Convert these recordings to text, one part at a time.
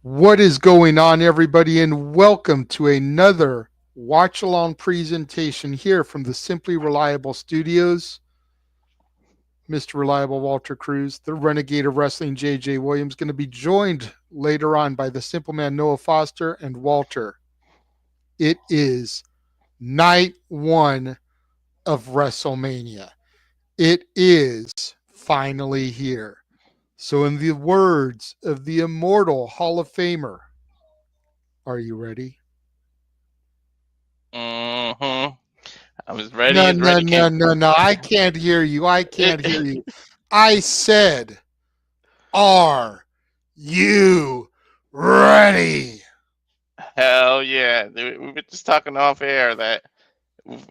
What is going on, everybody, and welcome to another watch along presentation here from the Simply Reliable Studios. Mr. Reliable Walter Cruz, the Renegade of Wrestling JJ Williams, going to be joined later on by the Simple Man Noah Foster and Walter. It is night one of WrestleMania. It is finally here. So, in the words of the immortal Hall of Famer, are you ready? I'm as No, ready as no, ready no, can. no, no. I can't hear you. I can't hear you. I said, are you ready? Hell yeah. We were just talking off air that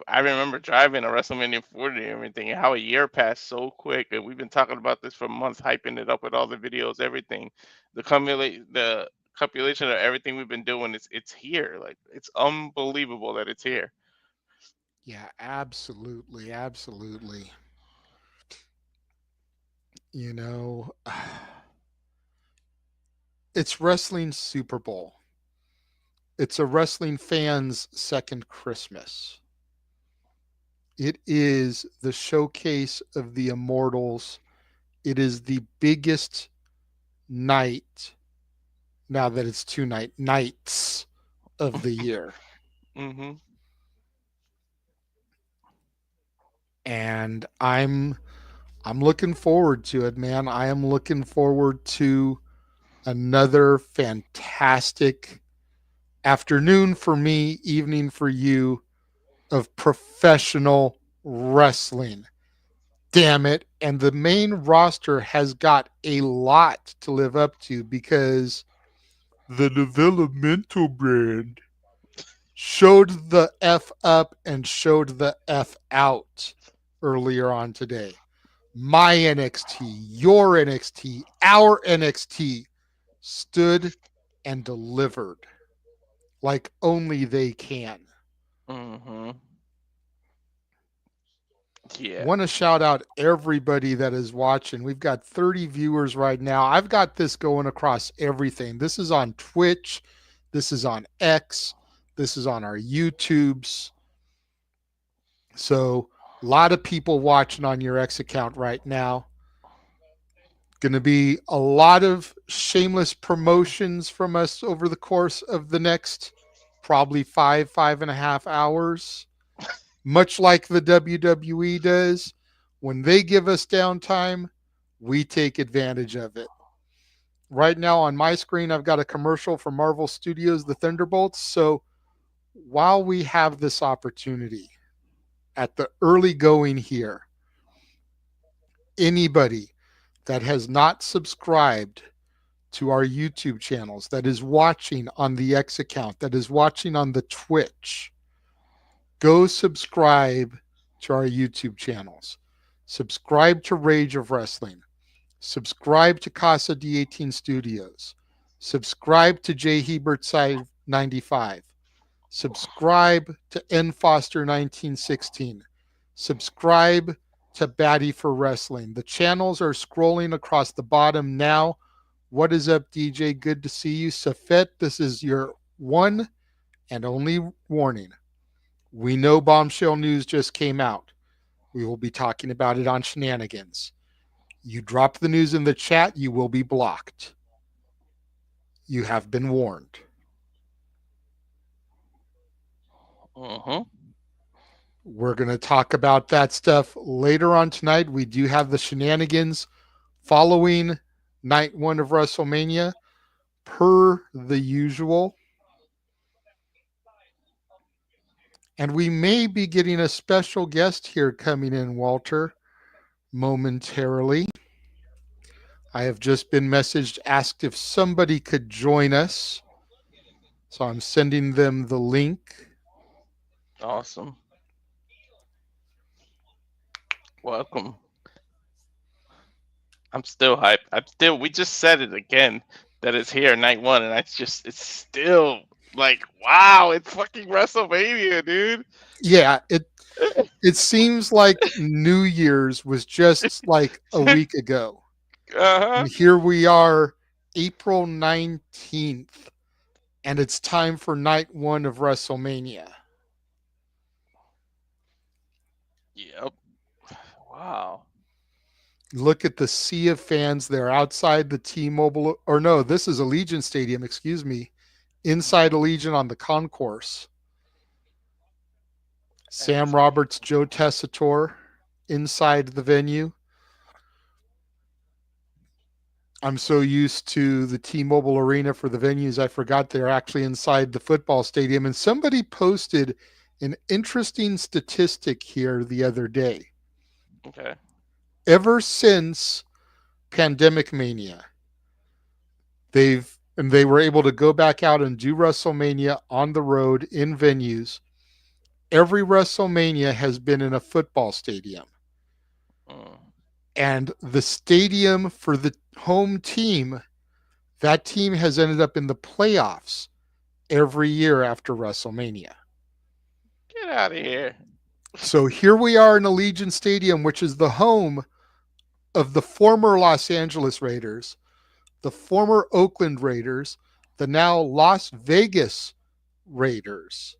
I remember driving to WrestleMania 40 and everything, and how a year passed so quick. And we've been talking about this for months, hyping it up with all the videos, everything. The compilation of everything we've been doing, it's here. Like, it's unbelievable that it's here. Yeah, absolutely. Absolutely. You know, it's wrestling Super Bowl. It's a wrestling fan's second Christmas. It is the showcase of the immortals. It is the biggest night, now that it's nights of the year. hmm And I'm looking forward to it, man. I am looking forward to another fantastic afternoon for me, evening for you of professional wrestling. Damn it. And the main roster has got a lot to live up to because the developmental brand showed the F up and showed the F out earlier on today. My NXT, your NXT, our NXT stood and delivered like only they can. hmm Yeah. Want to shout out everybody that is watching. We've got 30 viewers right now. I've got this going across everything. This is on Twitch, this is on X, this is on our YouTubes. So, a lot of people watching on your X account right now. Going to be a lot of shameless promotions from us over the course of the next probably 5.5 hours. Much like the WWE does, when they give us downtime, we take advantage of it. Right now on my screen, I've got a commercial for Marvel Studios, The Thunderbolts. So while we have this opportunity at the early going here, anybody that has not subscribed to our YouTube channels, that is watching on the X account, that is watching on the Twitch, go subscribe to our YouTube channels. Subscribe to Rage of Wrestling. Subscribe to Casa D18 Studios. Subscribe to J Hebert Side 95. Subscribe to N Foster 1916. Subscribe to Batty for Wrestling. The channels are scrolling across the bottom now. What is up, DJ? Good to see you. Safet, this is your one and only warning. We know bombshell news just came out. We will be talking about it on Shenanigans. You drop the news in the chat, you will be blocked. You have been warned. hmm We're going to talk about that stuff later on tonight. We do have the Shenanigans following night one of WrestleMania, per the usual. And we may be getting a special guest here coming in, Walter, momentarily. I have just been messaged, asked if somebody could join us. So I'm sending them the link. Awesome. Welcome. I'm still hyped. We just said it again that it's here night one, and it's still like, wow, it's fucking WrestleMania, dude. Yeah, it seems like New Year's was just like a week ago. Uh-huh. And here we are April 19th, and it's time for night one of WrestleMania. Yep. Wow. Look at the sea of fans there outside the T-Mobile, or no, this is Allegiant Stadium, excuse me, inside Allegiant on the concourse. Sam Roberts, Joe Tessitore inside the venue. I'm so used to the T-Mobile Arena for the venues, I forgot they're actually inside the football stadium. And somebody posted an interesting statistic here the other day. Okay. Ever since Pandemic Mania, they were able to go back out and do WrestleMania on the road in venues. Every WrestleMania has been in a football stadium. And the stadium for the home team, that team has ended up in the playoffs every year after WrestleMania. Get out of here. So here we are in Allegiant Stadium, which is the home of the former Los Angeles Raiders, the former Oakland Raiders, the now Las Vegas Raiders.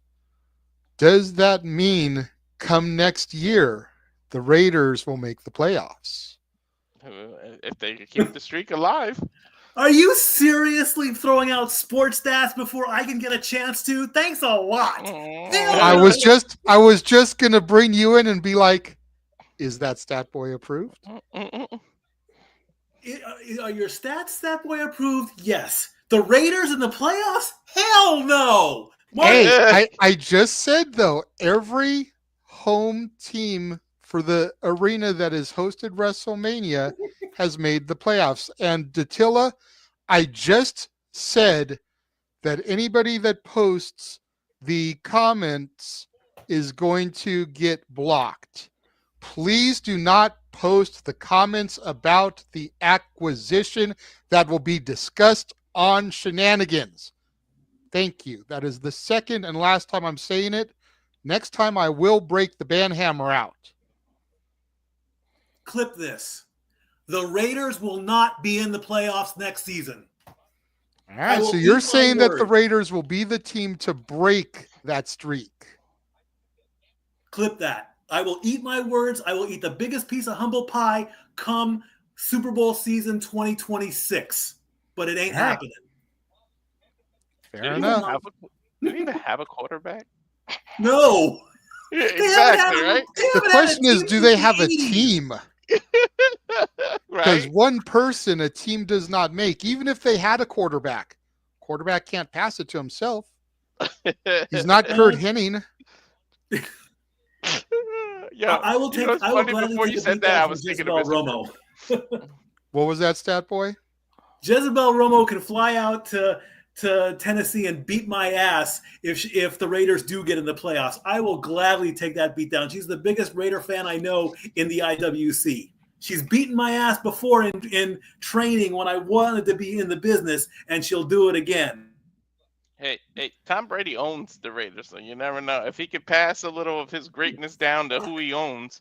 Does that mean come next year, the Raiders will make the playoffs? If they could keep the streak alive. Are you seriously throwing out sports stats before I can get a chance to? Thanks a lot. I was just gonna bring you in and be like, is that stat boy approved? Are your stats stat boy approved? Yes. The Raiders in the playoffs? Hell no. Hey, I just said though, every home team for the arena that has hosted WrestleMania has made the playoffs. And Datilla, I just said that anybody that posts the comments is going to get blocked. Please do not post the comments about the acquisition that will be discussed on Shenanigans. Thank you. That is the second and last time I'm saying it. Next time I will break the band hammer out. Clip this. The Raiders will not be in the playoffs next season. All right, so you're saying that the Raiders will be the team to break that streak. Clip that. I will eat my words. I will eat the biggest piece of humble pie come Super Bowl season 2026. But it ain't happening. Fair enough. Do we even have a quarterback? No. Exactly, right? The question is, do they have a team? Because one person a team does not make. Even if they had a quarterback can't pass it to himself. He's not Kurt Hennig. Yeah, I will take. I will gladly before take you a said beat that, down I was from thinking Jezebel of Romo. What was that, stat boy? Jezebel Romo can fly out to Tennessee and beat my ass if the Raiders do get in the playoffs. I will gladly take that beat down. She's the biggest Raider fan I know in the IWC. She's beaten my ass before in training when I wanted to be in the business, and she'll do it again. Hey, Tom Brady owns the Raiders, so you never know. If he could pass a little of his greatness down to who he owns.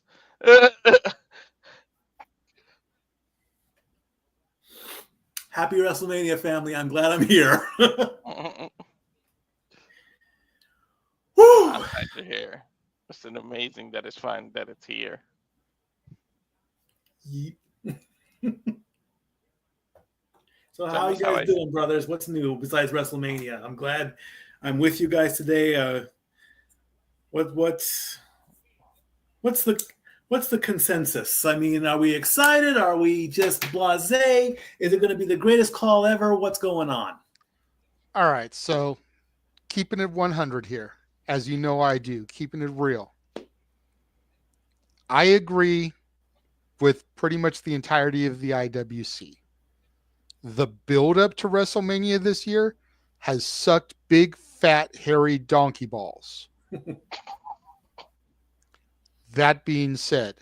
Happy WrestleMania, family. I'm glad I'm here. I'm glad you're here. It's an amazing that it's fun that it's here. So how are you guys doing, brothers? What's new besides WrestleMania? I'm glad I'm with you guys today. What's the consensus? I mean, are we excited? Are we just blasé? Is it going to be the greatest call ever? What's going on? All right, so keeping it 100 here, as you know I do, keeping it real. I agree with pretty much the entirety of the IWC. The build-up to WrestleMania this year has sucked big, fat, hairy donkey balls. That being said,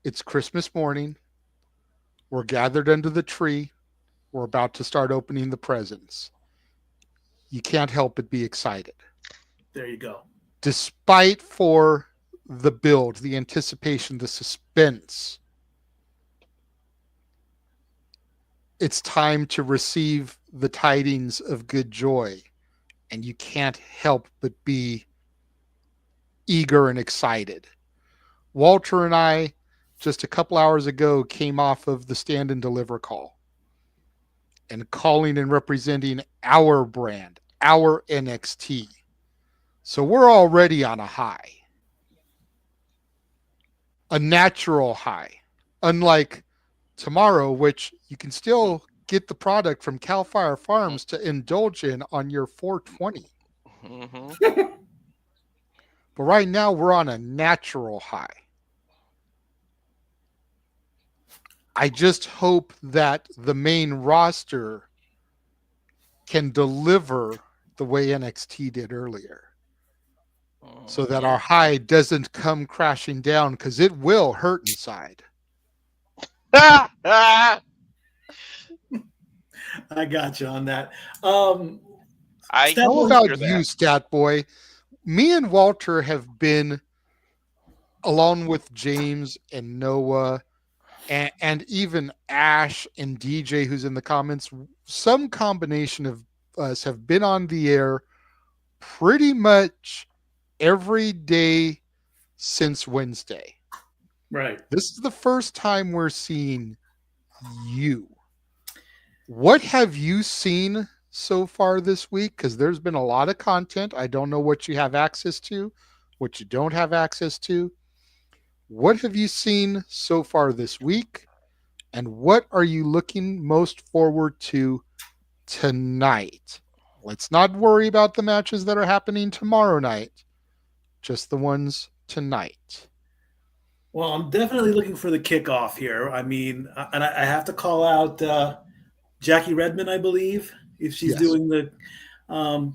it's Christmas morning. We're gathered under the tree. We're about to start opening the presents. You can't help but be excited. There you go. Despite for the build, the anticipation, the suspense, it's time to receive the tidings of good joy, and you can't help but be eager and excited. Walter and I, just a couple hours ago, came off of the stand and deliver call and calling and representing our brand, our NXT. So we're already on a high, a natural high, unlike tomorrow, which you can still get the product from Cal Fire Farms to indulge in on your 420. Mm-hmm. But right now we're on a natural high. I just hope that the main roster can deliver the way NXT did earlier, so that our high doesn't come crashing down, because it will hurt inside. I got you on that. I How about hear you, that. Stat Boy? Me and Walter have been, along with James and Noah, and even Ash and DJ, who's in the comments, some combination of us have been on the air pretty much every day since Wednesday. Right. This is the first time we're seeing you. What have you seen so far this week? Because there's been a lot of content. I don't know what you have access to, what you don't have access to. What have you seen so far this week? And what are you looking most forward to tonight? Let's not worry about the matches that are happening tomorrow night, just the ones tonight. Well, I'm definitely looking for the kickoff here. I mean, and I have to call out Jackie Redmond, I believe, if she's Yes. doing the.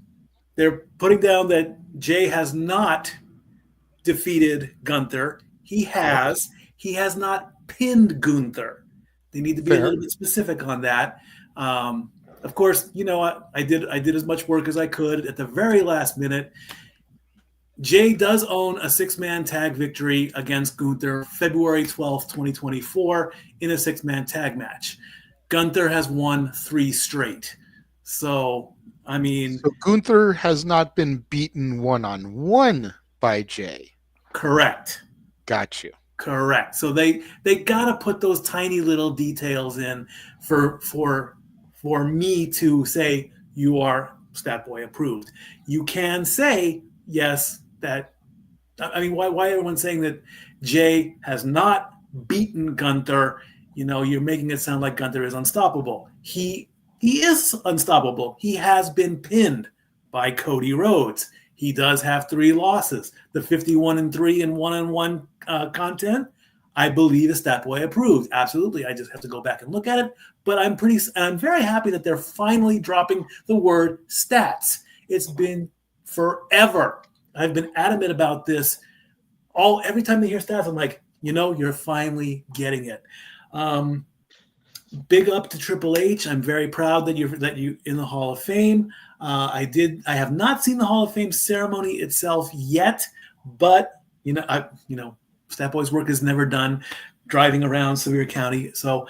They're putting down that Jay has not defeated Gunther. He has. He has not pinned Gunther. They need to be a little bit specific on that. Of course, you know, I did as much work as I could at the very last minute. Jay does own a 6-man tag victory against Gunther February 12th, 2024 in a 6-man tag match. Gunther has won 3 straight. So, I mean... So Gunther has not been beaten one-on-one by Jay. Correct. Got you. Correct. So they got to put those tiny little details in for me to say you are Stat Boy approved. You can say, yes, that, I mean, why everyone's saying that Jay has not beaten Gunther? You know, you're making it sound like Gunther is unstoppable. He is unstoppable. He has been pinned by Cody Rhodes. He does have 3 losses. The 51-3 and 1-on-1 content, I believe, is Stat Boy approved. Absolutely. I just have to go back and look at it. But I'm very happy that they're finally dropping the word stats. It's been forever. I've been adamant about this. Every time they hear stats, I'm like, you know, you're finally getting it. Big up to Triple H. I'm very proud that you in the Hall of Fame. I have not seen the Hall of Fame ceremony itself yet, but Stat Boy's work is never done driving around Sevier County. So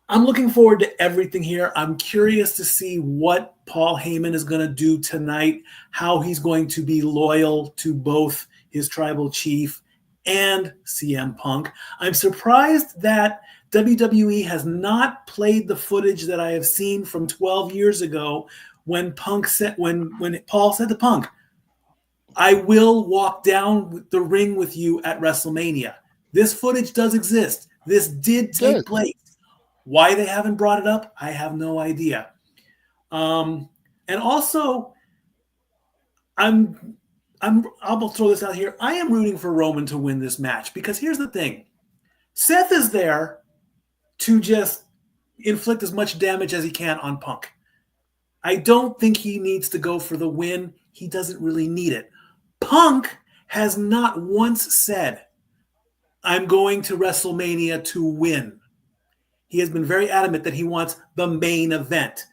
I'm looking forward to everything here. I'm curious to see what Paul Heyman is going to do tonight, how he's going to be loyal to both his tribal chief and CM Punk. I'm surprised that WWE has not played the footage that I have seen from 12 years ago when Paul said to Punk, I will walk down the ring with you at WrestleMania. This footage does exist. This did take place. Why they haven't brought it up, I have no idea. And also, I'll throw this out here. I am rooting for Roman to win this match because here's the thing. Seth is there to just inflict as much damage as he can on Punk. I don't think he needs to go for the win. He doesn't really need it. Punk has not once said, I'm going to WrestleMania to win. He has been very adamant that he wants the main event,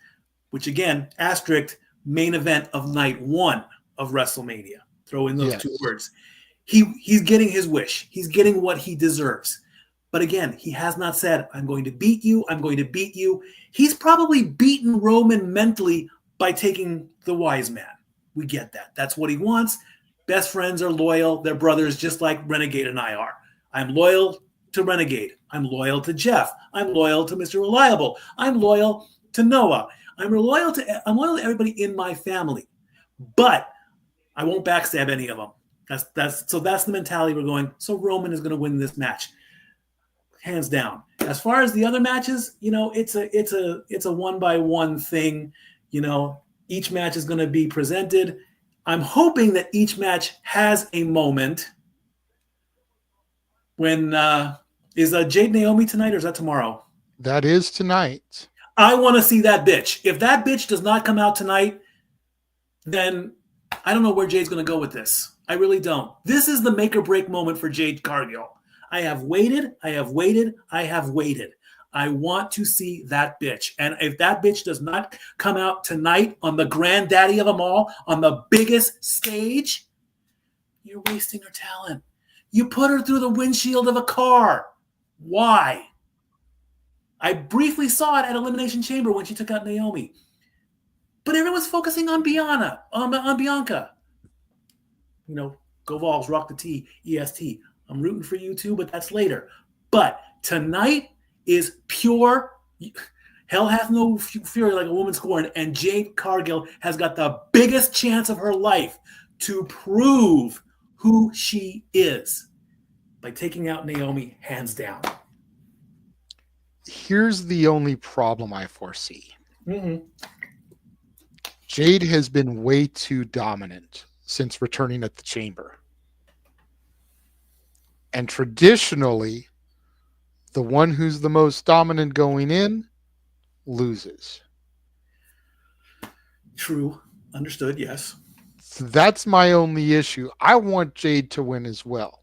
which again, asterisk, main event of night 1 of WrestleMania. Throw in those 2 words. He's getting his wish. He's getting what he deserves. But again, he has not said, I'm going to beat you. I'm going to beat you. He's probably beaten Roman mentally by taking the wise man. We get that. That's what he wants. Best friends are loyal. They're brothers, just like Renegade and I are. I'm loyal to Renegade. I'm loyal to Jeff. I'm loyal to Mr. Reliable. I'm loyal to Noah. I'm loyal to everybody in my family. But I won't backstab any of them. That's the mentality we're going. So Roman is going to win this match, hands down. As far as the other matches, it's a 1-by-1 thing. Each match is going to be presented. I'm hoping that each match has a moment. When is Jade Naomi tonight, or is that tomorrow? That is tonight. I want to see that bitch. If that bitch does not come out tonight, then I don't know where Jade's going to go with this. I really don't. This is the make or break moment for Jade Cargill. I have waited. I want to see that bitch. And if that bitch does not come out tonight on the granddaddy of them all, on the biggest stage, you're wasting her talent. You put her through the windshield of a car. Why? I briefly saw it at Elimination Chamber when she took out Naomi. But everyone's focusing on Bianca. Go Vols, rock the T, EST. I'm rooting for you too, but that's later. But tonight is pure hell hath no fury like a woman scorned, and Jade Cargill has got the biggest chance of her life to prove who she is by taking out Naomi hands down. Here's the only problem I foresee. Mm-hmm. Jade has been way too dominant since returning at the Chamber. And traditionally, the one who's the most dominant going in loses. True. Understood, yes. So that's my only issue. I want Jade to win as well.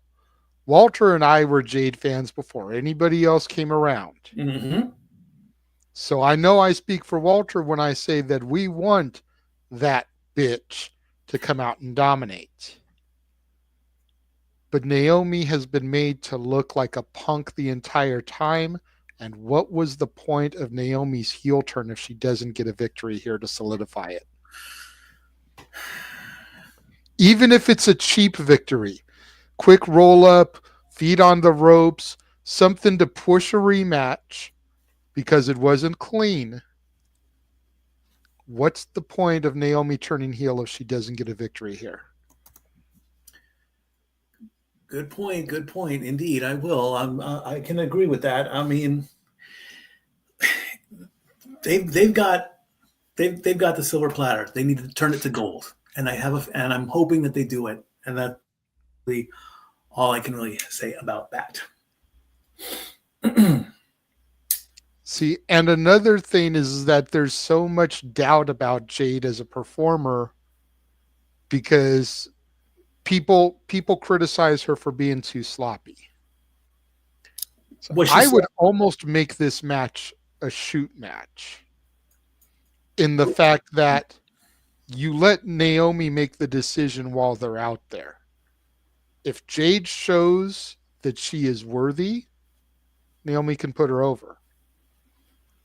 Walter and I were Jade fans before anybody else came around. Mm-hmm. So I know I speak for Walter when I say that we want that bitch to come out and dominate. But Naomi has been made to look like a punk the entire time. And what was the point of Naomi's heel turn if she doesn't get a victory here to solidify it? Even if it's a cheap victory, quick roll up, feet on the ropes, something to push a rematch because it wasn't clean. What's the point of Naomi turning heel if she doesn't get a victory here? Good point. Indeed, I will. I can agree with that. I mean, they've got the silver platter. They need to turn it to gold, and I'm hoping that they do it. And that's really all I can really say about that. See, and another thing is that there's so much doubt about Jade as a performer because people criticize her for being too sloppy. So I would almost make this match a shoot match in the fact that you let Naomi make the decision while they're out there. If Jade shows that she is worthy, Naomi can put her over.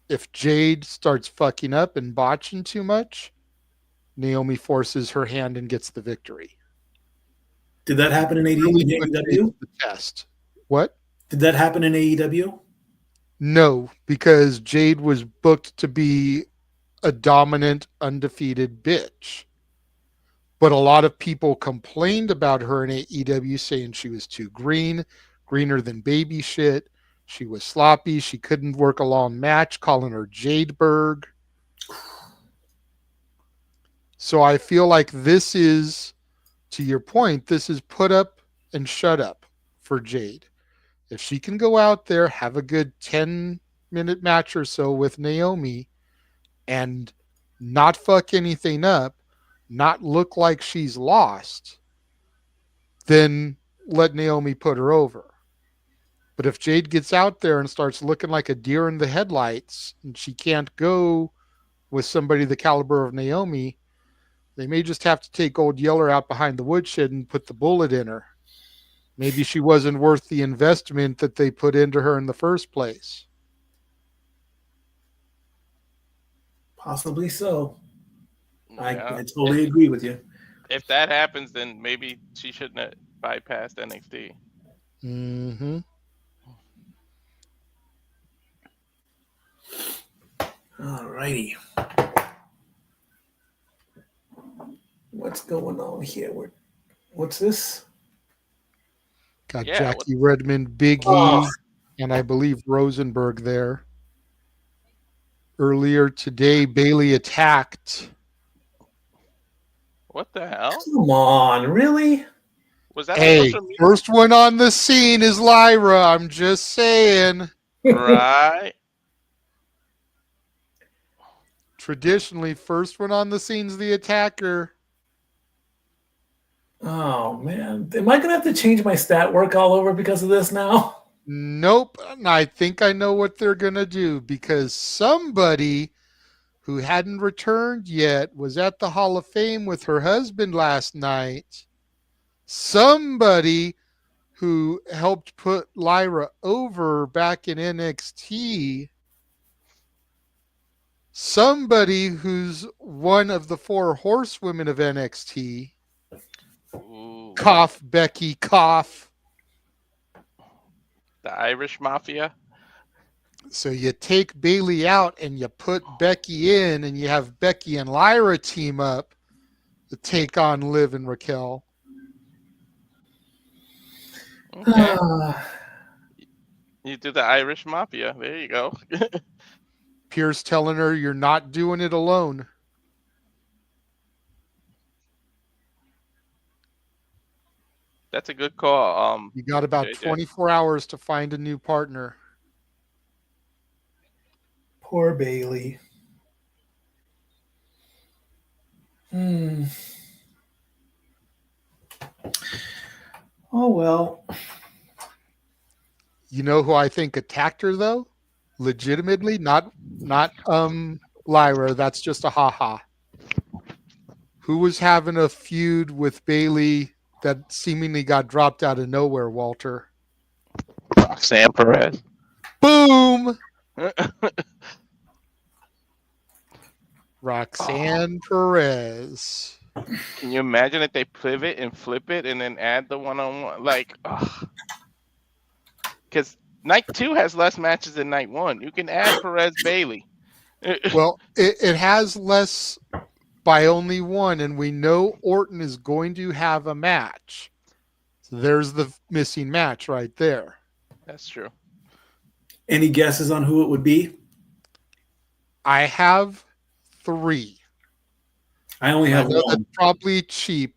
If Jade starts fucking up and botching too much, Naomi forces her hand and gets the victory. Did that happen in AEW? The test. What? Did that happen in AEW? No, because Jade was booked to be a dominant, undefeated bitch. But a lot of people complained about her in AEW, saying she was too greener than baby shit. She was sloppy. She couldn't work a long match, calling her Jadeberg. So I feel like this is, to your point, this is put up and shut up for Jade. If she can go out there, have a good 10-minute match or so with Naomi and not fuck anything up, not look like she's lost, then let Naomi put her over. But if Jade gets out there and starts looking like a deer in the headlights and she can't go with somebody the caliber of Naomi, they may just have to take old Yeller out behind the woodshed and put the bullet in her. Maybe she wasn't worth the investment that they put into her in the first place. Possibly so. I Yeah. totally agree with you. If that happens, then maybe she shouldn't have bypassed NXT. Mm-hmm. All righty. What's going on here? What's this? Got Yeah, Jackie Redmond, Big Oh. E, and I believe Rosenberg there. Earlier today, Bailey attacked. What the hell? Come on, really? Was that on Hey, social media? first one on the scene is Lyra. I'm just saying. Right. Traditionally, first one on the scene is the attacker. Oh man, am I gonna have to change my stat work all over because of this now? Nope. I think I know what they're going to do because somebody who hadn't returned yet was at the Hall of Fame with her husband last night. Somebody who helped put Lyra over back in NXT. Somebody who's one of the 4 horsewomen of NXT. Ooh. Cough, Becky, cough. The Irish Mafia. So you take Bailey out and you put Becky in, and you have Becky and Lyra team up to take on Liv and Raquel. Okay. You do the Irish Mafia. There you go. Pierce telling her you're not doing it alone. That's a good call. You got about JJ. 24 hours to find a new partner. Poor Bailey. Oh well. You know who I think attacked her though? Legitimately, not Lyra. That's just a ha-ha. Who was having a feud with Bailey that seemingly got dropped out of nowhere, Walter? Roxanne Perez. Boom! Roxanne Perez. Can you imagine if they pivot and flip it and then add the one-on-one? Like, because night 2 has less matches than night 1. You can add Perez Bailey. Well, it has less by only one, and we know Orton is going to have a match. So there's the missing match right there. That's true. Any guesses on who it would be? I have 3. I only have I know one. that's probably cheap.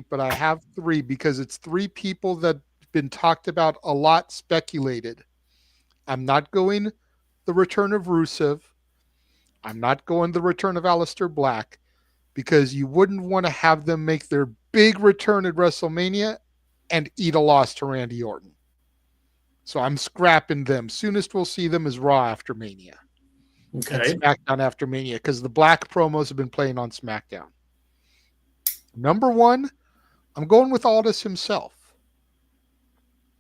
But I have 3 because it's 3 people that have been talked about a lot, speculated. I'm not going the return of Rusev. I'm not going the return of Aleister Black because you wouldn't want to have them make their big return at WrestleMania and eat a loss to Randy Orton. So I'm scrapping them. Soonest we'll see them is Raw after Mania. Okay. And SmackDown after Mania because the Black promos have been playing on SmackDown. Number 1, I'm going with Aldis himself.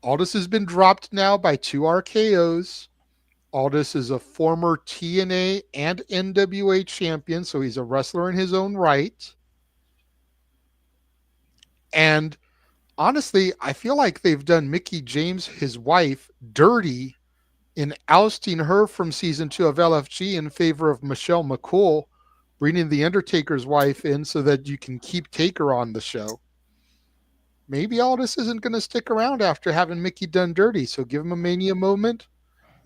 Aldis has been dropped now by 2 RKOs. Aldis is a former TNA and NWA champion, so he's a wrestler in his own right. And honestly, I feel like they've done Mickie James, his wife, dirty in ousting her from season 2 of LFG in favor of Michelle McCool, bringing the Undertaker's wife in so that you can keep Taker on the show. Maybe Aldis isn't going to stick around after having Mickie done dirty, so give him a Mania moment.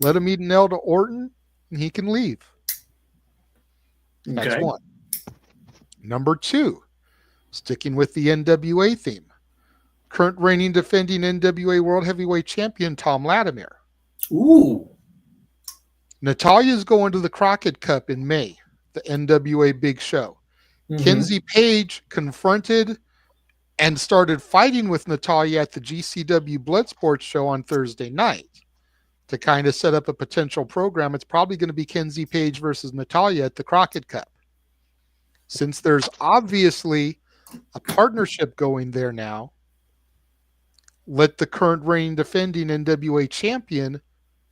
Let him eat an L to Orton, and he can leave. That's 1. Number 2, sticking with the NWA theme. Current reigning defending NWA World Heavyweight Champion Tom Latimer. Ooh. Natalya's going to the Crockett Cup in May, the NWA Big Show. Kenzie Page confronted and started fighting with Natalya at the GCW Bloodsport show on Thursday night. To kind of set up a potential program, it's probably going to be Kenzie Page versus Natalya at the Crockett Cup. Since there's obviously a partnership going there now, let the current reigning defending NWA champion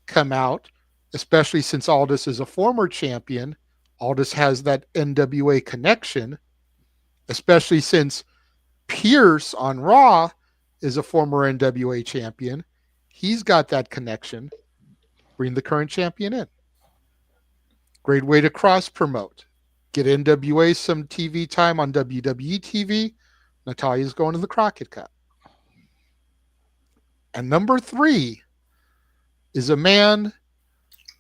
come out, especially since Aldis is a former champion. Aldis has that NWA connection, especially since Pierce on Raw is a former NWA champion. He's got that connection. Bring the current champion in. Great way to cross promote. Get NWA some TV time on WWE TV. Natalia's going to the Crockett Cup. And number 3 is a man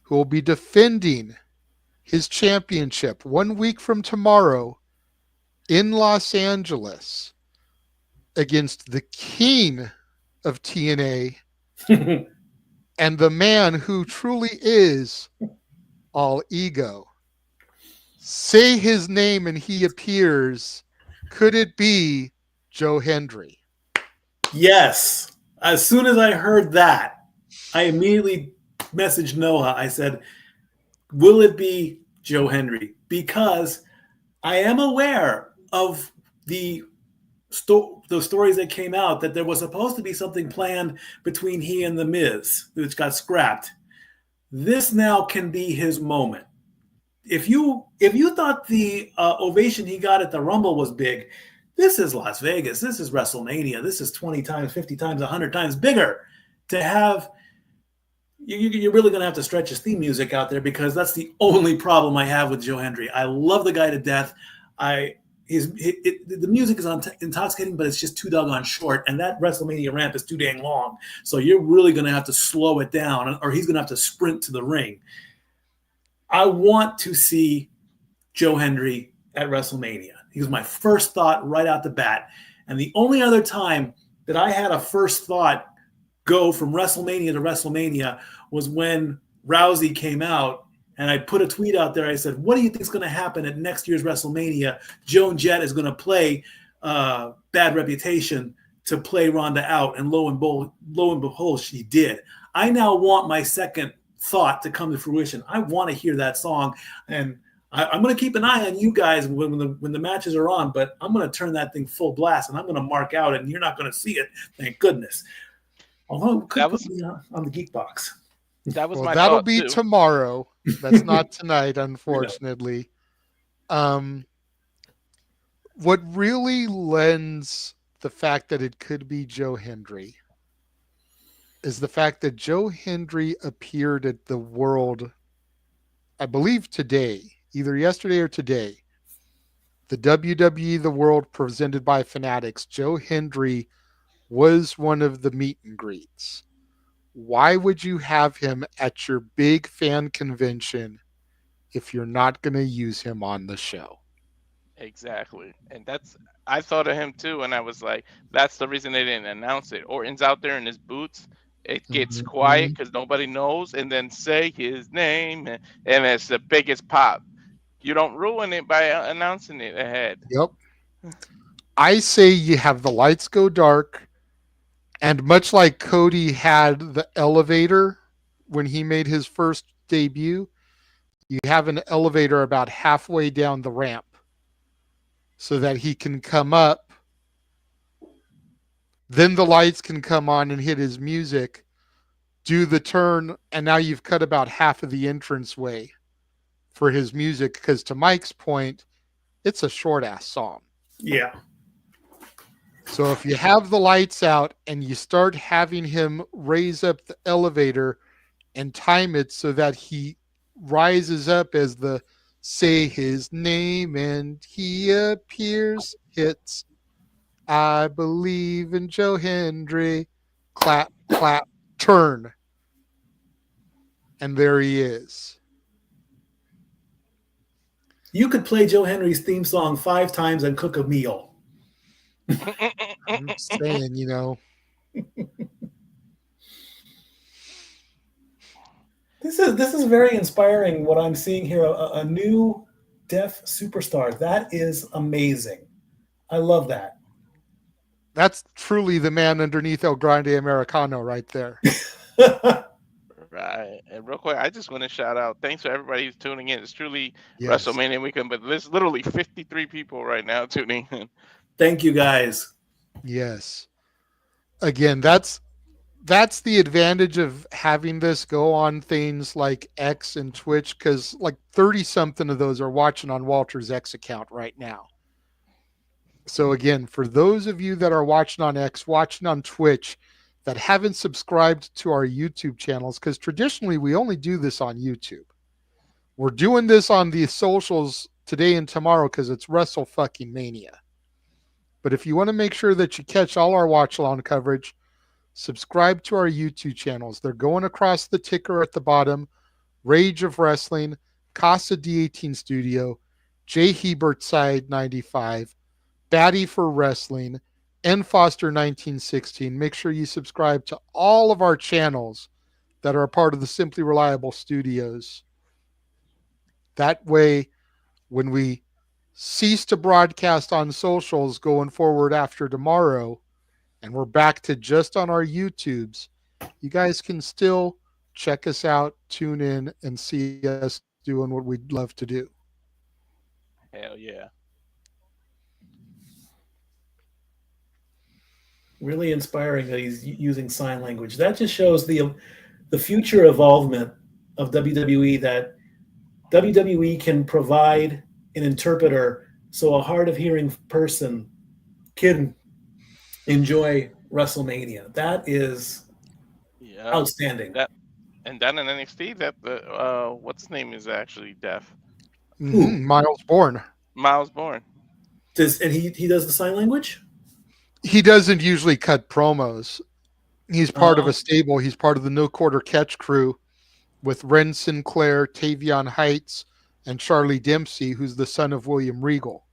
who will be defending his championship 1 week from tomorrow in Los Angeles against the king of TNA and the man who truly is all ego. Say his name and he appears. Could it be Joe Hendry? Yes. As soon as I heard that, I immediately messaged Noah. I said, will it be Joe Hendry? Because I am aware of the stories that came out that there was supposed to be something planned between he and The Miz, which got scrapped. This now can be his moment. If you thought the ovation he got at the Rumble was big, this is Las Vegas. This is WrestleMania. This is 20 times, 50 times, 100 times bigger. To have, you're really going to have to stretch his theme music out there, because that's the only problem I have with Joe Hendry. I love the guy to death. The music is intoxicating, but it's just too doggone short, and that WrestleMania ramp is too dang long. So you're really going to have to slow it down, or he's going to have to sprint to the ring. I want to see Joe Hendry at WrestleMania. He was my first thought right out the bat. And the only other time that I had a first thought go from WrestleMania to WrestleMania was when Rousey came out, and I put a tweet out there. I said, what do you think is going to happen at next year's WrestleMania? Joan Jett is going to play Bad Reputation to play Ronda out. And lo and behold, she did. I now want my second thought to come to fruition. I want to hear that song, and I'm going to keep an eye on you guys when the matches are on, but I'm going to turn that thing full blast, and I'm going to mark out, and you're not going to see it. Thank goodness. Although it could be on the Geek Box. That was my that'll thought, be too. tomorrow. That's not tonight, unfortunately. What really lends the fact that it could be Joe Hendry is the fact that Joe Hendry appeared at the World, I believe today, either yesterday or today, the WWE The World presented by Fanatics. Joe Hendry was one of the meet and greets. Why would you have him at your big fan convention if you're not going to use him on the show? Exactly. And I thought of him too, and I was like, that's the reason they didn't announce it. Orton's out there in his boots. It gets quiet because nobody knows, and then say his name, and it's the biggest pop. You don't ruin it by announcing it ahead. Yep. I say you have the lights go dark, and much like Cody had the elevator when he made his first debut, you have an elevator about halfway down the ramp so that he can come up. Then the lights can come on and hit his music, do the turn, and now you've cut about half of the entranceway for his music, because to Mike's point, it's a short-ass song. Yeah. So if you have the lights out and you start having him raise up the elevator and time it so that he rises up as the say his name and he appears, hits, I believe in Joe Hendry, clap, clap, turn. And there he is. You could play Joe Hendry's theme song 5 times and cook a meal. I'm saying, This is very inspiring what I'm seeing here. A new deaf superstar. That is amazing. I love that. That's truly the man underneath El Grande Americano right there. Right. And real quick, I just want to shout out, thanks for everybody who's tuning in. It's truly Yes. WrestleMania weekend, but there's literally 53 people right now tuning in. Thank you, guys. Yes. again, that's the advantage of having this go on things like X and Twitch, because like 30 something of those are watching on Walter's X account right now. So again, for those of you that are watching on X, watching on Twitch, that haven't subscribed to our YouTube channels, because traditionally we only do this on YouTube. We're doing this on the socials today and tomorrow because it's Wrestle fucking Mania. But if you want to make sure that you catch all our watch along coverage, subscribe to our YouTube channels. They're going across the ticker at the bottom. Rage of Wrestling, Casa D18 Studio, J Hebert Side 95, Batty for Wrestling, N Foster 1916. Make sure you subscribe to all of our channels that are a part of the Simply Reliable Studios. That way, when we cease to broadcast on socials going forward after tomorrow, and we're back to just on our YouTubes, you guys can still check us out, tune in, and see us doing what we'd love to do. Hell yeah. Really inspiring that he's using sign language. That just shows the future evolvement of WWE, that WWE can provide an interpreter so a hard of hearing person can enjoy WrestleMania. That is outstanding. And down in NXT, that what's his name is actually deaf. Miles Bourne. Miles Bourne. He does the sign language? He doesn't usually cut promos. He's part of a stable. He's part of the No Quarter Catch crew with Ren Sinclair, Tavion Heights, and Charlie Dempsey, who's the son of William Regal.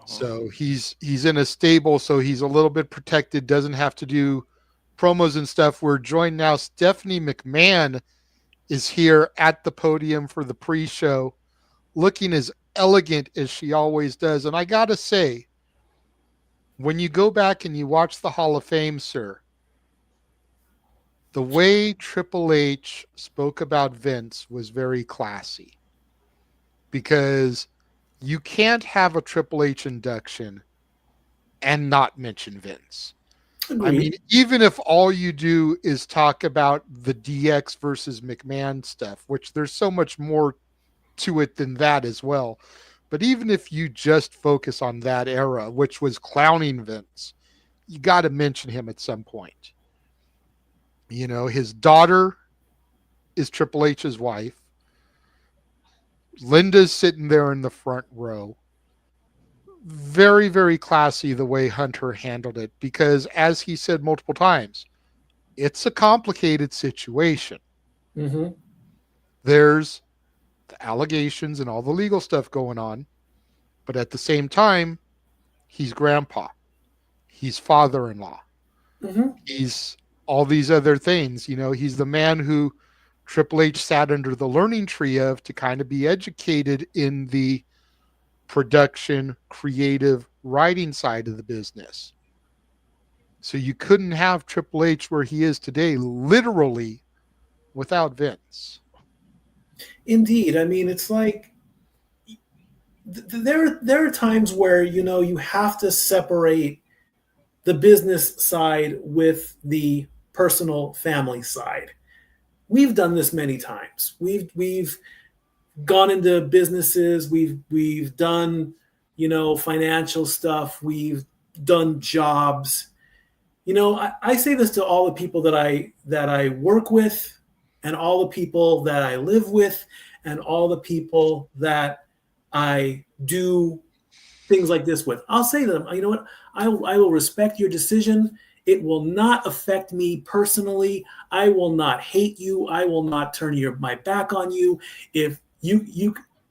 So he's in a stable, so he's a little bit protected, doesn't have to do promos and stuff. We're joined now. Stephanie McMahon is here at the podium for the pre-show, looking as elegant as she always does. And I got to say, when you go back and you watch the Hall of Fame, sir, the way Triple H spoke about Vince was very classy, because you can't have a Triple H induction and not mention Vince. Agreed. I mean, even if all you do is talk about the DX versus McMahon stuff, which there's so much more to it than that as well. But even if you just focus on that era, which was clowning Vince, you got to mention him at some point. You know, his daughter is Triple H's wife. Linda's sitting there in the front row. Very, very classy the way Hunter handled it, because as he said multiple times, it's a complicated situation. Mm-hmm. There's the allegations and all the legal stuff going on, but at the same time, he's grandpa. He's father-in-law. Mm-hmm. He's all these other things. You know, he's the man who Triple H sat under the learning tree of to kind of be educated in the production, creative, writing side of the business. So you couldn't have Triple H where he is today, literally, without Vince. Indeed. I mean, it's like there are times where, you know, you have to separate the business side with the personal family side. We've done this many times. We've gone into businesses. We've done, you know, financial stuff. We've done jobs. You know, I say this to all the people that I work with, and all the people that I live with, and all the people that I do things like this with. I'll say to them, you know what? I will respect your decision. It will not affect me personally. I will not hate you. I will not turn my back on you. If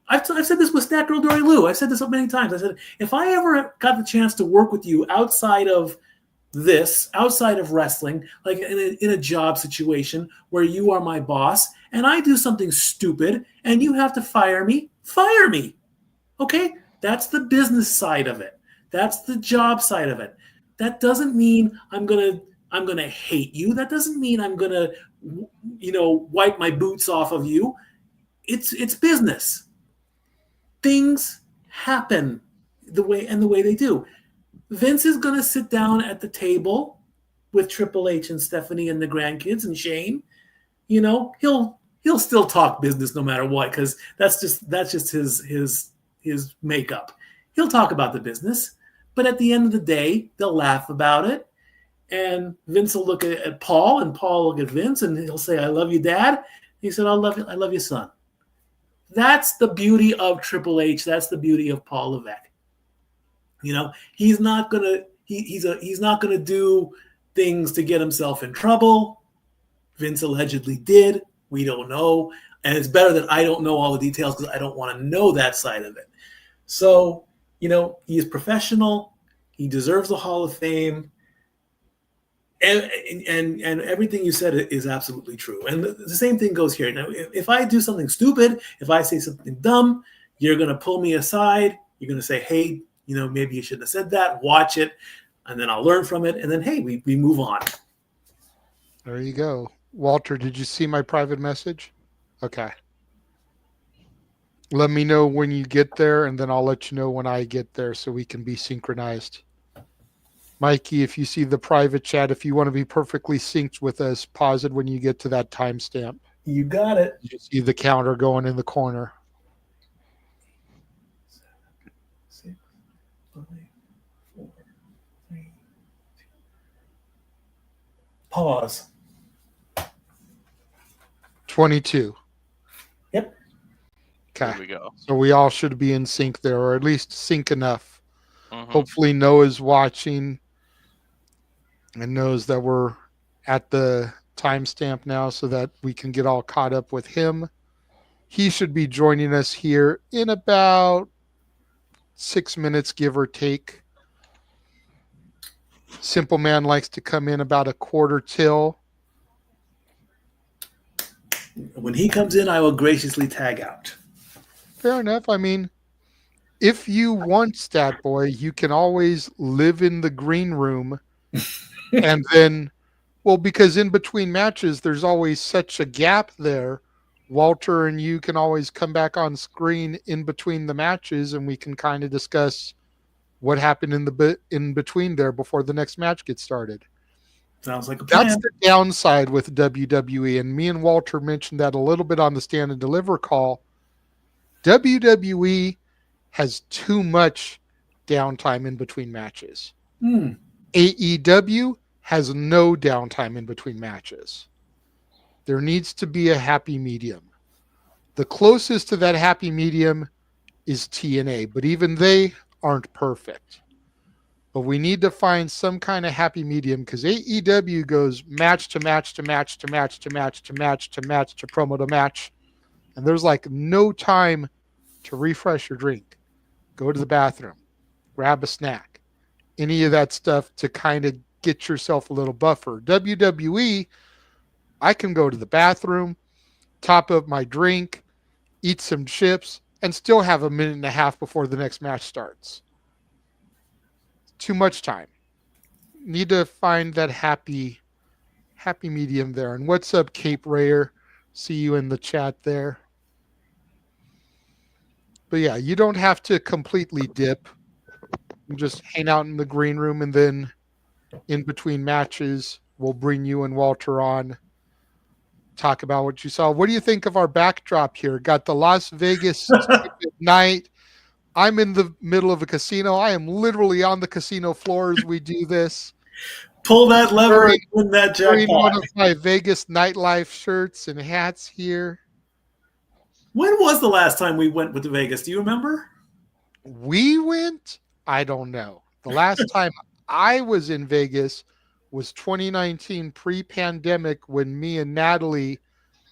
I've said this with Snack Girl Dory Lou. I've said this many times. I said, if I ever got the chance to work with you outside of this, outside of wrestling, like in a job situation where you are my boss and I do something stupid and you have to fire me, fire me. Okay? That's the business side of it. That's the job side of it. That doesn't mean I'm gonna hate you. That doesn't mean I'm gonna, you know, wipe my boots off of you. It's business. Things happen the way they do. Vince is going to sit down at the table with Triple H and Stephanie and the grandkids and Shane. You know, he'll still talk business no matter what, because that's just his makeup. He'll talk about the business, but at the end of the day, they'll laugh about it. And Vince will look at Paul, and Paul will look at Vince, and he'll say, "I love you, Dad." He said, "I love you, son." That's the beauty of Triple H. That's the beauty of Paul Levesque. You know, he's not gonna do things to get himself in trouble. Vince allegedly did. We don't know, and it's better that I don't know all the details because I don't want to know that side of it. So, you know, he is professional. He deserves the Hall of Fame. And everything you said is absolutely true. And the same thing goes here. Now, if I do something stupid, if I say something dumb, you're going to pull me aside. You're going to say, "Hey, you know, maybe you shouldn't have said that. Watch it." And then I'll learn from it. And then, hey, we move on. There you go. Walter, did you see my private message? Okay. Let me know when you get there, and then I'll let you know when I get there so we can be synchronized. Mikey, if you see the private chat, if you want to be perfectly synced with us, pause it when you get to that timestamp. You got it. You see the counter going in the corner. 7, 6, 5, 4, 3, 2. Pause. 22. Yep. Okay. There we go. So we all should be in sync there, or at least sync enough. Mm-hmm. Hopefully Noah's watching and knows that we're at the timestamp now so that we can get all caught up with him. He should be joining us here in about 6 minutes, give or take. Simple Man likes to come in about a quarter till. When he comes in, I will graciously tag out. Fair enough. I mean, if you want Stat Boy, you can always live in the green room. And then, well, because in between matches, there's always such a gap there. Walter and you can always come back on screen in between the matches, and we can kind of discuss what happened in between there before the next match gets started. Sounds like a plan. That's the downside with WWE, and me and Walter mentioned that a little bit on the Stand and Deliver call. WWE has too much downtime in between matches. AEW has no downtime in between matches. There needs to be a happy medium. The closest to that happy medium is TNA, but even they aren't perfect. But we need to find some kind of happy medium because AEW goes match to match to match to match to match to match to match to promo to match. And there's like no time to refresh your drink, go to the bathroom, grab a snack, any of that stuff to kind of get yourself a little buffer. WWE, I can go to the bathroom, top up my drink, eat some chips, and still have a minute and a half before the next match starts. Too much time. Need to find that happy medium there. And what's up, Cape Rayer? See you in the chat there. But yeah, you don't have to completely dip. You just hang out in the green room, and then in between matches, we'll bring you and Walter on, talk about what you saw. What do you think of our backdrop here? Got the Las Vegas night. I'm in the middle of a casino. I am literally on the casino floor as we do this. Pull that lever and win that jackpot. One of my Vegas nightlife shirts and hats here. When was the last time we went with Vegas? Do you remember? We went? I don't know. The last time I was in Vegas was 2019 pre-pandemic when me and Natalie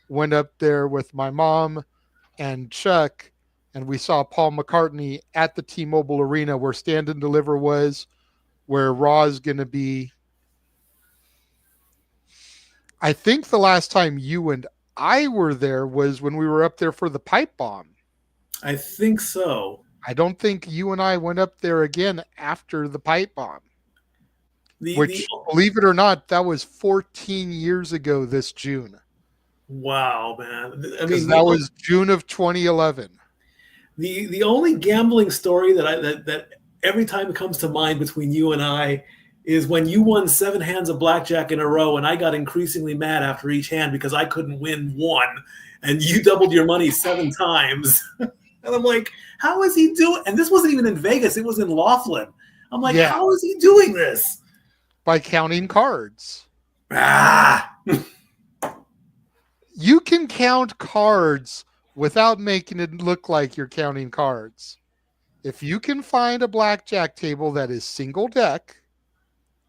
went up there with my mom and Chuck, and we saw Paul McCartney at the T-Mobile Arena where Stand and Deliver was, where Raw is going to be. I think the last time you and I were there was when we were up there for the pipe bomb. I think so. I don't think you and I went up there again after the pipe bomb. Which, believe it or not, that was 14 years ago this June. Wow, man. I mean, mean, that was June of 2011. The only gambling story that every time it comes to mind between you and I is when you won 7 hands of blackjack in a row, and I got increasingly mad after each hand because I couldn't win one, and you doubled your money 7 times. And I'm like, how is he doing? And this wasn't even in Vegas. It was in Laughlin. I'm like, Yeah. how is he doing this? By counting cards. Ah. You can count cards without making it look like you're counting cards. If you can find a blackjack table that is single deck,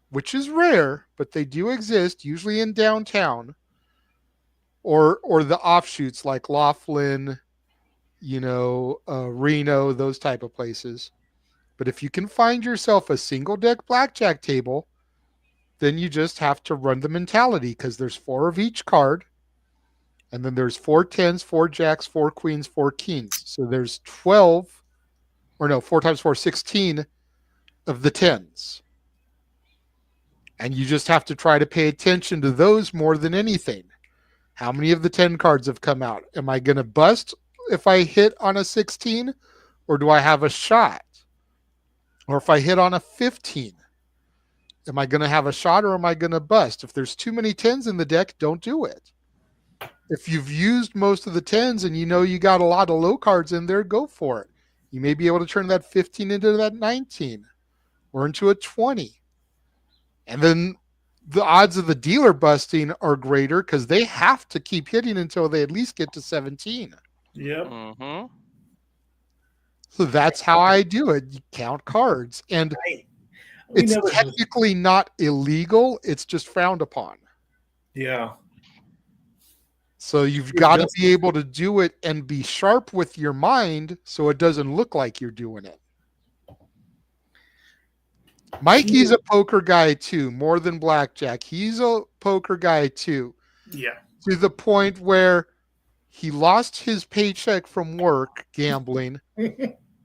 which is rare, but they do exist, usually in downtown, or the offshoots like Laughlin, Reno, those type of places. But if you can find yourself a single deck blackjack table, then you just have to run the mentality, because there's 4 of each card, and then there's 4 tens, 4 jacks, 4 queens, 4 kings. So there's 4 times 4, 16 of the tens. And you just have to try to pay attention to those more than anything. How many of the 10 cards have come out? Am I going to bust if I hit on a 16? Or do I have a shot? Or if I hit on a 15, am I going to have a shot or am I going to bust? If there's too many 10s in the deck, don't do it. If you've used most of the 10s and you got a lot of low cards in there, go for it. You may be able to turn that 15 into that 19 or into a 20. And then the odds of the dealer busting are greater because they have to keep hitting until they at least get to 17. Yep. Mm-hmm. So that's how I do it. You count cards. And it's technically not illegal. It's just frowned upon. Yeah. So you've got to be able to do it and be sharp with your mind so it doesn't look like you're doing it. Mikey's a poker guy too, more than blackjack. He's a poker guy too. Yeah. To the point where he lost his paycheck from work gambling,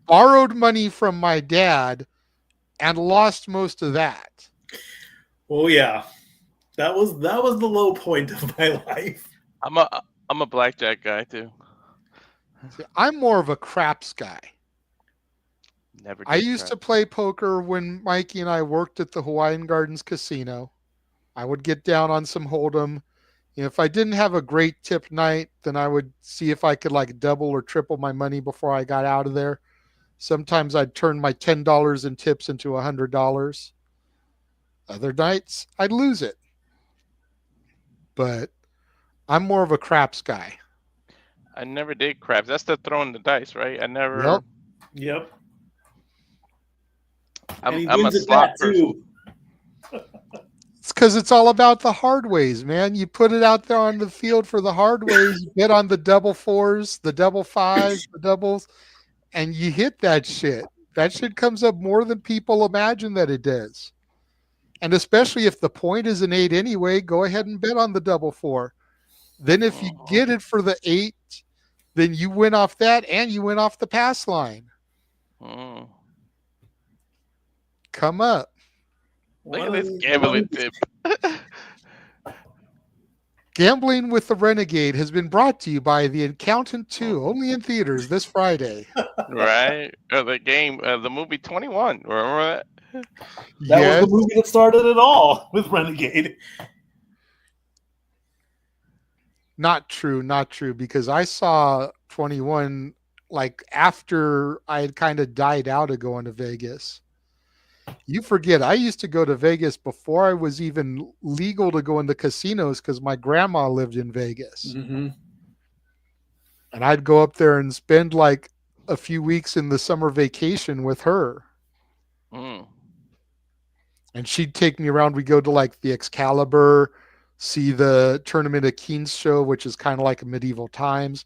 borrowed money from my dad, and lost most of that. Oh yeah. That was the low point of my life. I'm a blackjack guy too. See, I'm more of a craps guy. I used to play poker when Mikey and I worked at the Hawaiian Gardens Casino. I would get down on some Hold'em. If I didn't have a great tip night, then I would see if I could like double or triple my money before I got out of there. Sometimes I'd turn my $10 in tips into $100. Other nights, I'd lose it. But I'm more of a craps guy. I never did craps. That's the throwing the dice, right? I never. Yep. I'm a slot person. It's because it's all about the hard ways, man. You put it out there on the field for the hard ways. You get on the double 4s, the double 5s, the doubles, and you hit that shit. That shit comes up more than people imagine that it does. And especially if the point is an 8 anyway, go ahead and bet on the double 4. Then if you get it for the 8, then you win off that and you win off the pass line. Come up. Look at this gambling tip. Gambling with the Renegade has been brought to you by The Accountant 2, only in theaters this Friday. Right. The movie 21. Remember that? That was the movie that started it all with Renegade. Not true, because I saw 21 like after I had kind of died out of going to Vegas. You forget, I used to go to Vegas before I was even legal to go in the casinos because my grandma lived in Vegas. Mm-hmm. And I'd go up there and spend like a few weeks in the summer vacation with her. And she'd take me around. We'd go to like the Excalibur, see the Tournament of Kings show, which is kind of like a medieval times.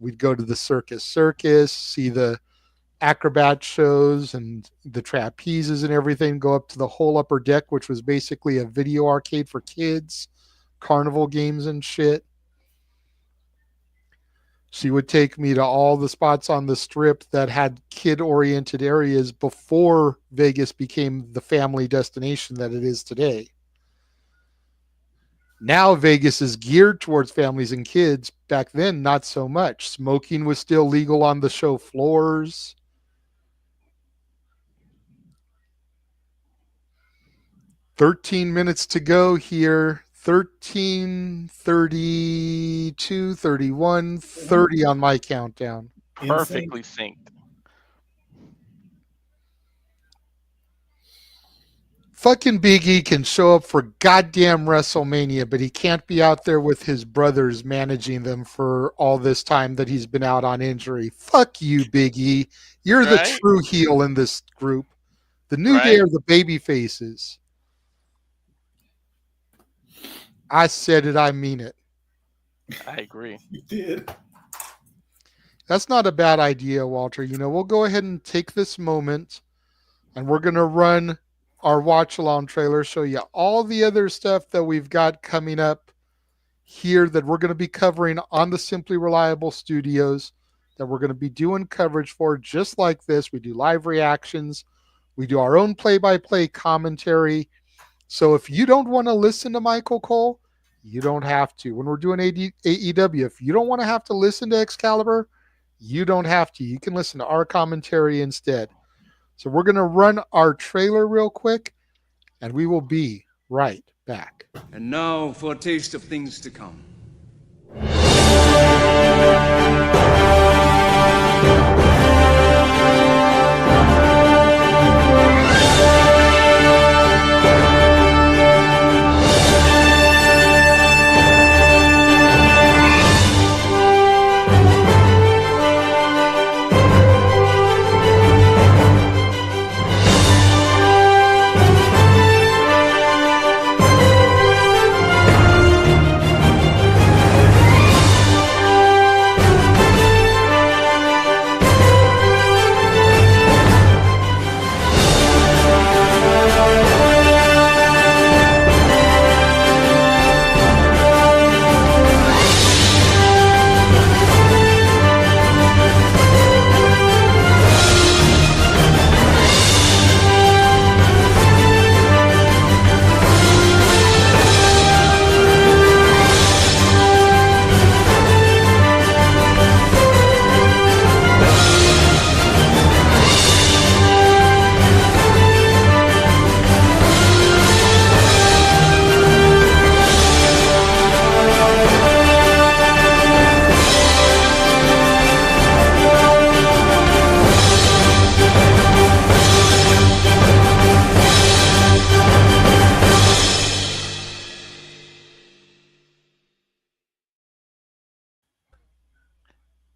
We'd go to the Circus, see the acrobat shows and the trapezes and everything, go up to the whole upper deck, which was basically a video arcade for kids, carnival games and shit. She would take me to all the spots on the strip that had kid-oriented areas before Vegas became the family destination that it is today. Now Vegas is geared towards families and kids. Back then, not so much. Smoking was still legal on the show floors. 13 minutes to go here. 13, 32, 31, 30 on my countdown. Perfectly synced. Fucking Big E can show up for goddamn WrestleMania, but he can't be out there with his brothers managing them for all this time that he's been out on injury. Fuck you, Big E. You're the Right? true heel in this group. The New Day Right? are the baby faces. I said it, I mean it. I agree. You did. That's not a bad idea, Walter. You know, we'll go ahead and take this moment and we're going to run our watch along trailer, show you all the other stuff that we've got coming up here that we're going to be covering on the Simply Reliable Studios, that we're going to be doing coverage for just like this. We do live reactions. We do our own play-by-play commentary. So if you don't want to listen to Michael Cole, you don't have to. When we're doing AEW, if you don't want to have to listen to Excalibur, you don't have to. You can listen to our commentary instead. So we're going to run our trailer real quick, and we will be right back. And now for a taste of things to come.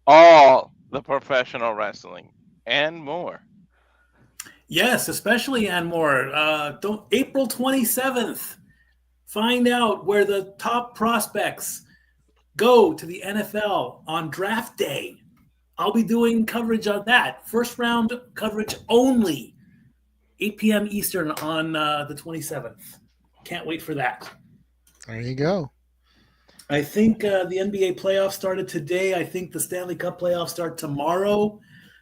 All the professional wrestling and more. Yes, especially and more. April 27th. Find out where the top prospects go to the NFL on draft day. I'll be doing coverage on that. First round coverage only. 8 p.m. Eastern on the 27th. Can't wait for that. There you go. I think the NBA playoffs started today. I think the Stanley Cup playoffs start tomorrow.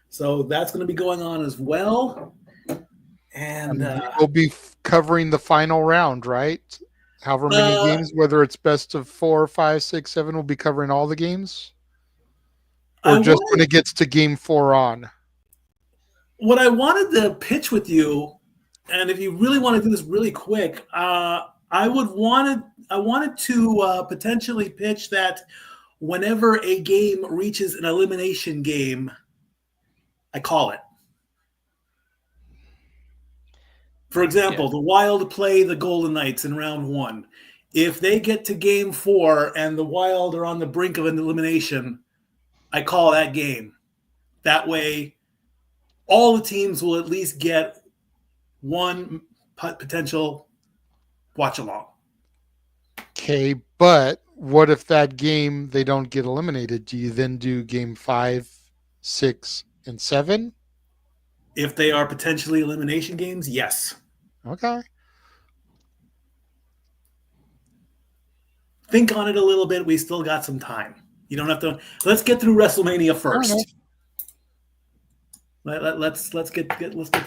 So that's going to be going on as well. And we'll be covering the final round, right? However many games, whether it's best of 4, 5, 6, 7, we'll be covering all the games? Or just when it gets to game 4 on? What I wanted to pitch with you, and if you really want to do this really quick, I wanted to potentially pitch that whenever a game reaches an elimination game, I call it. For example, the Wild play the Golden Knights in round 1. If they get to game 4 and the Wild are on the brink of an elimination, I call that game. That way, all the teams will at least get one potential watch along. Okay, but what if that game they don't get eliminated? Do you then do game 5, 6, and 7? If they are potentially elimination games, yes. Okay. Think on it a little bit. We still got some time. You don't have to. Let's get through WrestleMania first. Let's get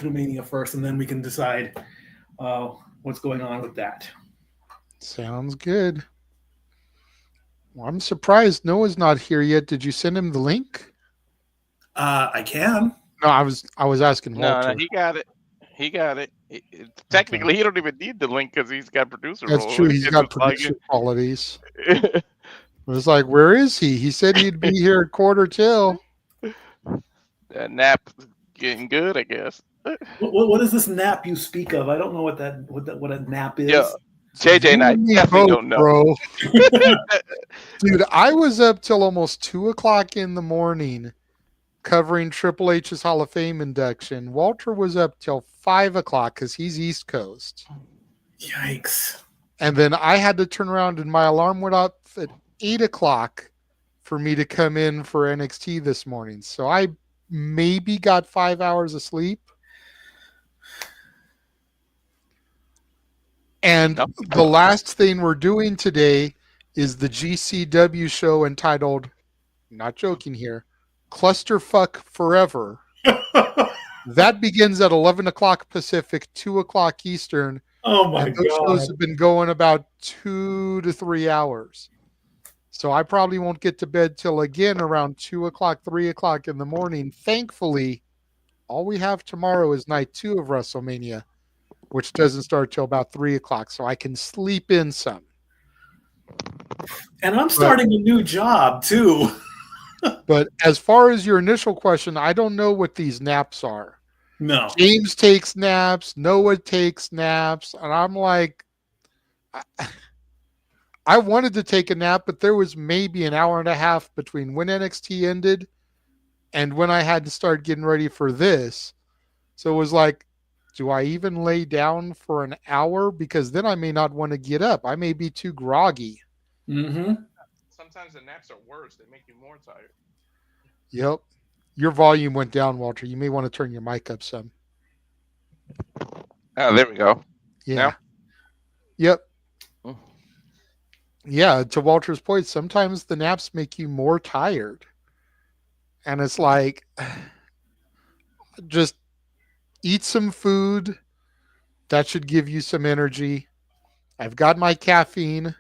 through Mania first, and then we can decide what's going on with that. Sounds good. Well, I'm surprised Noah's not here yet. Did you send him the link? I can. No, I was asking Walter. No, he got it. He Technically, he don't even need the link because he's got producer That's role. true. He He's can got just log producer qualities. in. It was like, where is he? He said he'd be here at 1:45. That nap getting good, I guess. What is this nap you speak of? I don't know what a nap is. Yeah, JJ and I You and me definitely both, don't know. bro. Dude, I was up till almost 2:00 in the morning covering Triple H's Hall of Fame induction. Walter was up till 5:00 because he's East Coast. Yikes. And then I had to turn around and my alarm went up at 8:00 for me to come in for NXT this morning. So I maybe got 5 hours of sleep. And Nope. the last thing we're doing today is the GCW show entitled, not joking here, Clusterfuck Forever. That begins at 11:00 Pacific, 2:00 Eastern. Oh my And those God. shows have been going about 2 to 3 hours. So I probably won't get to bed till again around 2:00, 3:00 in the morning. Thankfully, all we have tomorrow is night 2 of WrestleMania, which doesn't start till about 3:00. So I can sleep in some. And I'm starting a new job too. But as far as your initial question, I don't know what these naps are. No. James takes naps, Noah takes naps, and I'm like, I wanted to take a nap, but there was maybe an hour and a half between when NXT ended and when I had to start getting ready for this. So it was like, do I even lay down for an hour? Because then I may not want to get up. I may be too groggy. Mm-hmm. Sometimes the naps are worse. They make you more tired. Yep. Your volume went down, Walter. You may want to turn your mic up some. Oh, there we go. Yeah. Now? Yep. Oh. Yeah, to Walter's point, sometimes the naps make you more tired. And it's like, just eat some food. That should give you some energy. I've got my caffeine.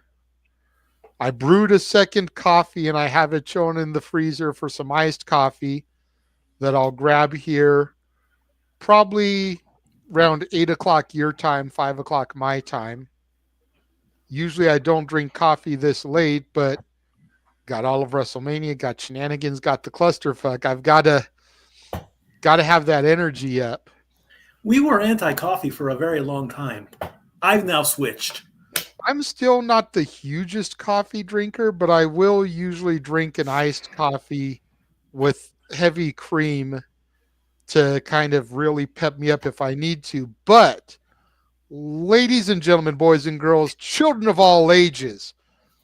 I brewed a second coffee and I have it shown in the freezer for some iced coffee that I'll grab here probably around 8:00 your time, 5:00 my time. Usually I don't drink coffee this late, but got all of WrestleMania, got shenanigans, got the clusterfuck. I've got to have that energy up. We were anti-coffee for a very long time. I've now switched. I'm still not the hugest coffee drinker, but I will usually drink an iced coffee with heavy cream to kind of really pep me up if I need to. But ladies and gentlemen, boys and girls, children of all ages,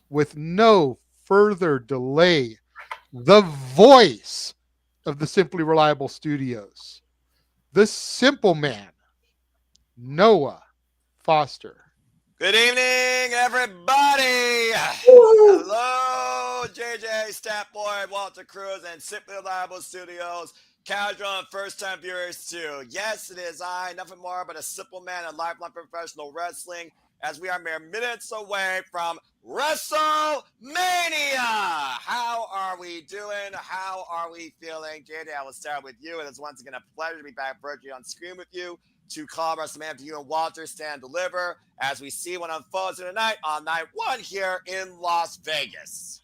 with no further delay, the voice of the Simply Reliable Studios, the simple man, Noah Foster. Good evening, everybody. Hello, JJ, Statboy, Walter Cruz, and Simply Reliable Studios. Casual and first-time viewers, too. Yes, it is I, nothing more but a simple man in lifelong professional wrestling, as we are mere minutes away from WrestleMania. How are we doing? How are we feeling? JJ, I will start with you. It is once again a pleasure to be back virtually on screen with you to call WrestleMania for you and Walter stand deliver as we see what unfolds tonight on night 1 here in Las Vegas.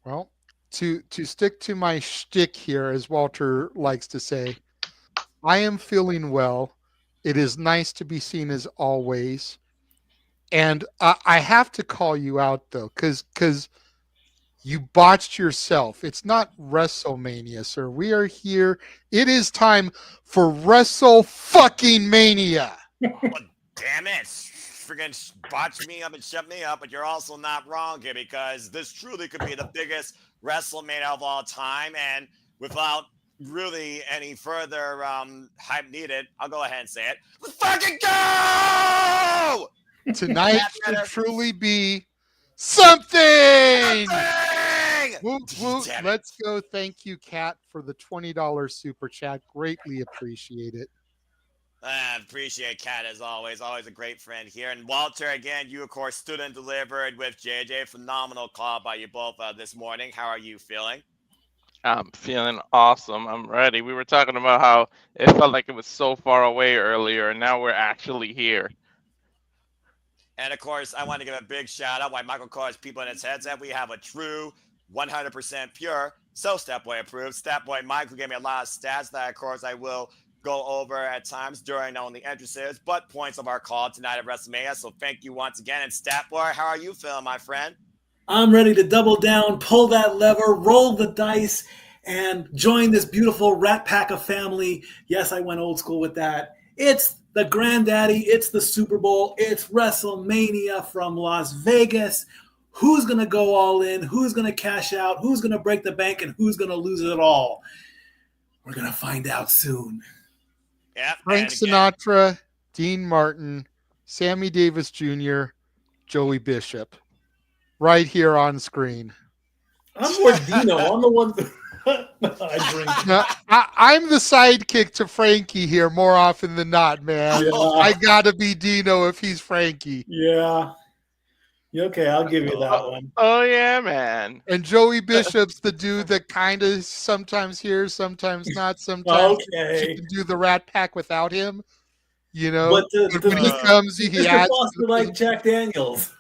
Well, to stick to my shtick here, as Walter likes to say, I am feeling well. It is nice to be seen as always. And I have to call you out, though, because you botched yourself. It's not WrestleMania, sir. We are here. It is time for WrestleMania. Well, damn it. Freaking botch me up and shut me up, but you're also not wrong here because this truly could be the biggest WrestleMania of all time. And without really any further hype needed, I'll go ahead and say it. Let's fucking go! Tonight should truly be something! Woo, woo. Let's go. Thank you, Kat, for the $20 super chat. Greatly appreciate it. I appreciate Kat as always. Always a great friend here. And Walter, again, you, of course, stood and delivered with JJ. Phenomenal call by you both this morning. How are you feeling? I'm feeling awesome. I'm ready. We were talking about how it felt like it was so far away earlier, and now we're actually here. And of course, I want to give a big shout out why Michael calls people in his headset. We have a true 100% pure, so Stepboy approved. Stepboy Mike, who gave me a lot of stats that, of course, I will go over at times during not only entrances, but points of our call tonight at WrestleMania. So thank you once again. And Stepboy, how are you feeling, my friend? I'm ready to double down, pull that lever, roll the dice, and join this beautiful Rat Pack of family. Yes, I went old school with that. It's the Granddaddy, it's the Super Bowl, it's WrestleMania from Las Vegas. Who's going to go all in? Who's going to cash out? Who's going to break the bank? And who's going to lose it all? We're going to find out soon. Yep. Frank Sinatra, Dean Martin, Sammy Davis Jr., Joey Bishop. Right here on screen. I'm more Dino. I'm the one I drink. Now, I'm the sidekick to Frankie here more often than not, man. Yeah. I gotta be Dino if he's Frankie. Yeah. Okay, I'll give you that one. Oh yeah, man. And Joey Bishop's the dude that kind of sometimes here, sometimes not. Sometimes Okay. you can do the Rat Pack without him. You know, But when he comes, he Mr. adds. Foster like Jack Daniels.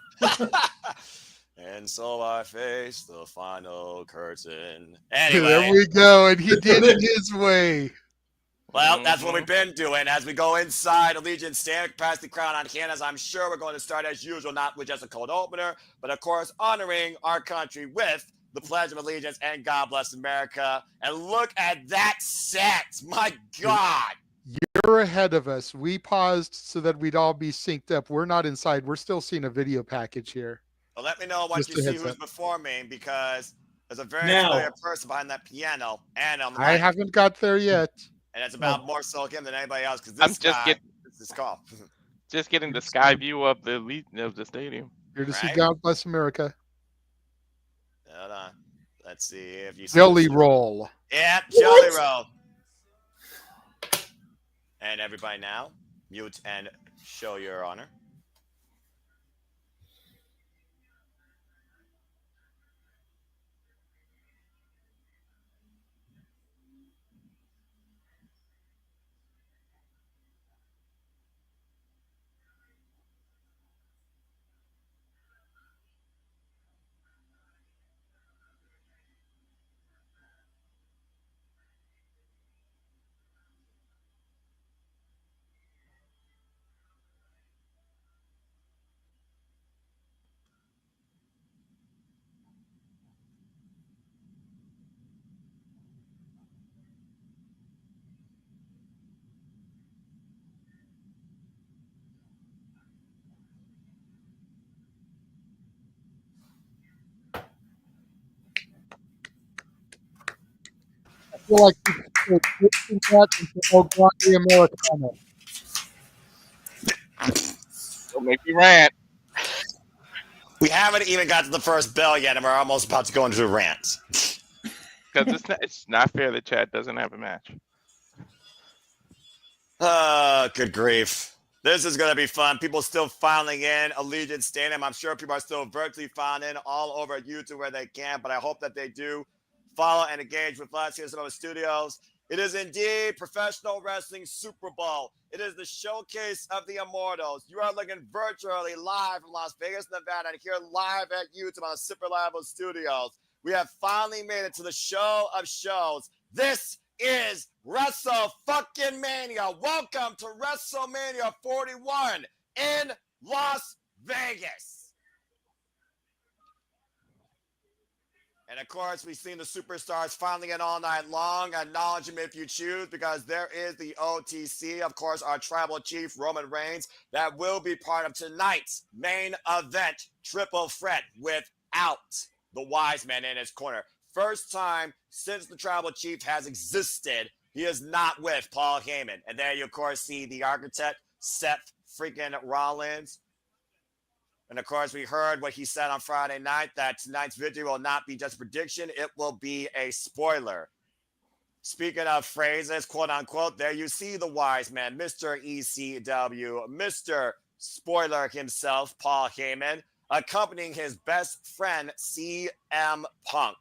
And so I face the final curtain. Anyway. There we go. And he did it his way. Well, that's what we've been doing. As we go inside Allegiant Stand, pass the crown on Candace, I'm sure we're going to start as usual, not with just a cold opener, but of course honoring our country with the Pledge of Allegiance and God Bless America. And look at that set. My God. You're ahead of us. We paused so that we'd all be synced up. We're not inside. We're still seeing a video package here. Well, let me know what Just you a see heads who's up. performing, because there's a very Now. familiar person behind that piano and on the I mic. haven't got there yet. And it's about more so him than anybody else, because I'm this just guy, this is called. Just getting the sky view of the stadium. Here to see Right? God Bless America. Hold on. Let's see if you see Jelly Roll. Yeah, Jelly Roll. And everybody now, mute and show your honor. I feel like we should that until Grande Americano. Don't make me rant. We haven't even got to the first bell yet, and we're almost about to go into a rant. Because it's not fair that Chad doesn't have a match. Good grief. This is going to be fun. People still filing in Allegiant Stadium. I'm sure people are still virtually filing in all over YouTube where they can, but I hope that they do follow and engage with us here at some of the studios. It is indeed Professional Wrestling Super Bowl. It is the Showcase of the Immortals. You are looking virtually live from Las Vegas, Nevada, and here live at YouTube on the Super Liable Studios. We have finally made it to the show of shows. This is WrestleMania. Welcome to WrestleMania 41 in Las Vegas. And of course, we've seen the superstars finally get all night long. Acknowledge them if you choose, because there is the OTC, of course, our tribal chief, Roman Reigns, that will be part of tonight's main event triple threat without the wise man in his corner. First time since the tribal chief has existed, he is not with Paul Heyman. And there you, of course, see the architect, Seth Freakin Rollins. And of course, we heard what he said on Friday night, that tonight's victory will not be just a prediction, it will be a spoiler. Speaking of phrases, quote unquote, there you see the wise man, Mr. ECW, Mr. Spoiler himself, Paul Heyman, accompanying his best friend, CM Punk.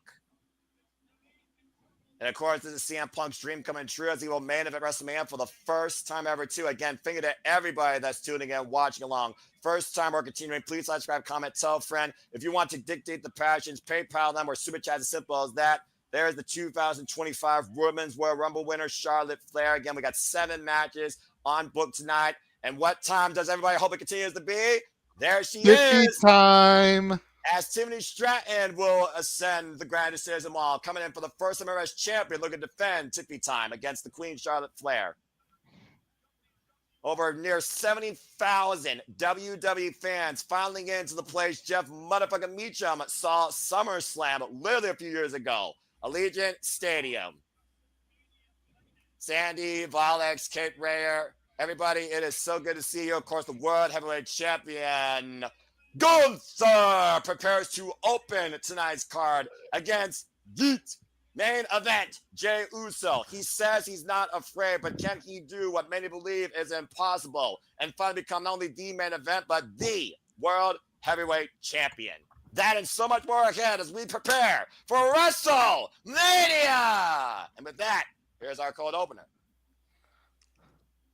And of course, this is CM Punk's dream coming true as he will main event WrestleMania for the first time ever, too. Again, thank you to everybody that's tuning in, watching along. First time or continuing, please like, subscribe, comment, tell a friend. If you want to dictate the passions, PayPal them or Super Chat as simple as that. There's the 2025 Women's Royal Rumble winner, Charlotte Flair. Again, we got 7 matches on book tonight. And what time does everybody hope it continues to be? There she is. Time. As Tiffany Stratton will ascend the Grande Stairs of Mall, coming in for the first time ever as champion, looking to defend Tippy time against the Queen Charlotte Flair. Over near 70,000 WWE fans filing into the place Jeff motherfucking Meacham saw SummerSlam literally a few years ago. Allegiant Stadium. Sandy, Volex, Kate Rayer, everybody, it is so good to see you. Of course, the World Heavyweight Champion Gunther prepares to open tonight's card against Yeet. Main event, Jey Uso. He says he's not afraid, but can he do what many believe is impossible and finally become not only the main event, but the World Heavyweight Champion? That and so much more ahead as we prepare for WrestleMania. And with that, here's our cold opener.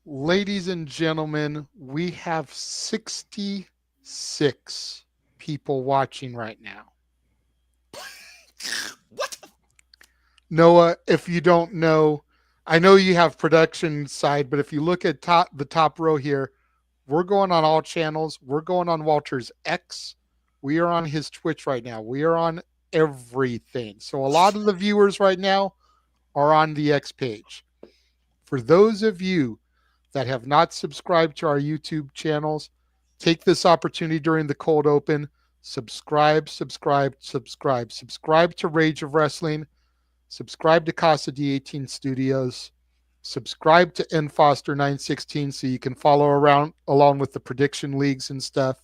Ladies and gentlemen, we have 66 people watching right now. What? Noah, if you don't know, I know you have production side, but if you look at the top row here, we're going on all channels. We're going on Walter's X. We are on his Twitch right now. We are on everything. So a lot of the viewers right now are on the X page. For those of you that have not subscribed to our YouTube channels, take this opportunity during the cold open. Subscribe to Rage of Wrestling. Subscribe to Casa D18 Studios. Subscribe to N Foster 916 so you can follow around along with the prediction leagues and stuff.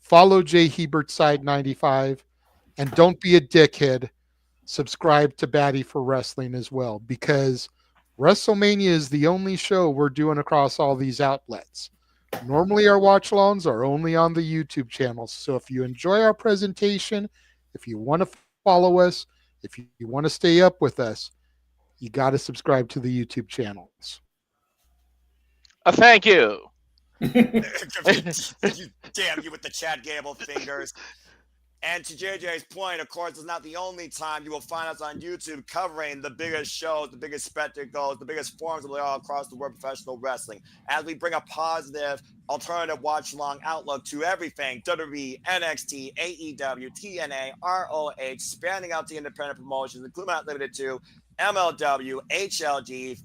Follow Jay Hebert Side 95. And don't be a dickhead. Subscribe to Batty for Wrestling as well, because WrestleMania is the only show we're doing across all these outlets. Normally our watch alongs are only on the YouTube channels. So if you enjoy our presentation, if you want to follow us, if you want to stay up with us, you got to subscribe to the YouTube channels. Thank you. Damn you with the Chad Gable fingers. And to JJ's point, of course, it's not the only time you will find us on YouTube covering the biggest shows, the biggest spectacles, the biggest forums of all across the world of professional wrestling, as we bring a positive, alternative watch-along outlook to everything WWE, NXT, AEW, TNA, ROH, spanning out the independent promotions, including not limited to MLW, HLG,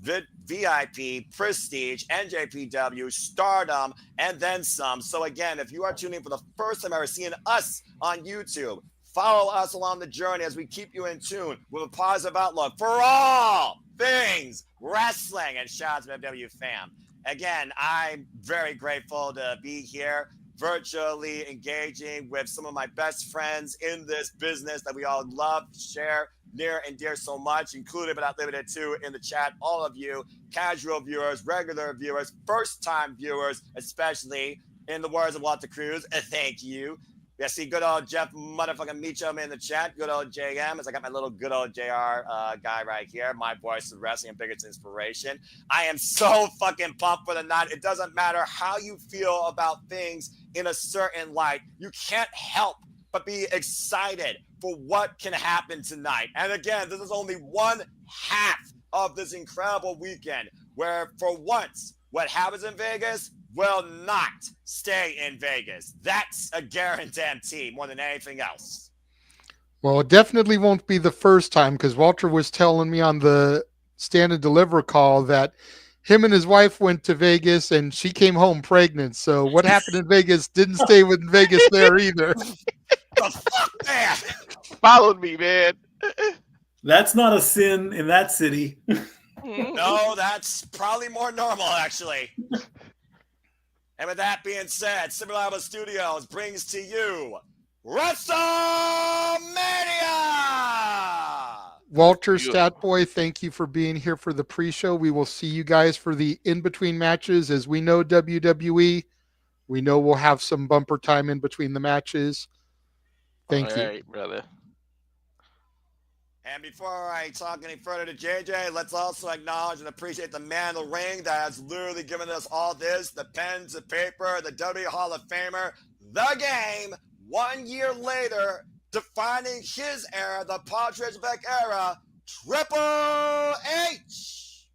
VIP, Prestige, NJPW, Stardom, and then some. So again, if you are tuning in for the first time ever seeing us on YouTube, follow us along the journey as we keep you in tune with a positive outlook for all things wrestling. And shout out to MW fam. Again, I'm very grateful to be here, virtually engaging with some of my best friends in this business that we all love, share near and dear so much, included but not limited to in the chat, all of you, casual viewers, regular viewers, first-time viewers, especially, in the words of Walter Cruz, thank you. I see good old Jeff motherfucking Meacham in the chat, good old JM, as I got my little good old JR guy right here, my voice of wrestling and biggest inspiration. I am so fucking pumped for the night. It doesn't matter how you feel about things in a certain light. You can't help but be excited for what can happen tonight. And again, this is only one half of this incredible weekend where, for once, what happens in Vegas will not stay in Vegas. That's a guarantee more than anything else. Well, it definitely won't be the first time, because Walter was telling me on the Stand and Deliver call that him and his wife went to Vegas and she came home pregnant. So what happened in Vegas didn't stay with Vegas there either. The fuck, man? Followed me, man. That's not a sin in that city. No, that's probably more normal, actually. And with that being said, Simulable Studios brings to you WrestleMania! Walter Statboy, thank you for being here for the pre-show. We will see you guys for the in-between matches. As we know WWE, we know we'll have some bumper time in between the matches. Thank you. All right, brother. And before I talk any further to JJ, let's also acknowledge and appreciate the man in the ring that has literally given us all this, the pens, the paper, the WWE Hall of Famer, the game, 1 year later, defining his era, the Paul Beck era, Triple H.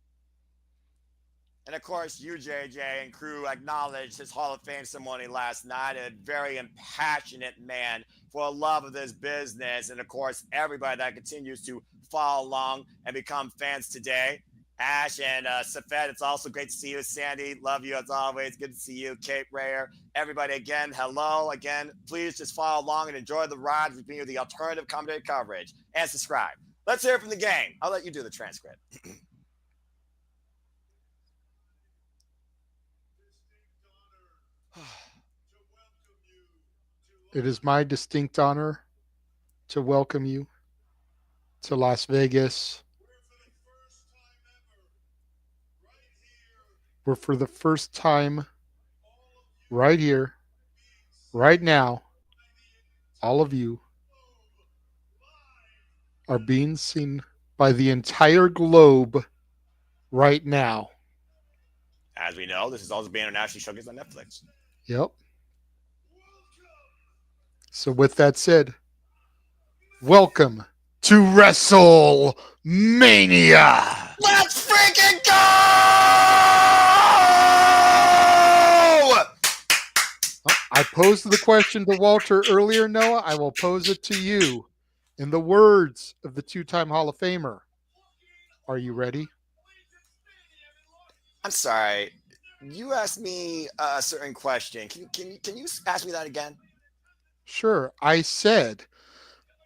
And of course, you, JJ, and crew acknowledged his Hall of Fame ceremony last night. A very impassionate man for a love of this business. And of course, everybody that continues to follow along and become fans today. Ash and Seth, it's also great to see you. Sandy, love you as always. Good to see you. Kate Rayer, everybody again, hello. Again, please just follow along and enjoy the ride with me with the alternative commentary coverage. And subscribe. Let's hear from the game. I'll let you do the transcript. It is my distinct honor to welcome you to Las Vegas, where for the first time right here, right now, all of you are being seen by the entire globe right now. As we know, this is also being internationally showcased on Netflix. Yep. So with that said, welcome to WrestleMania. Let's freaking go! I posed the question to Walter earlier, Noah. I will pose it to you in the words of the two-time Hall of Famer. Are you ready? I'm sorry. You asked me a certain question. Can you ask me that again? Sure. I said,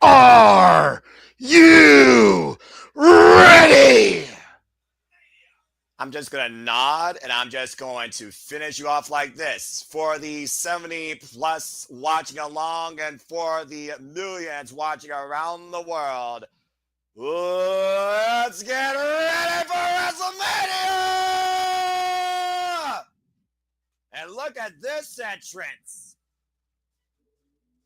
are you ready? I'm just going to nod, and I'm just going to finish you off like this. For the 70-plus watching along and for the millions watching around the world, let's get ready for WrestleMania! And look at this entrance.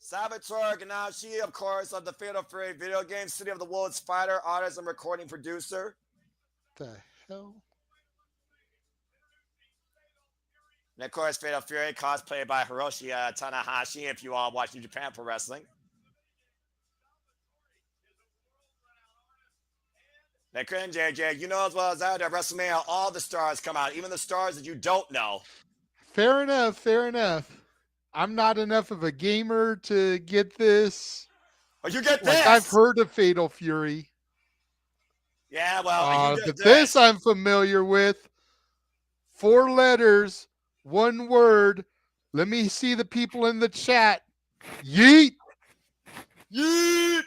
Salvatore Ganasci, of course, of the Fatal Fury video game, City of the Wolves fighter, artist, and recording producer. The hell? And of course, Fatal Fury, cosplayed by Hiroshi Tanahashi, if you all watch New Japan Pro Wrestling. And JJ, you know as well as I do, at WrestleMania, all the stars come out, even the stars that you don't know. Fair enough. Fair enough. I'm not enough of a gamer to get this. Oh, you get this? Like, I've heard of Fatal Fury. Yeah, well, but this I'm familiar with. 4 letters, 1 word. Let me see the people in the chat. Yeet. Yeet.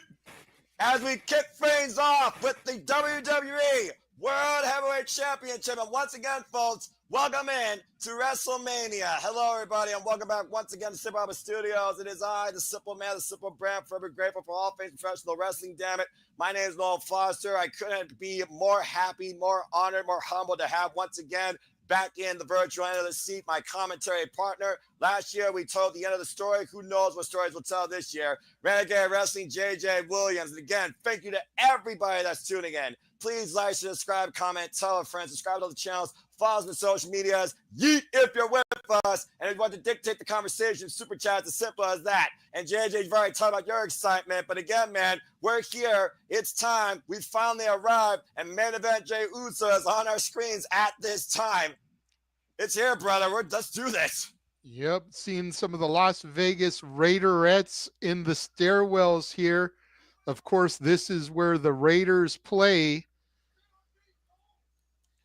As we kick things off with the WWE World Heavyweight Championship. And once again, folks, welcome in to WrestleMania. Hello, everybody, and welcome back once again to Simple Studios. It is I, the Simple Man, the Simple Brand, forever grateful for all things professional wrestling, damn it. My name is Noel Foster. I couldn't be more happy, more honored, more humbled to have once again back in the virtual end of the seat, my commentary partner. Last year, we told the end of the story. Who knows what stories we'll tell this year? Renegade of Wrestling, JJ Williams. And again, thank you to everybody that's tuning in. Please like, subscribe, comment, tell a friend, subscribe to the channels, follow us on social medias. Yeet if you're with us. And if you want to dictate the conversation, super chat, as simple as that. And JJ, you've already talked about your excitement. But again, man, we're here. It's time. We finally arrived. And main event Jey Uso is on our screens at this time. It's here, brother. Let's do this. Yep. Seeing some of the Las Vegas Raiderettes in the stairwells here. Of course, this is where the Raiders play.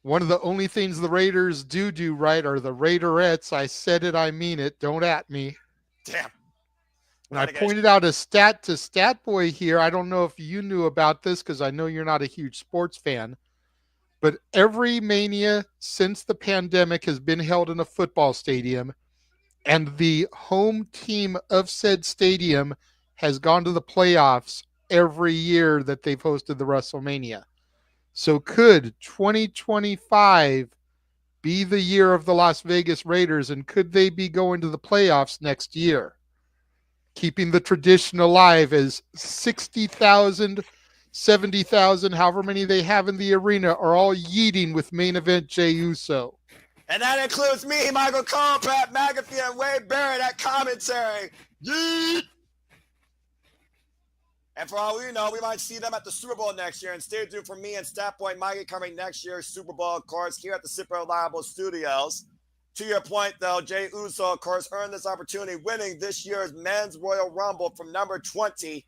One of the only things the Raiders do right are the Raiderettes. I said it, I mean it. Don't at me. Damn. And I pointed out a stat to Stat Boy here. I don't know if you knew about this because I know you're not a huge sports fan. But every Mania since the pandemic has been held in a football stadium. And the home team of said stadium has gone to the playoffs every year that they've hosted the WrestleMania. So could 2025 be the year of the Las Vegas Raiders, and could they be going to the playoffs next year? Keeping the tradition alive as 60,000 70,000, however many they have in the arena, are all yeeting with main event Jey Uso. And that includes me, Michael Cole, Pat McAfee, and Wade Barrett at commentary. Yeet! And for all we know, we might see them at the Super Bowl next year. And stay tuned for me and Stat Boy Mikey covering next year's Super Bowl, of course, here at the Super Reliable Studios. To your point, though, Jey Uso, of course, earned this opportunity, winning this year's Men's Royal Rumble from number 20.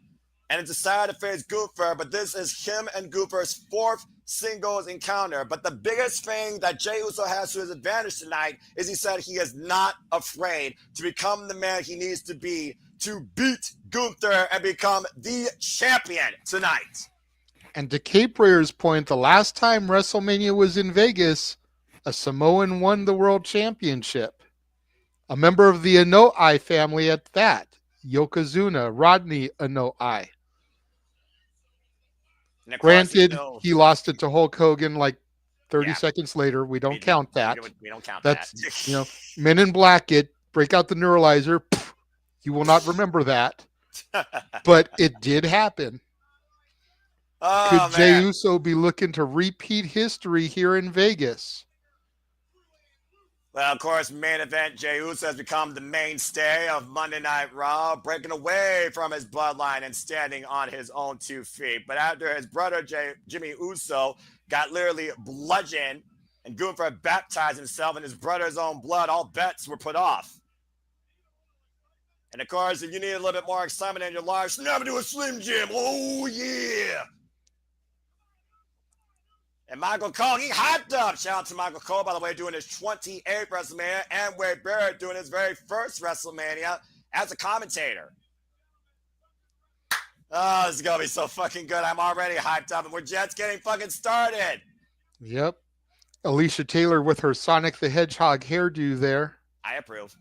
And it's decided to face Gunther, but this is him and Gunther's fourth singles encounter. But the biggest thing that Jey Uso has to his advantage tonight is he said he is not afraid to become the man he needs to be to beat Gunther and become the champion tonight. And to Cape Rayer's point, the last time WrestleMania was in Vegas, a Samoan won the world championship. A member of the Anoa'i family at that, Yokozuna, Rodney Anoa'i. Granted, he lost it to Hulk Hogan like 30 seconds later. We don't count that. We don't count That's, that. Men in Black it, break out the neuralizer. You will not remember that. But it did happen. Could Jey Uso be looking to repeat history here in Vegas? Well, of course, main event, Jey Uso has become the mainstay of Monday Night Raw, breaking away from his bloodline and standing on his own 2 feet. But after his brother, Jimmy Uso, got literally bludgeoned and Gunther baptized himself in his brother's own blood, all bets were put off. And of course, if you need a little bit more excitement in your life, snap into a Slim Jim. Oh, yeah. And Michael Cole, he hyped up. Shout out to Michael Cole, by the way, doing his 28th WrestleMania, and Wade Barrett doing his very first WrestleMania as a commentator. Oh, this is going to be so fucking good. I'm already hyped up, and we're just getting fucking started. Yep. Alicia Taylor with her Sonic the Hedgehog hairdo there. I approve.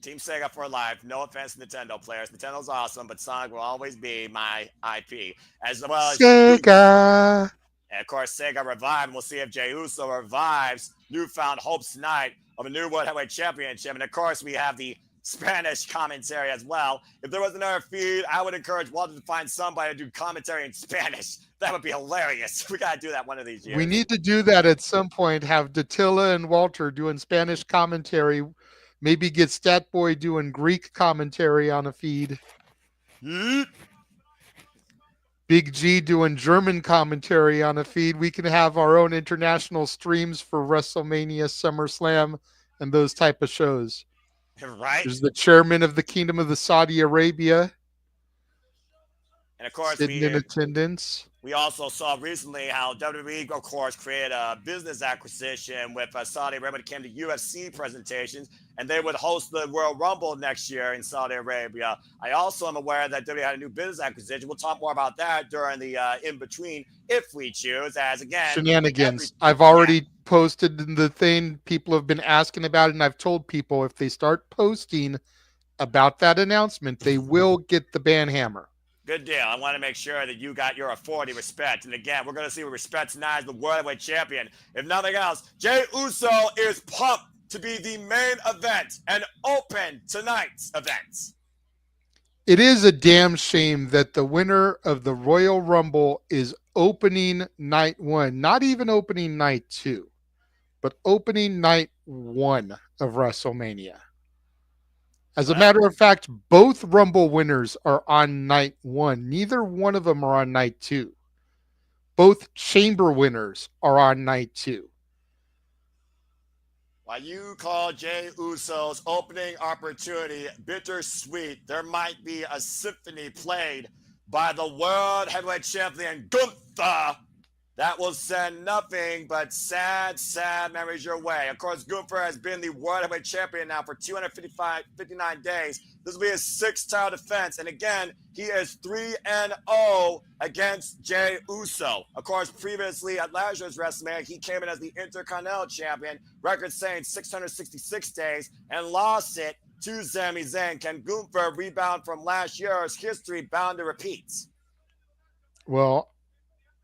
Team Sega for life. No offense to Nintendo players. Nintendo's awesome, but Sonic will always be my IP. As well as Sega. And of course, Sega revived. We'll see if Jey Uso revives newfound hopes tonight of a new World Heavyweight Championship. And of course, we have the Spanish commentary as well. If there was another feed, I would encourage Walter to find somebody to do commentary in Spanish. That would be hilarious. We got to do that one of these years. We need to do that at some point. Have Datilla and Walter doing Spanish commentary. Maybe get Statboy doing Greek commentary on a feed. Yeet. Big G doing German commentary on a feed. We can have our own international streams for WrestleMania, SummerSlam, and those type of shows. Right. There's the chairman of the Kingdom of the Saudi Arabia. And of course, sitting in attendance. We also saw recently how WWE, of course, created a business acquisition with Saudi Arabia when it came to UFC presentations, and they would host the World Rumble next year in Saudi Arabia. I also am aware that WWE had a new business acquisition. We'll talk more about that during the in-between, if we choose, as again... Shenanigans. I've already posted in the thing. People have been asking about it, and I've told people if they start posting about that announcement, they will get the banhammer. Good deal. I want to make sure that you got your authority respect. And again, we're going to see what respect tonight as the World Heavyweight Champion. If nothing else, Jey Uso is pumped to be the main event and open tonight's events. It is a damn shame that the winner of the Royal Rumble is opening night 1, not even opening night 2, but opening night 1 of WrestleMania. As a matter of fact, both Rumble winners are on night 1. Neither one of them are on night 2. Both Chamber winners are on night 2. While you call Jey Uso's opening opportunity bittersweet, there might be a symphony played by the World Heavyweight Champion Gunther that will send nothing but sad, sad memories your way. Of course, Gunther has been the World Heavyweight Champion now for 59 days. This will be his 6th title defense. And again, he is 3-0 against Jey Uso. Of course, previously at last year's WrestleMania, he came in as the Intercontinental Champion, record saying 666 days, and lost it to Sami Zayn. Can Gunther rebound from last year's history bound to repeat? Well,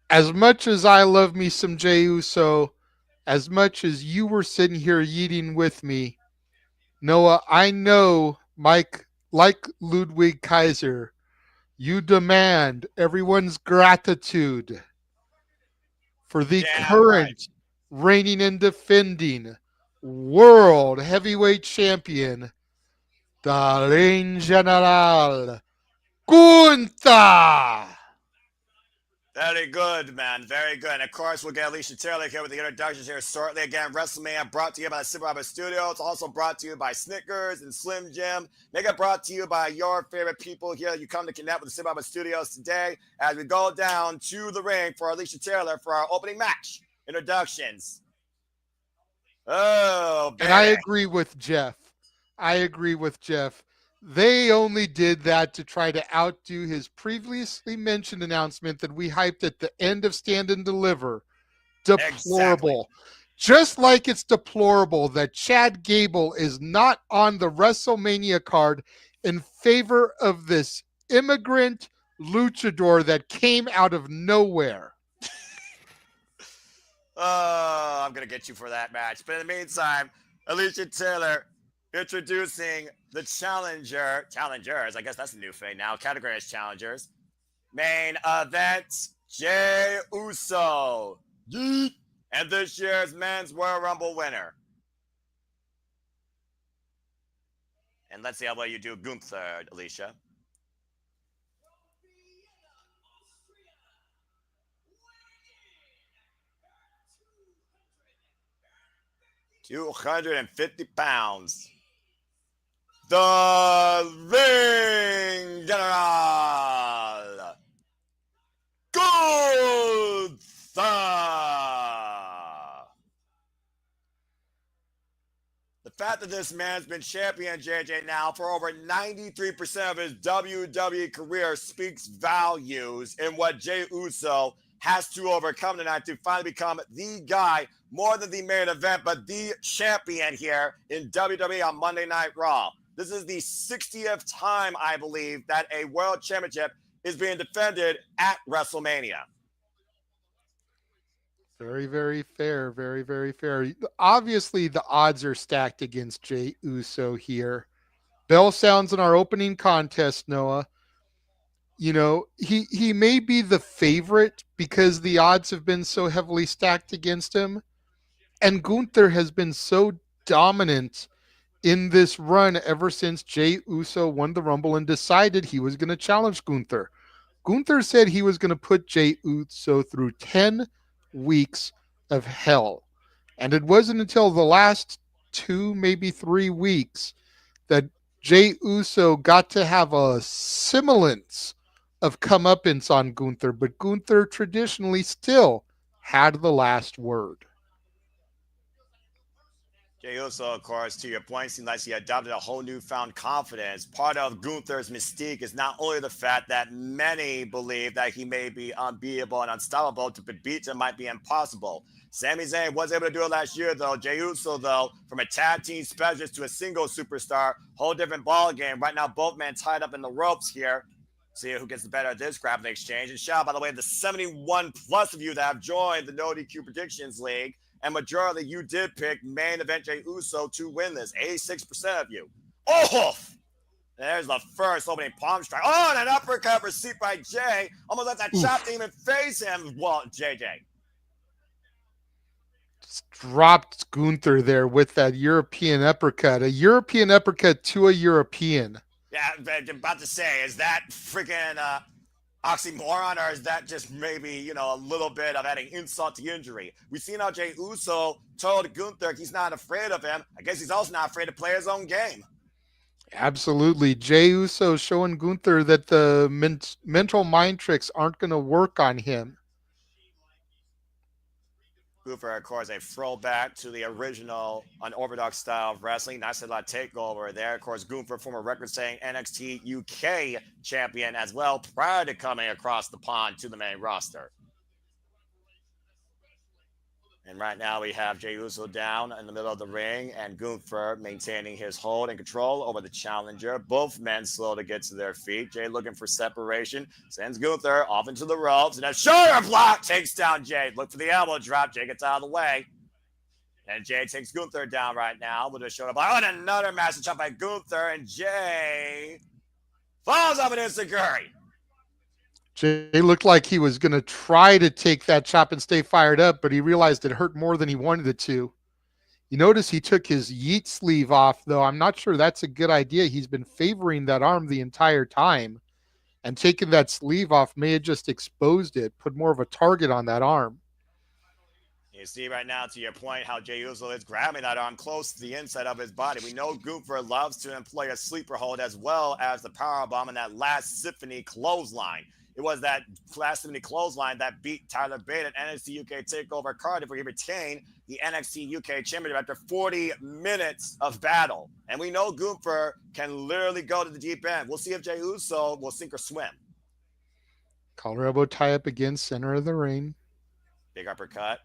as much as I love me some Jey Uso, as much as you were sitting here yeeting with me, Noah, I know, Mike, like Ludwig Kaiser, you demand everyone's gratitude for the Damn current reigning and defending world heavyweight champion, the Reign General, Gunther. Very good, man. Very good. And of course, we'll get Alicia Taylor here with the introductions here shortly. Again, WrestleMania brought to you by the Super Robert Studios. Also brought to you by Snickers and Slim Jim. Mega brought to you by your favorite people here. You come to connect with the Super Robert Studios today as we go down to the ring for Alicia Taylor for our opening match. Introductions. Oh, baby. And I agree with Jeff. They only did that to try to outdo his previously mentioned announcement that we hyped at the end of Stand and Deliver. Deplorable. Exactly. Just like it's deplorable that Chad Gable is not on the WrestleMania card in favor of this immigrant luchador that came out of nowhere. Oh, I'm going to get you for that match. But in the meantime, Alicia Taylor introducing the challengers. I guess that's a new thing now. Category as challengers. Main event, Jey Uso. Yeet. And this year's Men's Royal Rumble winner. And let's see how well you do Gunther, Alicia. £250. The Ring General, Gunther. The fact that this man's been champion, JJ, now for over 93% of his WWE career speaks volumes in what Jey Uso has to overcome tonight to finally become the guy, more than the main event, but the champion here in WWE on Monday Night Raw. This is the 60th time, I believe, that a world championship is being defended at WrestleMania. Very, very fair. Very, very fair. Obviously, the odds are stacked against Jey Uso here. Bell sounds in our opening contest, Noah. You know, he may be the favorite because the odds have been so heavily stacked against him. And Gunther has been so dominant in this run ever since Jey Uso won the Rumble and decided he was going to challenge Gunther. Gunther said he was going to put Jey Uso through 10 weeks of hell. And it wasn't until the last 2, maybe 3 weeks that Jey Uso got to have a semblance of comeuppance on Gunther, but Gunther traditionally still had the last word. Jey Uso, of course, to your point, seems like he adopted a whole newfound confidence. Part of Gunther's mystique is not only the fact that many believe that he may be unbeatable and unstoppable, to beat him might be impossible. Sami Zayn was able to do it last year, though. Jey Uso, though, from a tag team specialist to a single superstar, whole different ball game. Right now, both men tied up in the ropes here. See who gets the better of this grappling exchange. And shout out, by the way, the 71 plus of you that have joined the No DQ Predictions League. And majority you did pick main event Jey Uso to win this. 86% of you. Oh! There's the first opening palm strike. Oh, and an uppercut received by Jey. Almost let that chop demon face him. Well, JJ. Just dropped Gunther there with that European uppercut. A European uppercut to a European. Yeah, I'm about to say, is that freaking oxymoron, or is that just maybe, you know, a little bit of adding insult to injury? We've seen how Jey Uso told Gunther he's not afraid of him. I guess he's also not afraid to play his own game. Absolutely. Jey Uso showing Gunther that the mental mind tricks aren't going to work on him. Gunther, of course, a throwback to the original unorthodox style of wrestling. Nice little takeover there. Of course, Gunther, former record-setting NXT UK champion as well, prior to coming across the pond to the main roster. And right now we have Jey Uso down in the middle of the ring and Gunther maintaining his hold and control over the challenger. Both men slow to get to their feet. Jey looking for separation. Sends Gunther off into the ropes. And a shoulder block takes down Jey. Look for the elbow drop. Jey gets out of the way. And Jey takes Gunther down right now with a shoulder block. Oh, and another massive chop by Gunther. And Jey falls off an insecurity. Jay looked like he was going to try to take that chop and stay fired up, but he realized it hurt more than he wanted it to. You notice he took his yeet sleeve off, though. I'm not sure that's a good idea. He's been favoring that arm the entire time, and taking that sleeve off may have just exposed it, put more of a target on that arm. You see right now, to your point, how Jey Uso is grabbing that arm close to the inside of his body. We know Gunther loves to employ a sleeper hold as well as the powerbomb in that last Symphony clothesline. It was that last Symphony clothesline that beat Tyler Bate at NXT UK TakeOver Cardiff, where he retained the NXT UK Championship after 40 minutes of battle. And we know Gunther can literally go to the deep end. We'll see if Jey Uso will sink or swim. Collar elbow tie up again, center of the ring. Big uppercut.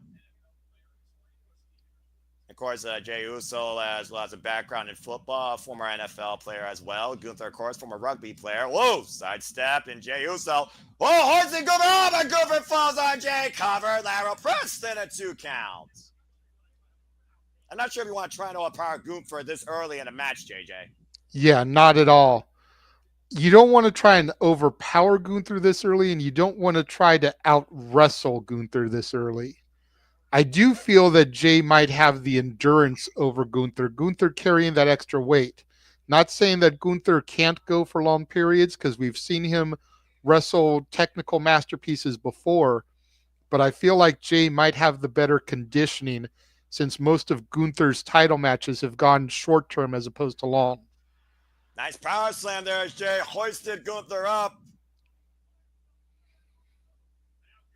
Of course, Jey Uso as well as a background in football, former NFL player as well. Gunther, of course, former rugby player. Whoa, sidestep, and Jey Uso. Whoa, horse and Gunther. Oh, but Gunther falls on Jey. Cover, lateral press, then a 2 count. I'm not sure if you want to try and overpower Gunther this early in a match, JJ. Yeah, not at all. You don't want to try and overpower Gunther this early, and you don't want to try to out-wrestle Gunther this early. I do feel that Jay might have the endurance over Gunther. Gunther carrying that extra weight. Not saying that Gunther can't go for long periods, because we've seen him wrestle technical masterpieces before, but I feel like Jay might have the better conditioning, since most of Gunther's title matches have gone short term as opposed to long. Nice power slam there as Jay hoisted Gunther up.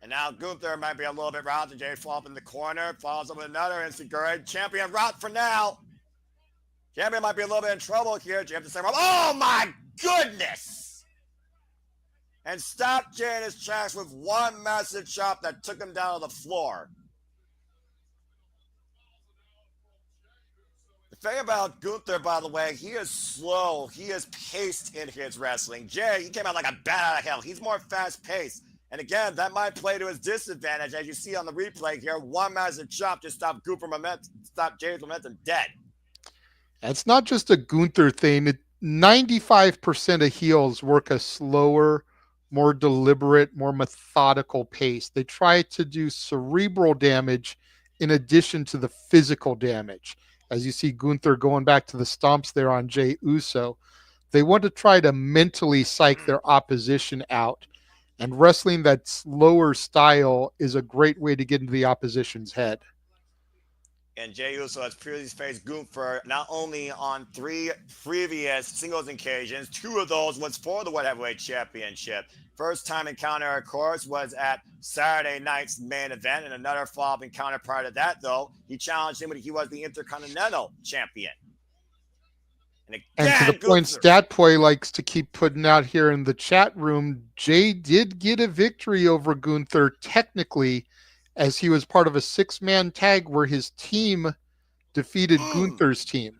And now Gunther might be a little bit routed. Jay fall up in the corner. Falls up with another insecurity. Champion route for now. Champion might be a little bit in trouble here. Jay have to say, oh my goodness! And stopped Jay in his tracks with one massive chop that took him down to the floor. The thing about Gunther, by the way, he is slow. He is paced in his wrestling. Jay, he came out like a bat out of hell. He's more fast-paced. And again, that might play to his disadvantage. As you see on the replay here, one massive chop just stopped Jay's momentum dead. That's not just a Gunther thing. 95% of heels work a slower, more deliberate, more methodical pace. They try to do cerebral damage in addition to the physical damage. As you see Gunther going back to the stomps there on Jey Uso, they want to try to mentally psych their opposition out. And wrestling that slower style is a great way to get into the opposition's head. And Jey Uso has previously faced Gunther not only on 3 previous singles occasions, 2 of those was for the World Heavyweight Championship. First time encounter, of course, was at Saturday night's main event, and another follow-up encounter prior to that, though, he challenged him when he was the Intercontinental Champion. And to the point Statboy likes to keep putting out here in the chat room, Jay did get a victory over Gunther technically, as he was part of a 6-man tag where his team defeated Gunther's team.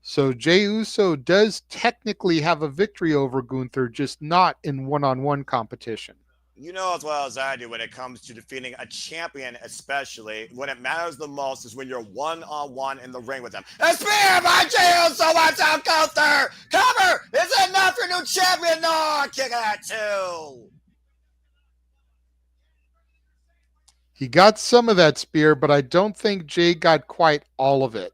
So Jey Uso does technically have a victory over Gunther, just not in one-on-one competition. You know as well as I do, when it comes to defeating a champion, especially, when it matters the most is when you're one-on-one in the ring with them. A spear by Jey Uso, watch out, Gunther! Cover! Is it enough for new champion? No, kick that too. He got some of that spear, but I don't think Jay got quite all of it.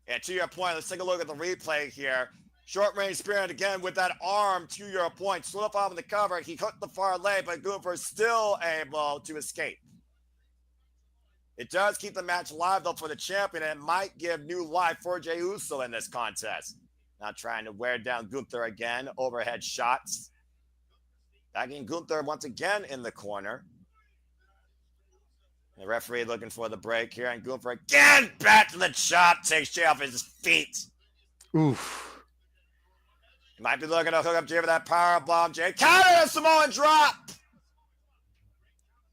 And to your point, let's take a look at the replay here. Short range spear again with that arm, to your point. Slip off in the cover. He hooked the far leg, but Gunther still able to escape. It does keep the match alive, though, for the champion, and it might give new life for Jey Uso in this contest. Now trying to wear down Gunther again. Overhead shots. Bagging Gunther once again in the corner. The referee looking for the break here, and Gunther again back to the chop. Takes Jey off his feet. Oof. He might be looking to hook up Jay with that power bomb. Jay counter a Samoan drop.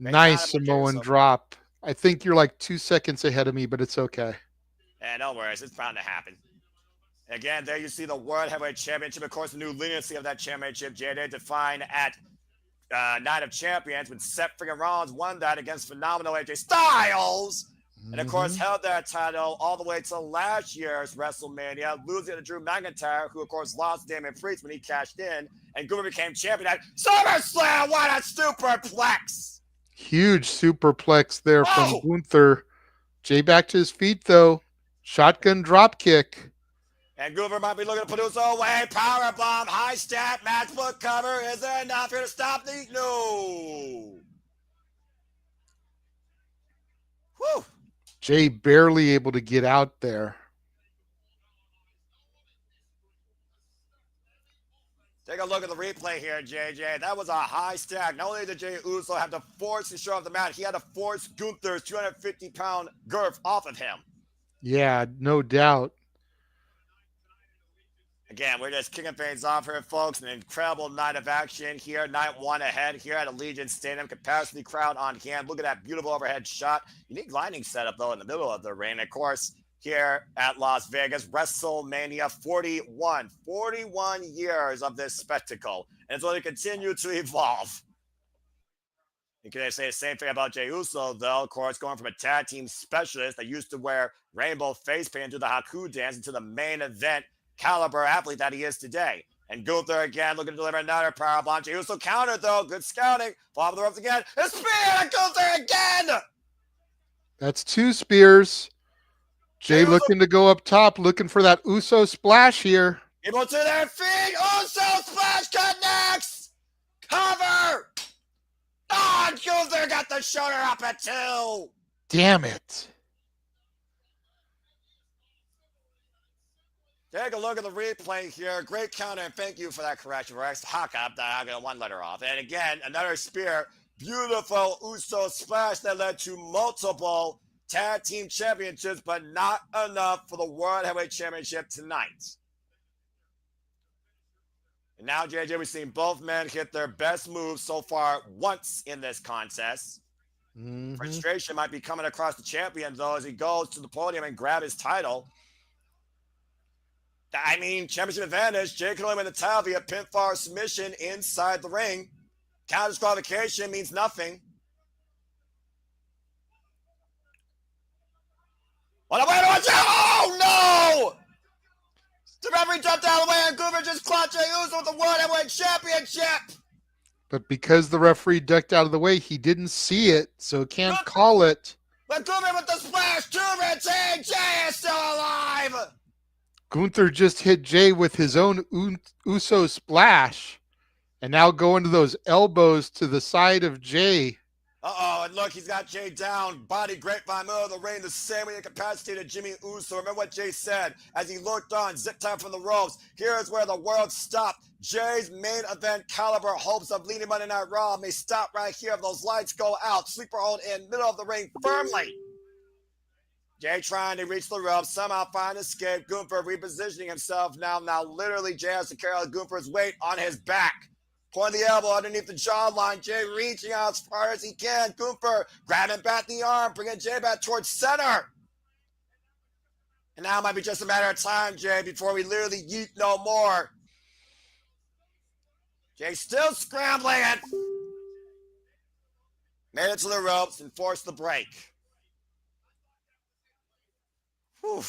Nice Samoan drop. I think you're like 2 seconds ahead of me, but it's okay. Yeah, no worries. It's bound to happen. Again, there you see the World Heavyweight Championship. Of course, the new leniency of that championship. Jade defined at Night of Champions when Seth Freakin Rollins won that against phenomenal AJ Styles. And of course, held that title all the way to last year's WrestleMania, losing to Drew McIntyre, who of course lost Damian Priest when he cashed in. and Gunther became champion at SummerSlam. What a superplex! Huge superplex there from Oh! Gunther. Jay back to his feet, though. Shotgun drop kick. And Gunther might be looking to put his own way. Powerbomb, high stat, matchbook cover. Is there enough here to stop the... No! Whew! Jay barely able to get out there. Take a look at the replay here, JJ. That was a high stack. Not only did Jey Uso have to force the show off the mat, he had to force Gunther's 250-pound girth off of him. Yeah, no doubt. Again, we're just kicking things off here, folks. An incredible night of action here. Night one ahead here at Allegiant Stadium. Capacity crowd on hand. Look at that beautiful overhead shot. Unique lighting setup, though, in the middle of the ring. Of course, here at Las Vegas, WrestleMania 41. 41 years of this spectacle. And it's going to continue to evolve. You can say the same thing about Jey Uso, though. Of course, going from a tag team specialist that used to wear rainbow face paint and do the Haku dance into the main event caliber athlete that he is today. And Gunther again looking to deliver another powerbomb. Jey Uso countered, though. Good scouting. Fall off the ropes again. A spear to Gunther again! That's 2 spears. Jay Uso looking to go up top, looking for that Uso splash here. able to their feet. Uso splash connects. Cover. Oh, and Gunther got the shoulder up at 2. Damn it. Take a look at the replay here. Great counter, and thank you for that correction. Rex Hawk up that I got 1 letter off. And again, another spear. Beautiful Uso splash that led to multiple tag team championships, but not enough for the World Heavyweight Championship tonight. And now, JJ, we've seen both men hit their best moves so far once in this contest. Mm-hmm. Frustration might be coming across the champion, though, as he goes to the podium and grab his title. I mean, championship advantage. Jay can only win the title via pinfall submission inside the ring. Count disqualification means nothing. Oh, no! The referee jumped out of the way, and Gunther just clutched Jey Uso with the World Heavyweight Championship. But because the referee ducked out of the way, he didn't see it, so can't call it. But Gunther with the splash, 2 retain. Jay is still alive. Gunther just hit Jay with his own Uso splash, and now going to those elbows to the side of Jay. Uh-oh, and look, he's got Jay down. Body grapevine, middle of the ring, the same way incapacitated Jimmy Uso. Remember what Jay said as he looked on, zip tie from the ropes. Here's where the world stopped. Jay's main event caliber hopes of leading Monday Night Raw may stop right here if those lights go out. Sleeper hold in, middle of the ring firmly. Jay trying to reach the ropes, somehow find escape. Gunther repositioning himself now. Now literally Jay has to carry Gunther's weight on his back. Point the elbow underneath the jawline. Jay reaching out as far as he can. Gunther grabbing back the arm, bringing Jay back towards center. And now it might be just a matter of time, Jay, before we literally yeet no more. Jay still scrambling and made it to the ropes and forced the break. Whew.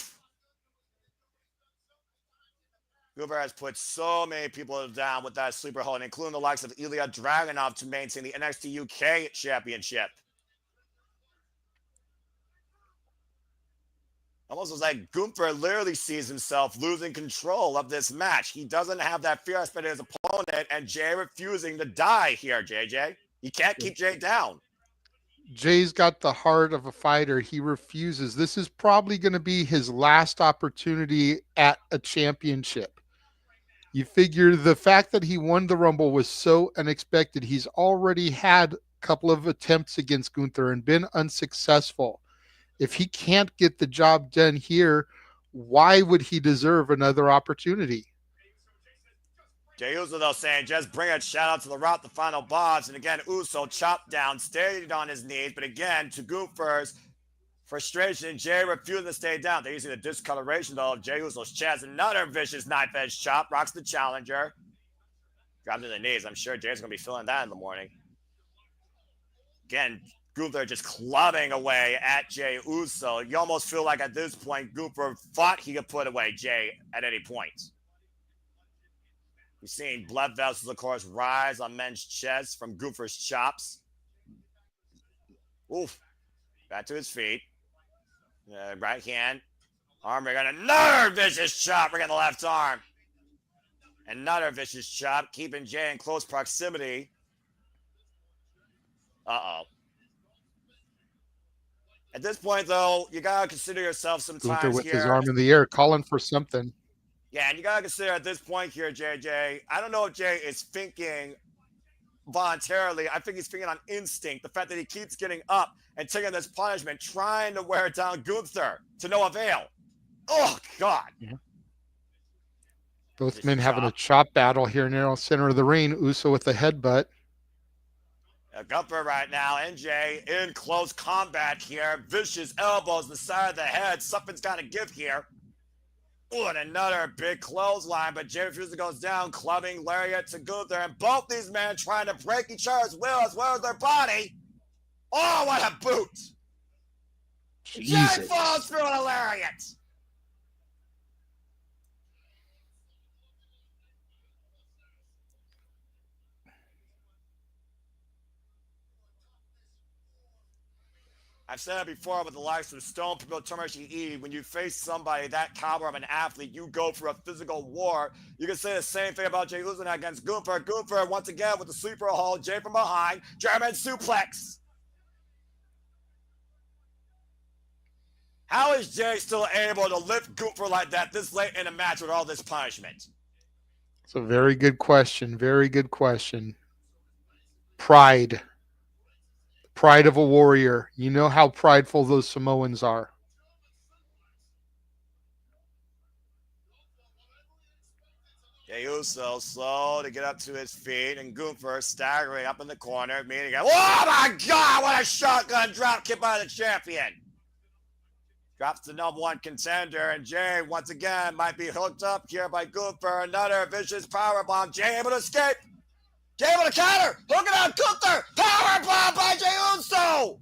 Gunther has put so many people down with that sleeper hold, including the likes of Ilya Dragunov to maintain the NXT UK Championship. Almost was like Gunther literally sees himself losing control of this match. He doesn't have that fear aspect of his opponent, and Jay refusing to die here, JJ. He can't keep Jay down. Jay's got the heart of a fighter. He refuses. This is probably going to be his last opportunity at a championship. You figure the fact that he won the Rumble was so unexpected. He's already had a couple of attempts against Gunther and been unsuccessful. If he can't get the job done here, why would he deserve another opportunity? Jey Uso, though, saying, just bring a shout out to the Route, the final boss. And again, Uso chopped down, stayed on his knees. But again, to Gunther's frustration, Jay refusing to stay down. They're using the discoloration, though, of Jey Uso's chest. Another vicious knife-edge chop. Rocks the challenger. Grabbed to the knees. I'm sure Jay's going to be feeling that in the morning. Again, Gunther just clubbing away at Jey Uso. You almost feel like at this point, Gunther thought he could put away Jay at any point. We've seen blood vessels, of course, rise on men's chests from Gunther's chops. Oof. Back to his feet. Right hand. Arm rig on another vicious chop. Rig on the left arm. Another vicious chop, keeping Jay in close proximity. Uh-oh. At this point, though, you got to consider yourself sometimes Gunther with here. his arm in the air, calling for something. Yeah, and you got to consider at this point here, JJ, I don't know if Jay is thinking voluntarily. I think he's thinking on instinct. The fact that he keeps getting up and taking this punishment, trying to wear down Gunther to no avail. Oh, God. Yeah. Both men having a chop battle here near the center of the ring. Uso with the headbutt. Gunther right now, NJ in close combat here. Vicious elbows, the side of the head. Something's got to give here. Ooh, and another big clothesline, but Jay refuses goes down, clubbing lariat to Gunther, and both these men trying to break each other's will as well as their body. Oh, what a boot! Jesus. Jay falls through a lariat. I've said it before with the likes of Stone, people, Tomoshi E. When you face somebody that caliber of an athlete, you go for a physical war. You can say the same thing about Jay losing against Gunther. Gunther, once again, with the sleeper hold, Jay from behind, German suplex. How is Jay still able to lift Gunther like that this late in a match with all this punishment? It's a very good question. Very good question. Pride. Pride of a warrior. You know how prideful those Samoans are. Jey Uso slow to get up to his feet, and Gunther staggering up in the corner, meeting him. Oh my God, what a shotgun drop kick by the champion. Drops the #1 contender, and Jay once again might be hooked up here by Gunther. Another vicious powerbomb. Jay able to escape. Jay able to counter. Hook it out, Gunther. Powerbomb by Jey Uso.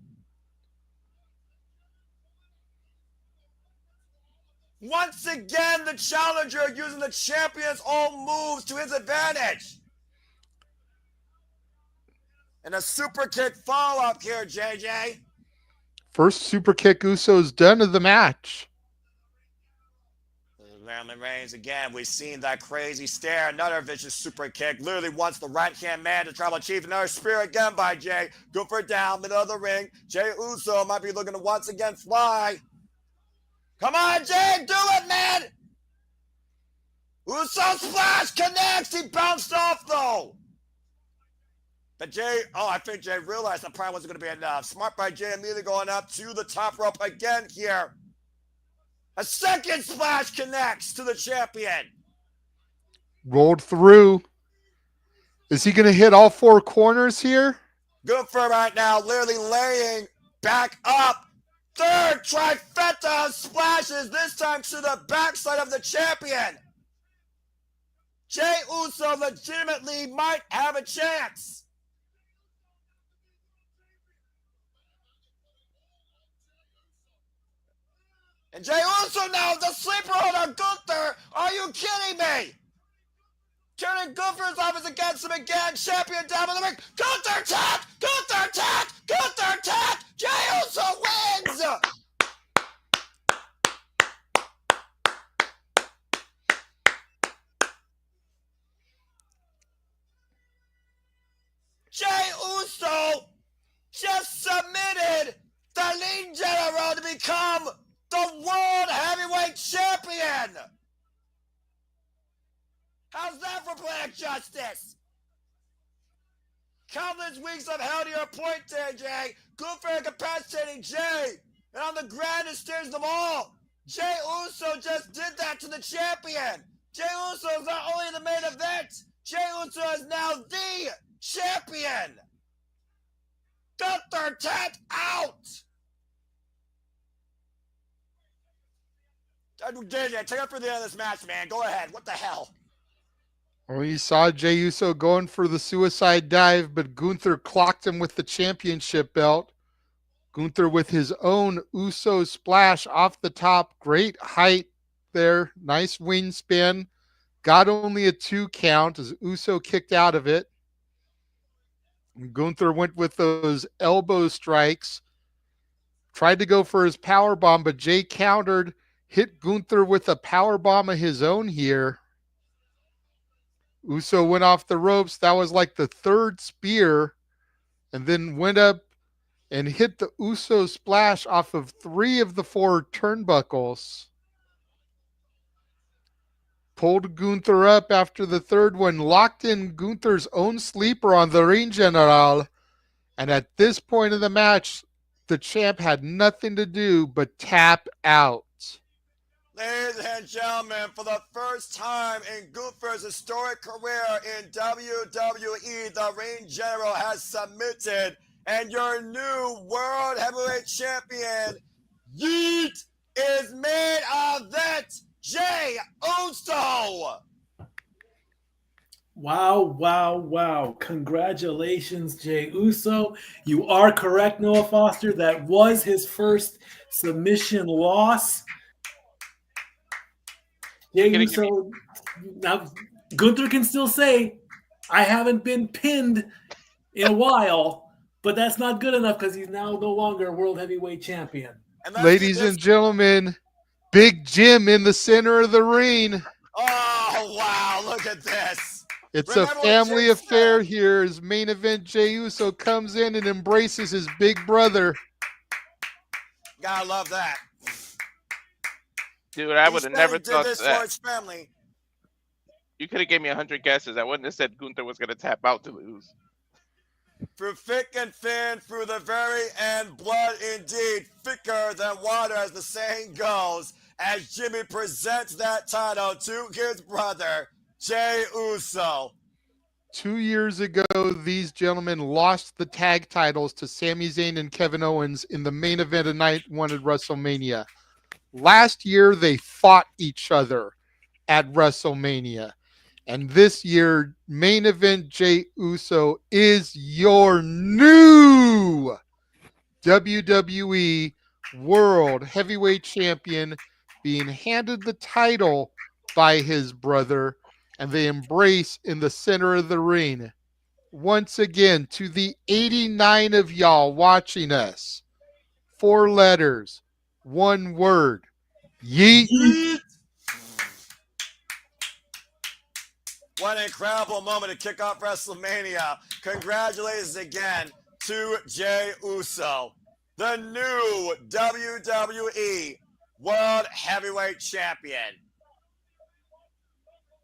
Once again, the challenger using the champion's own moves to his advantage. And a super kick follow-up here, JJ. First super kick Uso's done of the match. Roman Reigns again. We've seen that crazy stare. Another vicious super kick. Literally wants the right-hand man to tribal chief. Another spear again by Jay. Gunther down, middle of the ring. Jey Uso might be looking to once again fly. Come on, Jay. Do it, man. Uso splash connects. He bounced off, though. But Jay, I think Jay realized that probably wasn't going to be enough. Smart by Jay, immediately going up to the top rope again here. A second splash connects to the champion. Rolled through. Is he going to hit all four corners here? Gunther right now, literally laying back up. Third trifecta of splashes, this time to the backside of the champion. Jey Uso legitimately might have a chance. And Jey Uso now, the sleeper hold on Gunther. Are you kidding me? Turning Gunther's offense against him again. Champion down in the ring. Gunther tap! Gunther tap! Gunther tap! Jey Uso wins! Jey Uso just submitted the Lean General to become the World Heavyweight Champion! How's that for poetic justice? Countless weeks of hell to your point there, Jay. Gunther incapacitating Jay. And on the grandest stage of them all, Jey Uso just did that to the champion. Jey Uso is not only in the main event, Jey Uso is now the champion. Gunther tapped out. JJ, take it for the end of this match, man. Go ahead. What the hell? Well, you saw Jey Uso going for the suicide dive, but Gunther clocked him with the championship belt. Gunther with his own Uso splash off the top. Great height there. Nice wingspan. got only a 2 count as Uso kicked out of it. Gunther went with those elbow strikes, tried to go for his power bomb, but Jay countered, hit Gunther with a power bomb of his own here. Uso went off the ropes. That was like the 3rd spear, and then went up and hit the Uso splash off of 3 of the 4 turnbuckles. Pulled Gunther up after the 3rd one, locked in Gunther's own sleeper on the ring general. And at this point of the match, the champ had nothing to do but tap out. Ladies and gentlemen, for the first time in Gunther's historic career in WWE, the ring general has submitted, and your new World Heavyweight Champion, Yeet, is made of that Jey Uso. Wow, wow, wow. Congratulations, Jey Uso. You are correct, Noah Foster. That was his first submission loss. Jey Uso, now Gunther can still say, I haven't been pinned in a while, but that's not good enough because he's now no longer a World Heavyweight Champion. Ladies and gentlemen, Big Jim in the center of the ring. Oh, wow, look at this. It's a family affair here as main event Jey Uso comes in and embraces his big brother. Gotta love that. Dude, I would have never thought this that. for his family. You could have gave me 100 guesses. I wouldn't have said Gunther was going to tap out to lose. Through thick and thin, through the very end, blood indeed, thicker than water, as the saying goes, as Jimmy presents that title to his brother, Jey Uso. 2 years ago, these gentlemen lost the tag titles to Sami Zayn and Kevin Owens in the main event of Night 1 at WrestleMania. Last year, they fought each other at WrestleMania. And this year, main event Jey Uso is your new WWE World Heavyweight Champion, being handed the title by his brother, and they embrace in the center of the ring. Once again, to the 89 of y'all watching us, 4 letters, 1 word, yeet. Yeet. What an incredible moment to kick off WrestleMania. Congratulations again to Jey Uso, the new WWE World Heavyweight Champion.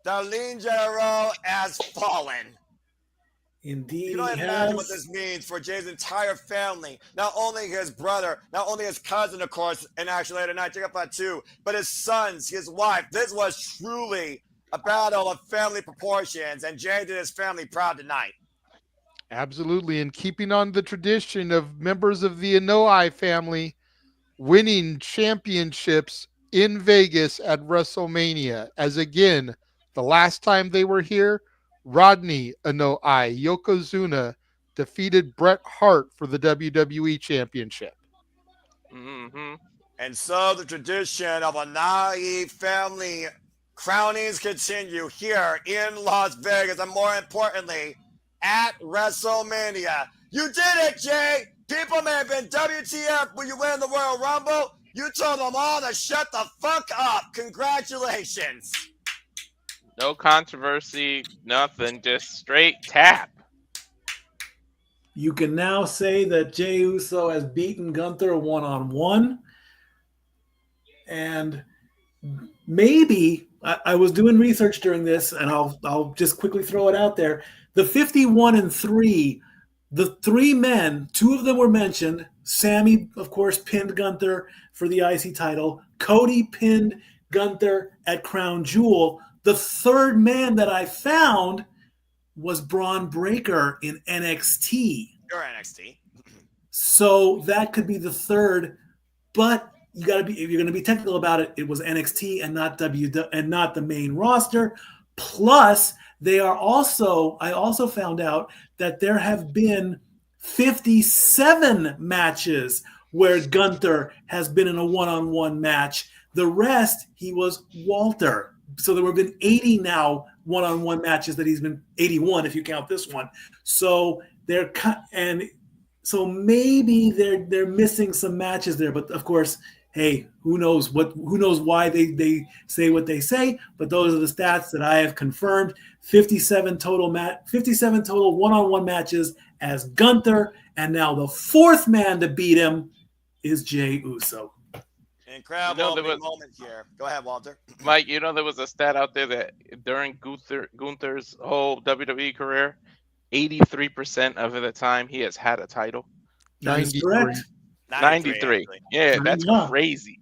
The lean general has fallen. Indeed, you don't imagine what this means for Jay's entire family. Not only his brother, not only his cousin, of course, and actually later tonight, check out Fatu, but his sons, his wife. This was truly a battle of family proportions, and Jay did his family proud tonight. Absolutely, and keeping on the tradition of members of the Anoa'i family winning championships in Vegas at WrestleMania. As again, the last time they were here, Rodney Anoa'i Yokozuna defeated Bret Hart for the WWE Championship. Mm-hmm. And so the tradition of Anoa'i family crownings continue here in Las Vegas, and more importantly, at WrestleMania. You did it, Jay! People may have been WTF when you win the Royal Rumble. You told them all to shut the fuck up. Congratulations. No controversy, nothing, just straight tap. You can now say that Jey Uso has beaten Gunther one-on-one. And maybe, I was doing research during this, and I'll just quickly throw it out there. The 51-3, the 3 men, 2 of them were mentioned. Sammy, of course, pinned Gunther for the IC title. Cody pinned Gunther at Crown Jewel. The 3rd man that I found was Braun Breaker in NXT. You're NXT. So that could be the 3rd, but you got to be, if you're going to be technical about it, it was NXT and not the main roster. Plus, I also found out that there have been 57 matches where Gunther has been in a one-on-one match. The rest, he was Walter. So there have been 80 now one-on-one matches that he's been 81 if you count this one. So so maybe they're missing some matches there, but of course, hey, who knows why they say what they say, but those are the stats that I have confirmed. 57 total one-on-one matches as Gunther, and now the fourth man to beat him is Jey Uso. Incredible moment here. Go ahead, Walter. Mike, there was a stat out there that during Gunther's whole WWE career, 83% of the time he has had a title. 93. 93. Yeah, that's crazy.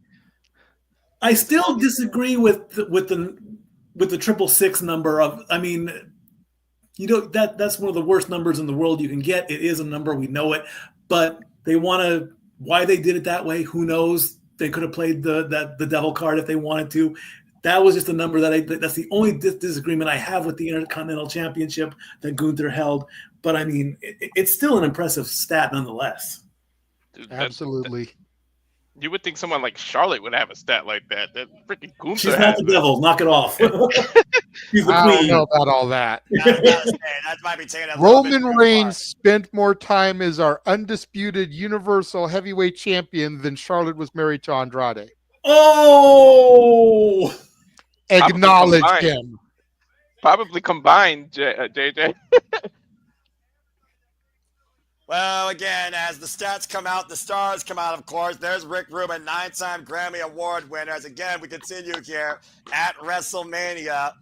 I still disagree with the 666 number of. I mean, that's one of the worst numbers in the world you can get. It is a number, we know it, but why they did it that way, who knows? They could have played the devil card if they wanted to. That was just a number that's the only disagreement I have with the Intercontinental Championship that Gunther held. But I mean, it's still an impressive stat nonetheless. Dude, Absolutely. You would think someone like Charlotte would have a stat like that. That freaking Gunther. She's not the devil. Knock it off. She's the I queen. don't know about all that. That might be taking a Roman Reigns spent more time as our undisputed Universal Heavyweight Champion than Charlotte was married to Andrade. Oh! Acknowledge him. Probably combined, JJ. Well, again, as the stats come out, the stars come out, of course. There's Rick Rubin, 9-time Grammy Award winners. Again, we continue here at WrestleMania.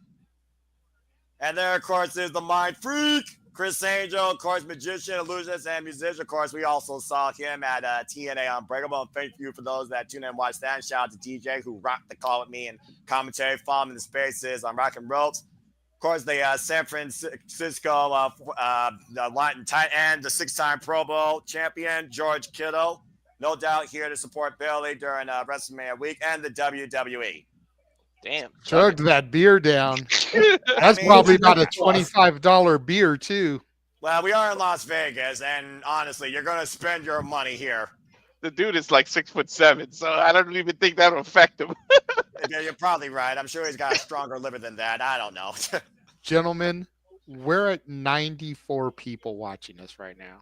And there, of course, is the Mind Freak, Chris Angel, of course, magician, illusionist, and musician. Of course, we also saw him at TNA Unbreakable. And thank you for those that tune in and watch that. And shout out to DJ who rocked the call with me and commentary. Follow him in the spaces on Rock and Ropes. Of course, the San Francisco Latin tight end, the 6-time Pro Bowl champion, George Kittle. No doubt here to support Billy during WrestleMania week and the WWE. Damn. Chugged that beer down. That's probably about a $25 beer, too. Well, we are in Las Vegas, and honestly, you're going to spend your money here. The dude is like 6'7", so I don't even think that'll affect him. Yeah, you're probably right. I'm sure he's got a stronger liver than that. I don't know. Gentlemen, we're at 94 people watching us right now.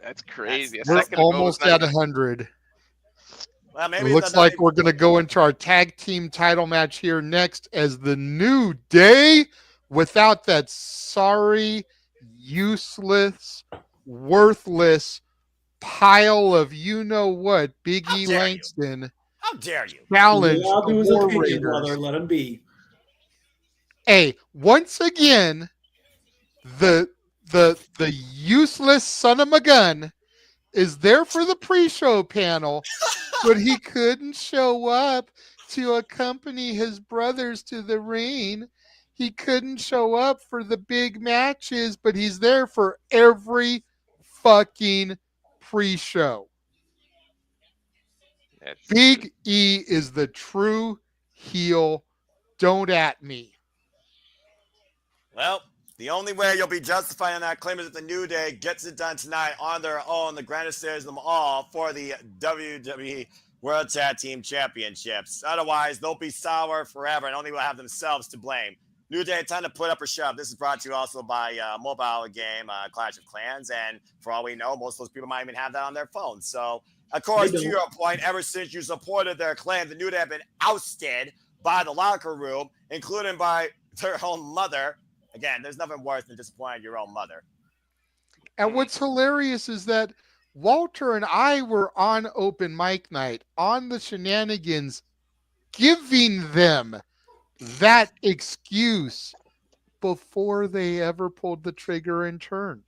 That's crazy. We're almost at 100. Well, maybe it looks like we're going to go into our tag team title match here next as the New Day without that sorry, useless, worthless pile of you-know-what, Big E Langston. How dare you? Challenge the War Raiders. Brother, let him be. Hey, once again, the useless son of a gun is there for the pre-show panel, but he couldn't show up to accompany his brothers to the ring. He couldn't show up for the big matches, but he's there for every fucking pre-show. Big E is the true heel. Don't at me. Well, the only way you'll be justified in that claim is if the New Day gets it done tonight on their own, the grandest series of them all, for the WWE World Tag Team Championships. Otherwise, they'll be sour forever and only will have themselves to blame. New Day, time to put up or shove. This is brought to you also by mobile game Clash of Clans, and for all we know, most of those people might even have that on their phones. So, of course, to your point, ever since you supported their claim, the New Day have been ousted by the locker room, including by their own mother. Again, there's nothing worse than disappointing your own mother. And what's hilarious is that Walter and I were on open mic night on the Shenanigans, giving them that excuse before they ever pulled the trigger and turned.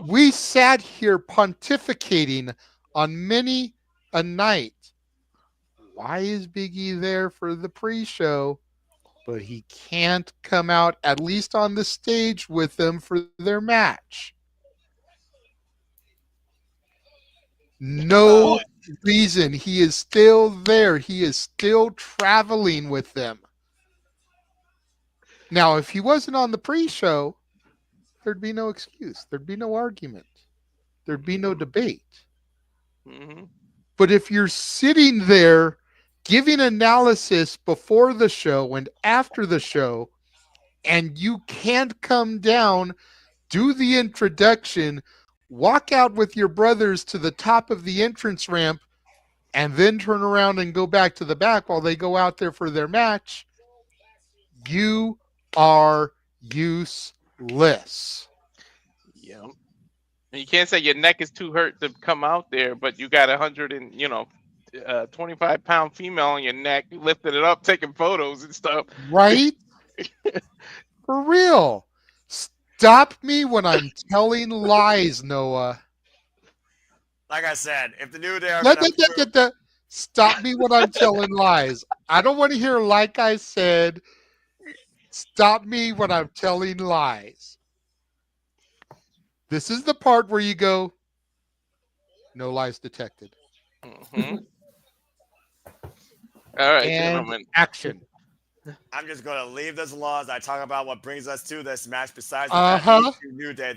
We sat here pontificating on many a night. Why is Big E there for the pre-show, but he can't come out at least on the stage with them for their match? No reason. He is still there. He is still traveling with them. Now, if he wasn't on the pre-show, there'd be no excuse. There'd be no argument. There'd be no debate. Mm-hmm. But if you're sitting there giving analysis before the show and after the show, and you can't come down, do the introduction, walk out with your brothers to the top of the entrance ramp, and then turn around and go back to the back while they go out there for their match, you are useless. Yeah. You can't say your neck is too hurt to come out there, but you got 25-pound female on your neck, lifting it up, taking photos and stuff. Right? For real. Stop me when I'm telling lies, Noah. Like I said, if the New Day are Da, gonna da, da, da, da. Stop me when I'm telling lies. I don't want to hear like I said. Stop me when I'm telling lies. This is the part where you go, no lies detected. Mm-hmm. All right, And gentlemen. action. I'm just going to leave this alone as I talk about what brings us to this match besides the Uh-huh. New Day.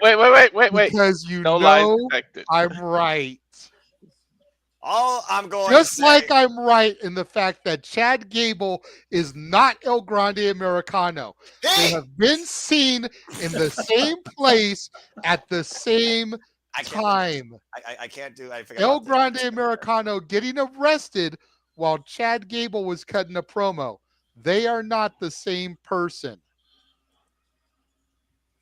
Wait. Because you No lies know detected. I'm right. All I'm going Just to say, like I'm right in the fact that Chad Gable is not El Grande Americano. They have been seen in the same place at the same time. I can't do. I forget El about Grande this. Americano getting arrested while Chad Gable was cutting a promo. They are not the same person.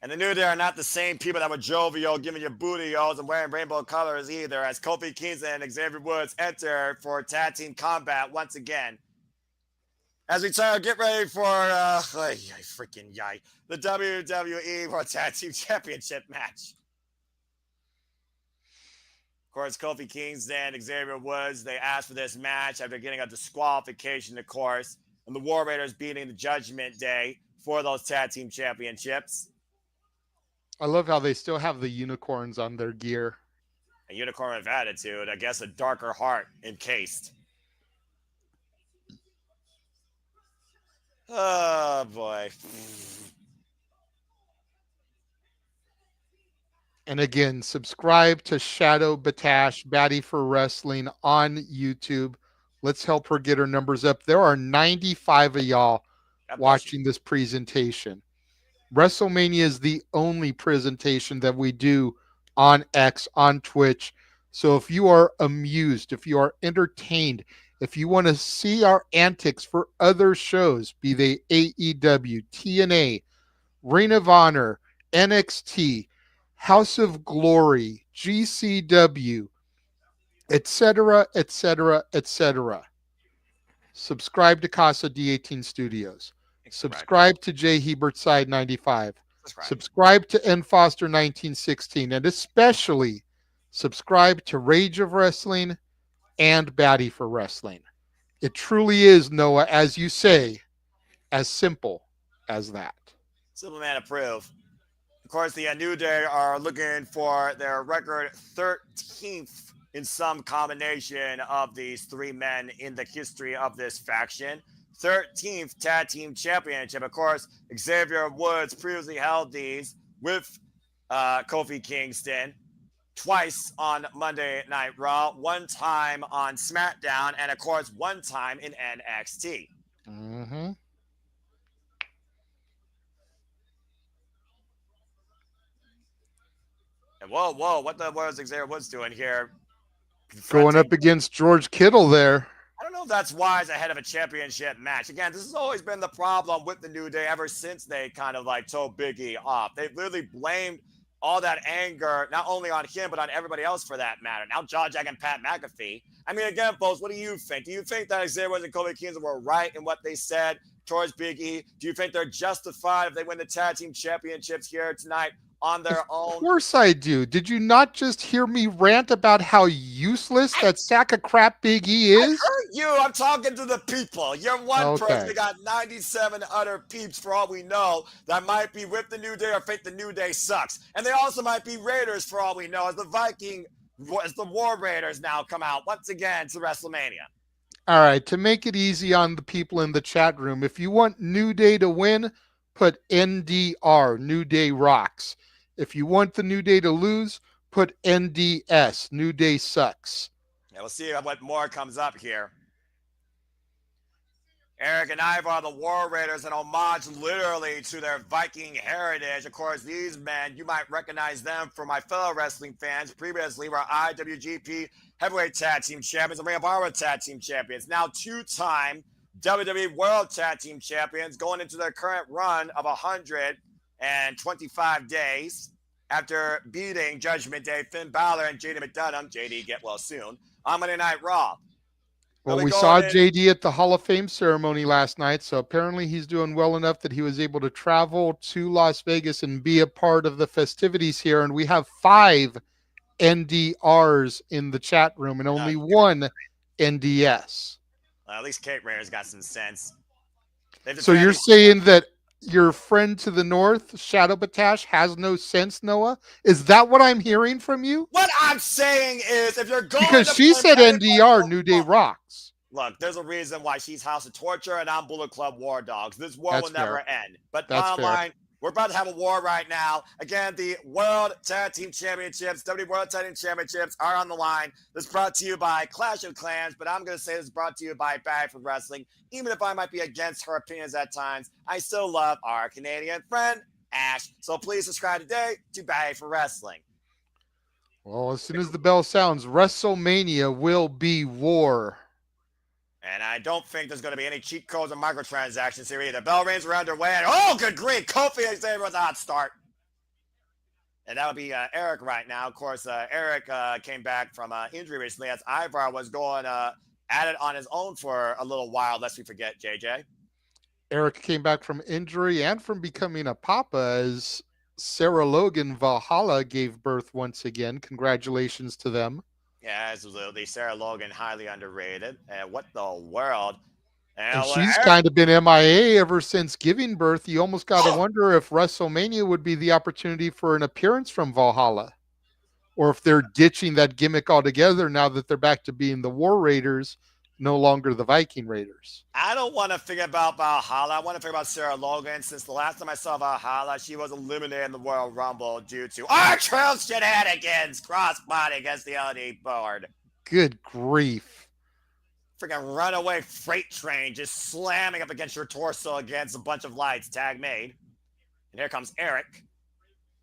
And the New Day are not the same people that were jovial, giving you booty-os and wearing rainbow colors either, as Kofi Kingston and Xavier Woods enter for tag team combat once again. As we try to get ready for the WWE World Tag Team Championship match. Of course, Kofi Kingston, Xavier Woods, they asked for this match after getting a disqualification, of course, and the War Raiders beating the Judgment Day for those tag team championships. I love how they still have the unicorns on their gear. A unicorn of attitude, I guess a darker heart encased. Oh, boy. And again, subscribe to Shadow Batash, Batty for Wrestling on YouTube. Let's help her get her numbers up. There are 95 of y'all watching this presentation. WrestleMania is the only presentation that we do on X, on Twitch. So if you are amused, if you are entertained, if you want to see our antics for other shows, be they AEW, TNA, Ring of Honor, NXT, House of Glory, GCW, etc., etc., etc. Subscribe to Casa D18 Studios. Subscribe to J. Hebert Side 95. Subscribe to N. Foster 1916. And especially subscribe to Rage of Wrestling and Batty for Wrestling. It truly is, Noah, as you say, as simple as that. Simple man approved. Of course, the New Day are looking for their record 13th in some combination of these three men in the history of this faction. 13th Tag Team Championship. Of course, Xavier Woods previously held these with Kofi Kingston twice on Monday Night Raw, one time on SmackDown, and of course, one time in NXT. Mm-hmm. And whoa, what was Xavier Woods doing here? Going up against George Kittle there. I don't know if that's wise ahead of a championship match. Again, this has always been the problem with the New Day ever since they kind of like told Big E off. They've literally blamed all that anger, not only on him, but on everybody else for that matter. Now, Jack and Pat McAfee. I mean, again, folks, what do you think? Do you think that Xavier Woods and Kofi Kingston were right in what they said towards Big E? Do you think they're justified if they win the tag team championships here tonight on their own? Of course I do. Did you not just hear me rant about how useless that sack of crap Big E is? I heard you. I'm talking to the people. You're one person. We got 97 other peeps, for all we know, that might be with the New Day or think the New Day sucks. And they also might be Raiders, for all we know, as the War Raiders now come out once again to WrestleMania. All right. To make it easy on the people in the chat room, if you want New Day to win, put NDR, New Day Rocks. If you want the New Day to lose, put NDS, New Day Sucks. Yeah, we'll see what more comes up here. Erik and Ivar, the War Raiders, an homage literally to their Viking heritage. Of course, these men, you might recognize them for my fellow wrestling fans. Previously were IWGP Heavyweight Tag Team Champions and Ring of Honor Tag Team Champions. Now two-time WWE World Tag Team Champions going into their current run of 125 days after beating Judgment Day, Finn Balor, and JD McDonough, JD get well soon, on Monday Night Raw. Well, we saw JD at the Hall of Fame ceremony last night, so apparently he's doing well enough that he was able to travel to Las Vegas and be a part of the festivities here. And we have 5 NDRs in the chat room and only 1 NDS. Well, at least Kate Rayner's got some sense. So you're saying that your friend to the north, Shadow Batash, has no sense, Noah? Is that what I'm hearing from you? What I'm saying is, if you're going because she said NDR, New Day rocks. Look, there's a reason why she's House of Torture and I'm Bullet Club War Dogs. This war will never end. But bottom line, we're about to have a war right now. Again, the World Tag Team Championships, WWE World Tag Team Championships are on the line. This is brought to you by Clash of Clans, but I'm going to say this is brought to you by Barry for Wrestling. Even if I might be against her opinions at times, I still love our Canadian friend, Ash. So please subscribe today to Barry for Wrestling. Well, as soon as the bell sounds, WrestleMania will be war. And I don't think there's going to be any cheat codes or microtransactions here either. Bell rings are underway. And, oh, good grief. Kofi and Xavier with a hot start. And that would be Erik right now. Of course, Erik came back from injury recently as Ivar was going at it on his own for a little while, lest we forget, JJ. Erik came back from injury and from becoming a papa as Sarah Logan Valhalla gave birth once again. Congratulations to them. Yeah, absolutely. Sarah Logan, highly underrated. And what the world? And she's kind of been MIA ever since giving birth. You almost got to wonder if WrestleMania would be the opportunity for an appearance from Valhalla. Or if they're ditching that gimmick altogether now that they're back to being the War Raiders, no longer the Viking Raiders. I don't want to think about Valhalla. I want to think about Sarah Logan. Since the last time I saw Valhalla, she was eliminated in the Royal Rumble due to R-Truth shenanigans, crossbody against the LED board. Good grief. Freaking runaway freight train just slamming up against your torso against a bunch of lights. Tag made. And here comes Erik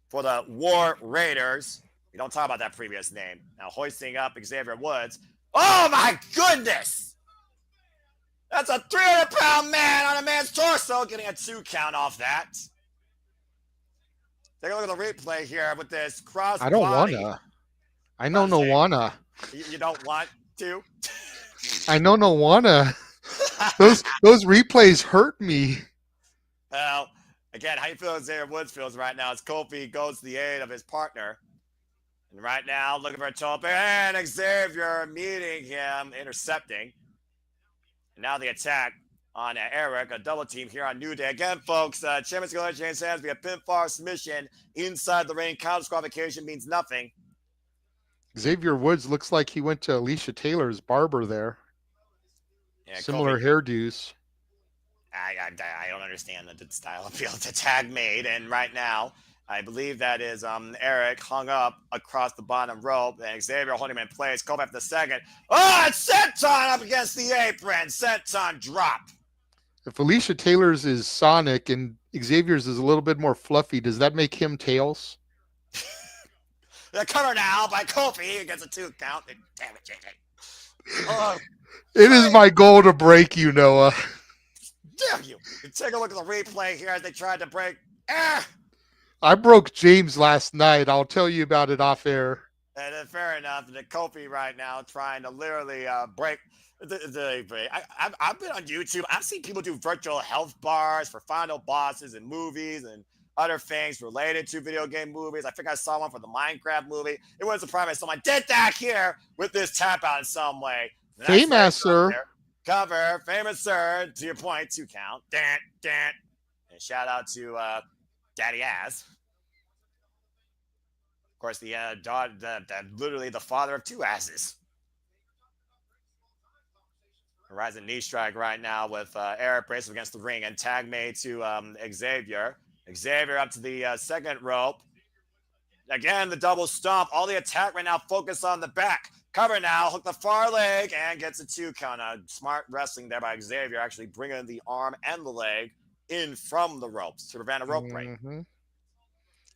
for the War Raiders. We don't talk about that previous name. Now hoisting up Xavier Woods. Oh my goodness! That's a 300-pound man on a man's torso, getting a 2 count off that. Take a look at the replay here with this cross. I don't wanna. I know no wanna. You don't want to? I know no wanna. Those replays hurt me. Well, again, how you feel Xavier Woods feels right now as Kofi goes to the aid of his partner. And right now, looking for a tope, and Xavier meeting him, intercepting. And now the attack on Erik, a double team here on New Day. Again, folks, Champion's going to change hands via pinfall submission inside the ring. Counter disqualification means nothing. Xavier Woods looks like he went to Alicia Taylor's barber there. Yeah, similar hairdos. I don't understand the style appeal to tag made, and right now, I believe that is Erik hung up across the bottom rope, and Xavier holding him in place. Kofi after the second. Oh, it's Senton up against the apron. Senton drop. If Alicia Taylor's is Sonic and Xavier's is a little bit more fluffy, does that make him Tails? The cover now by Kofi. He gets a 2 count. Damn it, JJ. Oh, it is my goal to break you, Noah. Damn you. Take a look at the replay here as they tried to break. I broke James last night. I'll tell you about it off air. And fair enough. The Kofi right now trying to literally break I've been on YouTube. I've seen people do virtual health bars for final bosses and movies and other things related to video game movies. I think I saw one for the Minecraft movie. It wasn't surprising someone did that here with this tap out in some way. Famous, sir. Cover, famous, sir. To your point, 2 count. Dan. And shout out to Daddy Ass. Of course, the literally the father of 2 asses. Rising knee strike right now with Erik bracing against the ring and tag made to Xavier. Xavier up to the second rope. Again, the double stomp. All the attack right now focused on the back. Cover now, hook the far leg, and gets a 2 count. Smart wrestling there by Xavier, actually bringing the arm and the leg in from the ropes to prevent a rope break.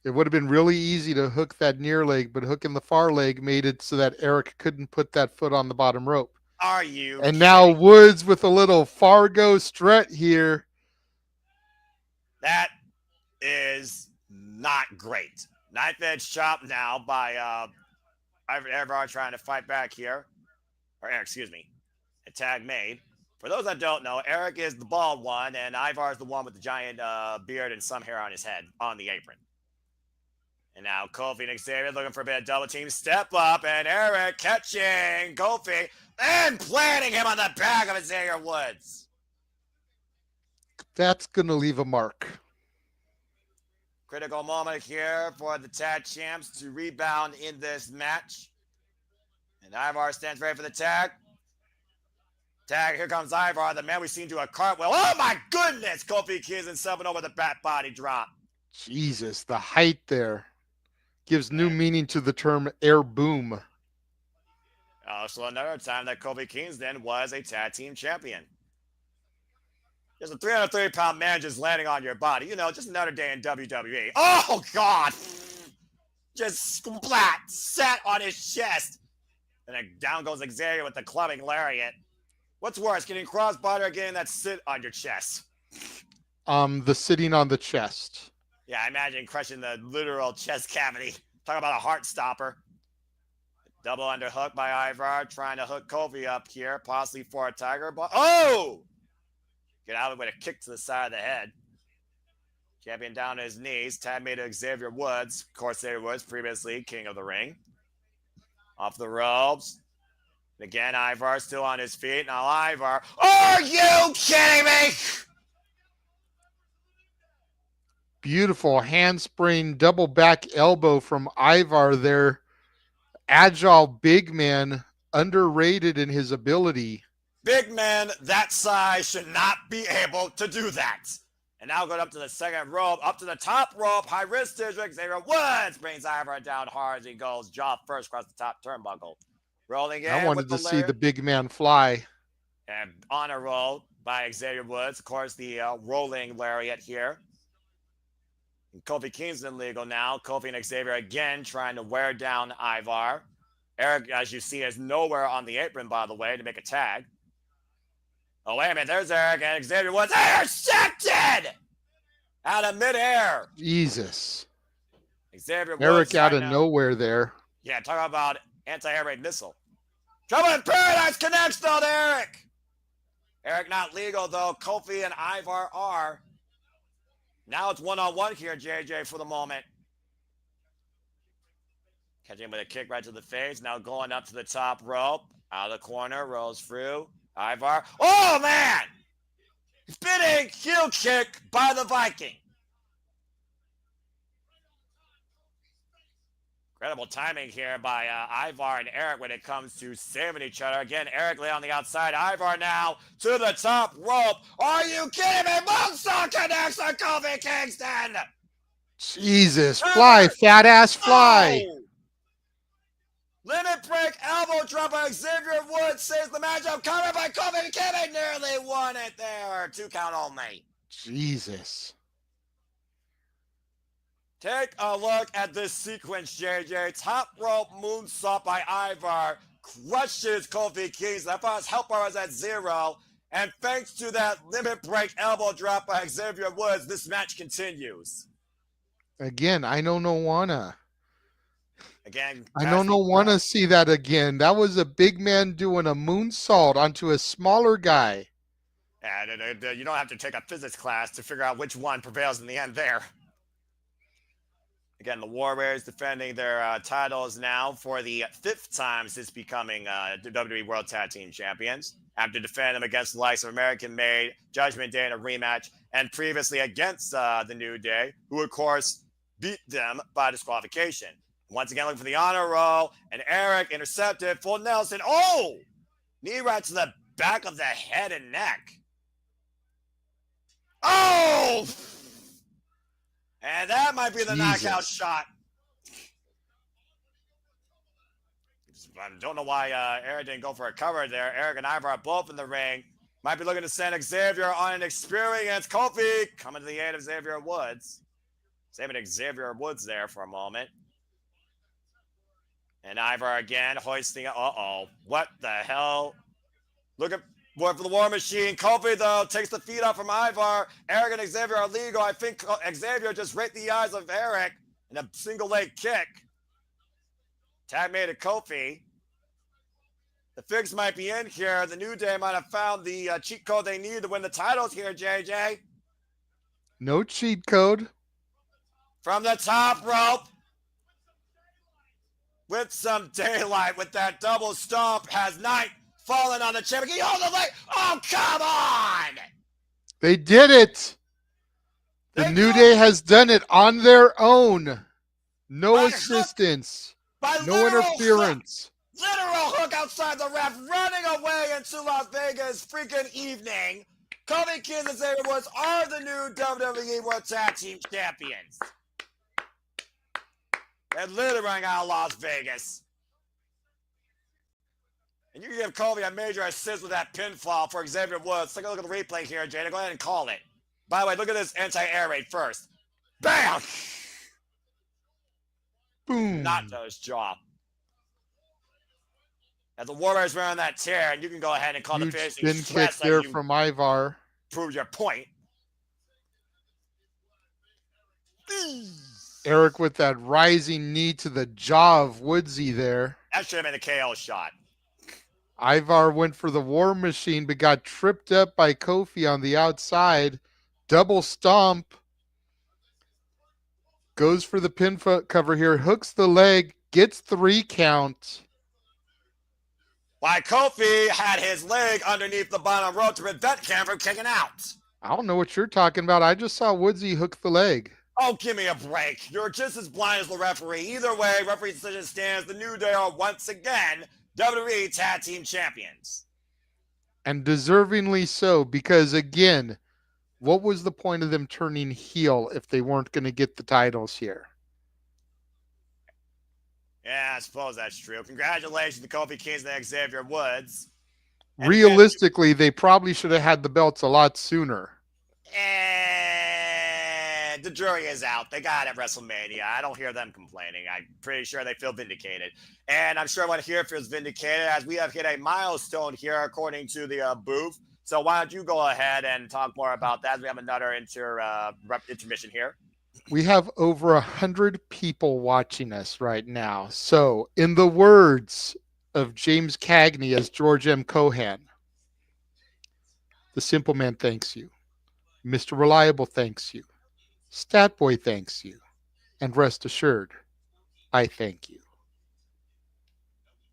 It would have been really easy to hook that near leg, but hooking the far leg made it so that Erik couldn't put that foot on the bottom rope. Are you And kidding? now Woods with a little Fargo strut here. That is not great. Knife edge chop now by Ivar trying to fight back here. Or Erik, excuse me. A tag made. For those that don't know, Erik is the bald one, and Ivar is the one with the giant beard and some hair on his head on the apron. And now Kofi and Xavier looking for a bit of double team step up, and Erik catching Kofi and planting him on the back of Xavier Woods. That's going to leave a mark. Critical moment here for the tag champs to rebound in this match. And Ivar stands ready for the tag. Tag, here comes Ivar, the man we've seen do a cartwheel. Oh my goodness! Kofi Kingston 7 with a bat body drop. Jesus, the height there gives new meaning to the term air boom. Also another time that Kofi Kingston was a tag team champion. There's a 330-pound man just landing on your body. You know, just another day in WWE. Oh, God! Just splat, sat on his chest. And then down goes Xavier with the clubbing lariat. What's worse, getting crossbody or getting that sit on your chest? The sitting on the chest. Yeah, I imagine crushing the literal chest cavity. Talk about a heart stopper. Double underhook by Ivar, trying to hook Kofi up here, possibly for a tiger. But oh! Get out of it with a kick to the side of the head. Champion down to his knees. Tag made to Xavier Woods. Of course, Xavier Woods, previously king of the ring. Off the ropes. And again, Ivar still on his feet. Now Ivar. Are you kidding me? Beautiful handspring double back elbow from Ivar there. Agile big man, underrated in his ability. Big men that size should not be able to do that. And now going up to the second rope, up to the top rope, high wrist district. Xavier Woods brings Ivar down hard as he goes, jaw first across the top turnbuckle. Rolling in. I wanted to see the big man fly. And on a roll by Xavier Woods. Of course, the rolling lariat here. And Kofi Kingston legal now. Kofi and Xavier again trying to wear down Ivar. Erik, as you see, is nowhere on the apron, by the way, to make a tag. Oh, wait a minute. There's Erik and Xavier Woods. Intercepted! Out of midair. Jesus. Xavier Woods. Erik out of nowhere there. Yeah, talk about anti-air raid missile. Trouble in Paradise connects, though, to Erik. Erik not legal, though. Kofi and Ivar are. Now it's one-on-one here, JJ, for the moment. Catching him with a kick right to the face. Now going up to the top rope. Out of the corner, rolls through. Ivar. Oh, man! Spinning heel kick by the Viking. Incredible timing here by Ivar and Erik when it comes to saving each other. Again, Erik lay on the outside. Ivar now to the top rope. Are you kidding me? Moonsault connects on Kofi Kingston. Jesus, fly, fat ass, fly. Oh! Limit break, elbow drop by Xavier Woods saves the matchup. Covered by Kofi Kingston. Nearly won it there. 2 count only. Jesus. Take a look at this sequence, JJ. Top rope moonsault by Ivar. Crushes Kofi Kingston. I thought his help bar was at 0. And thanks to that limit break elbow drop by Xavier Woods, this match continues. Again, I don't wanna. Again, I don't wanna see that again. That was a big man doing a moonsault onto a smaller guy. And you don't have to take a physics class to figure out which one prevails in the end there. Again, the Warriors defending their titles now for the 5th time since becoming WWE World Tag Team Champions. After defending them against the likes of American Made, Judgment Day in a rematch, and previously against the New Day, who, of course, beat them by disqualification. Once again, looking for the honor roll, and Erik intercepted, full Nelson. Oh! Knee right to the back of the head and neck. Oh! And that might be the knockout shot. I don't know why Erik didn't go for a cover there. Erik and Ivar are both in the ring. Might be looking to send Xavier on an experienced Kofi coming to the aid of Xavier Woods. Saving Xavier Woods there for a moment. And Ivar again hoisting. Uh-oh. What the hell? Look at for the War Machine. Kofi, though, takes the feet off from Ivar. Erik and Xavier are legal. I think Xavier just raked the eyes of Erik in a single leg kick. Tag made to Kofi. The fix might be in here. The New Day might have found the cheat code they need to win the titles here, JJ. No cheat code. From the top rope. With some daylight with that double stomp. Has Knight fallen on the champion. Oh, the leg. Oh, come on. They did it. The New Day has done it on their own. No assistance. No interference. Literal hook outside the ref, running away into Las Vegas freaking evening. Kofi Kingston and Xavier Woods are the new WWE World Tag Team Champions. They're littering out of Las Vegas. And you can give Kofi a major assist with that pinfall for Xavier Woods. Take a look at the replay here, Jade. Go ahead and call it. By the way, look at this anti-air raid first. Bam! Boom. Not those jaw. As the Warriors were on that tear, and you can go ahead and call Huge the finish. spin kick there from Ivar. Prove your point. Erik with that rising knee to the jaw of Woodsy there. That should have been a KO shot. Ivar went for the War Machine, but got tripped up by Kofi on the outside. Double stomp. Goes for the pin cover here. Hooks the leg. Gets 3 count. Why Kofi had his leg underneath the bottom rope to prevent Cam from kicking out. I don't know what you're talking about. I just saw Woodsy hook the leg. Oh, give me a break. You're just as blind as the referee. Either way, referee decision stands. The New Day are once again WWE Tag Team Champions. And deservingly so, because again, what was the point of them turning heel if they weren't going to get the titles here? Yeah, I suppose that's true. Congratulations to Kofi Kingston and Xavier Woods. And Realistically, they probably should have had the belts a lot sooner. And the jury is out. They got it at WrestleMania. I don't hear them complaining. I'm pretty sure they feel vindicated. And I'm sure everyone here feels vindicated as we have hit a milestone here according to the booth. So why don't you go ahead and talk more about that? We have another intermission here. We have over 100 people watching us right now. So, in the words of James Cagney as George M. Cohan, the Simple Man thanks you. Mr. Reliable thanks you. Statboy thanks you. And rest assured, I thank you.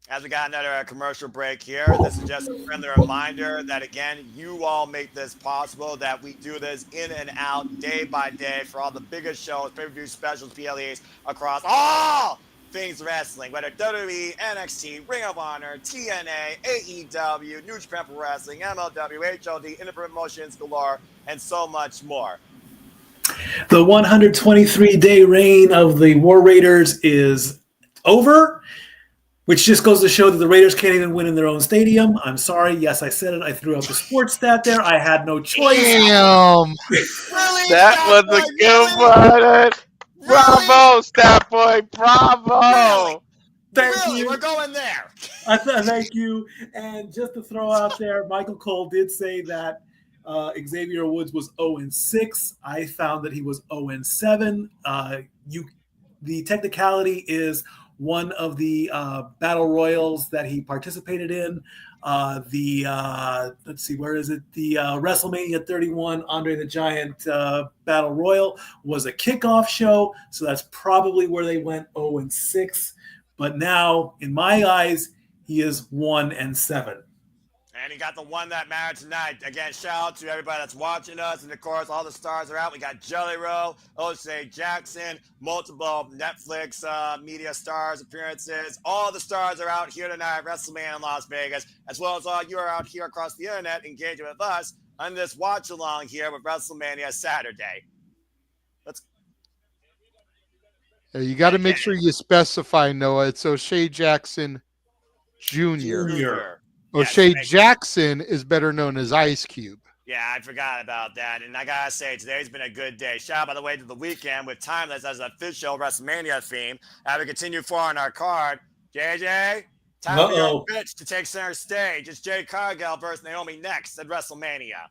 As we got another commercial break here, this is just a friendly reminder that, again, you all make this possible, that we do this in and out, day by day, for all the biggest shows, pay-per-view specials, PLEs, across all things wrestling, whether WWE, NXT, Ring of Honor, TNA, AEW, New Japan Pro Wrestling, MLW, HOD, independent promotions galore, and so much more. The 123-day reign of the War Raiders is over, which just goes to show that the Raiders can't even win in their own stadium. I'm sorry. Yes, I said it. I threw out the sports stat there. I had no choice. Damn. Really, That was a good one. Bravo, Stat Boy. Bravo. Thank Really? you. We're going there. Thank you. And just to throw out there, Michael Cole did say that Xavier Woods was 0-6. I found that he was 0-7. The technicality is one of the battle royals that he participated in. Let's see, where is it? The WrestleMania 31 Andre the Giant Battle Royal was a kickoff show, so that's probably where they went 0-6. But now, in my eyes, he is 1-7. And he got the one that mattered tonight. Again, shout out to everybody that's watching us. And of course, all the stars are out. We got Jelly Roll, O'Shea Jackson, multiple Netflix media stars appearances. All the stars are out here tonight at WrestleMania in Las Vegas, as well as all you are out here across the internet engaging with us on this watch along here with WrestleMania Saturday. You got to make sure you specify, Noah. It's O'Shea Jackson, Jr. Junior. Yes, O'Shea thank- Jackson is better known as Ice Cube. Yeah, I forgot about that. And I gotta say, today's been a good day. Shout out, by the way, to the weekend with Timeless as an official WrestleMania theme. As we continue forward on our card, JJ, time for your bitch to take center stage. It's Jade Cargill versus Naomi next at WrestleMania.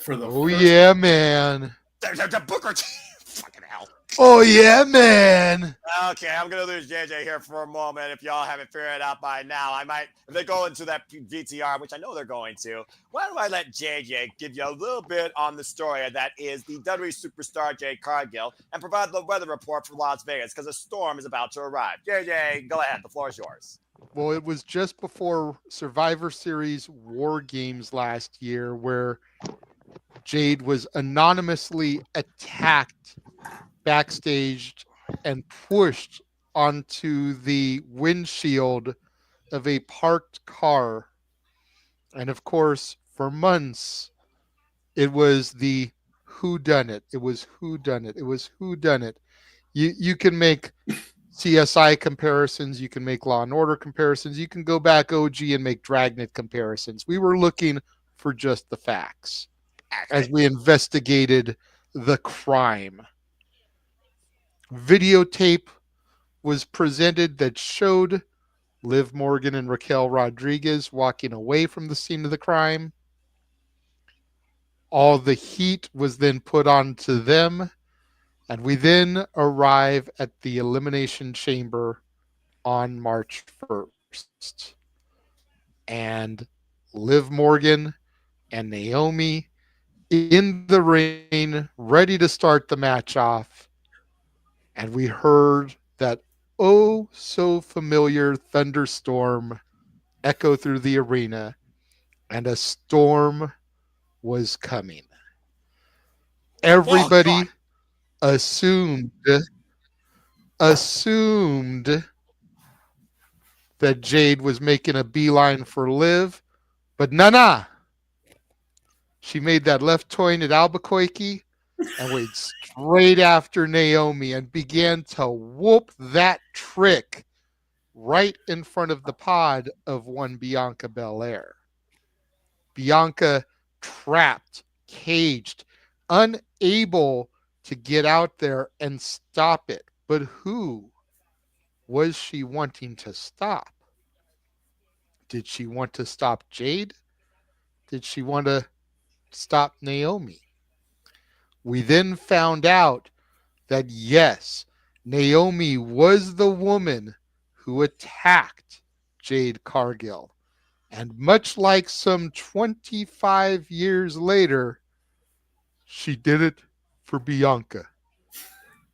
For the yeah, man. The Booker T. Fucking hell. Oh, yeah, man. Okay, I'm going to lose JJ here for a moment. If y'all haven't figured it out by now, I might, if they go into that VTR, which I know they're going to, why don't I let JJ give you a little bit on the story that is the WWE superstar Jade Cargill and provide the weather report for Las Vegas because a storm is about to arrive. JJ, go ahead. The floor is yours. Well, it was just before Survivor Series War Games last year where Jade was anonymously attacked backstage and pushed onto the windshield of a parked car. And of course, for months, it was the whodunit. It was whodunit. It was whodunit. You can make CSI comparisons. You can make Law and Order comparisons. You can go back OG and make Dragnet comparisons. We were looking for just the facts as we investigated the crime. Videotape was presented that showed Liv Morgan and Raquel Rodriguez walking away from the scene of the crime. All the heat was then put onto them, and we then arrive at the Elimination Chamber on March 1st. And Liv Morgan and Naomi in the ring, ready to start the match off. And we heard that oh so familiar thunderstorm echo through the arena, and a storm was coming. Everybody assumed that Jade was making a beeline for Liv, but nah. She made that left turn at Albuquerque and went straight after Naomi and began to whoop that trick right in front of the pod of one Bianca Belair. Bianca trapped, caged, unable to get out there and stop it. But who was she wanting to stop? Did she want to stop Jade? Did she want to stop Naomi? We then found out that yes, Naomi was the woman who attacked Jade Cargill. And much like some 25 years later, she did it for Bianca.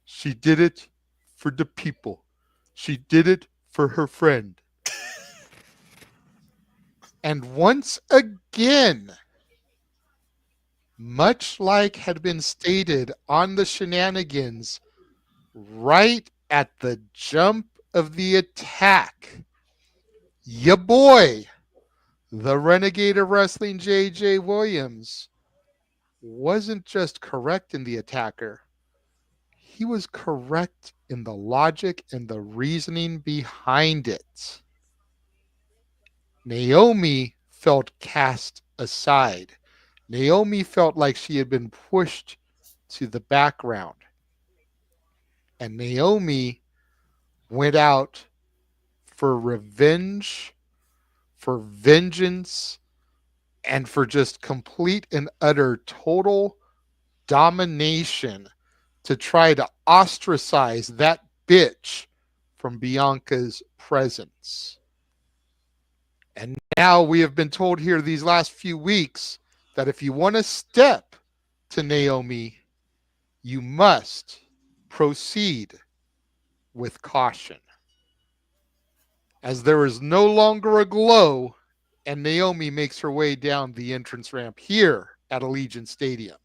She did it for the people. She did it for her friend. And once again, much like had been stated on the shenanigans right at the jump of the attack, ya boy, the Renegade of Wrestling J.J. Williams, wasn't just correct in the attacker. He was correct in the logic and the reasoning behind it. Naomi felt cast aside. Naomi felt like she had been pushed to the background. And Naomi went out for revenge, for vengeance, and for just complete and utter total domination to try to ostracize that bitch from Bianca's presence. And now we have been told here these last few weeks that if you want to step to Naomi, you must proceed with caution. As there is no longer a glow, and Naomi makes her way down the entrance ramp here at Allegiant Stadium.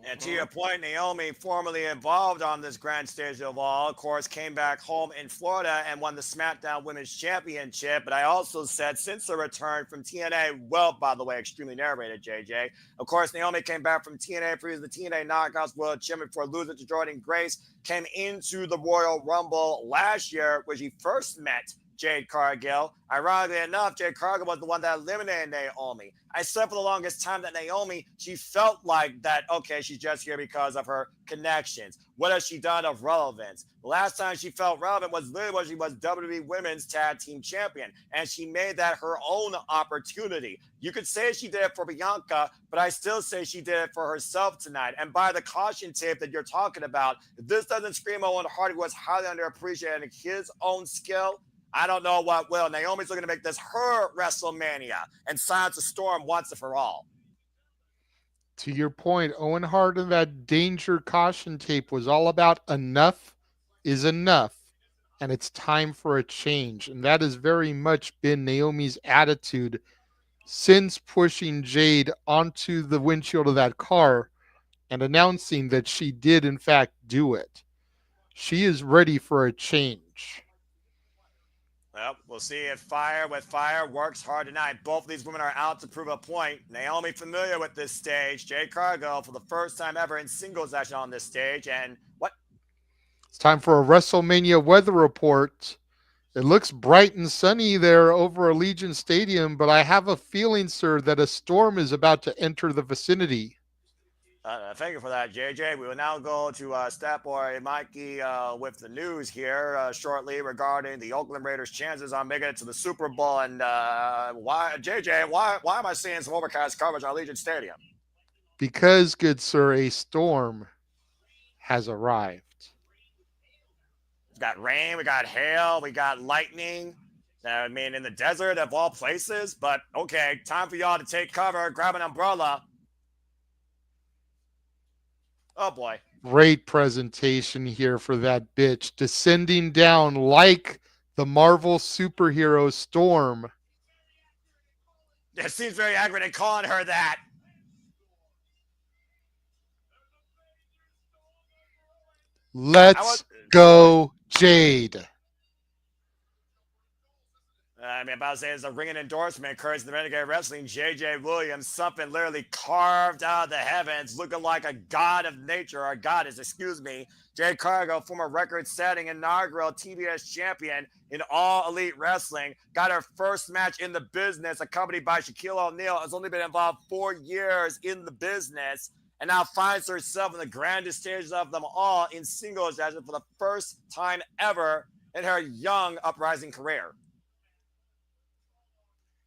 And to your point, Naomi, formerly involved on this grand stage of all, of course, came back home in Florida and won the SmackDown Women's Championship. But I also said since her return from TNA, well, by the way, extremely narrated, JJ. Of course, Naomi came back from TNA for the TNA Knockouts World Champion before losing to Jordan Grace, came into the Royal Rumble last year, where she first met Jade Cargill. Ironically enough, Jade Cargill was the one that eliminated Naomi. I said for the longest time that Naomi, she felt like that, okay, she's just here because of her connections. What has she done of relevance? The last time she felt relevant was literally when she was WWE Women's Tag Team Champion, and she made that her own opportunity. You could say she did it for Bianca, but I still say she did it for herself tonight. And by the caution tape that you're talking about, if this doesn't scream Owen Hart, who was highly underappreciated in his own skill, I don't know what will. Naomi's looking to make this her WrestleMania and silence the storm once and for all. To your point, Owen Hart and that danger caution tape was all about enough is enough, and it's time for a change. And that has very much been Naomi's attitude since pushing Jade onto the windshield of that car and announcing that she did, in fact, do it. She is ready for a change. Well, we'll see if Fire with Fire works hard tonight. Both of these women are out to prove a point. Naomi familiar with this stage. Jade Cargill for the first time ever in singles action on this stage. And what? It's time for a WrestleMania weather report. It looks bright and sunny there over Allegiant Stadium, but I have a feeling, sir, that a storm is about to enter the vicinity. Thank you for that, JJ. We will now go to Statboy Mikey with the news here shortly regarding the Oakland Raiders' chances on making it to the Super Bowl. And why am I seeing some overcast coverage on Allegiant Stadium? Because, good sir, a storm has arrived. We've got rain, we got hail, we got lightning. I mean, in the desert of all places. But okay, time for y'all to take cover, grab an umbrella. Oh, boy. Great presentation here for that bitch. Descending down like the Marvel superhero Storm. It seems very accurate in calling her that. Let's go, Jade. I mean, about to say it's a ringing endorsement, encouraging the Renegade of Wrestling, J.J. Williams, something literally carved out of the heavens, looking like a god of nature, or goddess, excuse me. Jade Cargill, former record-setting inaugural TBS champion in All Elite Wrestling, got her first match in the business, accompanied by Shaquille O'Neal, has only been involved 4 years in the business, and now finds herself in the grandest stages of them all in singles action for the first time ever in her young uprising career.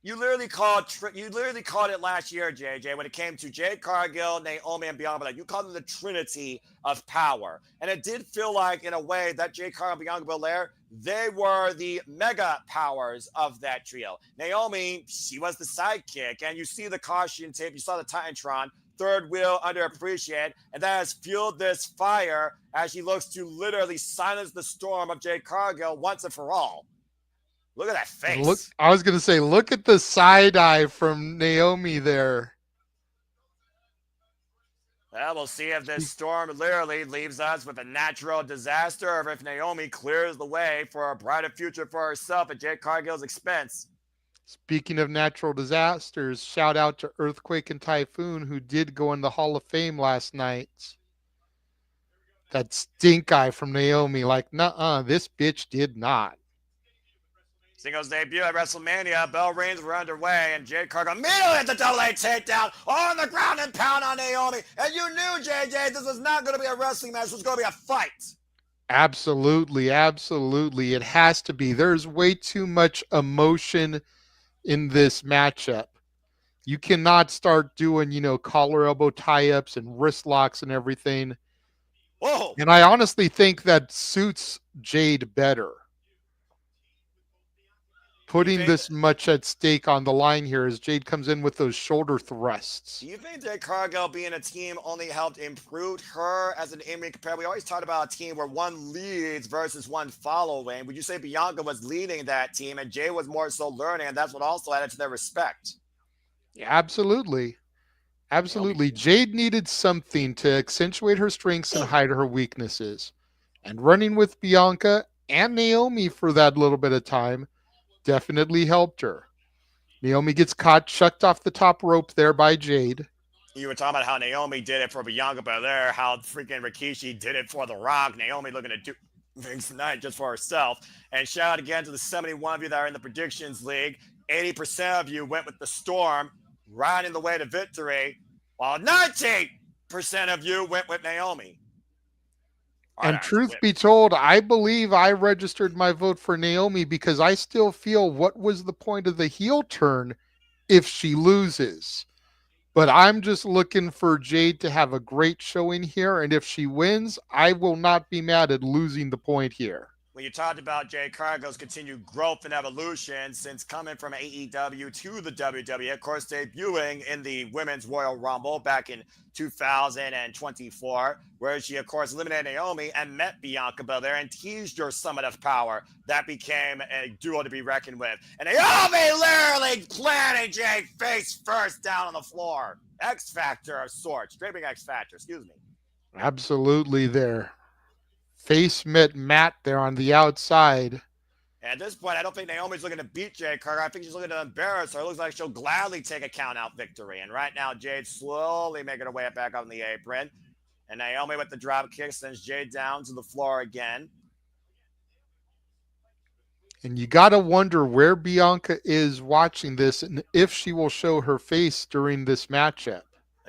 You literally called it last year, JJ, when it came to Jade Cargill, Naomi, and Bianca Belair. You called them the Trinity of Power. And it did feel like, in a way, that Jade Cargill and Bianca Belair, they were the mega powers of that trio. Naomi, she was the sidekick. And you see the caution tape, you saw the Titantron, third wheel underappreciated, and that has fueled this fire as she looks to literally silence the storm of Jade Cargill once and for all. Look at that face. I was going to say, look at the side eye from Naomi there. Well, we'll see if this storm literally leaves us with a natural disaster or if Naomi clears the way for a brighter future for herself at Jade Cargill's expense. Speaking of natural disasters, shout out to Earthquake and Typhoon, who did go in the Hall of Fame last night. That stink eye from Naomi, like, nuh-uh, this bitch did not. Singles debut at WrestleMania, bell rings were underway, and Jade Cargill immediately hit the double A takedown on the ground and pound on Naomi. And you knew, JJ, this was not going to be a wrestling match. This was going to be a fight. Absolutely, absolutely. It has to be. There's way too much emotion in this matchup. You cannot start doing, collar elbow tie-ups and wrist locks and everything. Whoa. And I honestly think that suits Jade better. Putting this much at stake on the line here as Jade comes in with those shoulder thrusts. Do you think that Cargill being a team only helped improve her as an in-ring compare? We always talked about a team where one leads versus one following. Would you say Bianca was leading that team and Jade was more so learning, and that's what also added to their respect? Yeah, absolutely. Absolutely. Jade needed something to accentuate her strengths and hide her weaknesses. And running with Bianca and Naomi for that little bit of time definitely helped her. Naomi gets caught, chucked off the top rope there by Jade. You were talking about how Naomi did it for Bianca Belair, how freaking Rikishi did it for The Rock. Naomi looking to do things tonight just for herself. And shout out again to the 71 of you that are in the predictions league. 80% of you went with the Storm, riding the way to victory, while 19% of you went with Naomi. And truth be told, I believe I registered my vote for Naomi because I still feel what was the point of the heel turn if she loses? But I'm just looking for Jade to have a great showing here. And if she wins, I will not be mad at losing the point here. When you talked about Jade Cargill's continued growth and evolution since coming from AEW to the WWE, of course, debuting in the Women's Royal Rumble back in 2024, where she, of course, eliminated Naomi and met Bianca Belair and teased her summit of power. That became a duo to be reckoned with. And Naomi literally planted Jade face first down on the floor. X Factor of sorts. Draping X Factor, excuse me. Absolutely there. Face met Matt there on the outside. And at this point, I don't think Naomi's looking to beat Jade Cargill. I think she's looking to embarrass her. It looks like she'll gladly take a count-out victory. And right now, Jade's slowly making her way back on the apron. And Naomi with the drop kick sends Jade down to the floor again. And you got to wonder where Bianca is watching this and if she will show her face during this matchup.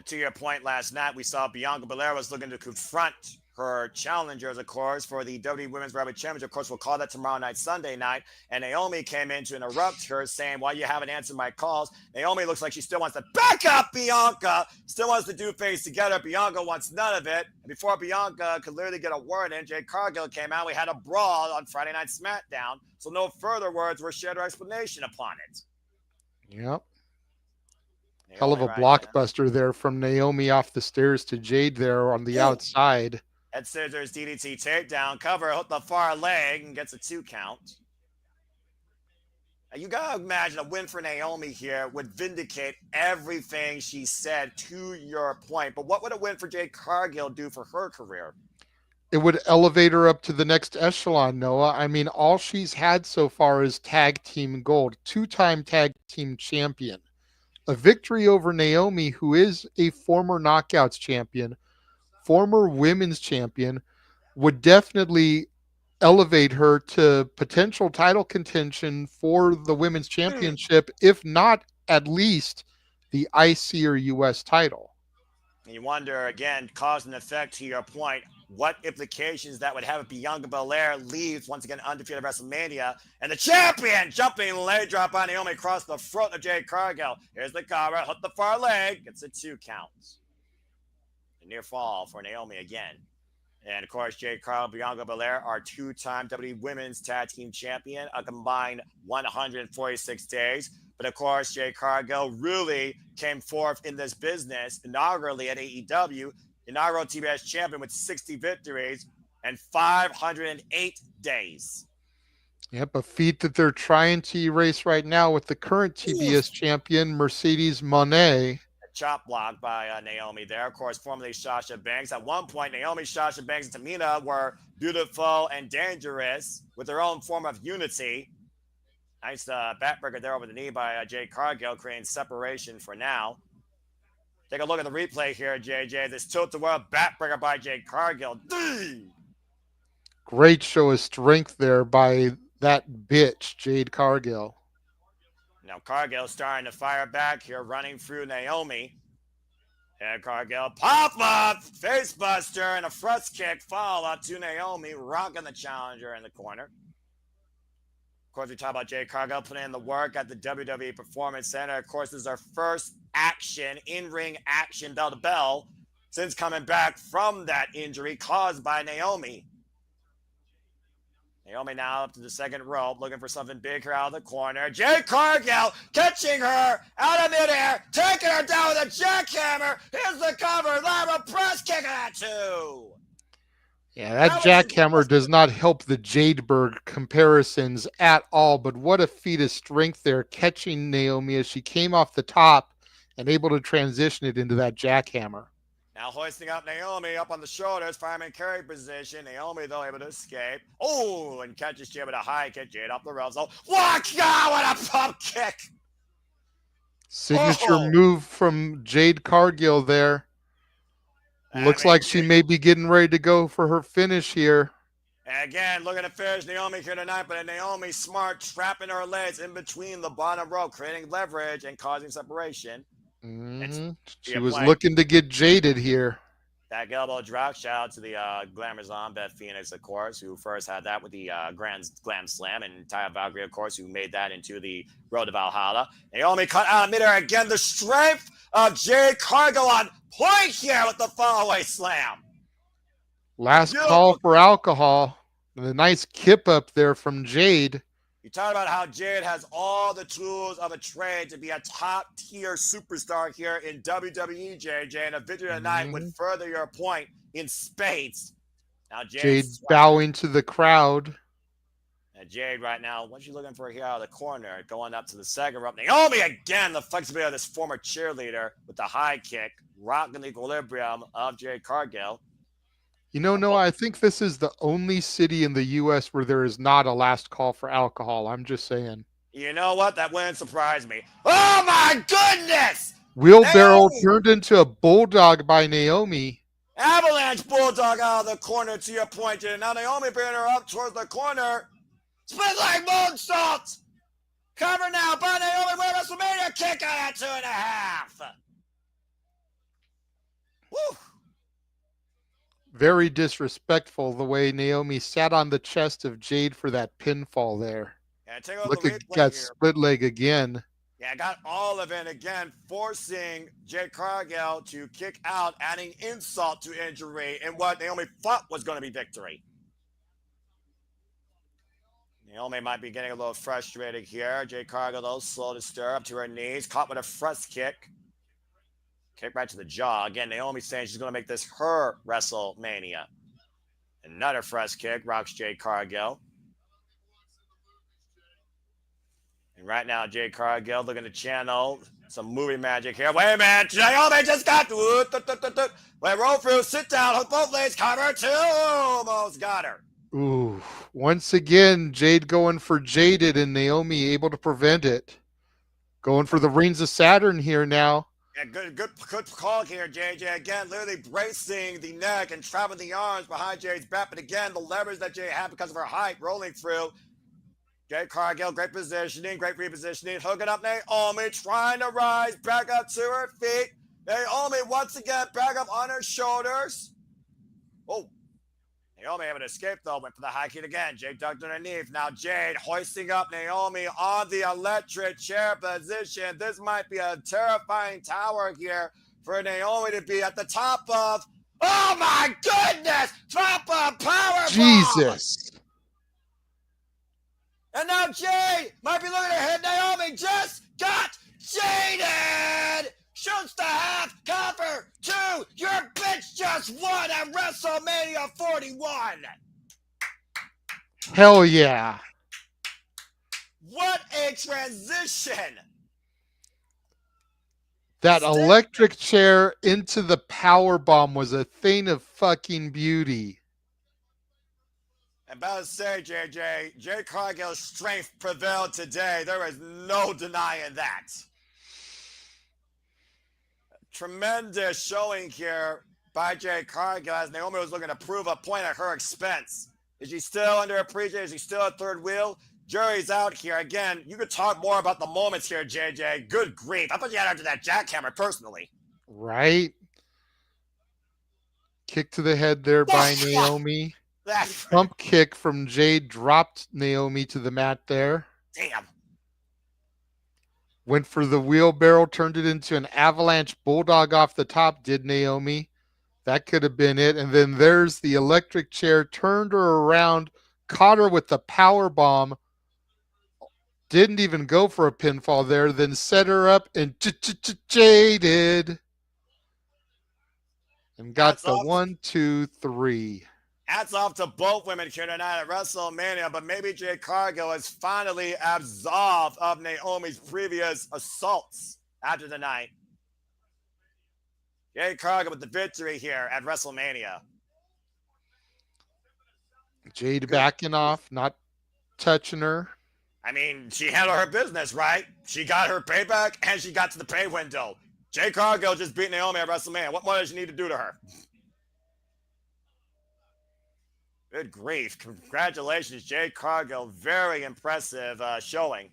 To your point last night, we saw Bianca Belair was looking to confront her challengers, of course, for the WWE Women's Heavyweight Championship. Of course, we'll call that tomorrow night, Sunday night. And Naomi came in to interrupt her, saying, "Why you haven't answered my calls?" Naomi looks like she still wants to back up Bianca, still wants to do things together. Bianca wants none of it. And before Bianca could literally get a word in, Jade Cargill came out. We had a brawl on Friday Night SmackDown. So no further words were shared or explanation upon it. Yep. Hell of a blockbuster there from Naomi off the stairs to Jade there on the outside. Head scissors, DDT takedown, cover, hook the far leg, and gets a 2 count. Now, you gotta imagine a win for Naomi here would vindicate everything she said to your point. But what would a win for Jade Cargill do for her career? It would elevate her up to the next echelon, Noah. I mean, all she's had so far is tag team gold, 2-time tag team champion. A victory over Naomi, who is a former Knockouts champion, former women's champion, would definitely elevate her to potential title contention for the women's championship, if not at least the IC or US title. And you wonder, again, cause and effect to your point, what implications that would have if Bianca Belair leaves once again undefeated at WrestleMania, and the champion jumping leg drop on Naomi across the front of Jade Cargill. Here's the cover, hook the far leg, gets a 2 count. A near fall for Naomi again. And of course, Jade Cargill, Bianca Belair are 2-time WWE Women's Tag Team Champion, a combined 146 days. But of course, Jade Cargill really came forth in this business inaugurally at AEW, inaugural TBS champion with 60 victories and 508 days. Yep, a feat that they're trying to erase right now with the current TBS champion, Mercedes Moné. Chop block by Naomi there. Of course, formerly Sasha Banks. At one point, Naomi, Sasha Banks, and Tamina were beautiful and dangerous with their own form of unity. Nice backbreaker there over the knee by Jade Cargill, creating separation for now. Take a look at the replay here, JJ. This tilt-the-world backbreaker by Jade Cargill. Great show of strength there by that bitch, Jade Cargill. Now Cargill starting to fire back here, running through Naomi. And Cargill pop-up, facebuster, and a thrust kick follow-up to Naomi, rocking the challenger in the corner. Of course, we talk about Jade Cargill putting in the work at the WWE Performance Center. Of course, this is our first action, in-ring action, bell-to-bell, since coming back from that injury caused by Naomi. Naomi now up to the second rope, looking for something big here out of the corner. Jade Cargill catching her out of midair, taking her down with a jackhammer. Here's the cover, Lara press kicking at 2. Yeah, that jackhammer does not help the Jadeberg comparisons at all, but what a feat of strength there, catching Naomi as she came off the top and able to transition it into that jackhammer. Now hoisting up Naomi up on the shoulders, fireman carry position. Naomi, though, able to escape. Oh, and catches Jade with a high kick. Jade up the rails. Oh, watch out! What a pump kick! Signature move from Jade Cargill there. Looks like she may be getting ready to go for her finish here. Again, looking to finish Naomi here tonight, but Naomi smart, trapping her legs in between the bottom row, creating leverage and causing separation. She was looking to get jaded here. That elbow drop. Shout out to the Glamazon, Beth Phoenix, of course, who first had that with the Glam Slam, and Taya Valkyrie, of course, who made that into the Road to Valhalla. Naomi cut out of midair again. The strength of Jade Cargill on point here with the fallaway slam. Last call for alcohol. And a nice kip up there from Jade. You talk about how Jade has all the tools of a trade to be a top-tier superstar here in WWE, JJ, and a victory tonight would further your point in spades. Now Jade bowing to the crowd. And Jade right now, what's she looking for here out of the corner? Going up to the second rope. Naomi again, the flexibility of this former cheerleader with the high kick, rocking the equilibrium of Jade Cargill. You know, Noah, I think this is the only city in the U.S. where there is not a last call for alcohol. I'm just saying. You know what? That wouldn't surprise me. Oh, my goodness! Wheelbarrow turned into a bulldog by Naomi. Avalanche bulldog out of the corner to your point, Jade. Now Naomi bringing her up towards the corner. Split leg moonsault! Cover now by Naomi with a WrestleMania kick out at 2.5. Woo! Very disrespectful the way Naomi sat on the chest of Jade for that pinfall there. Yeah, look at that split leg again. Yeah, got all of it again, forcing Jade Cargill to kick out, adding insult to injury in what Naomi thought was going to be victory. Naomi might be getting a little frustrated here. Jade Cargill, though, slow to stir up to her knees, caught with a thrust kick. Kick right to the jaw. Again, Naomi saying she's going to make this her WrestleMania. Another thrust kick rocks Jade Cargill. And right now, Jade Cargill looking to channel some movie magic here. Wait a minute. Naomi just got... Wait, roll through. Sit down. Hook both legs. Cover two. Almost got her. Ooh. Once again, Jade going for Jaded and Naomi able to prevent it. Going for the Rings of Saturn here now. Yeah, good call here, JJ. Again, literally bracing the neck and traveling the arms behind Jade's back. But again, the leverage that Jade had because of her height rolling through. Jade Cargill, great positioning, great repositioning. Hooking up Naomi, trying to rise back up to her feet. Naomi once again back up on her shoulders. Oh, Naomi able to escape though, went for the high kick again. Jade ducked underneath. Now Jade hoisting up Naomi on the electric chair position. This might be a terrifying tower here for Naomi to be at the top of. Oh my goodness! Top of power Jesus! Bomb. And now Jade might be looking to hit Naomi. Just got jaded! Shoots the half, cover, 2. Your bitch just won at WrestleMania 41. Hell yeah. What a transition. That electric chair into the power bomb was a thing of fucking beauty. I'm about to say, JJ, Jade Cargill's strength prevailed today. There is no denying that. Tremendous showing here by Jade Cargill as Naomi was looking to prove a point at her expense. Is she still underappreciated? Is she still a third wheel? Jury's out here. Again, you could talk more about the moments here, JJ. Good grief. I thought you had after that jackhammer personally. Right? Kick to the head there by Naomi. Pump kick from Jade dropped Naomi to the mat there. Damn. Went for the wheelbarrow, turned it into an avalanche bulldog off the top, did Naomi. That could have been it. And then there's the electric chair, turned her around, caught her with the power bomb. Didn't even go for a pinfall there, then set her up and jaded. And got the 1, 2, 3. Hats off to both women here tonight at WrestleMania, but maybe Jade Cargill is finally absolved of Naomi's previous assaults after the night. Jade Cargill with the victory here at WrestleMania. Jade backing off, not touching her. I mean, she handled her business, right? She got her payback and she got to the pay window. Jade Cargill just beat Naomi at WrestleMania. What more does she need to do to her? Good grief. Congratulations, Jade Cargill. Very impressive showing.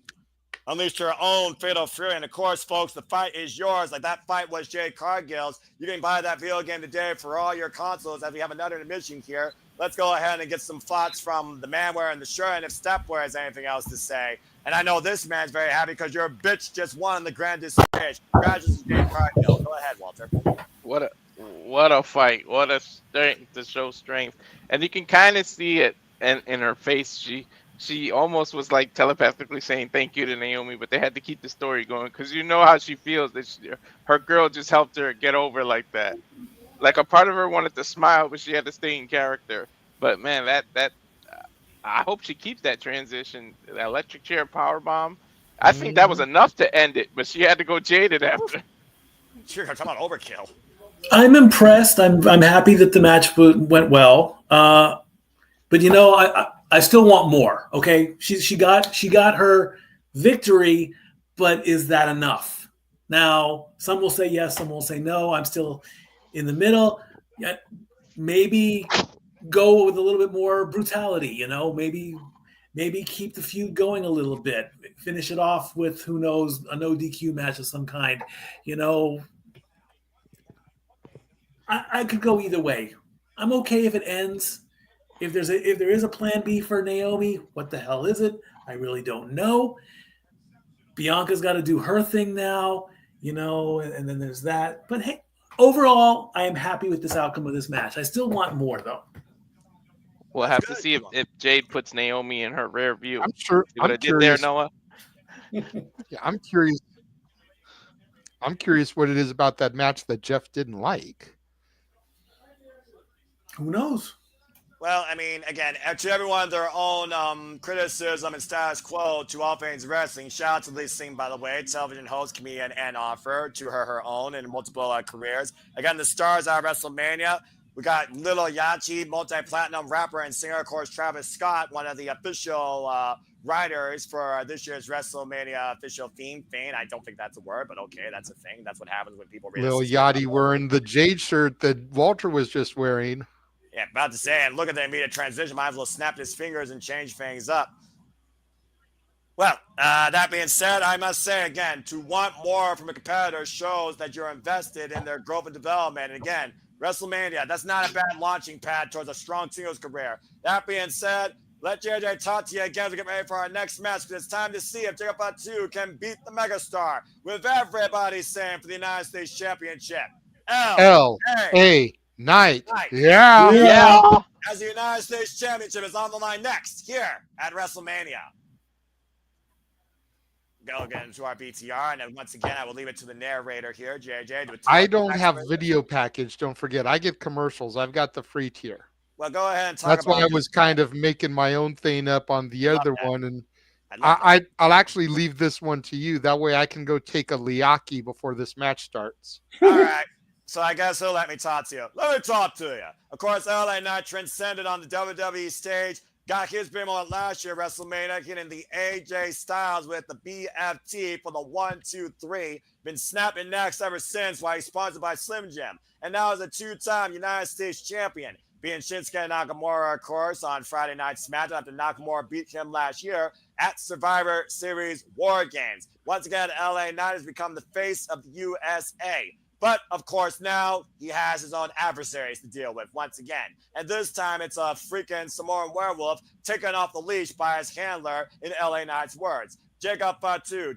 Unleashed her own Fatal Fury. And of course, folks, the fight is yours. Like that fight was Jade Cargill's. You can buy that video game today for all your consoles as we have another intermission here. Let's go ahead and get some thoughts from the man wearing the shirt and if Stepware has anything else to say. And I know this man's very happy because your bitch just won the Grande stage. Congratulations, Jade Cargill. Go ahead, Walter. What a fight. What a strength to show strength. And you can kind of see it in her face. She almost was like telepathically saying thank you to Naomi, but they had to keep the story going because you know how she feels that her girl just helped her get over like that. Like a part of her wanted to smile, but she had to stay in character. But man, that I hope she keeps that transition. The electric chair power bomb. I think that was enough to end it, but she had to go jaded after. Sure, talking about overkill. I'm impressed. I'm happy that the match went well. But you know, I still want more. Okay, she got her victory, but is that enough? Now, some will say yes, some will say no. I'm still in the middle. Maybe go with a little bit more brutality. You know, maybe keep the feud going a little bit. Finish it off with, who knows, a no DQ match of some kind. You know, I could go either way. I'm okay if it ends. If there is a plan B for Naomi, what the hell is it? I really don't know. Bianca's got to do her thing now, you know, and then there's that. But hey, overall, I am happy with this outcome of this match. I still want more, though. We'll have to see if Jade puts Naomi in her rear view. I'm sure. See what I did there, Noah? Yeah, I'm curious. I'm curious what it is about that match that Jeff didn't like. Who knows? Well, I mean, again, to everyone, their own criticism and status quo to all things wrestling. Shout out to Lee Singh, by the way, television host, comedian, and author, to her own and multiple careers. Again, the stars out of WrestleMania. We got Lil Yachty, multi-platinum rapper and singer, of course, Travis Scott, one of the official writers for this year's WrestleMania official theme. I don't think that's a word, but okay, that's a thing. That's what happens when people read Lil Yachty wearing the Jade shirt that Walter was just wearing. Yeah, about to say, and look at the immediate transition. Might as well snap his fingers and change things up. Well, that being said, I must say again, to want more from a competitor shows that you're invested in their growth and development. And again, WrestleMania, that's not a bad launching pad towards a strong singles career. That being said, let JJ talk to you again to get ready for our next match, because it's time to see if Jacob Fatu can beat the megastar, with everybody saying for the United States Championship. L.A. Knight. Yeah. As the United States Championship is on the line next here at WrestleMania. Go again to our BTR, and then once again, I will leave it to the narrator here, JJ. I don't have video package. Don't forget, I get commercials. I've got the free tier. Well, go ahead and talk That's about why I was kind of making my own thing up on the other one, and I'll actually leave this one to you. That way, I can go take a liaki before this match starts. All right. So I guess he'll let me talk to you. Let me talk to you. Of course, LA Knight transcended on the WWE stage. Got his big moment last year at WrestleMania, hitting the AJ Styles with the BFT for the 1, 2, 3. Been snapping necks ever since while he's sponsored by Slim Jim. And now is a two-time United States champion, being Shinsuke Nakamura, of course, on Friday Night SmackDown after Nakamura beat him last year at Survivor Series War Games. Once again, LA Knight has become the face of the USA. But, of course, now he has his own adversaries to deal with once again. And this time it's a freaking Samoan werewolf taken off the leash by his handler, in LA Knight's words. Jacob Fatu,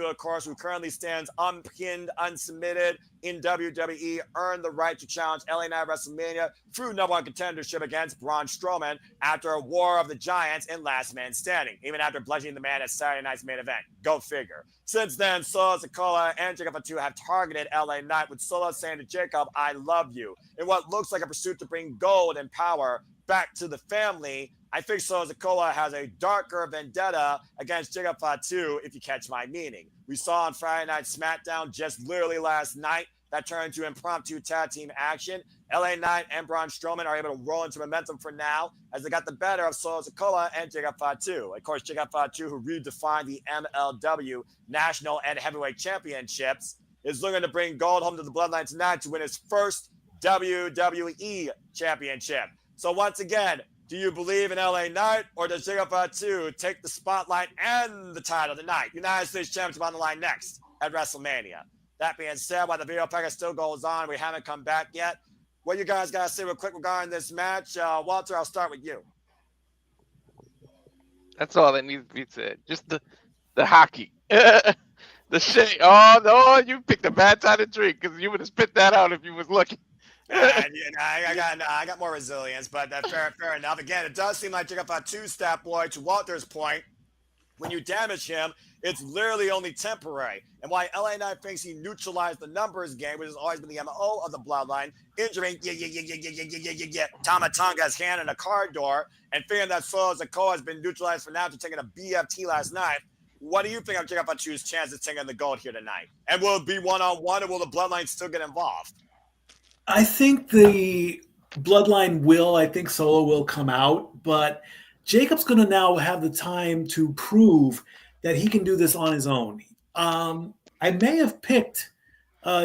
of course, who currently stands unpinned, unsubmitted in WWE, earned the right to challenge LA Knight WrestleMania through #1 contendership against Braun Strowman after a War of the Giants in Last Man Standing, even after bludgeoning the man at Saturday night's main event. Go figure. Since then, Solo Sikoa and Jacob Fatu have targeted LA Knight, with Solo saying to Jacob, "I love you," in what looks like a pursuit to bring gold and power back to the family. I think Solo Sikoa has a darker vendetta against Jacob Fatu, if you catch my meaning. We saw on Friday Night SmackDown just literally last night that turned into impromptu tag team action. LA Knight and Braun Strowman are able to roll into momentum for now as they got the better of Solo Sikoa and Fatu. Of course, Fatu, who redefined the MLW National and Heavyweight Championships, is looking to bring gold home to the Bloodline tonight to win his first WWE Championship. So once again, do you believe in LA Knight, or does Fatu take the spotlight and the title tonight? United States Championship on the line next at WrestleMania. That being said, while the video package still goes on, we haven't come back yet. What you guys got to say real quick regarding this match? Walter, I'll start with you. That's all that needs to be said. Just the hockey. The shake. Oh, no, you picked a bad time to drink because you would have spit that out if you was looking. I got more resilience, but fair enough. Again, it does seem like Fatu, Stat Boy, to Walter's point, when you damage him, it's literally only temporary. And why LA Knight thinks he neutralized the numbers game, which has always been the MO of the Bloodline, injuring Tama Tonga's hand in a car door, and figuring that Solo Sikoa has been neutralized for now after taking a BFT last night. What do you think of Fatu's chance of taking the gold here tonight? And will it be one-on-one, or will the Bloodline still get involved? I think the Bloodline will. I think Solo will come out, but Jacob's going to now have the time to prove that he can do this on his own. I may have picked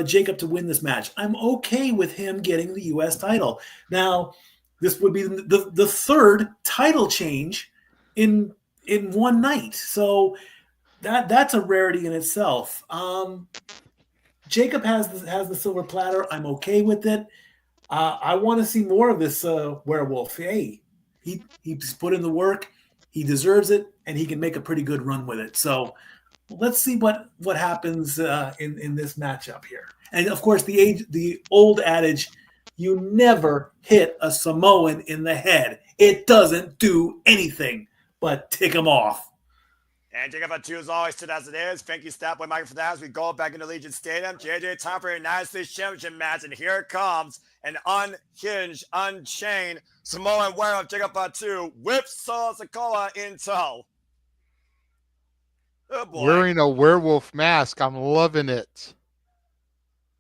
Jacob to win this match. I'm okay with him getting the U.S. title. Now, this would be the third title change in one night, so that's a rarity in itself. Jacob has the silver platter. I'm okay with it. I want to see more of this werewolf. Hey, he's put in the work. He deserves it, and he can make a pretty good run with it. So let's see what happens in this matchup here. And of course, the old adage, you never hit a Samoan in the head. It doesn't do anything but tick him off. And Fatu is always stood as it is. Thank you, Statboy Michael, for that as we go back into Legion Stadium. JJ, time for a United States Championship match, and here it comes. An unhinged, unchained Samoan werewolf Fatu with Solo Sikoa in tow. Oh boy. Wearing a werewolf mask. I'm loving it.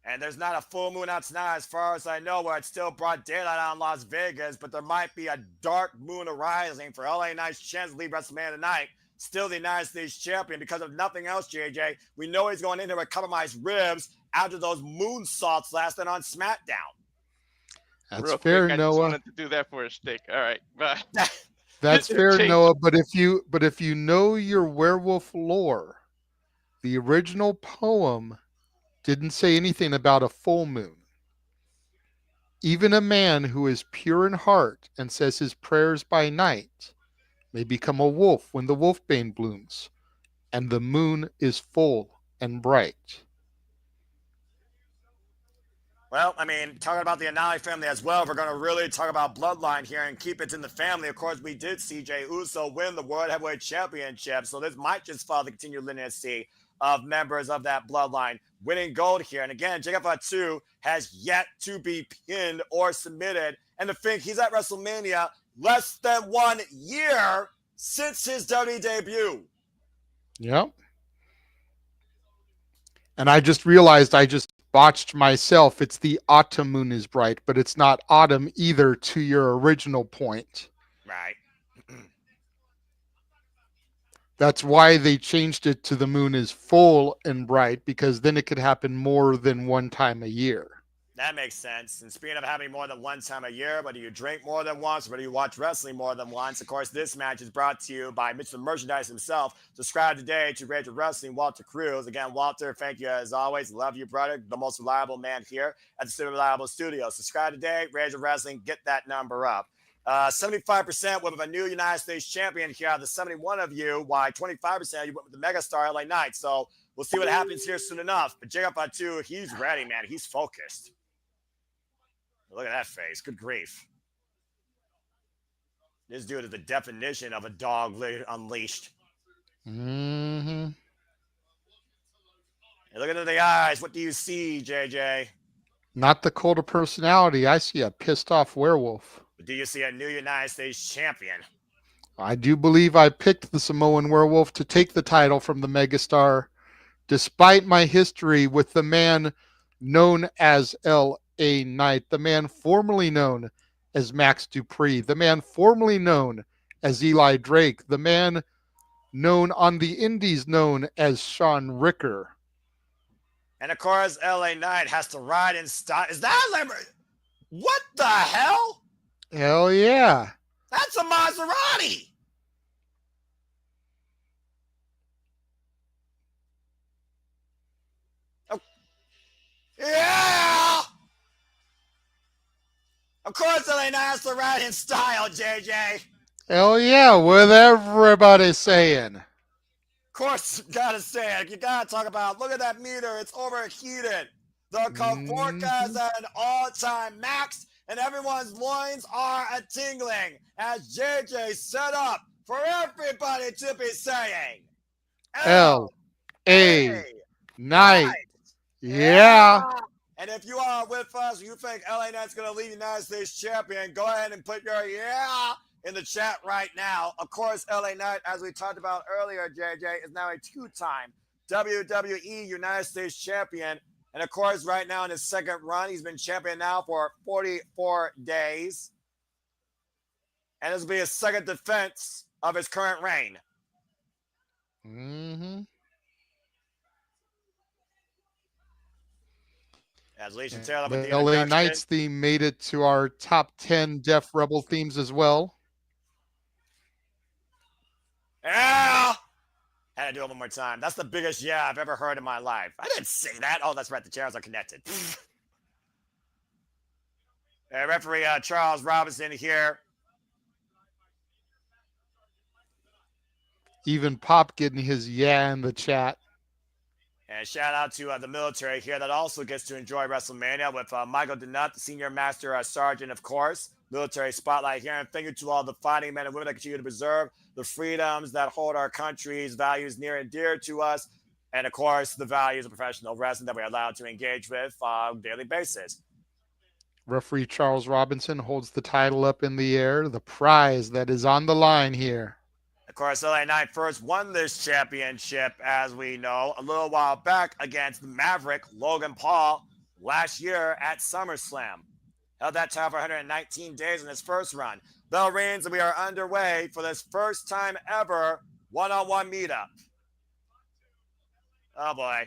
And there's not a full moon out tonight, as far as I know, where it's still broad daylight out in Las Vegas, but there might be a dark moon arising for LA Knight's chance to lead WrestleMania tonight. Still the United States champion because of nothing else, JJ. We know he's going in there with compromised ribs after those moonsaults last night on SmackDown. That's Real fair, quick, I Noah. just wanted to do that for a stick. All right, bye. That's fair, Noah. But if you know your werewolf lore, the original poem didn't say anything about a full moon. Even a man who is pure in heart and says his prayers by night may become a wolf when the wolfbane blooms and the moon is full and bright. Well, I mean, talking about the Anali family as well, we're going to really talk about Bloodline here and keep it in the family. Of course, we did see Jey Uso win the World Heavyweight Championship, so this might just follow the continued lineage of members of that Bloodline winning gold here. And again, Fatu has yet to be pinned or submitted. And to think he's at WrestleMania less than 1 year since his WWE debut. Yep. And I just realized I just botched myself. It's the autumn moon is bright, but it's not autumn either, to your original point. Right. That's why they changed it to the moon is full and bright, because then it could happen more than one time a year. That makes sense. And speaking of having more than one time a year, whether you drink more than once, whether you watch wrestling more than once, of course, this match is brought to you by Mr. Merchandise himself. Subscribe today to Rage of Wrestling, Walter Cruz. Again, Walter, thank you as always. Love you, brother. The most reliable man here at the Super Reliable Studio. Subscribe today, Rage of Wrestling. Get that number up. 75% went with a new United States champion here out of the 71 of you, while 25% you went with the megastar LA Knight. So we'll see what happens here soon enough. But Fatu, he's ready, man. He's focused. Look at that face. Good grief. This dude is the definition of a dog unleashed. Mm-hmm. And look into the eyes. What do you see, JJ? Not the cult of personality. I see a pissed off werewolf. But do you see a new United States champion? I do believe I picked the Samoan werewolf to take the title from the megastar, despite my history with the man known as LA Knight, the man formerly known as Max Dupree, the man formerly known as Eli Drake, the man known on the indies known as Sean Ricker. And of course, LA Knight has to ride in style. Is that a Lamborghini? What the hell? Hell yeah. That's a Maserati. Oh. Yeah. Of course, LA Knight has to ride in style, JJ. Hell yeah, with everybody saying. Of course, you gotta say it. You gotta talk about, look at that meter. It's overheated. The forecast at an all-time max, and everyone's loins are a-tingling as JJ set up for everybody to be saying, L.A. Knight. Yeah. And if you are with us, you think LA Knight's going to lead United States champion, go ahead and put your yeah in the chat right now. Of course, LA Knight, as we talked about earlier, JJ, is now a two-time WWE United States champion. And of course, right now in his second run, he's been champion now for 44 days. And this will be his second defense of his current reign. Mm-hmm. As Alicia Taylor with The the LA introduction. Knights theme made it to our top 10 Def Rebel themes as well. Yeah. Had to do it one more time. That's the biggest yeah I've ever heard in my life. I didn't say that. Oh, that's right. The chairs are connected. Referee Charles Robinson here. Even Pop getting his yeah in the chat. And shout out to the military here that also gets to enjoy WrestleMania with Michael Denut, the Senior Master Sergeant, of course. Military spotlight here. And thank you to all the fighting men and women that continue to preserve the freedoms that hold our country's values near and dear to us. And, of course, the values of professional wrestling that we're allowed to engage with on a daily basis. Referee Charles Robinson holds the title up in the air, the prize that is on the line here. Of course, LA Knight first won this championship, as we know, a little while back against the Maverick Logan Paul last year at SummerSlam. Held that title for 119 days in his first run. Bell rings, and we are underway for this first time ever one-on-one meetup. Oh boy.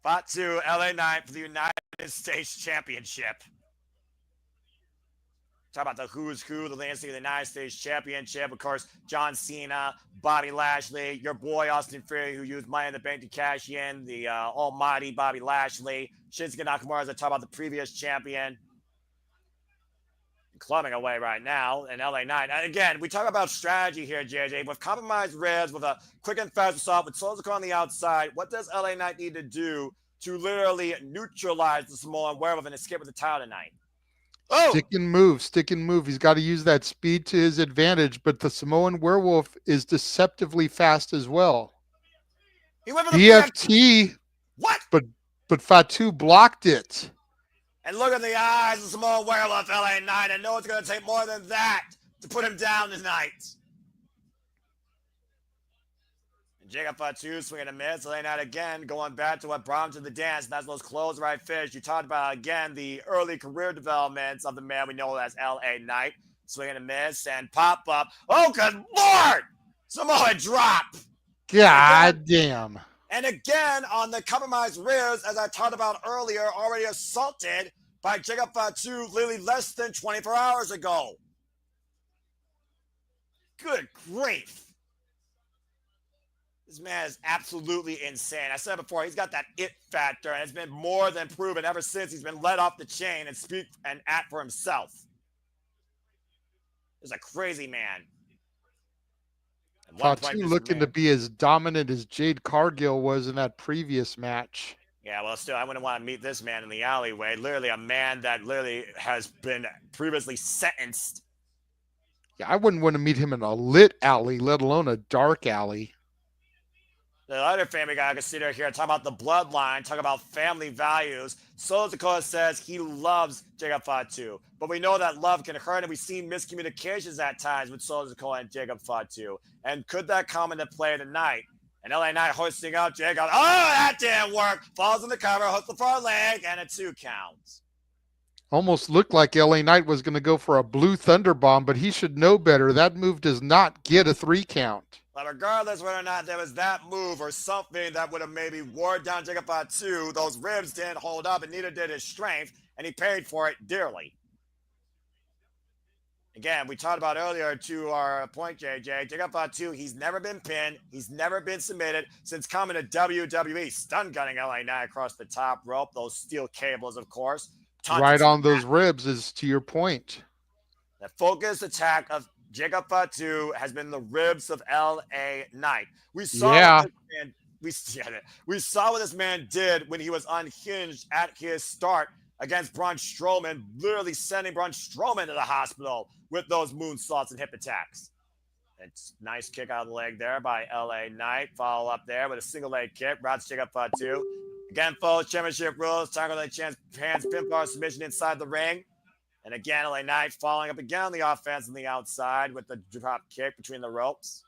Fatu, LA Knight for the United States Championship. Talk about the who's who, the landscape of the United States Championship. Of course, John Cena, Bobby Lashley, your boy Austin Theory, who used Money in the Bank to cash in, the almighty Bobby Lashley. Shinsuke Nakamura, as I talk about the previous champion. Clubbing away right now in LA Knight. And again, we talk about strategy here, JJ. With compromised ribs, with a quick and fast assault, with Soldier on the outside, what does LA Knight need to do to literally neutralize the Samoan Werewolf and escape with the title tonight? Oh! Stick and move. He's got to use that speed to his advantage, but the Samoan Werewolf is deceptively fast as well. He went for the BFT. What? But Fatu blocked it. And look at the eyes of Samoan Werewolf, LA Knight. I know it's going to take more than that to put him down tonight. And Jacob Fatu swinging a miss. LA Knight again going back to what brought him to the dance. And that's those close right fish. You talked about, again, the early career developments of the man we know as LA Knight. Swinging a miss and pop up. Oh, good Lord! Samoa drop. God damn. And again, on the compromised rears, as I talked about earlier, already assaulted by Jacob Fatu literally less than 24 hours ago. Good grief. This man is absolutely insane. I said before, he's got that it factor, and it's been more than proven ever since he's been let off the chain and speak and act for himself. He's a crazy man. Fatu looking to be as dominant as Jade Cargill was in that previous match. Yeah, well, still, I wouldn't want to meet this man in the alleyway. Literally a man that literally has been previously sentenced. Yeah, I wouldn't want to meet him in a lit alley, let alone a dark alley. The other family guy I consider here, talk about the bloodline, talk about family values. Solo Dakota says he loves Jacob Fatu, but we know that love can hurt, and we've seen miscommunications at times with Solo Dakota and Jacob Fatu. And could that come into play tonight And LA Knight hoisting up Jade. Oh, that didn't work. Falls in the cover, hooks the far leg, and a 2 count. Almost looked like LA Knight was going to go for a blue thunder bomb, but he should know better. That move does not get a 3 count. But regardless whether or not there was that move or something that would have maybe wore down Jacob Fatu, those ribs didn't hold up, and neither did his strength, and he paid for it dearly. Again, we talked about earlier to our point, JJ. Jacob Fatu, he's never been pinned. He's never been submitted since coming to WWE. Stun gunning LA Knight across the top rope. Those steel cables, of course. Right on those ribs is to your point. The focused attack of Jacob Fatu has been the ribs of LA Knight. We saw we saw what this man did when he was unhinged at his start against Braun Strowman, literally sending Braun Strowman to the hospital with those moonsaults and hip attacks. It's nice kick out of the leg there by LA Knight. Follow up there with a single leg kick. Routes Jacob Fatu. Again, folks, championship rules. Tackle the chance, hands, pinfall submission inside the ring. And again, LA Knight following up again on the offense on the outside with the drop kick between the ropes.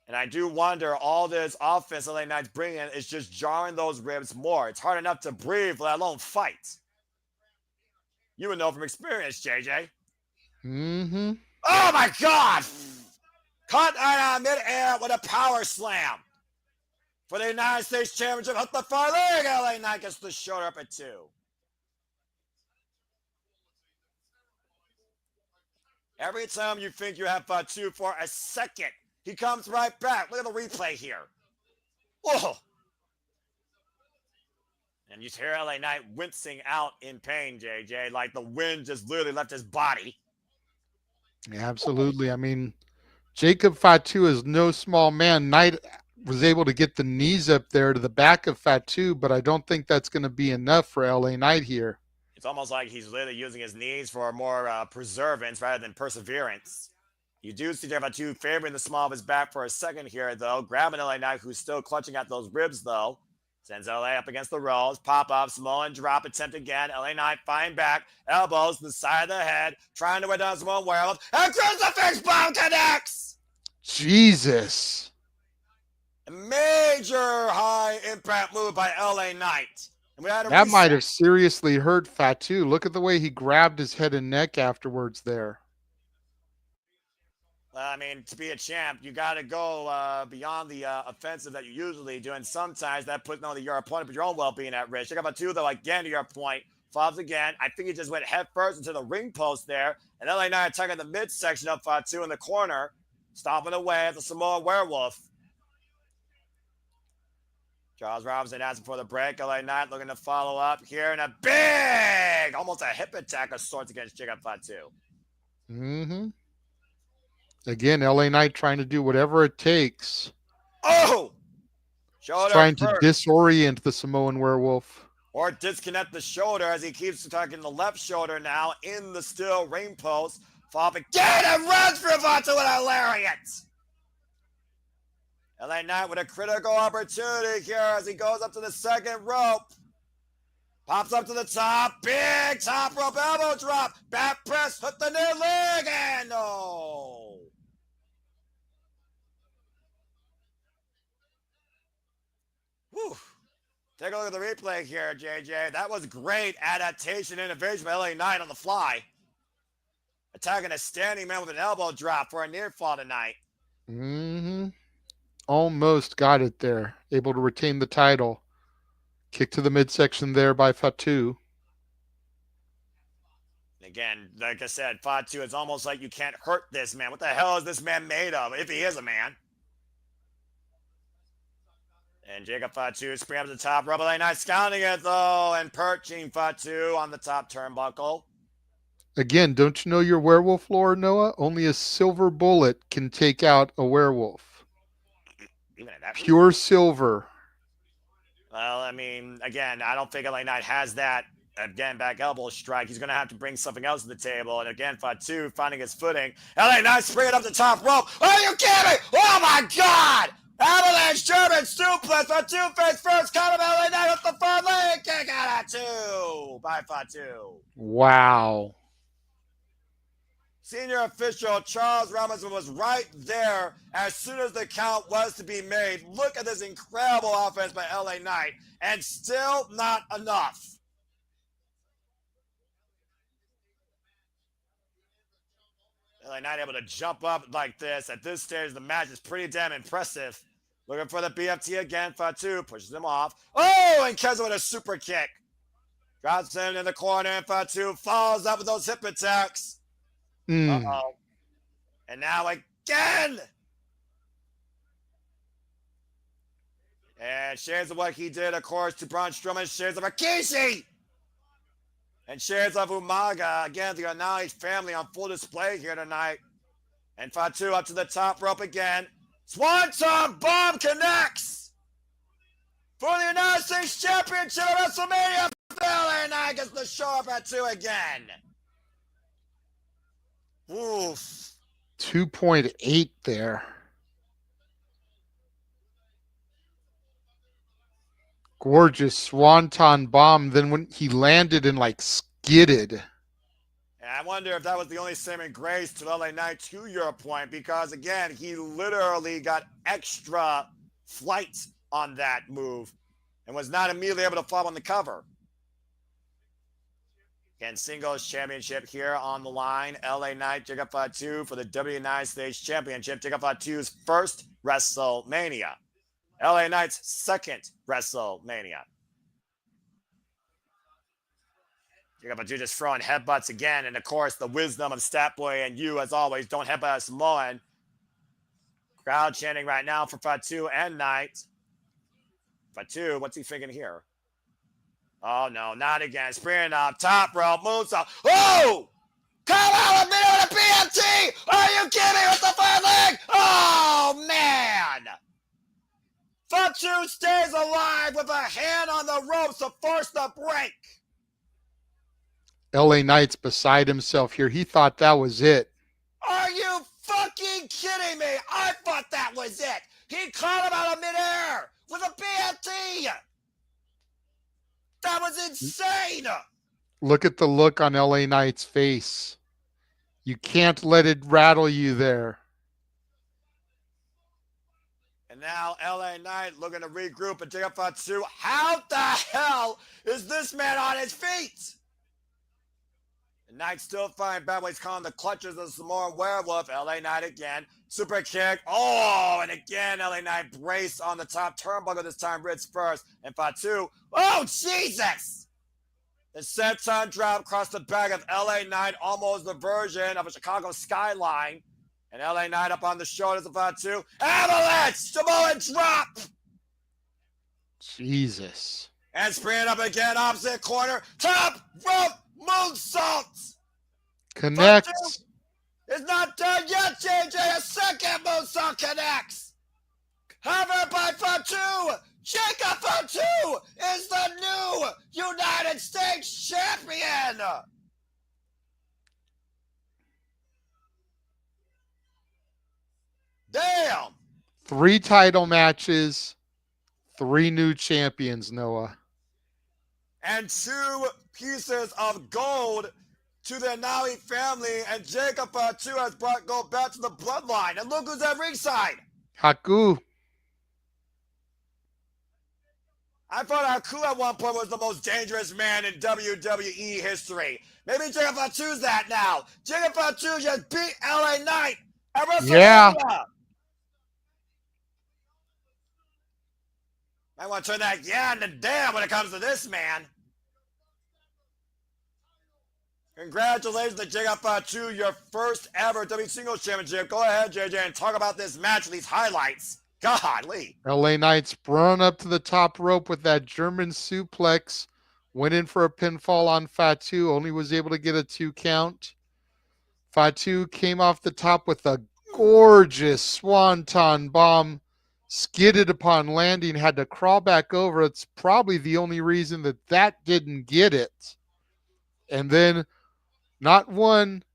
And I do wonder, all this offense LA Knight's bringing is just jarring those ribs more. It's hard enough to breathe, let alone fight. You would know from experience, JJ. Mm-hmm. Oh, my God! Caught out on midair with a power slam. For the United States Championship, hook the far leg. LA Knight gets the shoulder up at 2. Every time you think you have Fatu for a second, he comes right back. Look at the replay here. Whoa. And you hear LA Knight wincing out in pain, JJ, like the wind just literally left his body. Yeah, absolutely. I mean, Jacob Fatu is no small man. Knight was able to get the knees up there to the back of Fatu, but I don't think that's going to be enough for LA Knight here. It's almost like he's literally using his knees for more perseverance rather than perseverance. You do see Fatu favoring the small of his back for a second here, though. Grabbing LA Knight, who's still clutching at those ribs, though. Sends LA up against the ropes. Pop up, Samoan drop attempt again. LA Knight fighting back. Elbows to the side of the head. Trying to wear down Samoan werewolf. And crucifix bomb connects! Jesus. A major high impact move by LA Knight. And we had a that reset. might have seriously hurt Fatu. Look at the way he grabbed his head and neck afterwards there. I mean, to be a champ, you got to go beyond the offensive that you usually do. And sometimes that puts not only your opponent, but your own well-being at risk. Check out Fatu, though, again, to your point. Falls again. I think he just went head first into the ring post there. And LA Knight attacking the midsection of Fatu in the corner. Stomping away at the Samoan werewolf. Charles Robinson asking for the break. LA Knight looking to follow up here. And a big, almost a hip attack of sorts against Jacob Fatu. Mm-hmm. Again, LA Knight trying to do whatever it takes. Oh! Shoulder trying to first. disorient the Samoan werewolf. Or disconnect the shoulder as he keeps attacking the left shoulder now in the steel ring post. Fall up again and runs for Fatu with a lariat. LA Knight with a critical opportunity here as he goes up to the second rope. Pops up to the top. Big top rope elbow drop. Back press. Hook the near leg. And no. Whew. Take a look at the replay here, JJ. That was great adaptation innovation by LA Knight on the fly. Attacking a standing man with an elbow drop for a near fall tonight. Mm-hmm. Almost got it there. Able to retain the title. Kick to the midsection there by Fatu. Again, like I said, Fatu, it's almost like you can't hurt this man. What the hell is this man made of, if he is a man? And Jacob Fatu spring up to the top. Rubber LA Knight scouting it, though, and perching Fatu on the top turnbuckle. Again, don't you know your werewolf lore, Noah? Only a silver bullet can take out a werewolf. Even at that Pure silver. Well, I mean, again, I don't think LA Knight has that. Again, back elbow strike. He's going to have to bring something else to the table. And again, Fatu finding his footing. LA Knight springing up the top rope. Are you kidding me? Oh, my God! Avalanche German suplex. Fatu face first. Count of LA Knight with the front leg kick out at 2 by Fatu. Wow. Senior official Charles Robinson was right there as soon as the count was to be made. Look at this incredible offense by LA Knight, and still not enough. LA Knight able to jump up like this. At this stage, the match is pretty damn impressive. Looking for the BFT again. Fatu pushes him off. Oh, and Keza with a super kick. Drops him in the corner, and Fatu follows up with those hip attacks. Uh-oh. And now again. And shares of what he did, of course, to Braun Strowman. Shares of Rikishi. And shares of Umaga. Again, the Anali family on full display here tonight. And Fatu up to the top rope again. Swanton Bomb connects for the United States Championship at WrestleMania. LA Knight gets the show up at 2 again. Oof. 2.8 there. Gorgeous swanton bomb. Then when he landed and like skidded. And I wonder if that was the only saving grace to LA Knight, to your point, because again, he literally got extra flight on that move and was not immediately able to fall on the cover. Again, singles championship here on the line. LA Knight, Jacob Fatu for the United States Championship. Jacob Fatu's first WrestleMania. LA Knight's second WrestleMania. Jacob Fatu just throwing headbutts again. And of course, the wisdom of Statboy and you, as always, don't headbutt a Samoan. Crowd chanting right now for Fatu and Knight. Fatu, what's he thinking here? Oh, no, not again. Spearing up, top rope, moonsault. Oh! Come out with me with a BMT! Are you kidding me with the fire leg? Oh, man! Fatu stays alive with a hand on the ropes to force the break. LA Knight's beside himself here. He thought that was it. Are you fucking kidding me? I thought that was it. He caught him out of midair with a BMT. That was insane! Look at the look on LA Knight's face. You can't let it rattle you there. And now LA Knight looking to regroup and take up Fatu. How the hell is this man on his feet? And Knight still finding bad ways, calling the clutches of the Samoan werewolf. LA Knight again. Super kick. Oh, and again, LA Knight brace on the top turnbuckle this time. Ritz first. And Fatu. Oh, Jesus! The senton drop across the back of LA Knight. Almost the version of a Chicago skyline. And LA Knight up on the shoulders of Fatu. Avalanche! Samoan drop! Jesus. And springing up again, opposite corner. Top rope moonsault! Connects. Fatu is not done yet, JJ. A second moonsault connects. Hovered by Fatu. Jacob Fatu is the new United States champion. Damn. 3 title matches, 3 new champions, Noah. And 2 pieces of gold to the Naomi family, and Jacob Fatu has brought gold back to the bloodline. And look who's at ringside. Haku. I thought Haku at one point was the most dangerous man in WWE history. Maybe Jacob Fatu's that now. Jacob Fatu just beat LA Knight at WrestleMania. Yeah. I want to turn that yeah into damn when it comes to this man. Congratulations to Jacob Fatu, your first ever W Singles Championship. Go ahead, JJ, and talk about this match and these highlights. Godly. LA Knight's run up to the top rope with that German suplex. Went in for a pinfall on Fatu. Only was able to get a 2 count. Fatu came off the top with a gorgeous swanton bomb. Skidded upon landing. Had to crawl back over. It's probably the only reason that didn't get it. And then not one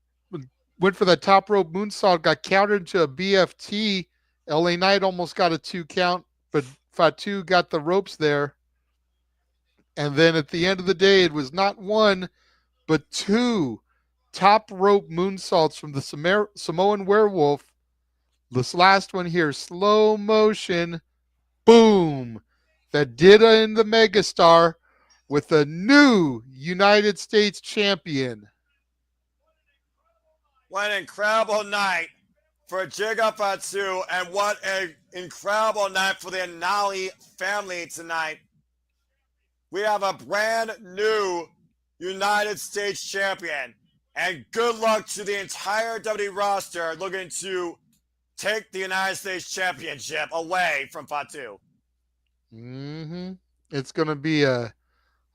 went for the top rope moonsault. Got countered into a BFT. LA Knight almost got a 2 count, but Fatu got the ropes there. And then at the end of the day, it was not 1, but 2 top rope moonsaults from the Samoan werewolf. This last one here, slow motion, boom. That did in the Megastar with a new United States champion. What an incredible night for Jiga Fatu, and what an incredible night for the Anali family tonight. We have a brand new United States champion, and good luck to the entire WWE roster looking to take the United States Championship away from Fatu. It's going to be a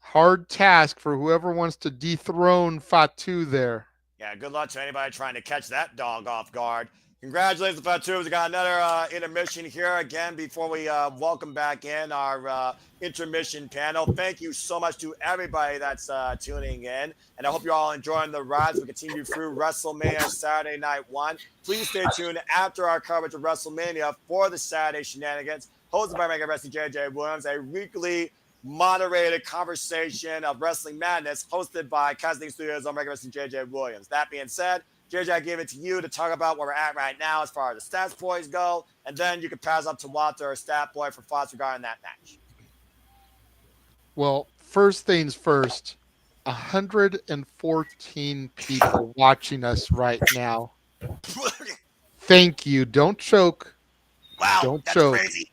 hard task for whoever wants to dethrone Fatu there. Yeah, good luck to anybody trying to catch that dog off guard. Congratulations, Fatu. We got another intermission here again before we welcome back in our intermission panel. Thank you so much to everybody that's tuning in, and I hope you're all enjoying the ride as we continue through WrestleMania Saturday Night 1. Please stay tuned after our coverage of WrestleMania for the Saturday Shenanigans, hosted by Mega Wrestling JJ Williams, a weekly moderated conversation of wrestling madness hosted by Casting Studios on Mega Wrestling JJ Williams. That being said, JJ, I give it to you to talk about where we're at right now as far as the stats boys go, and then you can pass up to Walter or Stat Boy for thoughts regarding that match. Well, first things first, 114 people watching us right now. Thank you. Don't choke. Wow, Don't that's choke. crazy.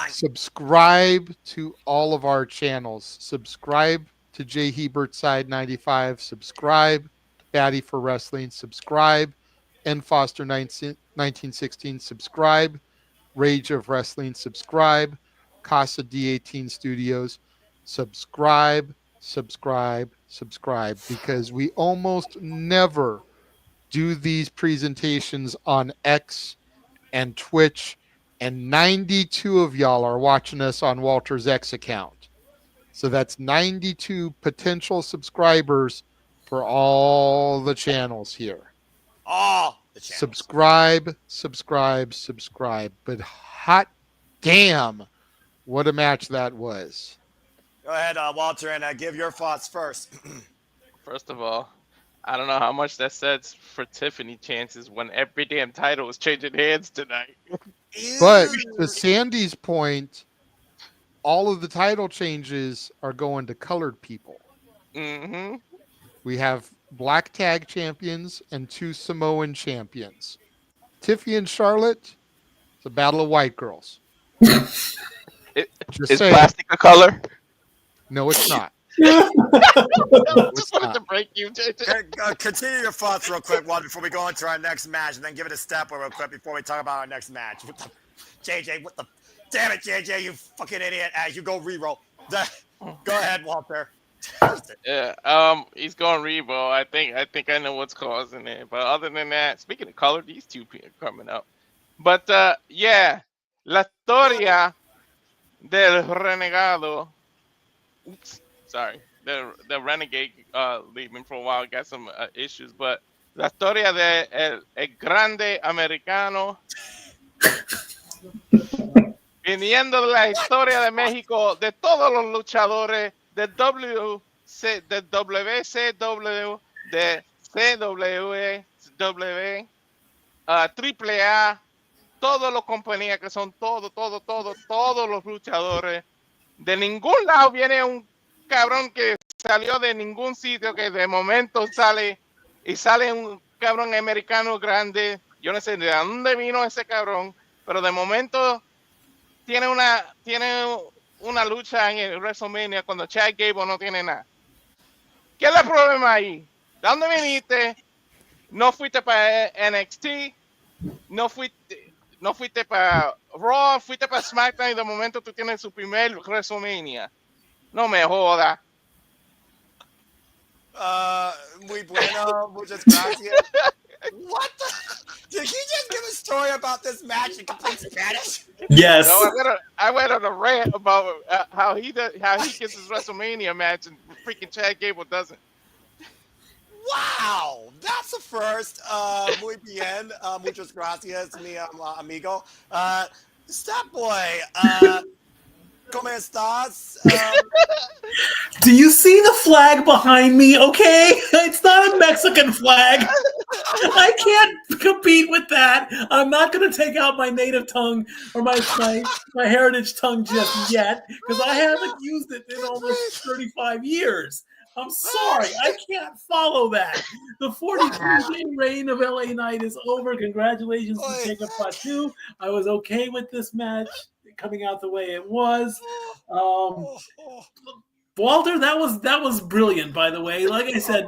Subscribe to all of our channels. Subscribe to Jay Hebert Side 95. Subscribe to Batty for Wrestling. Subscribe N Foster 1916. Subscribe Rage of Wrestling. Subscribe Casa D18 Studios. Subscribe, because we almost never do these presentations on X and Twitch, and 92 of y'all are watching us on Walter's X account. So that's 92 potential subscribers for all the channels here. All the channels. Subscribe. But hot damn, what a match that was. Go ahead, Walter, and give your thoughts first. First of all, I don't know how much that sets for Tiffany chances when every damn title is changing hands tonight. But to Sandy's point, all of the title changes are going to colored people. Mm-hmm. We have black tag champions and 2 Samoan champions. Tiffy and Charlotte, it's a battle of white girls. Is saying. plastic a color? No, it's not. I just wanted to break you, JJ. Continue your thoughts real quick, Walter, before we go into our next match, and then give it a step real quick before we talk about our next match. JJ, what the... Damn it, JJ, you fucking idiot. As you go re-roll. Go ahead, Walter. Yeah, he's going Revo. I think I know what's causing it. But other than that, speaking of color, these two people are coming up. But yeah, la historia del renegado. Oops, sorry, the Renegade leaving for a while, got some issues. But la historia de el Grande Americano. Viniendo de la historia de México, de todos los luchadores de WCW, de CWW, AAA, todas las compañías que son todos los luchadores. De ningún lado viene un cabrón que salió de ningún sitio, que de momento sale un cabrón americano grande. Yo no sé de dónde vino ese cabrón, pero de momento tiene una lucha en el WrestleMania cuando Chad Gable no tiene nada. ¿Qué es el problema ahí? ¿De dónde viniste? No fuiste para NXT, no fuiste para Raw, fuiste para SmackDown y de momento tú tienes su primer WrestleMania. No me joda. Muy bueno, muchas gracias. What the? Did he just give a story about this match in complete Spanish? Yes. No, I went on a rant about how he gets his WrestleMania match and freaking Chad Gable doesn't. Wow, that's a first. Muy bien, muchas gracias, mi amigo. Step Boy, ¿Cómo estás? Do you see the flag behind me? Okay, it's not a Mexican flag. I can't compete with that. I'm not going to take out my native tongue or my heritage tongue just yet because I haven't used it in almost 35 years. I'm sorry, I can't follow that. The 43-day reign of LA Knight is over. Congratulations to Jacob Fatu. I was okay with this match coming out the way it was. Walter, that was brilliant. By the way, like I said,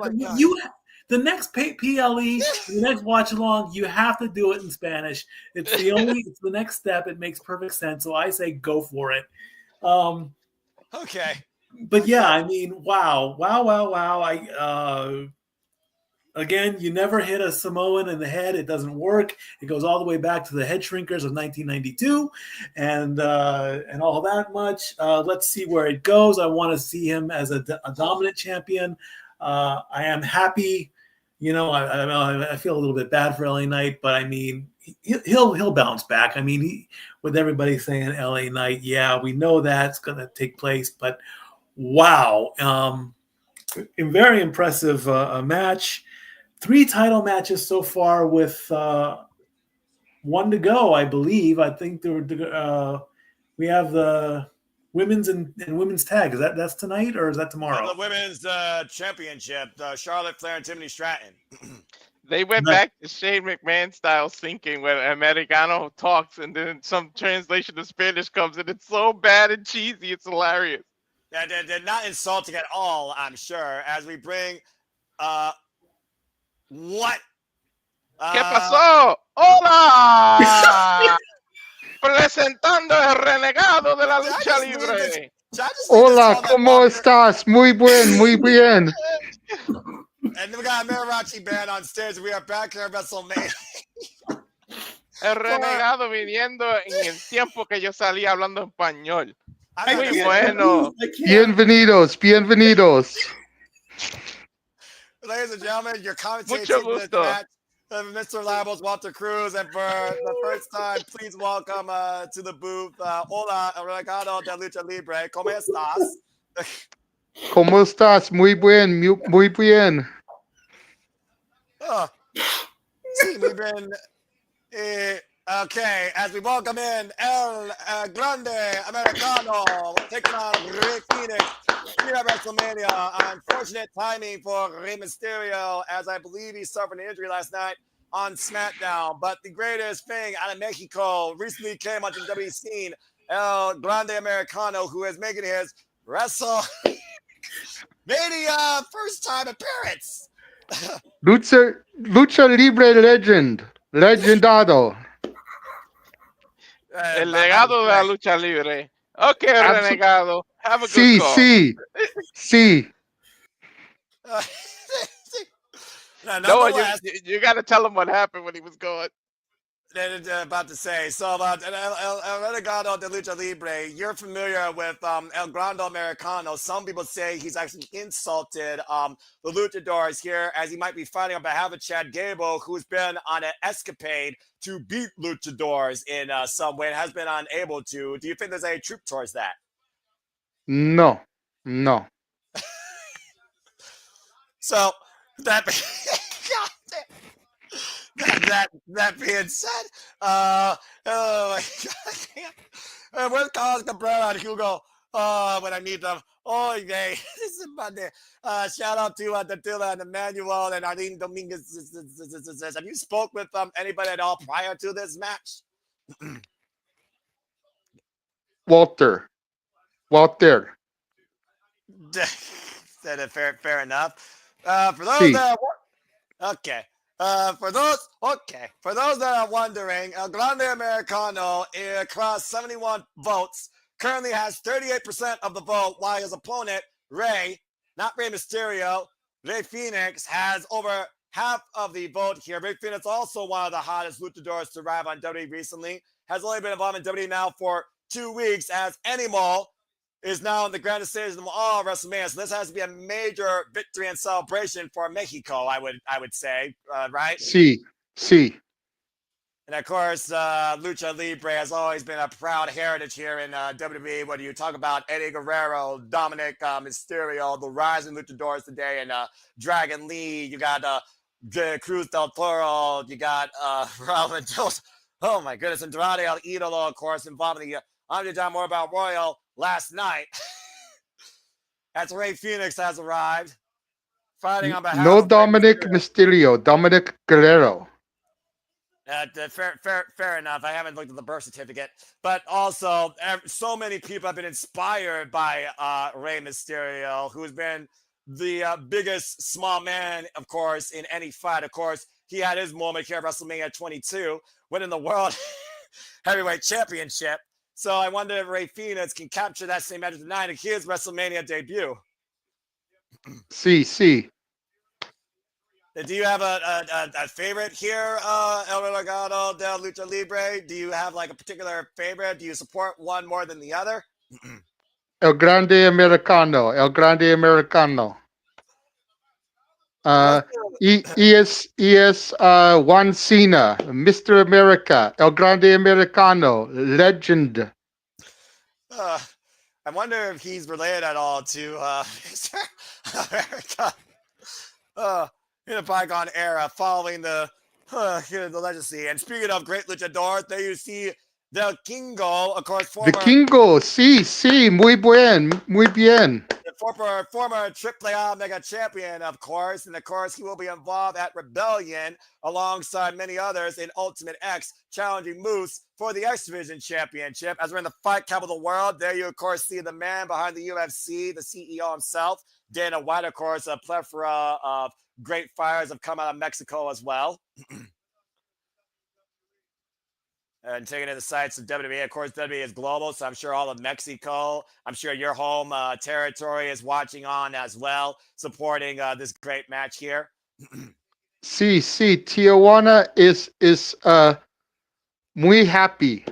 the next PLE, the next watch along, you have to do it in Spanish. It's the next step. It makes perfect sense. So I say go for it. Okay. But yeah, I mean, wow. Again, you never hit a Samoan in the head. It doesn't work. It goes all the way back to the head shrinkers of 1992 and all that much. Let's see where it goes. I want to see him as a dominant champion. I am happy. You know, I feel a little bit bad for LA Knight, but I mean, he'll bounce back. I mean, with everybody saying LA Knight, yeah, we know that's going to take place, but wow. A very impressive match. 3 title matches so far with 1 to go, I believe. I think we have the women's and women's tag. Is that's tonight or is that tomorrow? The women's championship, Charlotte Flair and Tiffany Stratton. They went back to Shane McMahon style thinking when Americano talks and then some translation to Spanish comes and it's so bad and cheesy. It's hilarious. Yeah, they're not insulting at all, I'm sure, as we bring what? ¿Qué pasó? ¡Hola! Presentando el renegado de la lucha libre. Hola, ¿cómo estás? Muy bien. And then we got a mariachi band on stage. We are back here at WrestleMania. El renegado viniendo en el tiempo que yo salía hablando español. Muy bueno. Bienvenidos. Ladies and gentlemen, your commentator for this match, Mr. Labos, Walter Cruz, and for the first time, please welcome to the booth, hola, Renegado de Lucha Libre, ¿cómo estás? ¿Cómo estás? Muy bien. Sí, muy bien. Okay, as we welcome in El Grande Americano, taking on Rey Fenix here at WrestleMania. Unfortunate timing for Rey Mysterio, as I believe he suffered an injury last night on SmackDown. But the greatest thing out of Mexico recently came onto the WWE scene, El Grande Americano, who is making his WrestleMania first time appearance. Lucha Libre legendado. El legado de la lucha libre. Okay, Renegado. Have a good call. Sí. No, you got to tell him what happened when he was going. About to say, so El Renegado de Lucha Libre, you're familiar with El Grande Americano. Some people say he's actually insulted the luchadors here as he might be fighting on behalf of Chad Gable, who's been on an escapade to beat luchadors in some way and has been unable to. Do you think there's any truth towards that? No. So that being said, oh my God, where's Carlos Cabrera and Hugo? When I need them. Oh, yay. This is Monday. Shout out to Datila and Emmanuel and Arlene Dominguez. Have you spoke with anybody at all prior to this match? Walter. Fair enough. For those that are wondering, El Grande Americano across 71 votes currently has 38% of the vote, while his opponent, Rey Mysterio, Rey Fenix, has over half of the vote here. Rey Fenix, also one of the hottest luchadors to arrive on WWE recently, has only been involved in WWE now for 2 weeks, as Animal is now in the grandest stage of all WrestleMania. So this has to be a major victory and celebration for Mexico, I would say, right? Sí. And of course, Lucha Libre has always been a proud heritage here in WWE. Whether you talk about Eddie Guerrero, Dominic Mysterio, the rising luchadors today, and Dragon Lee, you got Cruz del Toro, you got Robin Jones. Oh my goodness, Andrade El Idolo, of course, involving the Underdog More About Royal last night. As Rey Fenix has arrived, fighting on behalf No of Dominic Mysterio, Dominic Guerrero. Fair enough. I haven't looked at the birth certificate, but also so many people have been inspired by Rey Mysterio, who's been the biggest small man, of course, in any fight. Of course, he had his moment here at WrestleMania 22, winning the World Heavyweight Championship. So I wonder if Rey Fenix can capture that same magic tonight in his WrestleMania debut. See. Do you have a favorite here, El Renegado del Lucha Libre? Do you have like a particular favorite? Do you support one more than the other? El Grande Americano. ES Juan Cena, Mr. America, El Grande Americano, legend. I wonder if he's related at all to Mr. America. In a bygone era, following the legacy. And speaking of great luchadors, there you see the Kingo, of course, The Kingo, sí, muy bien. The former AAA Mega Champion, of course, and of course he will be involved at Rebellion alongside many others in Ultimate X, challenging Moose for the X Division Championship. As we're in the fight capital of the world, there you of course see the man behind the UFC, the CEO himself, Dana White, of course, a plethora of great fighters have come out of Mexico as well. And taking in the sights of WWE. Of course, WWE is global, so I'm sure all of Mexico, I'm sure your home territory is watching on as well, supporting this great match here. Sí, Tijuana is muy happy,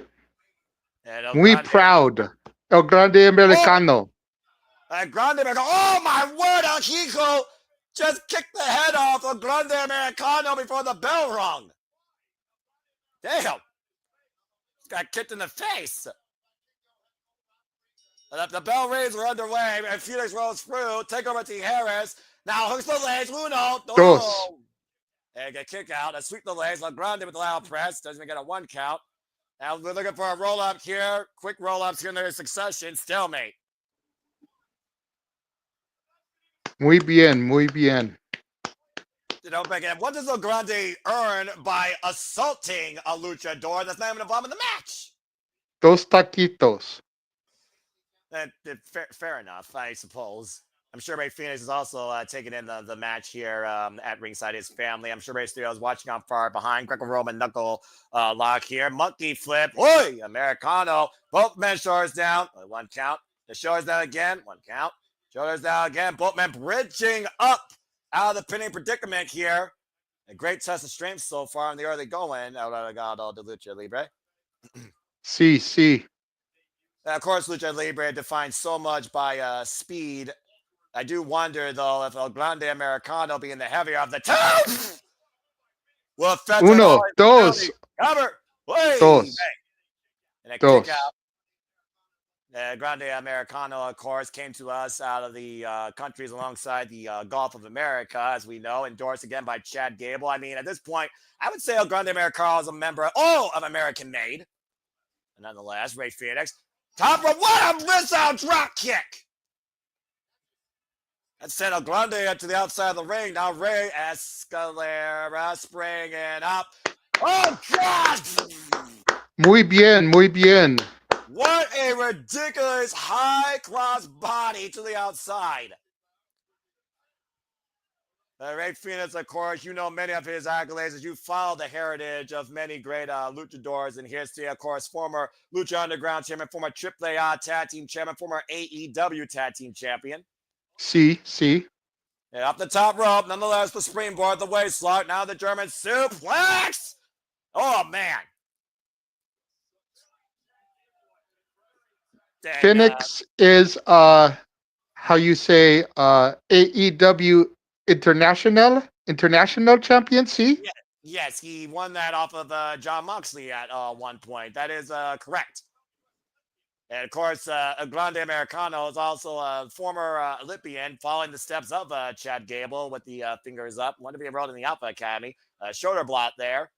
muy proud. El Grande Americano. Grande Americano. Oh my word, El Hijo just kicked the head off of Grande Americano before the bell rung. Damn. Got kicked in the face. The bell rings are underway, and Felix rolls through. Take over to Harris. Now hooks the legs. Uno. Dos. And get kick out. And sweep the legs. Grande with the loud press. Doesn't even get a one count. Now we're looking for a roll up here. Quick roll ups here in their succession. Stalemate. Muy bien. You know, what does El Grande earn by assaulting a luchador that's not even involved in the match? Dos taquitos. Fair enough, I suppose. I'm sure Rey Fenix is also taking in the match here at ringside, his family. I'm sure Rey Mysterio is watching on far behind. Greco-Roman knuckle lock here. Monkey flip. Oi! Americano. Both men shoulders down. One count. The shoulders down again. One count. Shoulders down again. Both men bridging up out of the pinning predicament here. A great test of strength so far in the early going. El Renegado de Lucha Libre. Sí. Of course, Lucha Libre defined so much by speed. I do wonder, though, if El Grande Americano being the heavier of the two will affect Uno, dos. Cover. Dos. And a kick out. Grande Americano, of course, came to us out of the countries alongside the Gulf of America, as we know, endorsed again by Chad Gable. I mean, at this point, I would say El Grande Americano is a member of American Made. And nonetheless, Rey Fenix. Top of what a wrist-out drop kick. That sent El Grande to the outside of the ring. Now Rey Escalera springing up. Oh, God! Muy bien. What a ridiculous high cross body to the outside. Rey Fenix, of course, you know many of his accolades as you follow the heritage of many great luchadors in history. Of course, former Lucha Underground champion, former AAA tag team champion, former AEW tag team champion. Sí. And up the top rope, nonetheless, the springboard, the waist lock, now the German suplex. Oh, man. Phoenix is how you say AEW international champion, see? Yes, he won that off of John Moxley at one point. That is correct. And of course, Grande Americano is also a former Olympian, following the steps of Chad Gable with the fingers up. Wanted to be enrolled in the Alpha Academy. Shoulder block there.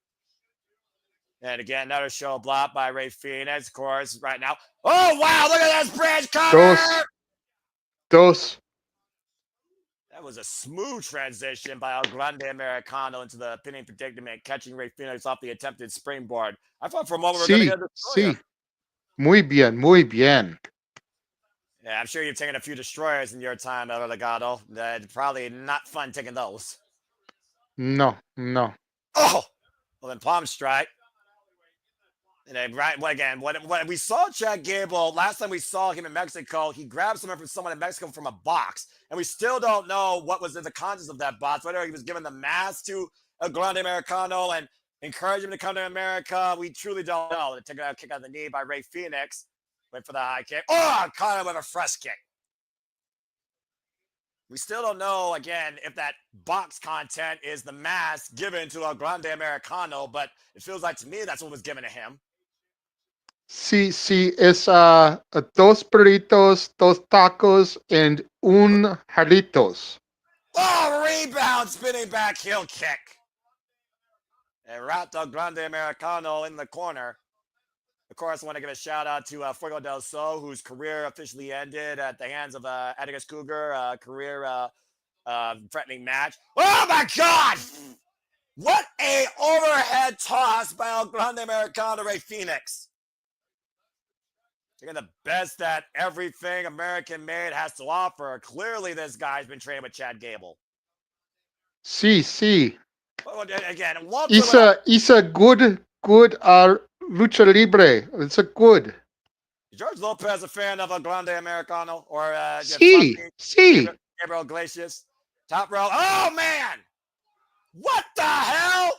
And again, another shoulder block by Rey Fenix, of course, right now. Oh, wow, look at this bridge cover! Dos. That was a smooth transition by El Grande Americano into the pinning predicament, catching Rey Fenix off the attempted springboard. I thought for a moment we were going to get a destroyer. Sí. Muy bien, muy bien. Yeah, I'm sure you've taken a few destroyers in your time, El Legado. Probably not fun taking those. No. Oh! Well, then palm strike. And then again, when we saw Chad Gable, last time we saw him in Mexico, he grabbed someone in Mexico from a box. And we still don't know what was in the contents of that box, whether he was giving the mask to El Grande Americano and encourage him to come to America. We truly don't know. They took a kick on the knee by Rey Fenix. Went for the high kick. Oh, caught him with a fresh kick. We still don't know, again, if that box content is the mask given to El Grande Americano, but it feels like to me that's what was given to him. Sí, es dos burritos, dos tacos, and un jarritos. Oh, rebound, spinning back heel kick. And wrapped El Grande Americano in the corner. Of course, I want to give a shout out to Fuego del Sol, whose career officially ended at the hands of Atticus Cougar, career threatening match. Oh my God! What a overhead toss by El Grande Americano Rey Fenix. Taking the best that everything American made has to offer. Clearly, this guy's been training with Chad Gable. Sí. Again, He's a good lucha libre. It's a good. Is George Lopez a fan of El Grande Americano or Sí. Gabriel Iglesias? Top row. Oh man! What the hell?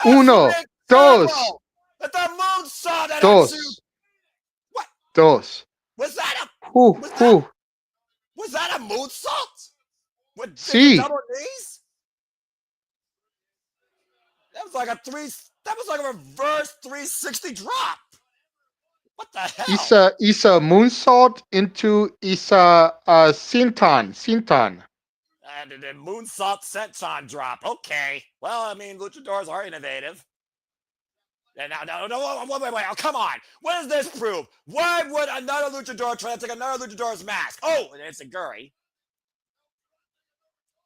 Uno, dos. At the moonsault that Dos. What? Dos. Was that a moonsault? With double knees? That was like a reverse 360 drop. What the hell? It's a moonsault into a senton. And a moonsault senton drop. Okay. Well, I mean, luchadors are innovative. And now, wait. Oh, come on. What does this prove? Why would another luchador try to take another luchador's mask? Oh, and it's a Guri.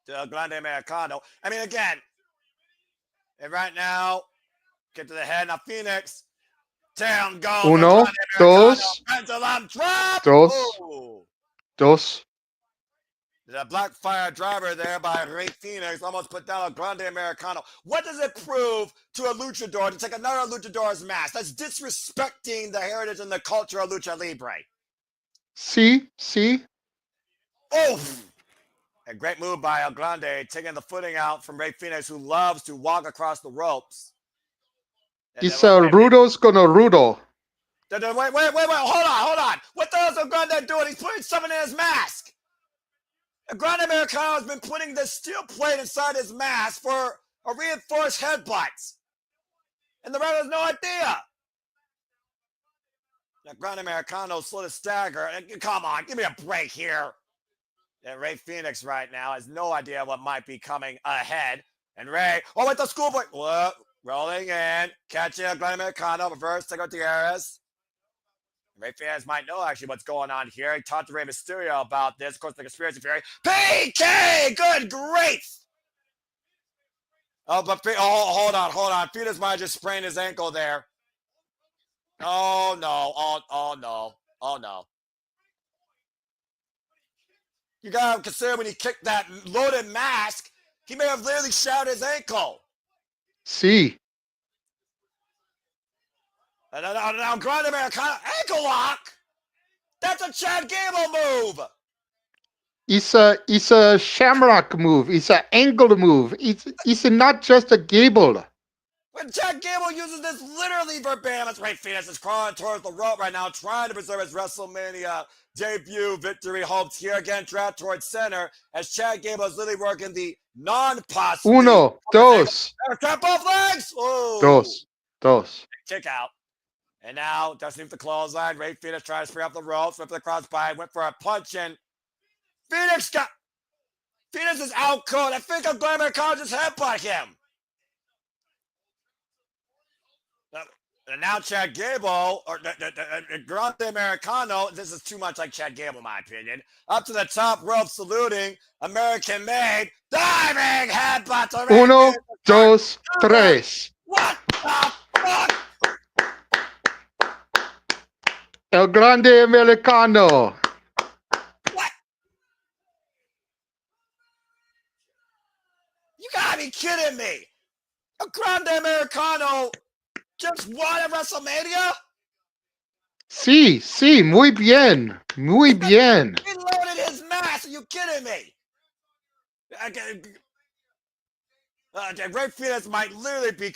To Grande Americano. I mean, again, and right now, get to the head. Now, Phoenix. Down goes. Uno, dos. Pendulum drop. Dos. The black fire driver there by Rey Fenix almost put down a Grande Americano. What does it prove to a luchador to take another luchador's mask? That's disrespecting the heritage and the culture of lucha libre. Sí. Oh! A great move by El Grande, taking the footing out from Rey Fenix, who loves to walk across the ropes. It's Rudo's gonna Rudo. Wait, hold on. What the hell is El Grande doing? He's putting something in his mask. Grande Americano has been putting this steel plate inside his mask for a reinforced headbutt. And the ref has no idea. Now, Grande Americano slow to stagger. Come on, give me a break here. And Rey Fenix right now has no idea what might be coming ahead. And Rey, with the schoolboy. Whoa, rolling in. Catching Grande Americano, reverse, Tego Tierras. Rey Fenix might know actually what's going on here. He talked to Rey Mysterio about this. Of course, the conspiracy theory. PK! Good grief! Oh, but hold on. Fenix might have just sprained his ankle there. Oh no. You gotta consider when he kicked that loaded mask, he may have literally shattered his ankle. Sí. Now, Grande Americano, ankle lock. That's a Chad Gable move. It's a shamrock move. It's an angle move. It's not just a Gable. When Chad Gable uses this literally verbatim, as Rey Fénix is crawling towards the rope right now, trying to preserve his WrestleMania debut victory hopes here again, draft towards center, as Chad Gable is literally working the non-pos. Uno, dos. Tap off legs! Oh! Dos. Kick out. And now, doesn't leave the clothesline. Rey Fénix trying to spring up the ropes, went for the crossbody, went for a punch, and Fénix is out cold. I think I'm glad Americano just headbutt him. And now Chad Gable, or Grande Americano, this is too much like Chad Gable in my opinion. Up to the top rope, saluting, American made, diving headbutt to Rey Uno, Fénix. dos, tres. What the fuck? El Grande Americano. What? You gotta be kidding me. A Grande Americano just won at WrestleMania? Sí, muy bien. Muy bien. He loaded his mask. Are you kidding me? Rey Fénix might literally be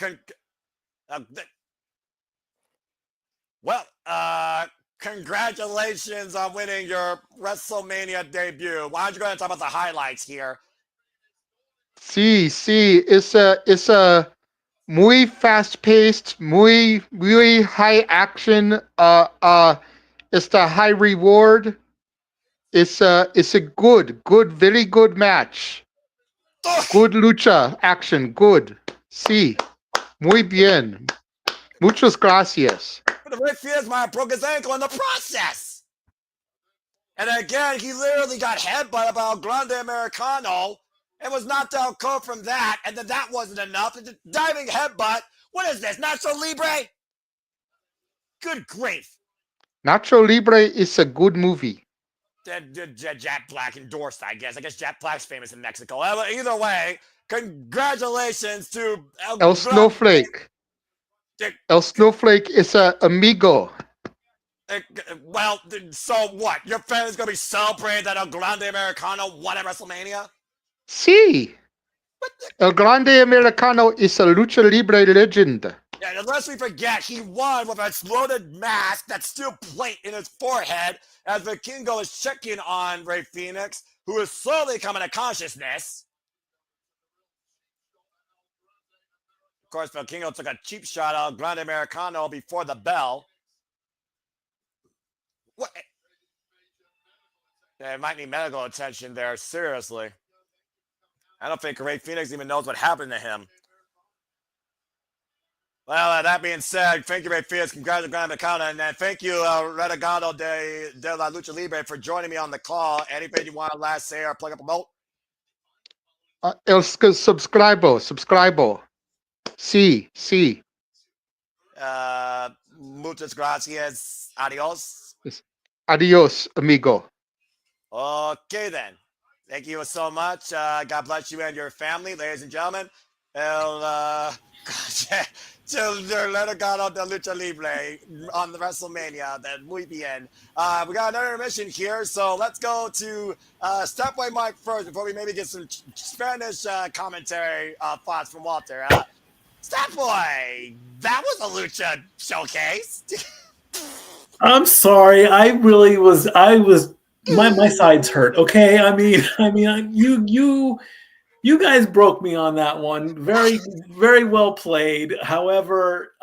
congratulations on winning your WrestleMania debut. Why don't you go ahead and talk about the highlights here? Sí, it's a muy fast-paced, muy high action. It's the high reward. It's a good, very good match. Good lucha action, good. Sí, muy bien. Muchas gracias. But the Rey Fénix might have broke his ankle in the process. And again, he literally got headbutted by El Grande Americano and was knocked out cold from that. And then that wasn't enough. It's a diving headbutt. What is this, Nacho Libre? Good grief. Nacho Libre is a good movie. Jack Black endorsed, I guess. I guess Jack Black's famous in Mexico. Either way, congratulations to El Snowflake. El Snowflake is a amigo. Well, so what? Your family's going to be celebrating that El Grande Americano won at WrestleMania? Sí. El Grande Americano is a lucha libre legend. Yeah, unless we forget, he won with a loaded mask that's still plate in his forehead as Vikingo is checking on Rey Fénix, who is slowly coming to consciousness. Of course, Vikingo took a cheap shot at Grande Americano before the bell. What? Yeah, it might need medical attention there, seriously. I don't think Rey Fénix even knows what happened to him. Well, that being said, thank you, Rey Fénix. Congratulations, Grande Americano. And thank you, Renegado de la Lucha Libre, for joining me on the call. Anything you want to last say or plug up a remote? El subscribo. Sí. Muchas gracias. Adios. Adios, amigo. Okay, then. Thank you so much. God bless you and your family, ladies and gentlemen. Renegado de Lucha Libre on the WrestleMania. Then muy bien. We got another mission here, so let's go to Stepway Mike first before we maybe get some Spanish commentary thoughts from Walter. Stepboy, that was a lucha showcase. I'm sorry. I was my sides hurt. Okay. I mean, you guys broke me on that one. Very, very well played. However,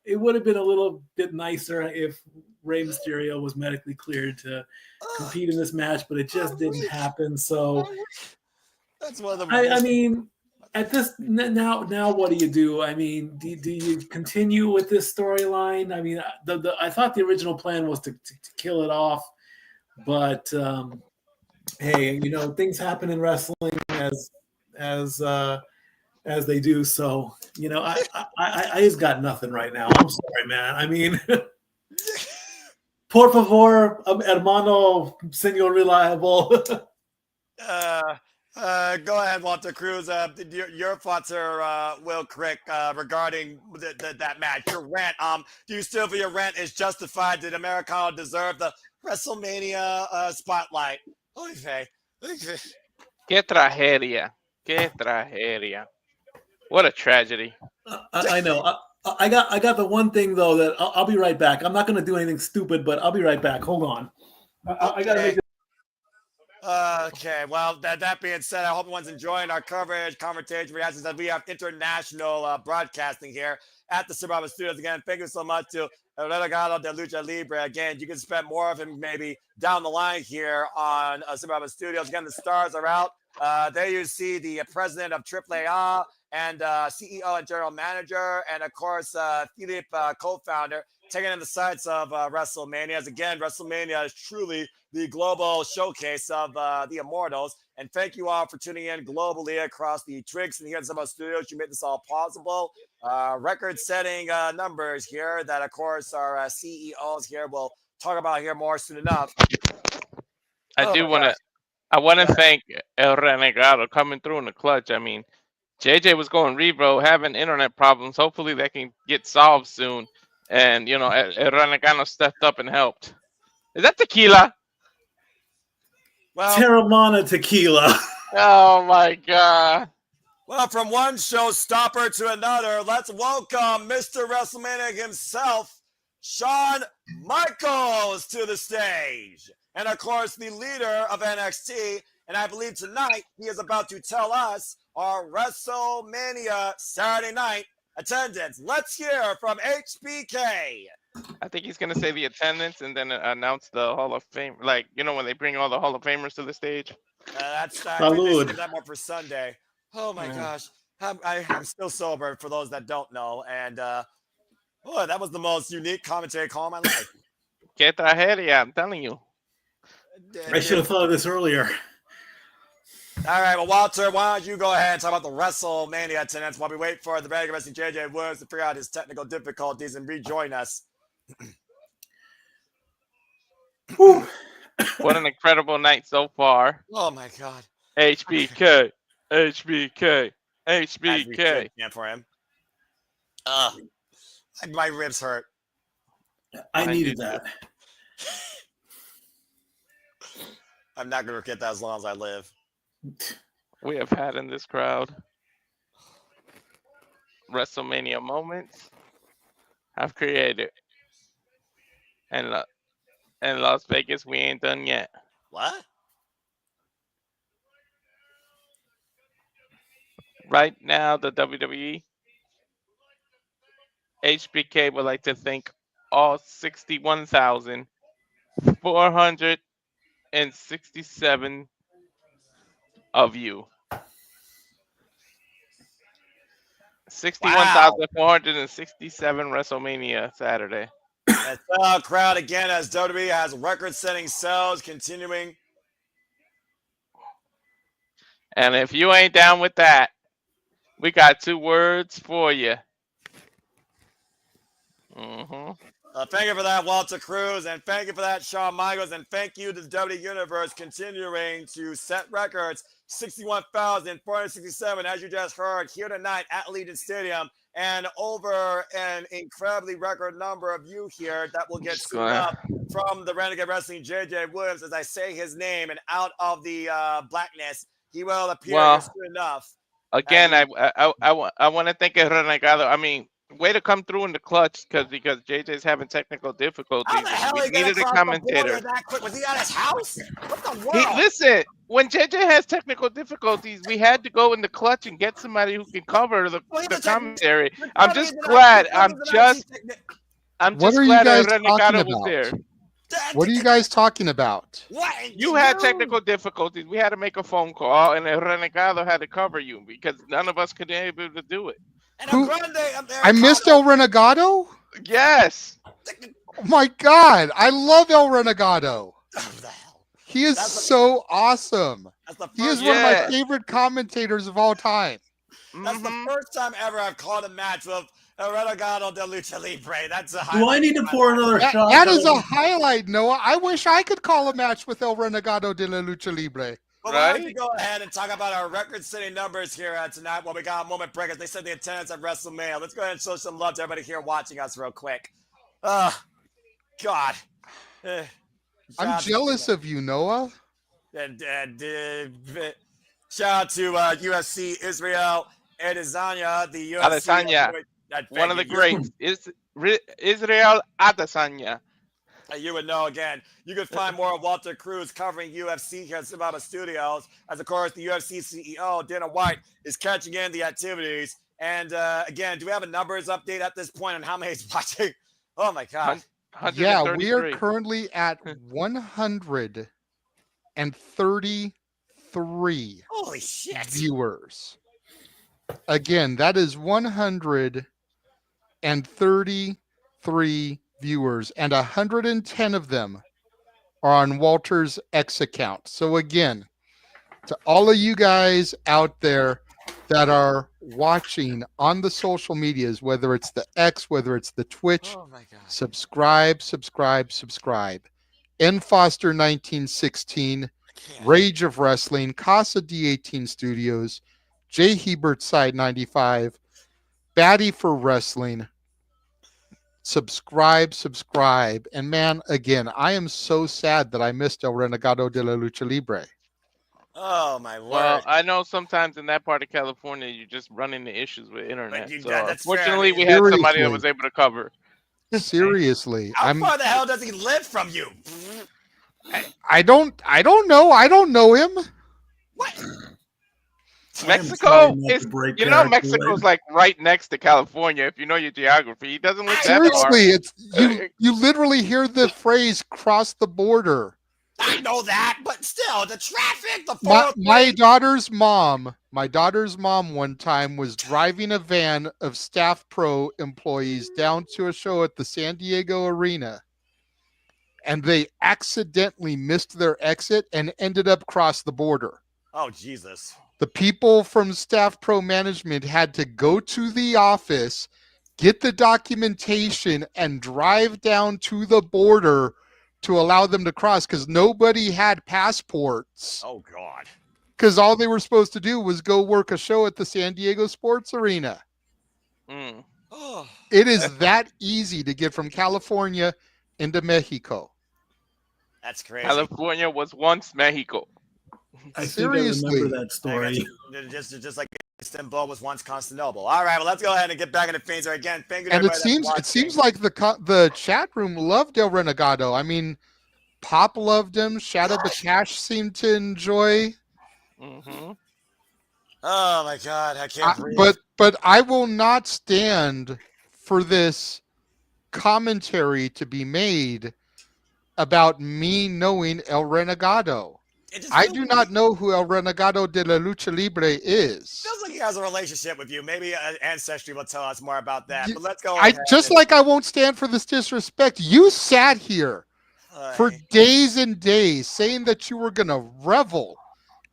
it would have been a little bit nicer if Rey Mysterio was medically cleared to compete in this match, but it just didn't happen. So that's one of the. I mean, at this now, what do you do? I mean, do you continue with this storyline? I mean, I thought the original plan was to kill it off, but hey, things happen in wrestling as they do. So I just got nothing right now. I'm sorry, man. I mean, por favor, hermano, señor reliable. Go ahead, Walter Cruz. Your thoughts are Will Crick regarding that match. Your rant. Do you still feel your rant is justified? Did Americano deserve the WrestleMania spotlight? Okay. Qué tragedia. What a tragedy. I know. I got the one thing though that I'll be right back. I'm not going to do anything stupid, but I'll be right back. Hold on. I got to make. Okay, well, that being said, I hope everyone's enjoying our coverage, conversation, reactions that we have international broadcasting here at the Survivor Studios. Again, thank you so much to Renegado de Lucha Libre. Again, you can spend more of him maybe down the line here on Survivor Studios. Again, the stars are out. There you see the president of AAA and CEO and general manager, and of course, Philip, co-founder, taking in the sights of WrestleMania. As again, WrestleMania is truly the global showcase of the Immortals. And thank you all for tuning in globally across the Twix and here at Survivor Studios. You made this all possible. Record-setting numbers here that, of course, our CEOs here will talk about here more soon enough. I want to thank El Renegado coming through in the clutch. I mean, JJ was going Revo, having internet problems. Hopefully that can get solved soon. And, you know, El Renegado stepped up and helped. Is that tequila? Well, Terramana tequila. Oh, my God. Well, from one showstopper to another, let's welcome Mr. WrestleMania himself, Shawn Michaels, to the stage. And, of course, the leader of NXT. And I believe tonight he is about to tell us our WrestleMania Saturday night attendance. Let's hear from HBK. I think he's going to say the attendance and then announce the Hall of Fame. Like, you know, when they bring all the Hall of Famers to the stage. I think they saved that one for Sunday. Oh, my gosh. I'm still sober, for those that don't know. And, that was the most unique commentary call of my life. Que tragedia, I'm telling you. I should have thought of this earlier. All right, well, Walter, why don't you go ahead and talk about the WrestleMania attendance while we wait for the Renegade Wrestling JJ Williams to figure out his technical difficulties and rejoin us. What an incredible night so far. Oh, my God. HBK, HBK, HBK. Yeah, for him. My ribs hurt. I needed that. I'm not going to forget that as long as I live. We have had in this crowd WrestleMania moments I've created. And in Las Vegas, we ain't done yet. What? Right now, the WWE, HBK would like to thank all 61,467 of you. 61,467 WrestleMania Saturday. And sellout crowd again as WWE has record-setting sales continuing. And if you ain't down with that, we got 2 words for you. Thank you for that, Walter Cruz, and thank you for that, Shawn Michaels, and thank you to the WWE Universe continuing to set records. 61,467, as you just heard, here tonight at Allegiant Stadium, and over an incredibly record number of you here that will get suited up from the Renegade Wrestling JJ Williams as I say his name, and out of the blackness, he will appear here soon enough. Again, I want to thank Renegado. I mean, way to come through in the clutch because JJ's having technical difficulties. How the hell we needed a commentator. That quick? Was he at his house? What the world? Listen, when JJ has technical difficulties, we had to go in the clutch and get somebody who can cover the commentary. I'm just glad. I'm just glad that Renegado was there. What are you guys talking about? You had technical difficulties. We had to make a phone call, and Renegado had to cover you because none of us could be able to do it. And Grande up there. I missed El Renegado? Yes. Oh my God. I love El Renegado. He is so awesome. He is one of my favorite commentators of all time. That's the first time ever I've called a match with El Renegado de Lucha Libre. That's a highlight. Do I need to pour another shot? That is a highlight, Noah. I wish I could call a match with El Renegado de la Lucha Libre. Well, why don't we go ahead and talk about our record-setting numbers here tonight while we got a moment break. As they said, the attendance at WrestleMania. Let's go ahead and show some love to everybody here watching us real quick. God. I'm jealous of you, And shout out to UFC Israel Adesanya, the UFC. Adesanya, one of the greats. Israel Adesanya. You would know again. You can find more of Walter Cruz covering UFC here at Cinema Studios, as of course the UFC CEO Dana White is catching in the activities. And again, do we have a numbers update at this point on how many is watching? Oh my God! Yeah, we are currently at 133 Holy shit! viewers. Again, that is 133 viewers, and 110 of them are on Walter's X account. So again, to all of you guys out there that are watching on the social medias, whether it's the X, whether it's the Twitch, Oh my God. subscribe. N Foster 1916, Rage of Wrestling, Casa D18 Studios, J Hebert Side 95, Batty for Wrestling. Subscribe. And man, again, I am so sad that I missed El Renegado de la Lucha Libre. Oh my word! Well, I know sometimes in that part of California, you just run into issues with internet. So that's fair. fortunately, we had somebody that was able to cover. Seriously, How far the hell does he live from you? I don't know. I don't know him. What? Mexico is, Mexico's like right next to California. If you know your geography, he doesn't live that far. Seriously, it's you literally hear the phrase "cross the border." I know that, but still, the traffic, the my daughter's mom one time was driving a van of Staff Pro employees down to a show at the San Diego Arena, and they accidentally missed their exit and ended up across the border. Oh, Jesus. The people from Staff Pro management had to go to the office, get the documentation, and drive down to the border to allow them to cross, because nobody had passports. Oh, God. Because all they were supposed to do was go work a show at the San Diego Sports Arena. Oh. It is that easy to get from California into Mexico. That's crazy. California was once Mexico. Seriously. I remember that story. Just like Istanbul was once Constantinople. All right, well, let's go ahead and get back into things. Again, thank you. And it seems like the chat room loved El Renegado. I mean, Pop loved him. Shadow Bakash seemed to enjoy. Mm-hmm. Oh my God, I can't breathe. But I will not stand for this commentary to be made about me knowing El Renegado. I do not know who El Renegado de la Lucha Libre is. Feels like he has a relationship with you. Maybe Ancestry will tell us more about that. But let's go. Just like I won't stand for this disrespect. You sat here for days and days saying that you were going to revel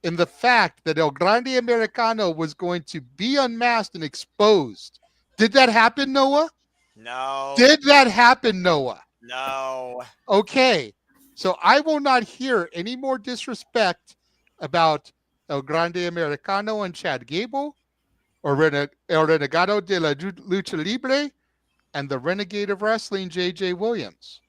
in the fact that El Grande Americano was going to be unmasked and exposed. Did that happen, Noah? No. Did that happen, Noah? No. Okay. So I will not hear any more disrespect about El Grande Americano and Chad Gable, or El Renegado de la Lucha Libre, and the Renegade of Wrestling, J.J. Williams.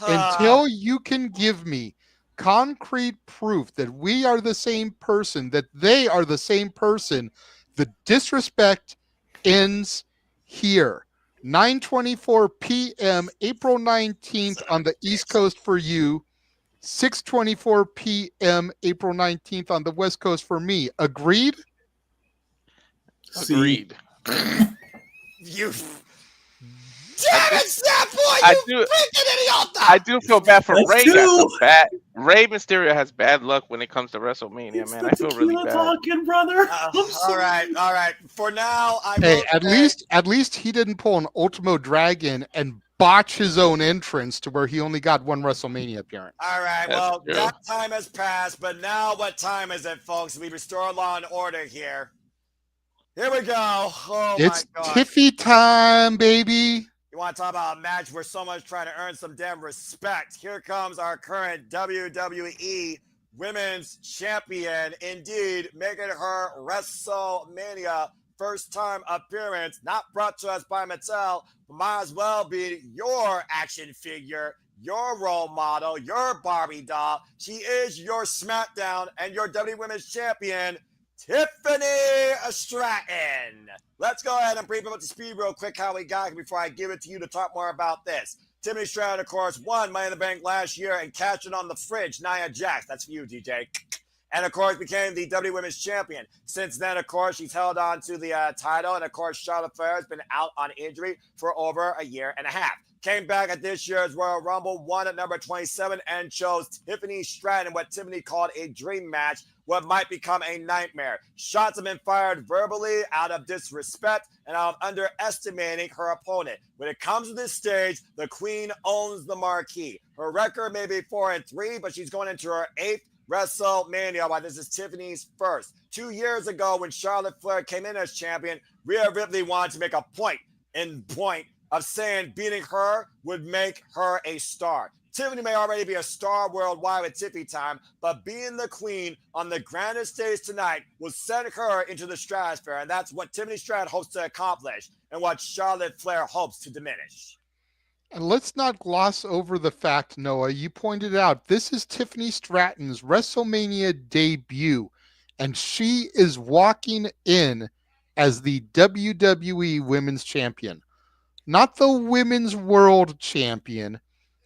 Until you can give me concrete proof that we are the same person, that they are the same person, the disrespect ends here. 9:24 p.m. April 19th on the East Coast for you. 6:24 p.m. April 19th on the West Coast for me. Agreed? Agreed. You. Damn it, Seth, boy! You freaking idiot! I do feel bad for Ray. Ray Mysterio has bad luck when it comes to WrestleMania, man. I feel really bad. Talking, brother. All right. For now, at least he didn't pull an Ultimo Dragon and botch his own entrance to where he only got one WrestleMania appearance. All right, well, that time has passed, but now what time is it, folks? We restore law and order here. Here we go. Oh, it's my God. Tiffy time, baby. You want to talk about a match where someone's trying to earn some damn respect? Here comes our current WWE Women's Champion, indeed, making her WrestleMania first-time appearance, not brought to us by Mattel, but might as well be your action figure, your role model, your Barbie doll. She is your SmackDown and your WWE Women's Champion, Tiffany Stratton. Let's go ahead and brief up the speed real quick how we got here before I give it to you to talk more about this. Tiffany Stratton, of course, won Money in the Bank last year and cashed it on the fridge. Nia Jax, that's for you, DJ. And, of course, became the WWE Women's Champion. Since then, of course, she's held on to the title. And, of course, Charlotte Flair has been out on injury for over a year and a half. Came back at this year's Royal Rumble, won at number 27, and chose Tiffany Stratton, what Tiffany called a dream match, what might become a nightmare. Shots have been fired verbally out of disrespect and out of underestimating her opponent. When it comes to this stage, the Queen owns the marquee. Her record may be 4-3, but she's going into her 8th WrestleMania, while this is Tiffany's first. 2 years ago, when Charlotte Flair came in as champion, Rhea Ripley wanted to make a point of saying beating her would make her a star. Tiffany may already be a star worldwide with Tiffy time, but being the queen on the Grande stage tonight will send her into the stratosphere, and that's what Tiffany Stratton hopes to accomplish and what Charlotte Flair hopes to diminish. And let's not gloss over the fact, Noah, you pointed out, this is Tiffany Stratton's WrestleMania debut, and she is walking in as the WWE Women's Champion. Not the Women's World Champion,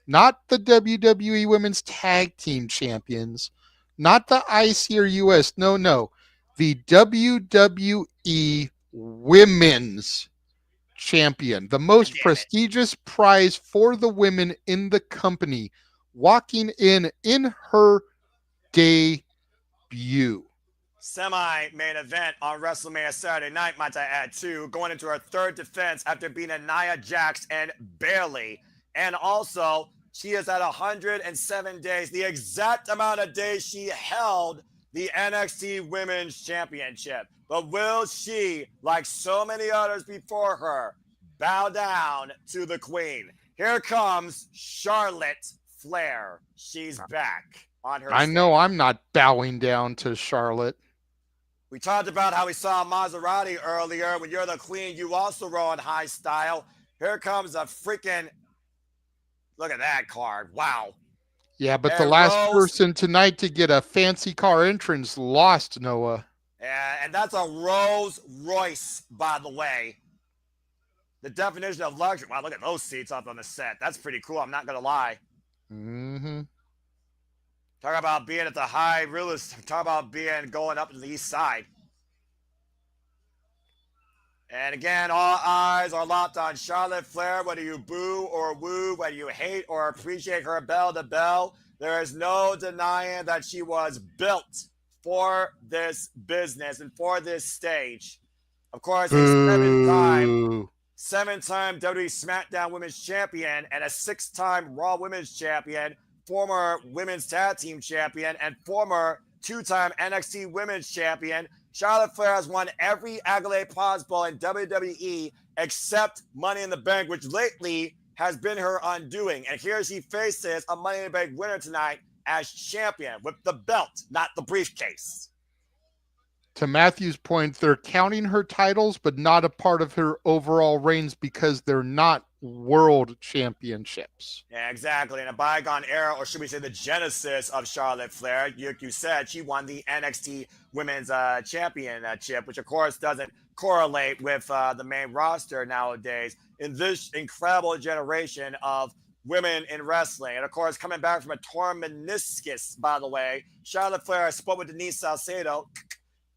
not the WWE Women's Tag Team Champions, not the IC or US, no, the WWE Women's Champion, the most prestigious prize for the women in the company, walking in her debut. Semi-main event on WrestleMania Saturday night, might I add, too, going into her third defense after beating Nia Jax and barely. And also, she is at 107 days, the exact amount of days she held the NXT Women's Championship. But will she, like so many others before her, bow down to the Queen? Here comes Charlotte Flair. She's back on her stage. know I'm not bowing down to Charlotte. We talked about how we saw Maserati earlier. When you're the queen, you also roll in high style. Here comes a freaking... Look at that card. Wow. Yeah, but the last person tonight to get a fancy car entrance lost, Noah. Yeah, and that's a Rolls Royce, by the way. The definition of luxury. Wow, look at those seats up on the set. That's pretty cool. I'm not going to lie. Mm-hmm. Talk about being at the high real estate. Talk about going up to the east side. And again, all eyes are locked on Charlotte Flair. Whether you boo or woo, whether you hate or appreciate her bell to bell, there is no denying that she was built for this business and for this stage. Of course, a seven-time WWE SmackDown Women's Champion and a 6-time Raw Women's Champion, former Women's Tag Team Champion, and former 2-time NXT Women's Champion. Charlotte Flair has won every accolade possible in WWE except Money in the Bank, which lately has been her undoing. And here she faces a Money in the Bank winner tonight as champion with the belt, not the briefcase. To Matthew's point, they're counting her titles, but not a part of her overall reigns because they're not world championships. Yeah, exactly. In a bygone era, or should we say the genesis of Charlotte Flair, you said she won the NXT Women's Championship, which of course doesn't correlate with the main roster nowadays in this incredible generation of women in wrestling. And of course, coming back from a torn meniscus, by the way, Charlotte Flair spoke with Denise Salcedo.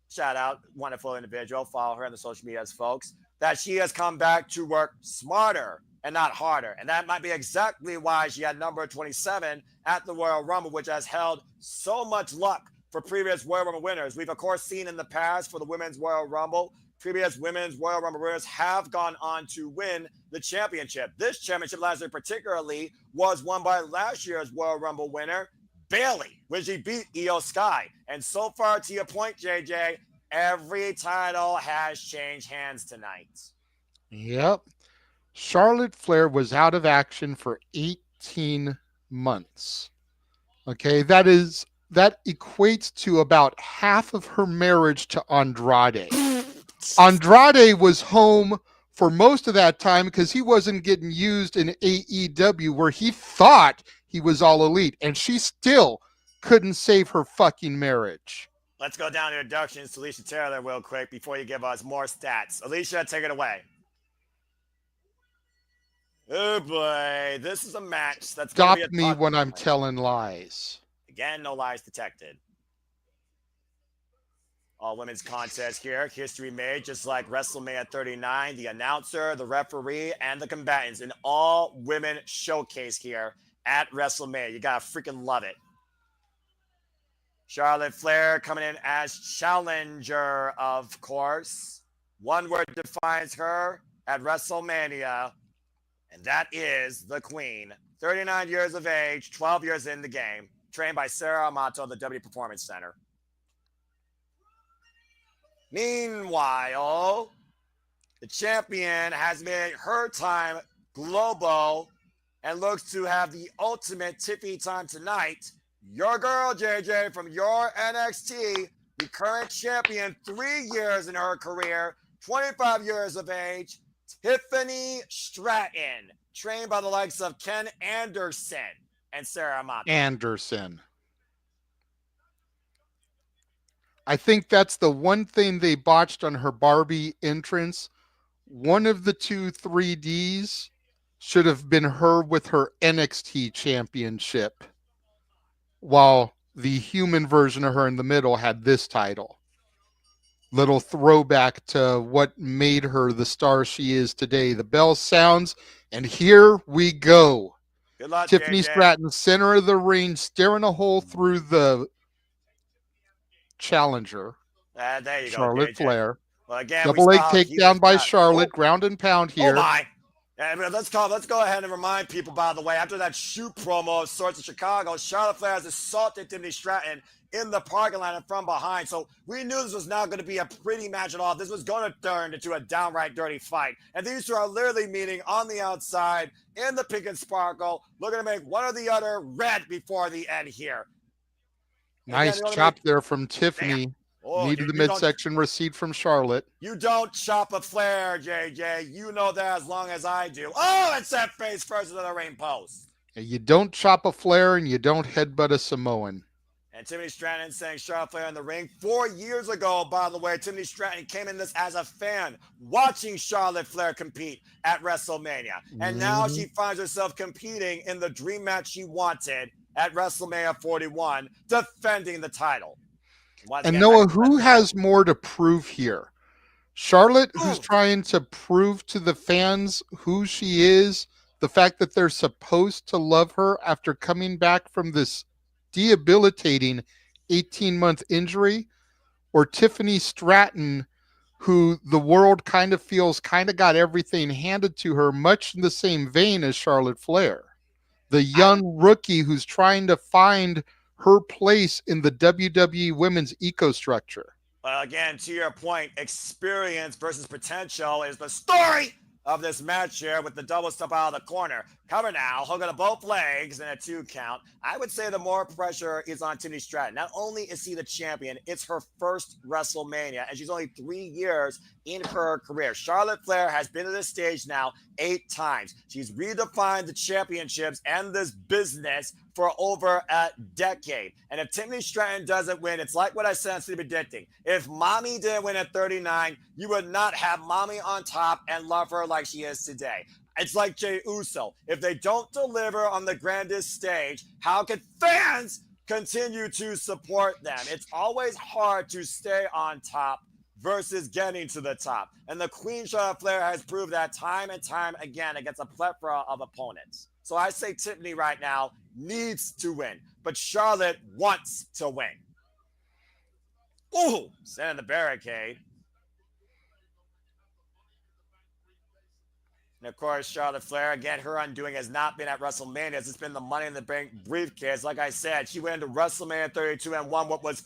Shout out, wonderful individual. Follow her on the social medias, folks. That she has come back to work smarter and not harder. And that might be exactly why she had number 27 at the Royal Rumble, which has held so much luck for previous Royal Rumble winners. We've, of course, seen in the past for the Women's Royal Rumble, previous Women's Royal Rumble winners have gone on to win the championship. This championship last year particularly was won by last year's Royal Rumble winner, Bayley, when she beat Io Sky. And so far, to your point, JJ, every title has changed hands tonight. Yep. Charlotte Flair was out of action for 18 months. Okay, that equates to about half of her marriage to Andrade. Andrade was home for most of that time because he wasn't getting used in AEW where he thought he was all elite, and she still couldn't save her fucking marriage. Let's go down to introductions to Alicia Taylor real quick before you give us more stats. Alicia, take it away. Oh boy, this is a match that's going Stop to be a me when I'm point. telling lies. Again, no lies detected. All women's contest here. History made just like WrestleMania 39. The announcer, the referee, and the combatants. An all women showcase here at WrestleMania. You gotta freaking love it. Charlotte Flair coming in as challenger, of course. One word defines her at WrestleMania, and that is the Queen. 39 years of age, 12 years in the game. Trained by Sarah Amato of the W Performance Center. Meanwhile, the champion has made her time global and looks to have the ultimate tippy time tonight. Your girl, JJ, from your NXT, the current champion, 3 years in her career, 25 years of age, Tiffany Stratton, trained by the likes of Ken Anderson and Sarah Amato. Anderson. I think that's the one thing they botched on her Barbie entrance. One of the two 3Ds should have been her with her NXT championship, while the human version of her in the middle had this title. Little throwback to what made her the star she is today. The bell sounds, and here we go. Good luck, Tiffany JJ. Stratton, center of the ring, staring a hole through the challenger, There you Charlotte go, JJ. Flair. Well, again, Double leg takedown by got, Charlotte, ground and pound here. Oh my! And let's go ahead and remind people, by the way, after that shoot promo of sorts in Chicago, Charlotte Flair has assaulted Tiffany Stratton in the parking lot and from behind. So we knew this was not going to be a pretty match at all. This was going to turn into a downright dirty fight. And these two are literally meeting on the outside in the pink and sparkle, looking to make one or the other red before the end here. Nice chop there from Tiffany. Oh, Needed the midsection receipt from Charlotte. You don't chop a Flair, JJ. You know that as long as I do. Oh, it's that face first into the ring post. You don't chop a Flair and you don't headbutt a Samoan. And Tiffany Stratton saying Charlotte Flair in the ring. 4 years ago, by the way, Tiffany Stratton came in this as a fan, watching Charlotte Flair compete at WrestleMania. And now she finds herself competing in the dream match she wanted at WrestleMania 41, defending the title. And Noah, who has more to prove here? Charlotte, who's trying to prove to the fans who she is, the fact that they're supposed to love her after coming back from this debilitating 18-month injury, or Tiffany Stratton, who the world kind of feels kind of got everything handed to her, much in the same vein as Charlotte Flair, the young rookie who's trying to find her place in the WWE women's ecostructure. Well, again, to your point, experience versus potential is the story of this match here, with the double step out of the corner. Cover now, hook to both legs and a 2 count. I would say the more pressure is on Tiffany Stratton. Not only is she the champion, it's her first WrestleMania, and she's only 3 years in her career. Charlotte Flair has been to this stage now 8 times. She's redefined the championships and this business for over a decade. And if Tiffany Stratton doesn't win, it's like what I said on predicting. If Mommy didn't win at 39, you would not have Mommy on top and love her like she is today. It's like Jey Uso. If they don't deliver on the grandest stage, how can fans continue to support them? It's always hard to stay on top versus getting to the top. And the Queen Charlotte Flair has proved that time and time again against a plethora of opponents. So I say Tiffany right now needs to win, but Charlotte wants to win. Ooh, sending the barricade. And of course, Charlotte Flair, again, her undoing has not been at WrestleMania. It's been the Money in the Bank briefcase. Like I said, she went into WrestleMania 32 and won what was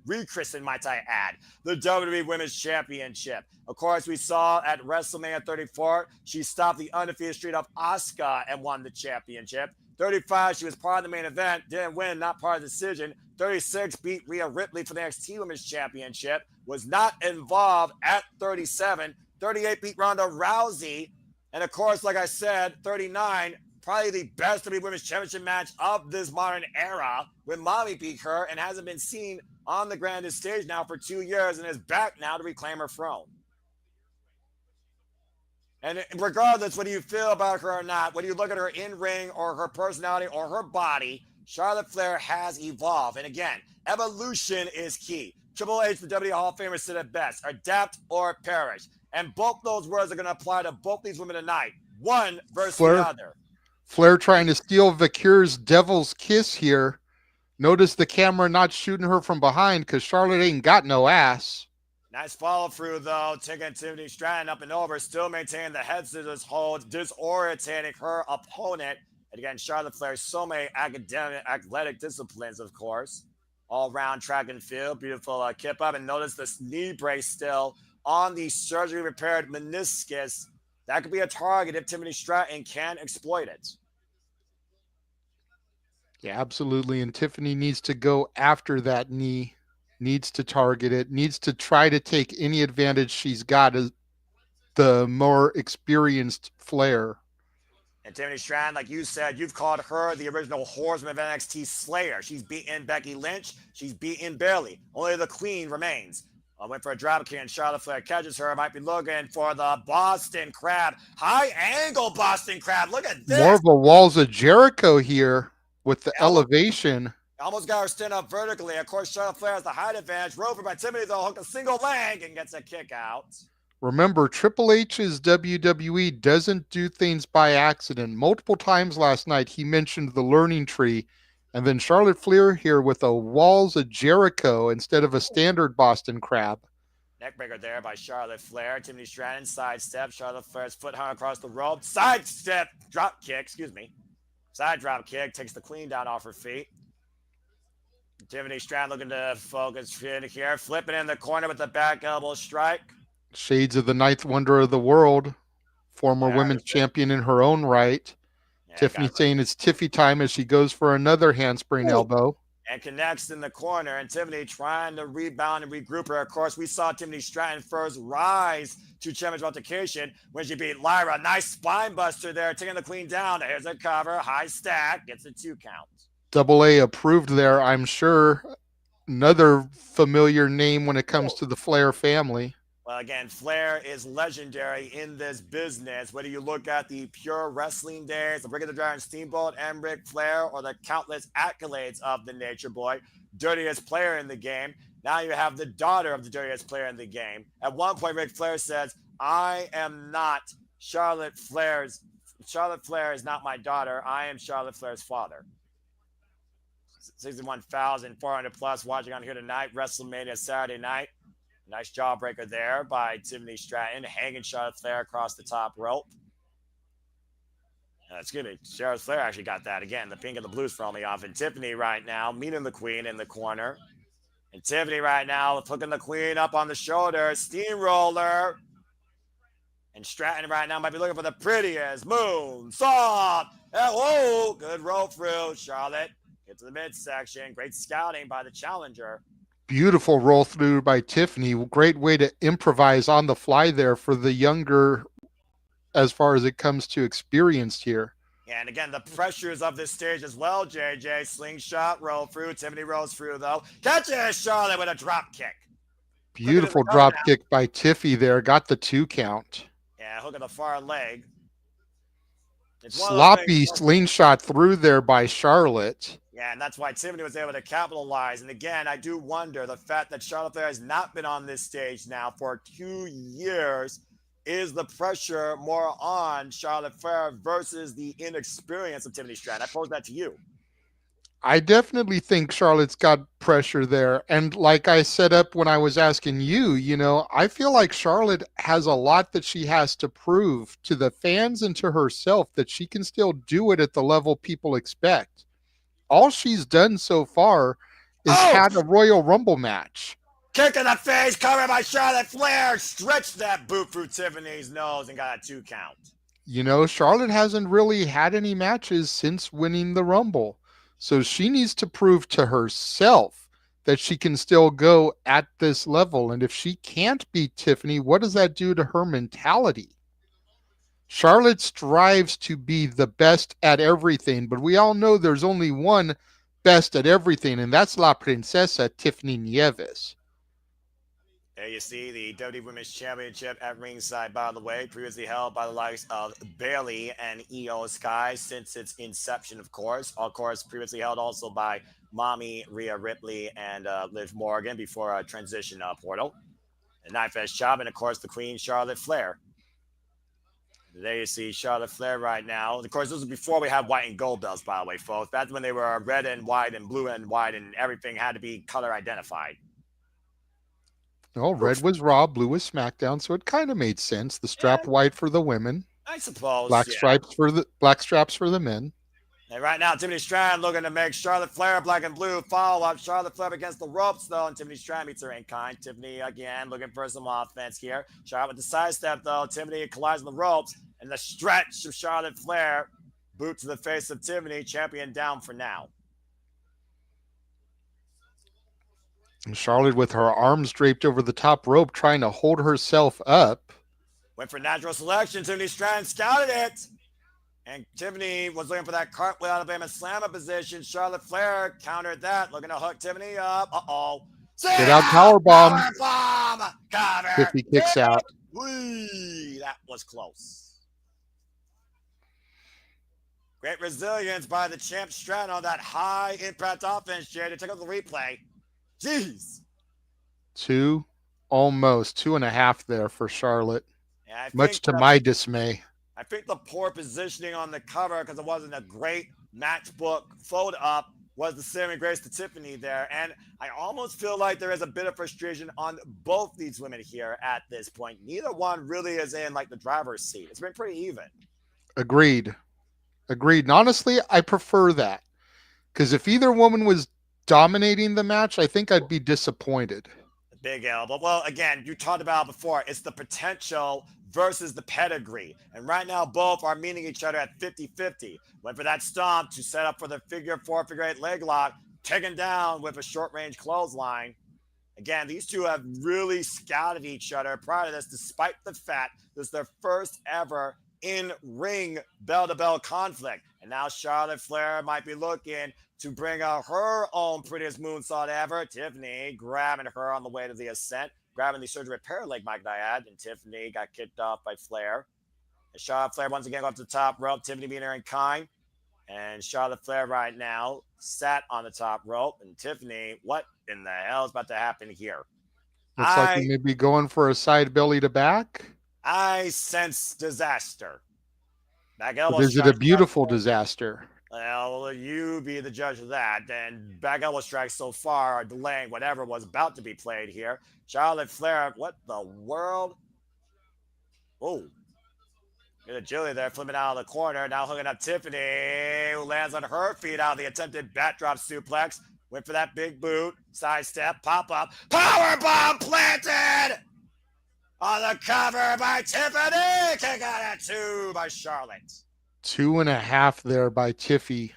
rechristened, might I add, the WWE Women's Championship. Of course, we saw at WrestleMania 34, she stopped the undefeated streak of Asuka and won the championship. 35, she was part of the main event, didn't win, not part of the decision. 36, beat Rhea Ripley for the NXT Women's Championship, was not involved at 37. 38, beat Ronda Rousey. And of course, like I said, 39, probably the best WWE Women's Championship match of this modern era, when Mommy beat her and hasn't been seen on the Grande stage now for 2 years and is back now to reclaim her throne. And regardless whether you feel about her or not, whether you look at her in ring or her personality or her body, Charlotte Flair has evolved. And again, evolution is key. Triple H, the WWE Hall of Famer, said it best: adapt or perish. And both those words are going to apply to both these women tonight. One versus the other. Flair trying to steal Vacure's devil's kiss here. Notice the camera not shooting her from behind because Charlotte ain't got no ass. Nice follow through though, taking Tiffany Stratton up and over, still maintaining the head scissors hold, disorientating her opponent. And again, Charlotte Flair, so many academic, athletic disciplines, of course. All round track and field, beautiful kip up. And notice this knee brace still on the surgery repaired meniscus. That could be a target if Tiffany Stratton can exploit it. Yeah, absolutely. And Tiffany needs to go after that knee, needs to target it, needs to try to take any advantage she's got as the more experienced Flair. And Tiffany Stratton, like you said, you've called her the original horseman of NXT Slayer. She's beaten Becky Lynch. She's beaten Bayley. Only the Queen remains. Went for a drop kick and Charlotte Flair catches her. Might be looking for the Boston Crab. High angle Boston Crab. Look at this. More of a Walls of Jericho here with the elevation. Almost got her stand up vertically. Of course, Charlotte Flair has the height advantage. Rover by Tiffany, though, hooked a single leg and gets a kick out. Remember, Triple H's WWE doesn't do things by accident. Multiple times last night, he mentioned the learning tree. And then Charlotte Flair here with a Walls of Jericho instead of a standard Boston Crab. Neckbreaker there by Charlotte Flair. Tiffany Stratton sidestep. Charlotte Flair's foot hung across the rope. Sidestep. Drop kick. Side drop kick. Takes the Queen down off her feet. Tiffany Stratton looking to focus here. Flipping in the corner with the back elbow strike. Shades of the ninth wonder of the world. Former women's champion in her own right. Yeah, Tiffany saying it's Tiffy time as she goes for another handspring elbow. And connects in the corner. And Tiffany trying to rebound and regroup her. Of course, we saw Tiffany Stratton first rise to championship altercation when she beat Lyra. Nice spine buster there, taking the Queen down. Here's a cover. High stack. Gets a 2 count. Double A approved there, I'm sure. Another familiar name when it comes to the Flair family. Well, again, Flair is legendary in this business. Whether you look at the pure wrestling days, the Rick of the Dragon Steamboat and Ric Flair, or the countless accolades of the Nature Boy, dirtiest player in the game. Now you have the daughter of the dirtiest player in the game. At one point, Ric Flair says, I am not Charlotte Flair is not my daughter. I am Charlotte Flair's father. 61,400 plus watching on here tonight. WrestleMania Saturday night. Nice jawbreaker there by Tiffany Stratton, hanging Charlotte Flair across the top rope. Excuse me, Charlotte Flair actually got that again. The pink and the blues throwing me off. And Tiffany right now, meeting the Queen in the corner. And Tiffany right now, hooking the Queen up on the shoulder. Steamroller. And Stratton right now might be looking for the prettiest moon. Soft. Oh, good roll through. Charlotte, get to the midsection. Great scouting by the challenger. Beautiful roll through by Tiffany. Great way to improvise on the fly there for the younger as far as it comes to experienced here. And again, the pressures of this stage as well, JJ. Slingshot, roll through. Tiffany rolls through, though. Catches Charlotte with a drop kick. Beautiful drop kick by Tiffy there. Got the 2 count. Yeah, hook of the far leg. Sloppy slingshot through there by Charlotte. Yeah, and that's why Tiffany was able to capitalize. And again, I do wonder the fact that Charlotte Flair has not been on this stage now for 2 years. Is the pressure more on Charlotte Flair versus the inexperience of Tiffany Stratton? I pose that to you. I definitely think Charlotte's got pressure there. And like I set up when I was asking you, I feel like Charlotte has a lot that she has to prove to the fans and to herself that she can still do it at the level people expect. All she's done so far is had a Royal Rumble match. Kick in the face, covered by Charlotte Flair. Stretched that boot through Tiffany's nose and got a 2 count. Charlotte hasn't really had any matches since winning the Rumble. So she needs to prove to herself that she can still go at this level. And if she can't beat Tiffany, what does that do to her mentality? Charlotte strives to be the best at everything, but we all know there's only one best at everything, and that's La Princesa Tiffany Nieves. There you see the WWE Women's Championship at ringside, by the way, previously held by the likes of Bayley and Io Sky since its inception, of course. Of course, previously held also by Mommy Rhea Ripley and Liv Morgan before a transition portal. And Night Fest job, and of course, the Queen Charlotte Flair. There you see Charlotte Flair right now. Of course, this was before we had white and gold belts, by the way, folks. That's when they were red and white and blue and white, and everything had to be color identified. No, red was Raw, blue was SmackDown, so it kind of made sense. The strap white for the women, I suppose. black straps for the men. And right now, Tiffany Stratton looking to make Charlotte Flair black and blue follow up. Charlotte Flair against the ropes, though, and Tiffany Stratton meets her in kind. Tiffany again looking for some offense here. Charlotte with the sidestep, though. Tiffany collides on the ropes, and the stretch of Charlotte Flair. Boot to the face of Tiffany, champion down for now. And Charlotte with her arms draped over the top rope, trying to hold herself up. Went for natural selection. Tiffany Stratton scouted it. And Tiffany was looking for that cartwheel Alabama slammer position. Charlotte Flair countered that, looking to hook Tiffany up. Uh-oh. Get out powerbomb. Powerbomb. Cover. Tiffany kicks out. Whee, that was close. Great resilience by the champ Stratton on that high impact offense, Jade. To take up the replay. Jeez. 2.5 there for Charlotte. Yeah, much to my dismay. I think the poor positioning on the cover, because it wasn't a great matchbook fold up, was the saving grace to Tiffany there. And I almost feel like there is a bit of frustration on both these women here at this point. Neither one really is in like the driver's seat. It's been pretty even. Agreed. And honestly, I prefer that. Because if either woman was dominating the match, I think I'd be disappointed. Big elbow. Well, again, you talked about before, it's the potential versus the pedigree. And right now, both are meeting each other at 50-50. Went for that stomp to set up for the figure 4, figure 8 leg lock, taken down with a short range clothesline. Again, these two have really scouted each other prior to this, despite the fact this is their first ever in-ring bell-to-bell conflict. And now Charlotte Flair might be looking to bring out her own prettiest moonsault ever. Tiffany grabbing her on the way to the ascent, grabbing the surgery repair leg, might I add, and Tiffany got kicked off by Flair. And Charlotte Flair once again go up to the top rope, Tiffany being her in kind. And Charlotte Flair right now sat on the top rope. And Tiffany, what in the hell is about to happen here? Looks like we may be going for a side belly to back. I sense disaster. Back elbow. Is it a beautiful disaster? Well, you be the judge of that. And back elbow strikes so far are delaying whatever was about to be played here. Charlotte Flair, what the world? Oh. Good agility there, flipping out of the corner. Now hooking up Tiffany, who lands on her feet out of the attempted backdrop suplex. Went for that big boot, sidestep, pop-up. Powerbomb planted! On the cover by Tiffany. Kick out at 2 by Charlotte. 2.5 there by Tiffy.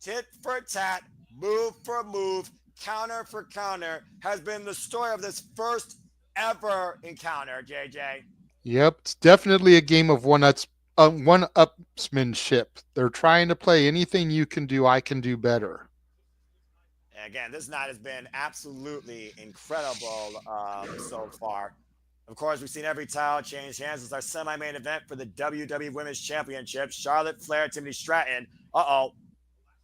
Tit for tat, move for move, counter for counter has been the story of this first ever encounter, JJ. Yep, it's definitely a game of one-upsmanship. They're trying to play anything you can do, I can do better. And again, this night has been absolutely incredible so far. Of course, we've seen every title change hands. It's our semi-main event for the WWE Women's Championship. Charlotte Flair, Tiffany Stratton. Uh-oh.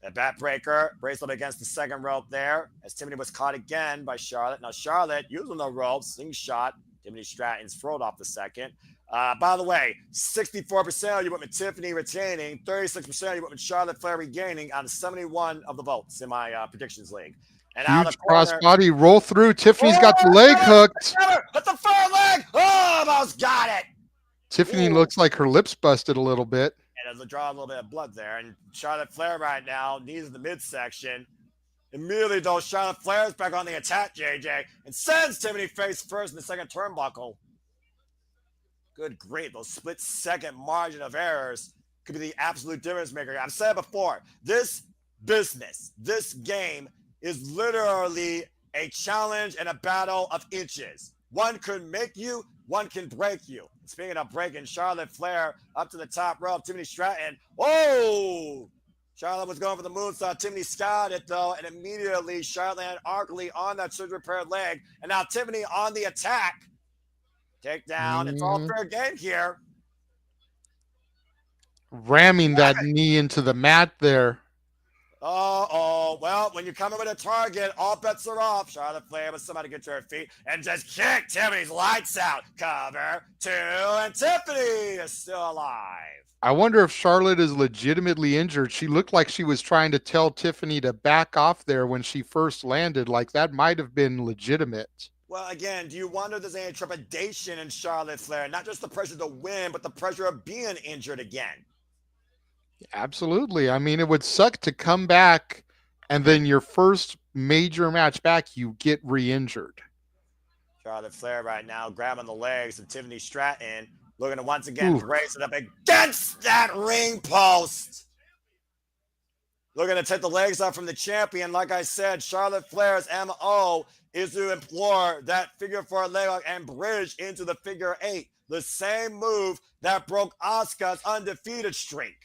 A backbreaker. Bracelet against the second rope there. As Tiffany was caught again by Charlotte. Now Charlotte using the rope. Slingshot. Tiffany Stratton's thrown off the second. By the way, 64% you went with Tiffany retaining. 36% you went with Charlotte Flair regaining out of 71 of the votes in my predictions league. And huge crossbody roll through. Tiffany's got the leg hooked. Hit the front leg. Oh, almost got it. Tiffany looks like her lips busted a little bit. And there's a draw a little bit of blood there. And Charlotte Flair right now knees in the midsection. Immediately, though, Charlotte Flair's back on the attack, JJ, and sends Tiffany face first in the second turnbuckle. Good grief. Those split-second margin of errors could be the absolute difference maker. I've said it before. This business, this game, is literally a challenge and a battle of inches. One could make you, one can break you. Speaking of breaking, Charlotte Flair up to the top rope. Tiffany Stratton. Oh! Charlotte was going for the moonsault. Tiffany scouted it, though, and immediately Charlotte landed awkwardly on that surgery repaired leg. And now Tiffany on the attack. Takedown. It's all fair game here. Ramming that knee into the mat there. Well, when you're coming with a target, all bets are off. Charlotte Flair with somebody get to her feet and just kick Tiffany's lights out. Cover 2, and Tiffany is still alive. I wonder if Charlotte is legitimately injured. She looked like she was trying to tell Tiffany to back off there when she first landed. Like that might have been legitimate. Well, again, do you wonder if there's any trepidation in Charlotte Flair? Not just the pressure to win, but the pressure of being injured again. Absolutely. I mean, it would suck to come back and then your first major match back, you get re-injured. Charlotte Flair right now grabbing the legs of Tiffany Stratton, looking to once again brace it up against that ring post. Looking to take the legs off from the champion. Like I said, Charlotte Flair's MO is to implore that figure 4 leg lock and bridge into the figure 8. The same move that broke Asuka's undefeated streak.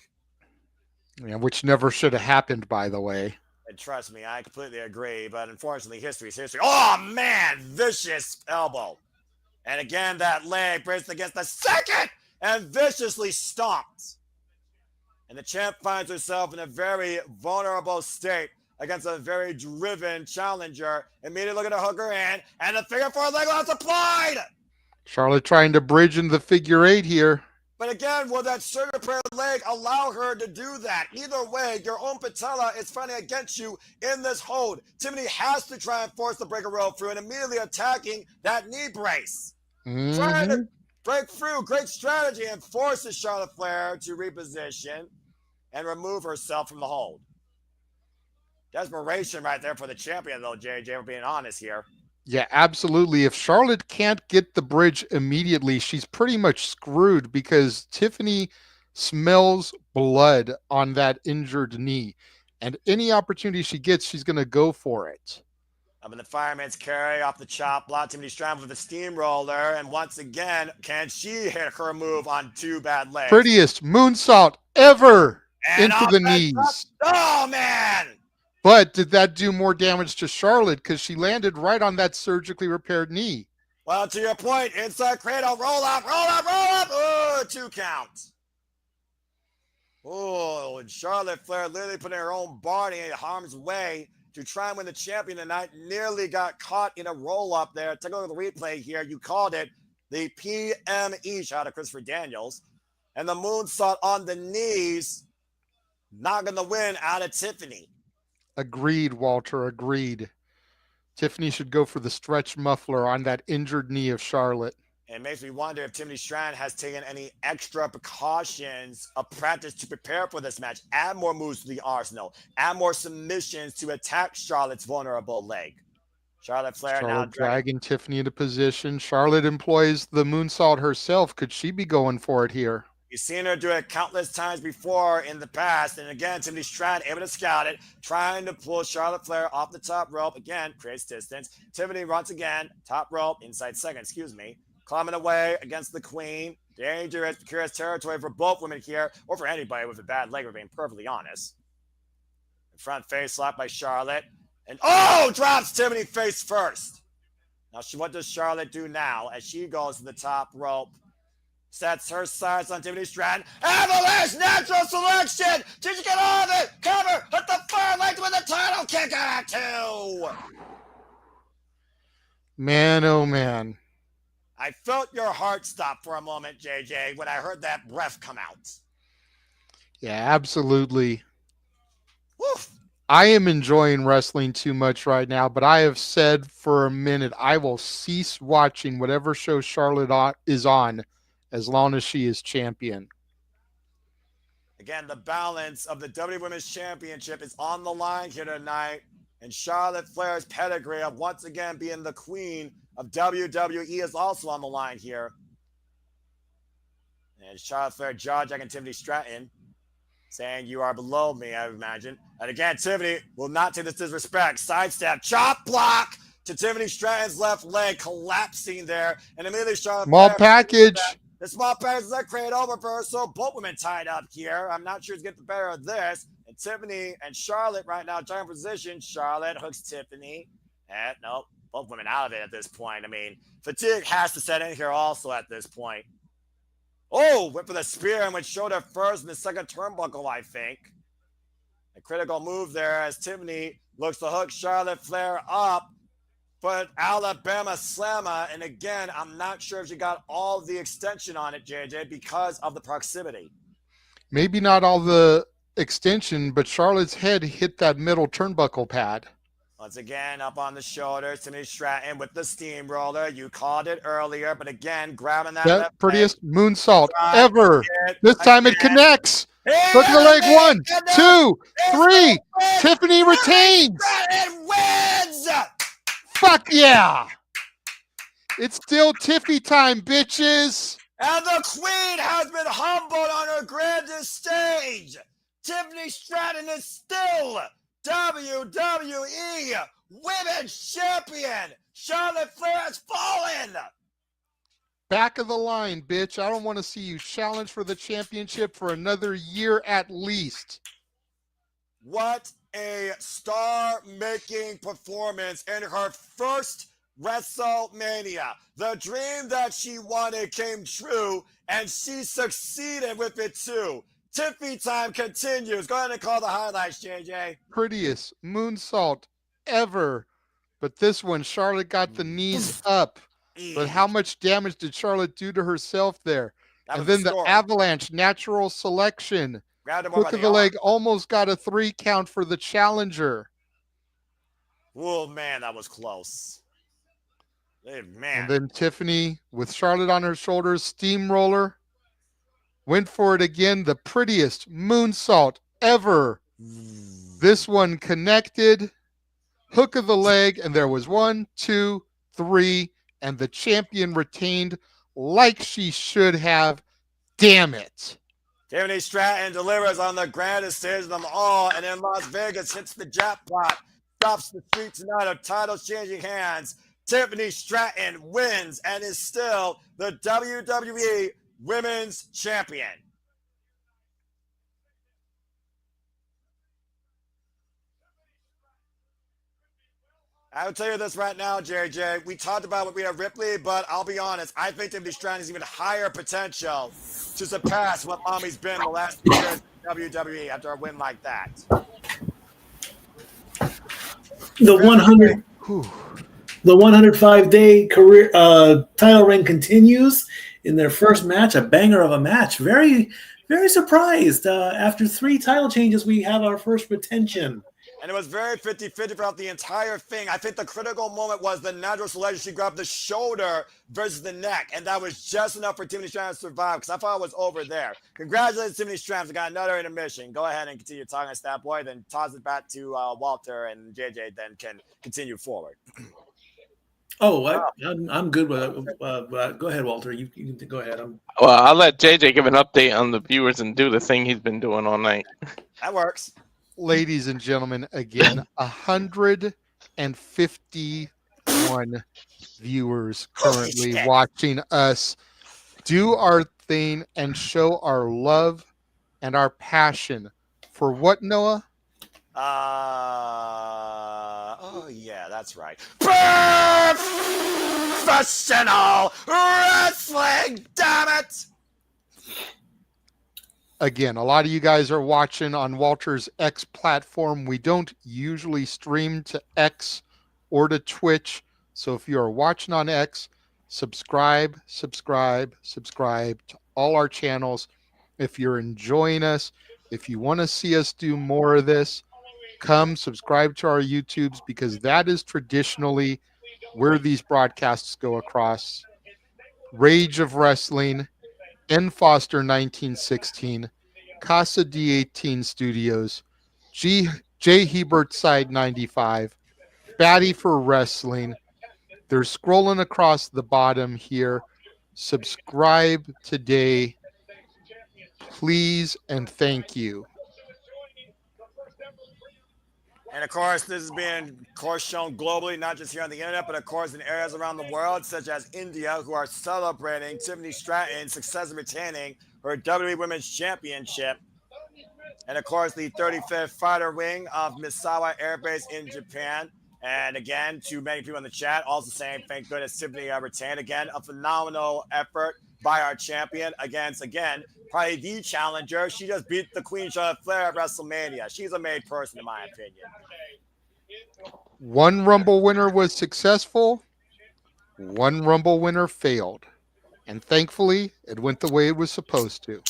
Yeah, which never should have happened, by the way. And trust me, I completely agree. But unfortunately, history is history. Oh, man. Vicious elbow. And again, that leg braced against the second and viciously stomped. And the champ finds herself in a very vulnerable state against a very driven challenger. Immediately looking to hook her in. And the figure 4 leg lock's applied. Charlotte trying to bridge into the figure 8 here. But again, will that surgery repaired leg allow her to do that? Either way, your own patella is fighting against you in this hold. Tiffany has to try and force the breaker roll through and immediately attacking that knee brace. Trying to break through. Great strategy, and forces Charlotte Flair to reposition and remove herself from the hold. Desperation right there for the champion, though, JJ, we're being honest here. Yeah, absolutely. If Charlotte can't get the bridge immediately, she's pretty much screwed because Tiffany smells blood on that injured knee. And any opportunity she gets, she's going to go for it. Up in the fireman's carry off the chop block. Tiffany Stratton with the steamroller. And once again, can she hit her move on 2 bad legs? Prettiest moonsault ever and into the knees. Oh, man. But did that do more damage to Charlotte because she landed right on that surgically repaired knee? Well, to your point, inside cradle, roll up, roll up, roll up. Oh, 2 count. Oh, and Charlotte Flair literally putting her own body in harm's way to try and win the champion tonight. Nearly got caught in a roll up there. Take a look at the replay here. You called it the PME shot of Christopher Daniels. And the moonsault on the knees, knocking the win out of Tiffany. Agreed, Walter, agreed. Tiffany should go for the stretch muffler on that injured knee of Charlotte. And it makes me wonder if Tiffany Stratton has taken any extra precautions of practice to prepare for this match. Add more moves to the arsenal. Add more submissions to attack Charlotte's vulnerable leg. Charlotte Flair now dragging Tiffany into position. Charlotte employs the moonsault herself. Could she be going for it here? You've seen her do it countless times before in the past. And again, Tiffany Stratton able to scout it, trying to pull Charlotte Flair off the top rope. Again, creates distance. Tiffany once again, top rope, inside second, climbing away against the queen. Dangerous, precarious territory for both women here, or for anybody with a bad leg, we're being perfectly honest. Front face slap by Charlotte. And drops Tiffany face first. Now, what does Charlotte do now as she goes to the top rope? Sets her sights on Tiffany Stratton. Avalanche natural selection. Did you get all of it? Cover. Hit the fire leg with the title kick out at 2. Man, oh man. I felt your heart stop for a moment, JJ, when I heard that breath come out. Yeah, absolutely. Woof. I am enjoying wrestling too much right now, but I have said for a minute I will cease watching whatever show Charlotte is on as long as she is champion. Again, the balance of the WWE Women's Championship is on the line here tonight. And Charlotte Flair's pedigree of once again being the queen of WWE is also on the line here. And Charlotte Flair jaw-jacking Tiffany Stratton, saying, "You are below me," I imagine. And again, Tiffany will not take this disrespect. Sidestep, chop block to Tiffany Stratton's left leg, collapsing there. And immediately Charlotte Small Flair package. The small package is a cradle reversal. Both women tied up here. I'm not sure who's getting the better of this. And Tiffany and Charlotte right now trying position. Charlotte hooks Tiffany. And nope, both women out of it at this point. I mean, fatigue has to set in here also at this point. Oh, went for the spear and went shoulder first in the second turnbuckle, I think. A critical move there as Tiffany looks to hook Charlotte Flair up. But Alabama Slammer, and again, I'm not sure if she got all the extension on it, JJ, because of the proximity. Maybe not all the extension, but Charlotte's head hit that middle turnbuckle pad. Once again, up on the shoulders, Tiffany Stratton with the steamroller. You called it earlier, but again, grabbing that left prettiest leg. moonsault ever. This time it connects. Hook of the leg, 1, 2, 3. Tiffany retains. Stratton wins! Fuck yeah. It's still Tiffy time, bitches. And the queen has been humbled on her Grande stage. Tiffany Stratton is still WWE Women's Champion. Charlotte Flair has fallen. Back of the line, bitch. I don't want to see you challenge for the championship for another year at least. What a star-making performance in her first WrestleMania. The dream that she wanted came true, and she succeeded with it too. Tiffy time continues. Go ahead and call the highlights, JJ. Prettiest moonsault ever. But this one, Charlotte got the knees up. But how much damage did Charlotte do to herself there? And then the avalanche natural selection. Hook of the leg almost got a 3 count for the challenger. Oh, man, that was close. Hey, man. And then Tiffany with Charlotte on her shoulders, steamroller. Went for it again, the prettiest moonsault ever. This one connected. Hook of the leg, and there was 1, 2, 3, and the champion retained like she should have. Damn it. Tiffany Stratton delivers on the grandest stage of them all, and in Las Vegas hits the jackpot, stops the street tonight of titles changing hands. Tiffany Stratton wins and is still the WWE Women's Champion. I will tell you this right now, JJ. We talked about Rhea Ripley, but I'll be honest. I think Tiffany Stratton has even higher potential to surpass what Mommy's been the last few years in WWE after a win like that. The 105-day career title reign continues in their first match, a banger of a match. Very, very surprised. After 3 title changes, we have our first retention. And it was very 50-50 throughout the entire thing. I think the critical moment was the natural selection. She grabbed the shoulder versus the neck, and that was just enough for Tiffany Stratton to survive, because I thought it was over there. Congratulations, Tiffany Stratton. We got another intermission. Go ahead and continue talking to Stat Boy, then toss it back to Walter, and JJ then can continue forward. I'm good with it. Go ahead, Walter. You can go ahead. Well, I'll let JJ give an update on the viewers and do the thing he's been doing all night. That works. Ladies and gentlemen, again, 151 viewers currently watching us do our thing and show our love and our passion for what, Noah? Oh yeah, that's right. Professional wrestling, damn it! Again, a lot of you guys are watching on Walter's X platform. We don't usually stream to X or to Twitch. So if you are watching on X, subscribe to all our channels. If you're enjoying us, if you want to see us do more of this, come subscribe to our YouTubes, because that is traditionally where these broadcasts go across. Rage of Wrestling, N. Foster 1916, Casa D18 Studios, J. Hebert Side 95, Batty for Wrestling. They're scrolling across the bottom here. Subscribe today, please, and thank you. And of course, this is being, of course, shown globally, not just here on the internet, but of course in areas around the world, such as India, who are celebrating Tiffany Stratton's success of retaining her WWE Women's Championship. And of course, the 35th fighter wing of Misawa Air Base in Japan. And again, to many people in the chat, also saying, thank goodness Tiffany retained. Again, a phenomenal effort by our champion against, again, probably the challenger. She just beat the Queen Charlotte Flair at WrestleMania. She's a made person, in my opinion. One Rumble winner was successful. One Rumble winner failed. And thankfully, it went the way it was supposed to.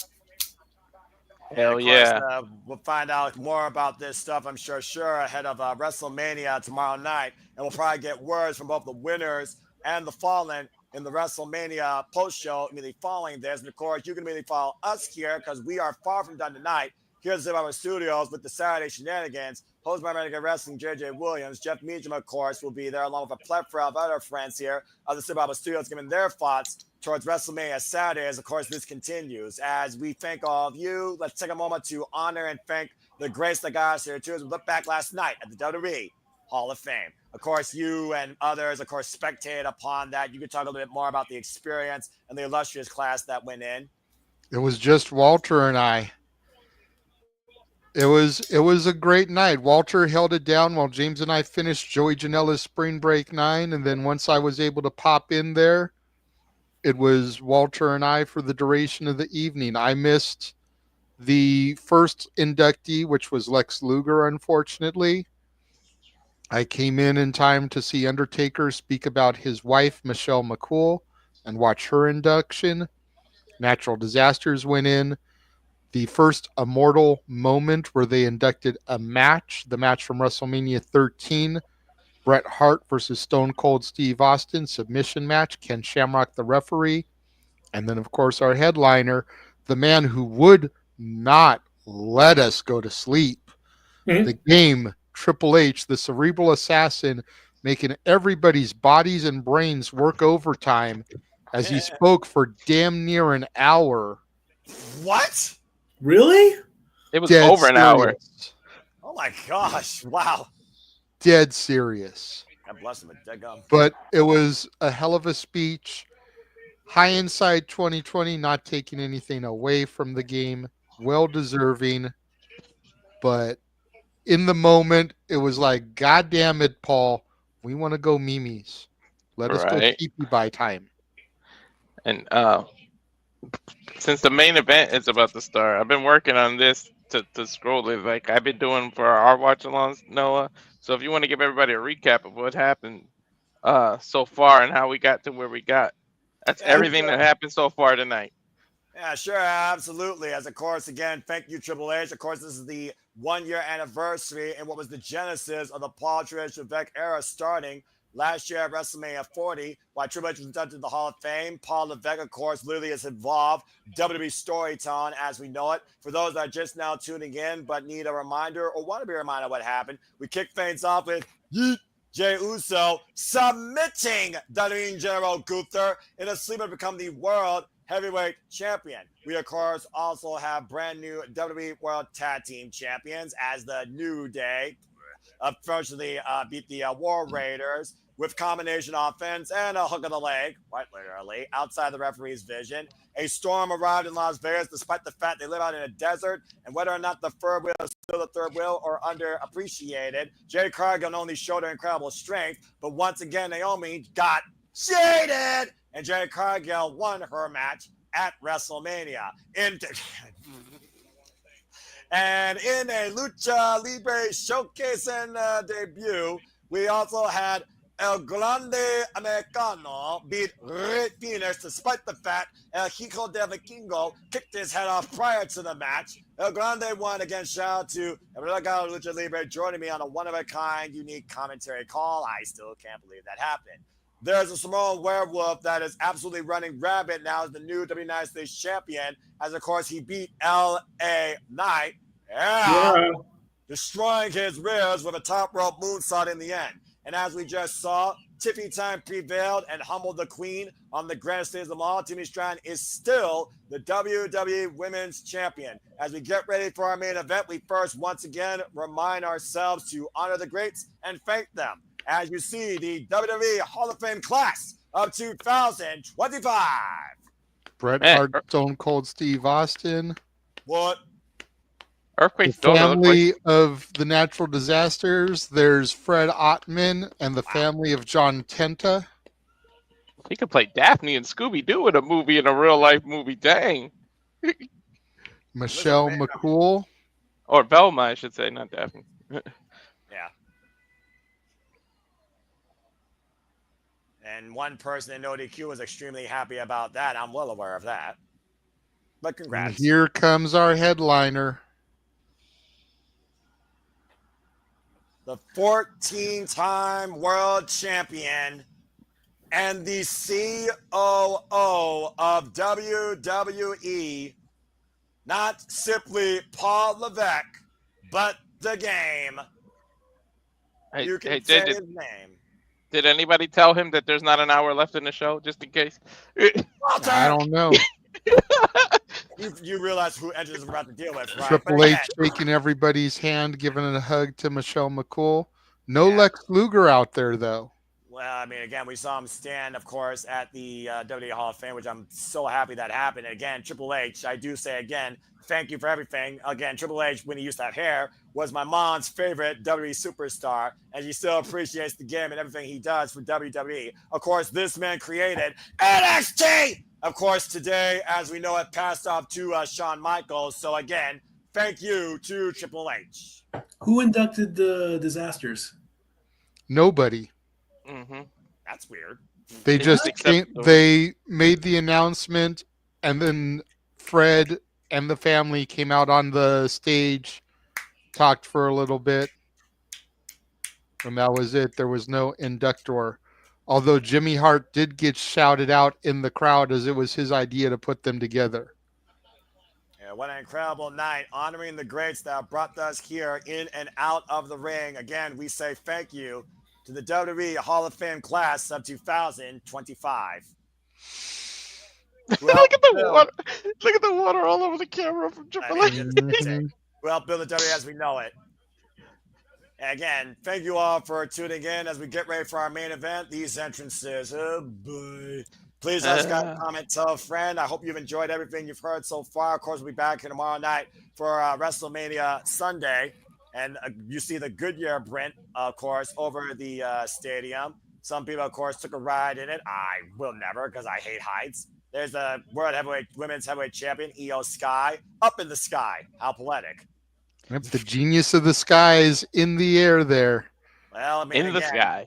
Hell course, yeah. We'll find out more about this stuff, I'm sure ahead of WrestleMania tomorrow night. And we'll probably get words from both the winners and the fallen in the WrestleMania post-show immediately following this. And of course, you can immediately follow us here because we are far from done tonight. Here's the our studios with the Saturday Shenanigans, hosted by Renegade of Wrestling, JJ Williams. Jeff Meacham, of course, will be there along with a plethora of other friends here of the Super Studios giving their thoughts towards WrestleMania Saturday. As of course, this continues. As we thank all of you, let's take a moment to honor and thank the grace that got us here too. As we look back last night at the WWE Hall of Fame. Of course, you and others, of course, spectated upon that. You could talk a little bit more about the experience and the illustrious class that went in. It was just Walter and I. It was a great night. Walter held it down while James and I finished Joey Janela's Spring Break 9. And then once I was able to pop in there, it was Walter and I for the duration of the evening. I missed the first inductee, which was Lex Luger, unfortunately. I came in time to see Undertaker speak about his wife, Michelle McCool, and watch her induction. Natural Disasters went in. The first Immortal moment where they inducted a match, the match from WrestleMania 13, Bret Hart versus Stone Cold Steve Austin, submission match, Ken Shamrock the referee. And then, of course, our headliner, the man who would not let us go to sleep. Mm-hmm. The game, Triple H, the cerebral assassin, making everybody's bodies and brains work overtime as he spoke for damn near an hour. What? Really? It was over an hour. Oh my gosh! Wow. Dead serious. God bless him. But it was a hell of a speech. High inside 2020, not taking anything away from the game. Well deserving. But in the moment, it was like, God damn it, Paul. We want to go Mimi's. Let us go keep you by time. And since the main event is about to start, I've been working on this to scroll it like I've been doing for our watch alongs, Noah. So if you want to give everybody a recap of what happened so far and how we got to where we got. That's everything that happened so far tonight. Yeah, sure, absolutely. As of course, again, thank you, Triple H. Of course, this is the 1 year anniversary and what was the genesis of the Paul Trish Levesque era starting last year at WrestleMania 40, while Triple H was inducted to the Hall of Fame. Paul Levesque, of course, literally has evolved WWE storytelling as we know it. For those that are just now tuning in but need a reminder or want to be reminded of what happened, we kick things off with Jey Uso submitting Darlene General Gunther in a sleeper to become the world heavyweight champion. We, of course, also have brand new WWE World Tag Team Champions as the New Day. Unfortunately, beat the War Raiders with combination offense and a hook of the leg, quite literally, outside the referee's vision. A storm arrived in Las Vegas despite the fact they live out in a desert, and whether or not the third wheel is still the third wheel or underappreciated, Jade Cargill not only showed her incredible strength, but once again, Naomi got shaded, and Jade Cargill won her match at WrestleMania. And in a Lucha Libre showcase and debut, we also had El Grande Americano beat Red Phoenix despite the fact El Hijo de Vikingo kicked his head off prior to the match. El Grande won again. Shout out to El Renegade of Lucha Libre joining me on a one-of-a-kind, unique commentary call. I still can't believe that happened. There's a Samoan werewolf that is absolutely running rabbit now as the new United States champion, as of course he beat L.A. Knight. Yeah. Destroying his ribs with a top rope moonsault in the end. And as we just saw, Tiffy time prevailed and humbled the queen on the grand stage of them all. Timmy Strand is still the WWE Women's Champion. As we get ready for our main event, we first once again remind ourselves to honor the greats and thank them. As you see, the WWE Hall of Fame class of 2025. Bret Man, Hart, Stone Cold Steve Austin, What? the Earthquake's daughter looked like family of the natural disasters. There's Fred Ottman and the family of John Tenta. he could play Daphne and Scooby Doo in a movie, in a real life movie. Dang. Michelle McCool. Or Velma, I should say, not Daphne. Yeah. And one person in ODQ was extremely happy about that. I'm well aware of that. But And congrats. here comes our headliner. The 14-time world champion and the COO of WWE, not simply Paul Levesque, but the game. You can say his name. Did anybody tell him that there's not an hour left in the show, just in case? Walter! I don't know. You realize who Edges is about to deal with, right? Triple But H again, shaking everybody's hand, giving a hug to Michelle McCool. No Yeah. Lex Luger out there, though. well, I mean, again, we saw him stand, of course, at the WWE Hall of Fame, which I'm so happy that happened. Again, Triple H, I do say again, thank you for everything. Again, Triple H, when he used to have hair, was my mom's favorite WWE superstar, and she still appreciates the game and everything he does for WWE. Of course, this man created NXT. Of course, today, as we know it, passed off to Shawn Michaels. So again, thank you to Triple H. Who inducted the disasters? Nobody. Mm-hmm. That's weird. They They just just came, accept- they made the announcement, and then Fred and the family came out on the stage, talked for a little bit, and that was it. There was no inductor. Although Jimmy Hart did get shouted out in the crowd as it was his idea to put them together. Yeah, what an incredible night, honoring the greats that brought us here in and out of the ring. Again, we say thank you to the WWE Hall of Fame class of 2025. Look at the water! Look at the water all over the camera from Triple H. Who helped build the WWE as we know it. And again, thank you all for tuning in as we get ready for our main event. These entrances, oh boy. Please subscribe, comment, tell a friend. I hope you've enjoyed everything you've heard so far. Of course, we'll be back here tomorrow night for WrestleMania Sunday. And you see the Goodyear Brent, of course, over the stadium. Some people, of course, took a ride in it. I will never, because I hate heights. There's the World Heavyweight Women's Heavyweight Champion, Io Sky, up in the sky. How poetic. Yep, the genius of the skies in the air there. Well, I mean, In the again, sky.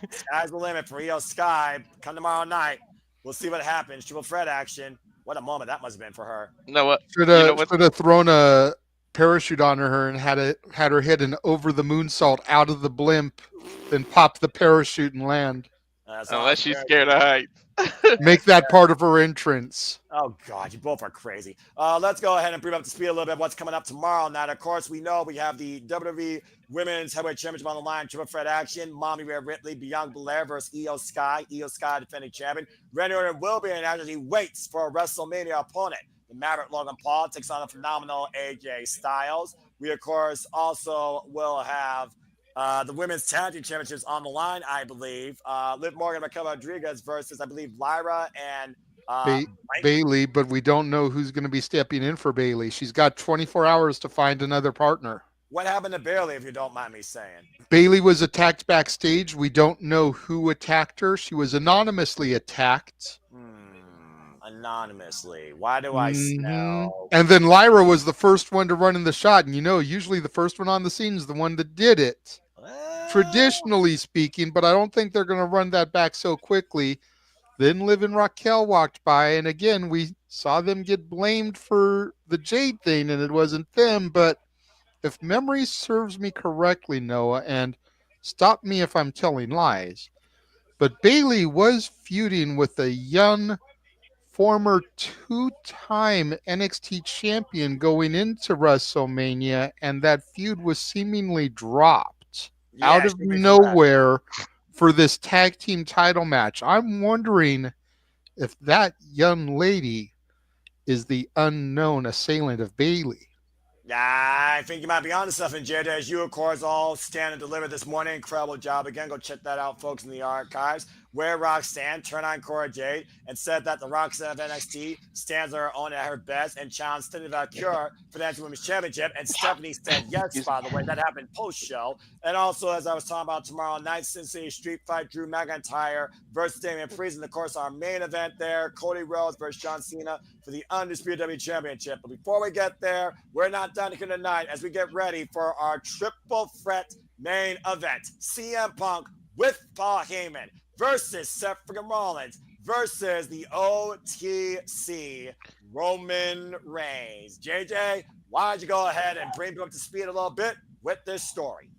sky's the limit for Io Sky. Come tomorrow night. We'll see what happens. Triple threat action. What a moment that must have been for her. You know what? Should You know what? have thrown a parachute on her and had her hit an over the moonsault out of the blimp, then pop the parachute and land. So Unless she's scared of heights. Make that part of her entrance. Oh, God, you both are crazy. Let's go ahead and bring up to speed a little bit of what's coming up tomorrow night. Of course, we know we have the WWE Women's Heavyweight Championship on the line. Triple threat action. Mommy Rhea Ripley, Bianca Belair versus Io Sky. Io Sky, defending champion. Randy Orton will be in as he waits for a WrestleMania opponent. The Maverick Logan Paul takes on a phenomenal AJ Styles. We, of course, also will have the Women's Tag Team Championships on the line, I believe. Liv Morgan, Raquel Rodriguez versus, I believe, Lyra and Bailey, but we don't know who's going to be stepping in for Bailey. She's got 24 hours to find another partner. What happened to Bailey, if you don't mind me saying? Bailey was attacked backstage. We don't know who attacked her. She was anonymously attacked. Anonymously. Why do I smell? And then Lyra was the first one to run in the shot. And usually the first one on the scene is the one that did it. Traditionally speaking, but I don't think they're going to run that back so quickly. Then Liv and Raquel walked by, and again, we saw them get blamed for the Jade thing, and it wasn't them. But if memory serves me correctly, Noah, and stop me if I'm telling lies, but Bailey was feuding with a young former two-time NXT champion going into WrestleMania, and that feud was seemingly dropped out of nowhere for this tag team title match. I'm wondering if that young lady is the unknown assailant of Bailey. Yeah, I think you might be onto something, Jade. As you, of course, all stand and deliver this morning. Incredible job. Again, go check that out, folks, in the archives. Where Roxanne turn on Cora Jade and said that the Roxanne of NXT stands on her own at her best and challenged Stephanie Valkyrie for the Women's Championship. And Stephanie said yes, by the way. That happened post-show. And also, as I was talking about tomorrow night, Cincinnati Street Fight, Drew McIntyre versus Damian Priest. And, of course, our main event there, Cody Rhodes versus John Cena for the Undisputed WWE Championship. But before we get there, we're not done here tonight as we get ready for our triple threat main event. CM Punk with Paul Heyman versus Seth Freakin Rollins versus the OTC Roman Reigns. JJ, why don't you go ahead and bring me up to speed a little bit with this story?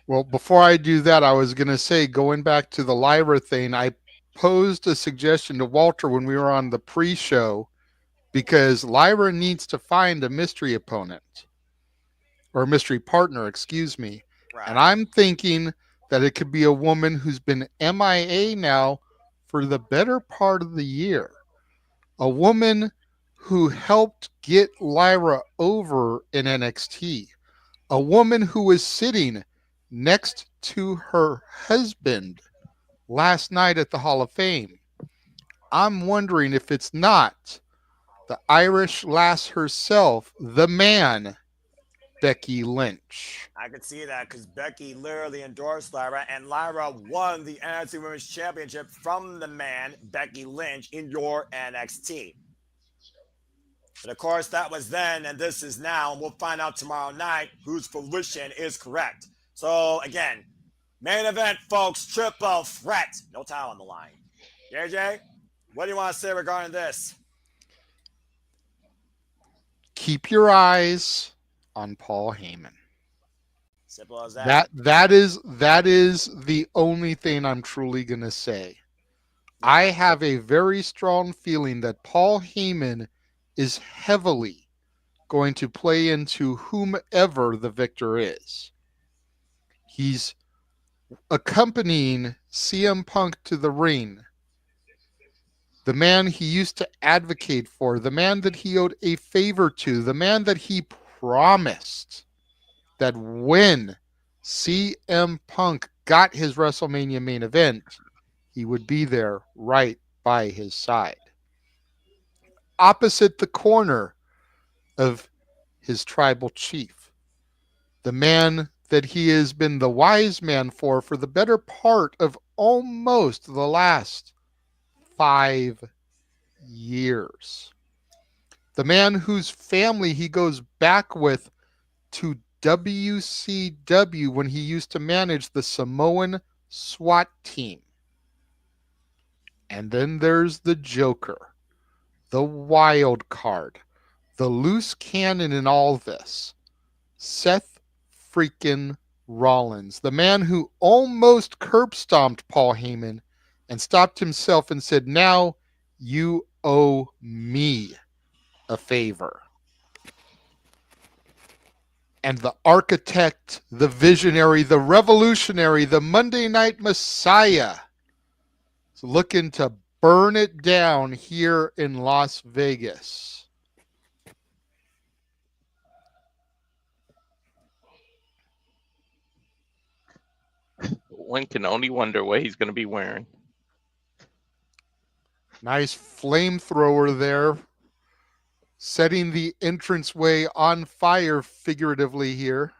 Well, before I do that, I was going to say, going back to the Lyra thing, I posed a suggestion to Walter when we were on the pre-show, because Lyra needs to find a mystery opponent, or a mystery partner, excuse me. Right. And I'm thinking that it could be a woman who's been MIA now for the better part of the year. A woman who helped get Lyra over in NXT. A woman who was sitting next to her husband last night at the Hall of Fame. I'm wondering if it's not the Irish lass herself, the man, Becky Lynch. I could see that because Becky literally endorsed Lyra, and Lyra won the NXT Women's Championship from the man, Becky Lynch, in your NXT. But of course, that was then, and this is now, and we'll find out tomorrow night whose fruition is correct. So, again, main event, folks, triple threat. No towel on the line. JJ, what do you want to say regarding this? Keep your eyes on Paul Heyman. Simple as that. That is the only thing I'm truly going to say. I have a very strong feeling that Paul Heyman is heavily going to play into whomever the victor is. He's accompanying CM Punk to the ring. The man he used to advocate for, the man that he owed a favor to, the man that he promised that when CM Punk got his WrestleMania main event, he would be there right by his side. Opposite the corner of his tribal chief, the man that he has been the wise man for the better part of almost the last 5 years. The man whose family he goes back with to WCW when he used to manage the Samoan SWAT team. And then there's the Joker, the wild card, the loose cannon in all this, Seth Freakin Rollins, the man who almost curb stomped Paul Heyman and stopped himself and said, "Now you owe me a favor." And the architect, the visionary, the revolutionary, the Monday Night Messiah is looking to burn it down here in Las Vegas. One can only wonder what he's going to be wearing. Nice flamethrower there, setting the entranceway on fire figuratively here.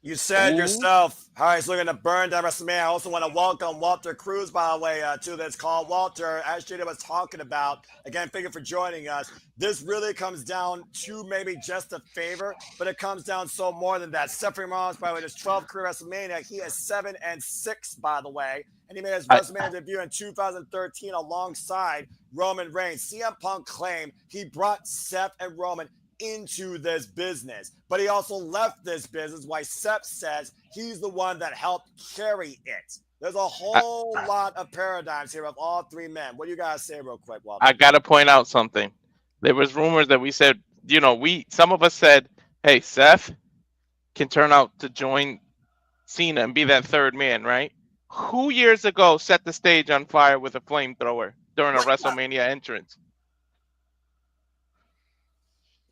You said yourself how he's looking to burn down WrestleMania. I also want to welcome Walter Cruz, by the way, to this call. Walter, as Jada was talking about, again, thank you for joining us. This really comes down to maybe just a favor, but it comes down so more than that. Seth Rollins, by the way, his 12th career WrestleMania. He is 7-6, by the way, and he made his WrestleMania debut in 2013 alongside Roman Reigns. CM Punk claimed he brought Seth and Roman into this business, but he also left this business. Why Seth says he's the one that helped carry it. There's a whole lot of paradigms here of all three men. What do you guys say real quick, Walter? I got to point out something. There was rumors that we said, some of us said, hey, Seth can turn out to join Cena and be that third man, right? Who years ago set the stage on fire with a flamethrower during a What? WrestleMania entrance?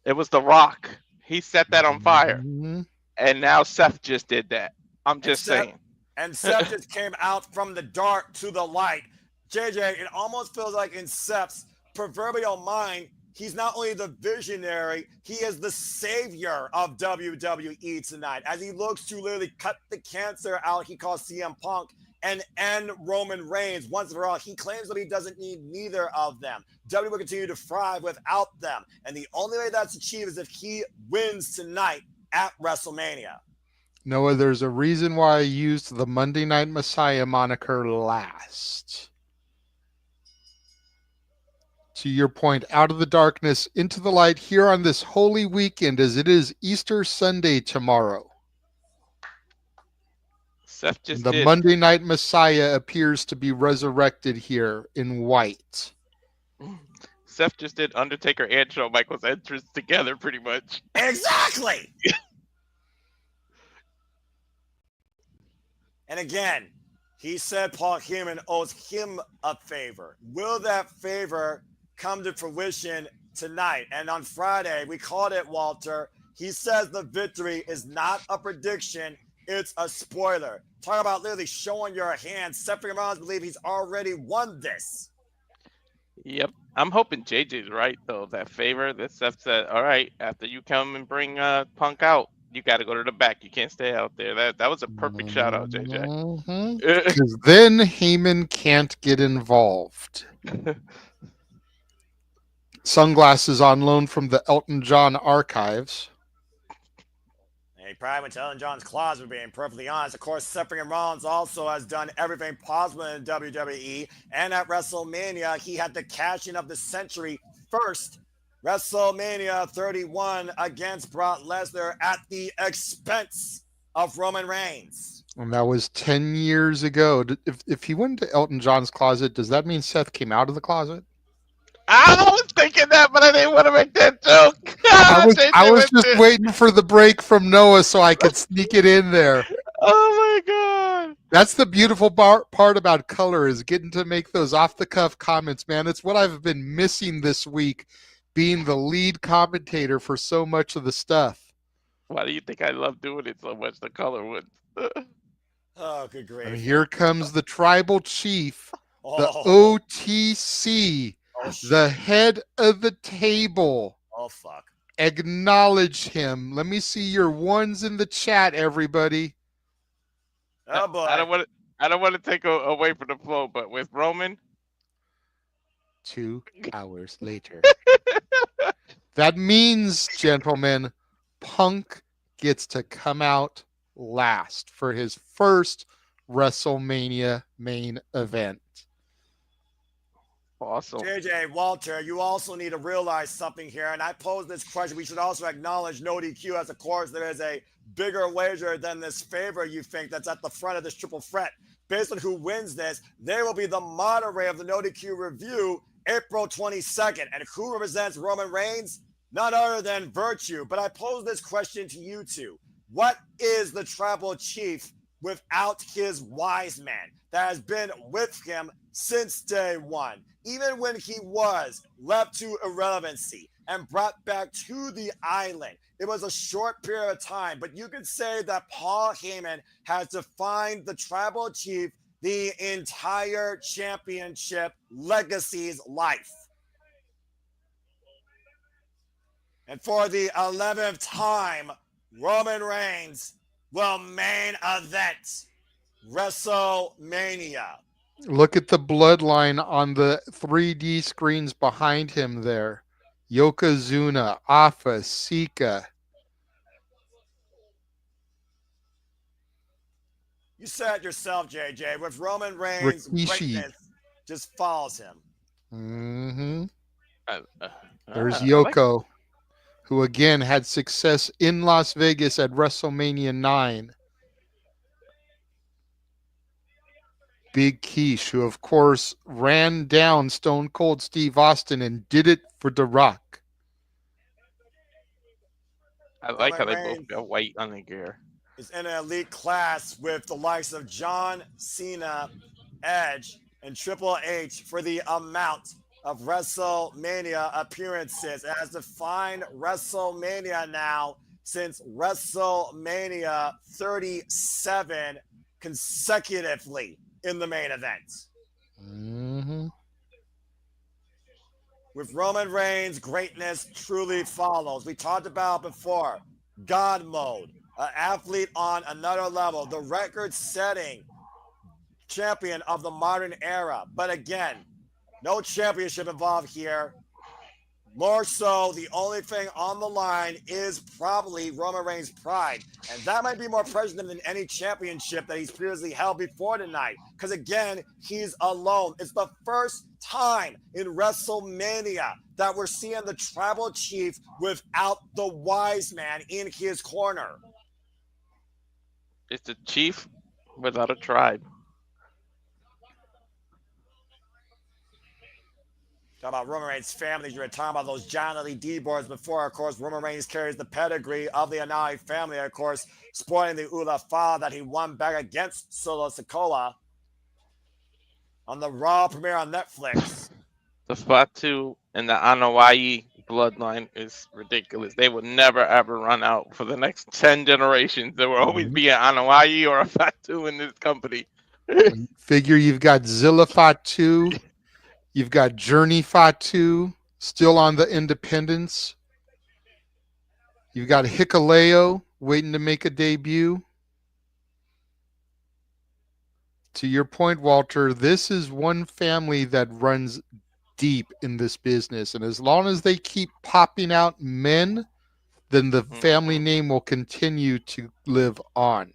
It was The Rock. He set that on fire. Mhm. And now Seth just did that. I'm just saying. And Seth just came out from the dark to the light. JJ, it almost feels like in Seth's proverbial mind, he's not only the visionary, he is the savior of WWE tonight. As he looks to literally cut the cancer out he calls CM Punk and end Roman Reigns once and for all. He claims that he doesn't need neither of them. WWE will continue to thrive without them. And the only way that's achieved is if he wins tonight at WrestleMania. Noah, there's a reason why I used the Monday Night Messiah moniker last. To your point, out of the darkness into the light here on this holy weekend, as it is Easter Sunday tomorrow. Seth just The did. Monday Night Messiah appears to be resurrected here in white. Seth just did Undertaker and Shawn Michaels entrance together, pretty much. Exactly. And again, he said Paul Heyman owes him a favor. Will that favor come to fruition tonight? And on Friday, we called it, Walter. He says the victory is not a prediction, it's a spoiler. Talk about literally showing your hand. Seth Rollins believe he's already won this. Yep. I'm hoping JJ's right, though. That favor that Seth said, all right, after you come and bring Punk out, you got to go to the back. You can't stay out there. That was a perfect shout out, JJ. Because then Heyman can't get involved. Sunglasses on loan from the Elton John archives. He probably went to Elton John's closet, being perfectly honest. Of course, Seth Rollins also has done everything possible in WWE. And at WrestleMania, he had the cash-in of the century first. WrestleMania 31 against Brock Lesnar at the expense of Roman Reigns. And that was 10 years ago. If he went to Elton John's closet, does that mean Seth came out of the closet? I was thinking that, but I didn't want to make that joke. I was just waiting for the break from Noah so I could sneak it in there. Oh my God. That's the beautiful part about color, is getting to make those off-the-cuff comments, man. It's what I've been missing this week, being the lead commentator for so much of the stuff. Why do you think I love doing it so much? The color would. Oh, good grief. And here comes the tribal chief, the Oh, OTC, shit. the head of the table. Oh, fuck. Acknowledge him. Let me see your ones in the chat, everybody. Oh, boy. I don't want to take away from the flow, but with Roman, 2 hours later. That means, gentlemen, Punk gets to come out last for his first WrestleMania main event. awesome. JJ, Walter, you also need to realize something here, and I pose this question. We should also acknowledge no DQ, as of course there is a bigger wager than this favor you think that's at the front of this triple threat. Based on who wins this, they will be the moderator of the no DQ review April 22nd. And who represents Roman Reigns? None other than Virtue. But I pose this question to you two. What is the tribal chief without his wise man that has been with him since day one? Even when he was left to irrelevancy and brought back to the island, it was a short period of time, but you could say that Paul Heyman has defined the tribal chief the entire championship legacy's life. And for the 11th time, Roman Reigns will main event WrestleMania. Look at the bloodline on the 3D screens behind him there. Yokozuna, Afa, Sika. You said it yourself, JJ, with Roman Reigns' Rikishi. greatness just follows him. Mm-hmm. I There's like- Yoko, who again had success in Las Vegas at WrestleMania 9. Big Keish, who of course ran down Stone Cold Steve Austin and did it for The Rock. I like how they Roman both got white on the gear. is in an elite class with the likes of John Cena, Edge, and Triple H for the amount of WrestleMania appearances. It has defined WrestleMania now since WrestleMania 37 consecutively in the main event. Mm-hmm. With Roman Reigns, greatness truly follows. We talked about before, God mode, an athlete on another level, the record-setting champion of the modern era. But again, no championship involved here. More so, the only thing on the line is probably Roman Reigns' pride. And that might be more present than any championship that he's previously held before tonight. Because again, he's alone. It's the first time in WrestleMania that we're seeing the tribal chief without the wise man in his corner. It's the chief without a tribe. Talk about Roman Reigns' family. You were talking about those giant LED boards before. Of course, Roman Reigns carries the pedigree of the Anai family. Of course, sporting the Ula Fa that he won back against Solo Sikoa on the Raw premiere on Netflix. The Fatu and the Anawai bloodline is ridiculous. They would never ever run out for the next 10 generations. There will always be an Anawai or a Fatu in this company. Figure you've got Zilla Fatu, you've got Journey Fatu still on the independents. You've got Hikaleo waiting to make a debut. To your point, Walter, this is one family that runs deep in this business. And as long as they keep popping out men, then the family name will continue to live on.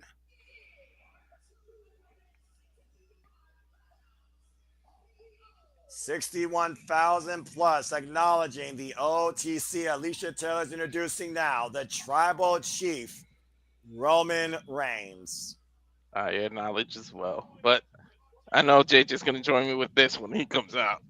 $61,000 plus, acknowledging the OTC. Alicia Taylor's introducing now the tribal chief, Roman Reigns. I acknowledge as well. But I know Jade is going to join me with this when he comes out.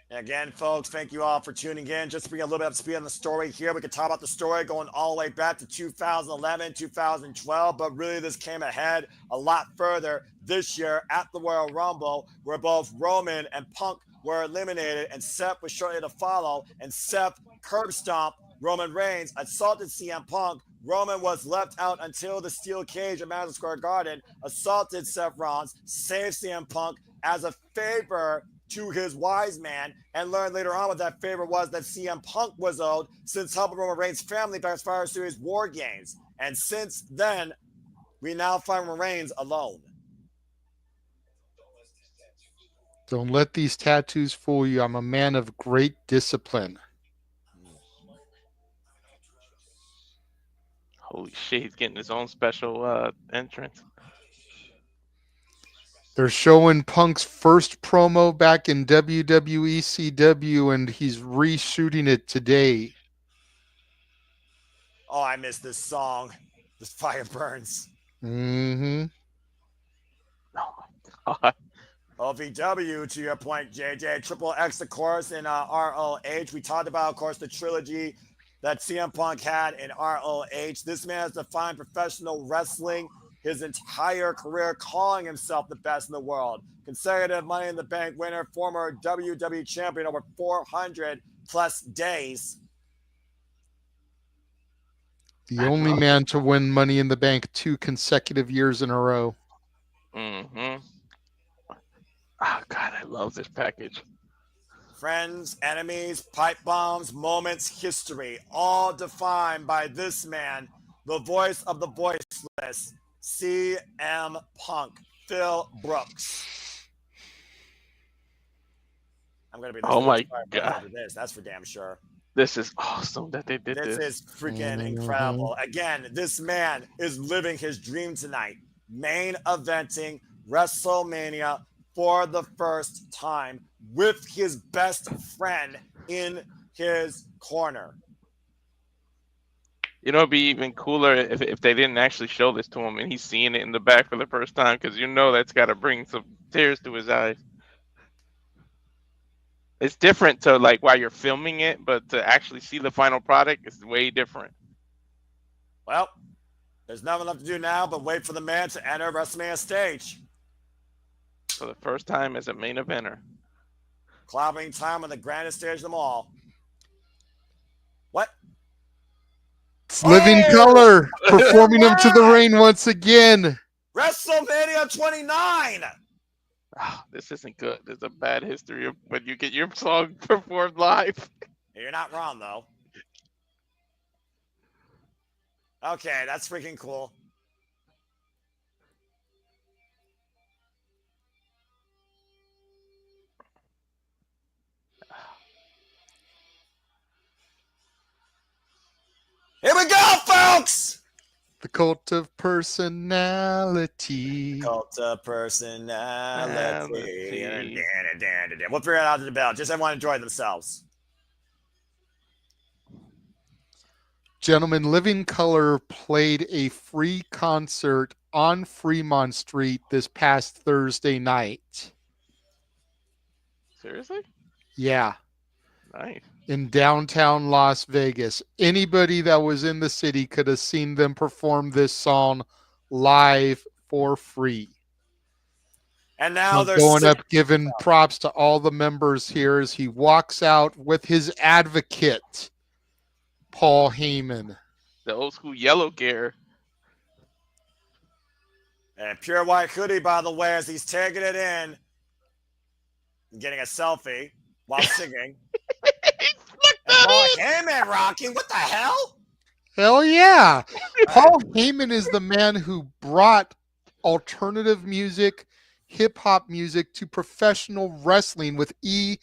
Again, folks, thank you all for tuning in. Just to bring a little bit up to speed on the story here, we could talk about the story going all the way back to 2011, 2012, but really this came ahead a lot further this year at the Royal Rumble, where both Roman and Punk were eliminated, and Seth was shortly to follow, and Seth curb stomped Roman Reigns, assaulted CM Punk. Roman was left out until the steel cage at Madison Square Garden, assaulted Seth Rollins, saved CM Punk as a favor to his wise man, and learned later on what that favor was that CM Punk was owed since helping Roman Reigns' family back as far as to his War Games. And since then, we now find Roman Reigns alone. Don't let these tattoos fool you. I'm a man of great discipline. Holy shit, he's getting his own special entrance. They're showing Punk's first promo back in WWE CW, and he's reshooting it today. Oh, I miss this song. This fire burns. Mm-hmm. Oh my god. OVW, to your point, JJ. Triple X, of course, in ROH. We talked about, of course, the trilogy that CM Punk had in ROH. This man has defined professional wrestling his entire career, calling himself the best in the world. Consecutive Money in the Bank winner, former WWE champion over 400 plus days. The only man to win Money in the Bank 2 consecutive years in a row. Mm-hmm. Oh god, I love this package. Friends, enemies, pipe bombs, moments, history, all defined by this man, the voice of the voiceless, CM Punk, Phil Brooks. I'm going to be Oh my god. after this, that's for damn sure. This is awesome that they did This this. is freaking incredible. Again, this man is living his dream tonight. Main eventing WrestleMania for the first time with his best friend in his corner. You know, it'd be even cooler if they didn't actually show this to him and he's seeing it in the back for the first time, because you know that's got to bring some tears to his eyes. It's different to like while you're filming it, but to actually see the final product is way different. Well, there's nothing left to do now but wait for the man to enter WrestleMania stage. For the first time as a main eventer. Clobbering time on the grandest stage of them all. What? It's Living Color performing him to the ring once again. WrestleMania 29. Oh, this isn't good. There's a bad history of when you get your song performed live. You're not wrong, though. Okay, that's freaking cool. Here we go, folks! The Cult of Personality. Cult of Personality. We'll figure it out to the bell. Just everyone enjoy themselves. Gentlemen, Living Color played a free concert on Fremont Street this past Thursday night. Seriously? Yeah. Nice. In downtown Las Vegas. Anybody that was in the city could have seen them perform this song live for free. And now they're going up giving props to all the members here as he walks out with his advocate, Paul Heyman. The old school yellow gear. And pure white hoodie, by the way, as he's taking it in. Getting a selfie while singing. And Paul Heyman rocking. What the hell? Hell yeah. Paul Heyman is the man who brought alternative music, hip-hop music to professional wrestling with ECW.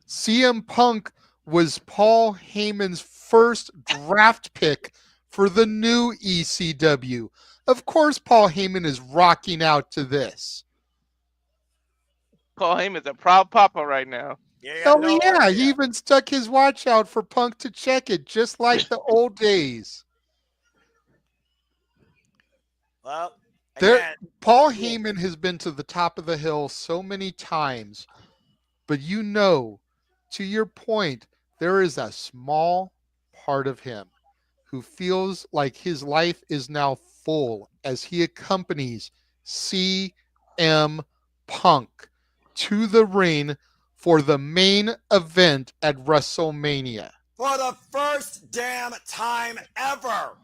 CM Punk was Paul Heyman's first draft pick for the new ECW. Of course, Paul Heyman is rocking out to this. Paul Heyman's a proud papa right now. Hell yeah, he even stuck his watch out for Punk to check it, just like the old days. Well, again, Paul Heyman has been to the top of the hill so many times, but you know, to your point, there is a small part of him who feels like his life is now full as he accompanies CM Punk to the ring for the main event at WrestleMania. For the first damn time ever.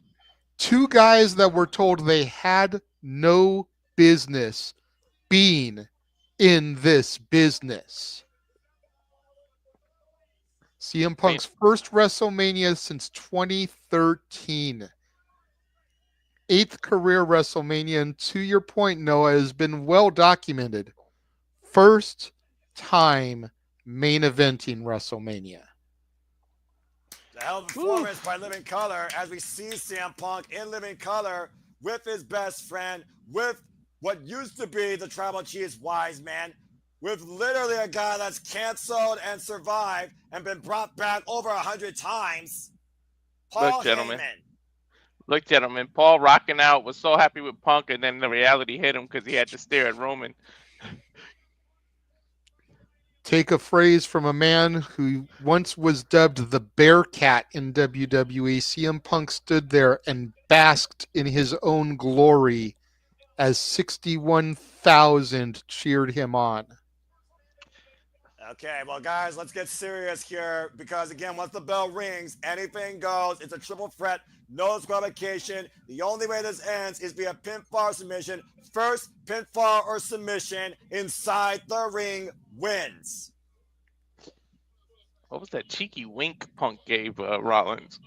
Two guys that were told they had no business being in this business. CM Punk's first WrestleMania since 2013. 8th career WrestleMania, and to your point, Noah, has been well documented. First time main eventing WrestleMania. The hell of a performance by Living Color as we see CM Punk in Living Color with his best friend, with what used to be the Tribal Chief's wise man, with literally a guy that's canceled and survived and been brought back over 100 times. Paul Heyman. Look, gentlemen, Paul rocking out was so happy with Punk, and then the reality hit him because he had to stare at Roman. Take a phrase from a man who once was dubbed the Bearcat in WWE. CM Punk stood there and basked in his own glory as 61,000 cheered him on. Okay, well, guys, let's get serious here because, again, once the bell rings, anything goes. It's a triple threat, no disqualification. The only way this ends is via pinfall or submission. First pinfall or submission inside the ring wins. What was that cheeky wink Punk gave Rollins?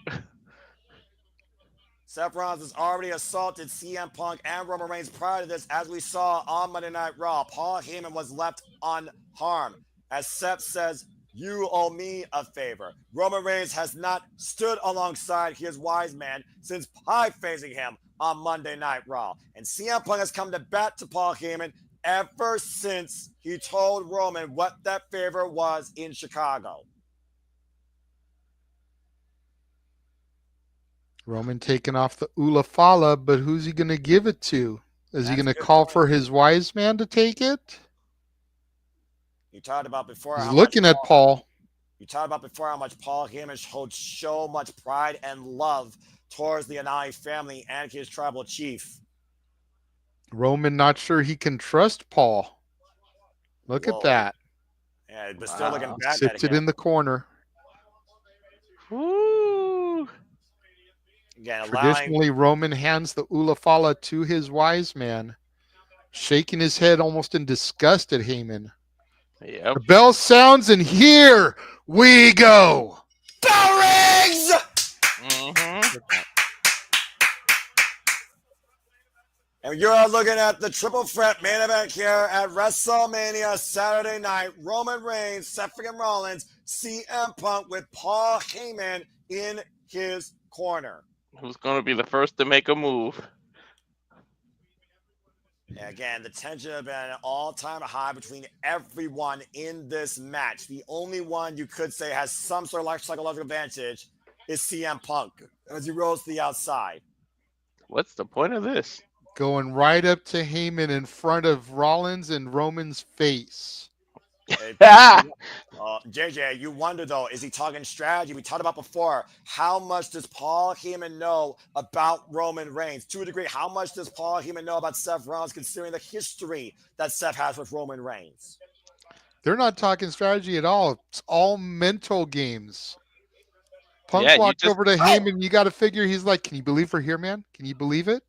Seth Rollins has already assaulted CM Punk and Roman Reigns prior to this, as we saw on Monday Night Raw. Paul Heyman was left unharmed. As Seth says, you owe me a favor. Roman Reigns has not stood alongside his wise man since pie-facing him on Monday Night Raw. And CM Punk has come to bat to Paul Heyman ever since he told Roman what that favor was in Chicago. Roman taking off the Ula Fala, but who's he going to give it to? Is he going to call for his wise man to take it? You talked about before He's how much looking at Paul. You talked about before how much Paul Heyman showed so much pride and love towards the Anai family and his tribal chief. Roman not sure he can trust Paul. Look at Whoa. that. Yeah, but still looking back Sits at it him. in the corner. Woo. Again, Traditionally, Roman hands the Ulafala to his wise man, shaking his head almost in disgust at Heyman. Yep. The bell sounds, and here we go. Bell rings! Mm-hmm. And you're looking at the triple threat main event here at WrestleMania Saturday night. Roman Reigns, Seth freaking Rollins, CM Punk with Paul Heyman in his corner. Who's going to be the first to make a move? And again, the tension has been an all-time high between everyone in this match. The only one you could say has some sort of psychological advantage is CM Punk as he rolls to the outside. What's the point of this? Going right up to Heyman in front of Rollins and Roman's face. JJ, you wonder though, is he talking strategy? We talked about before. How much does Paul Heyman know about Roman Reigns? To a degree, how much does Paul Heyman know about Seth Rollins, considering the history that Seth has with Roman Reigns? They're not talking strategy at all. It's all mental games. Punk Yeah, walked over to Heyman. You got to figure he's like, can you believe we're here, man? Can you believe it?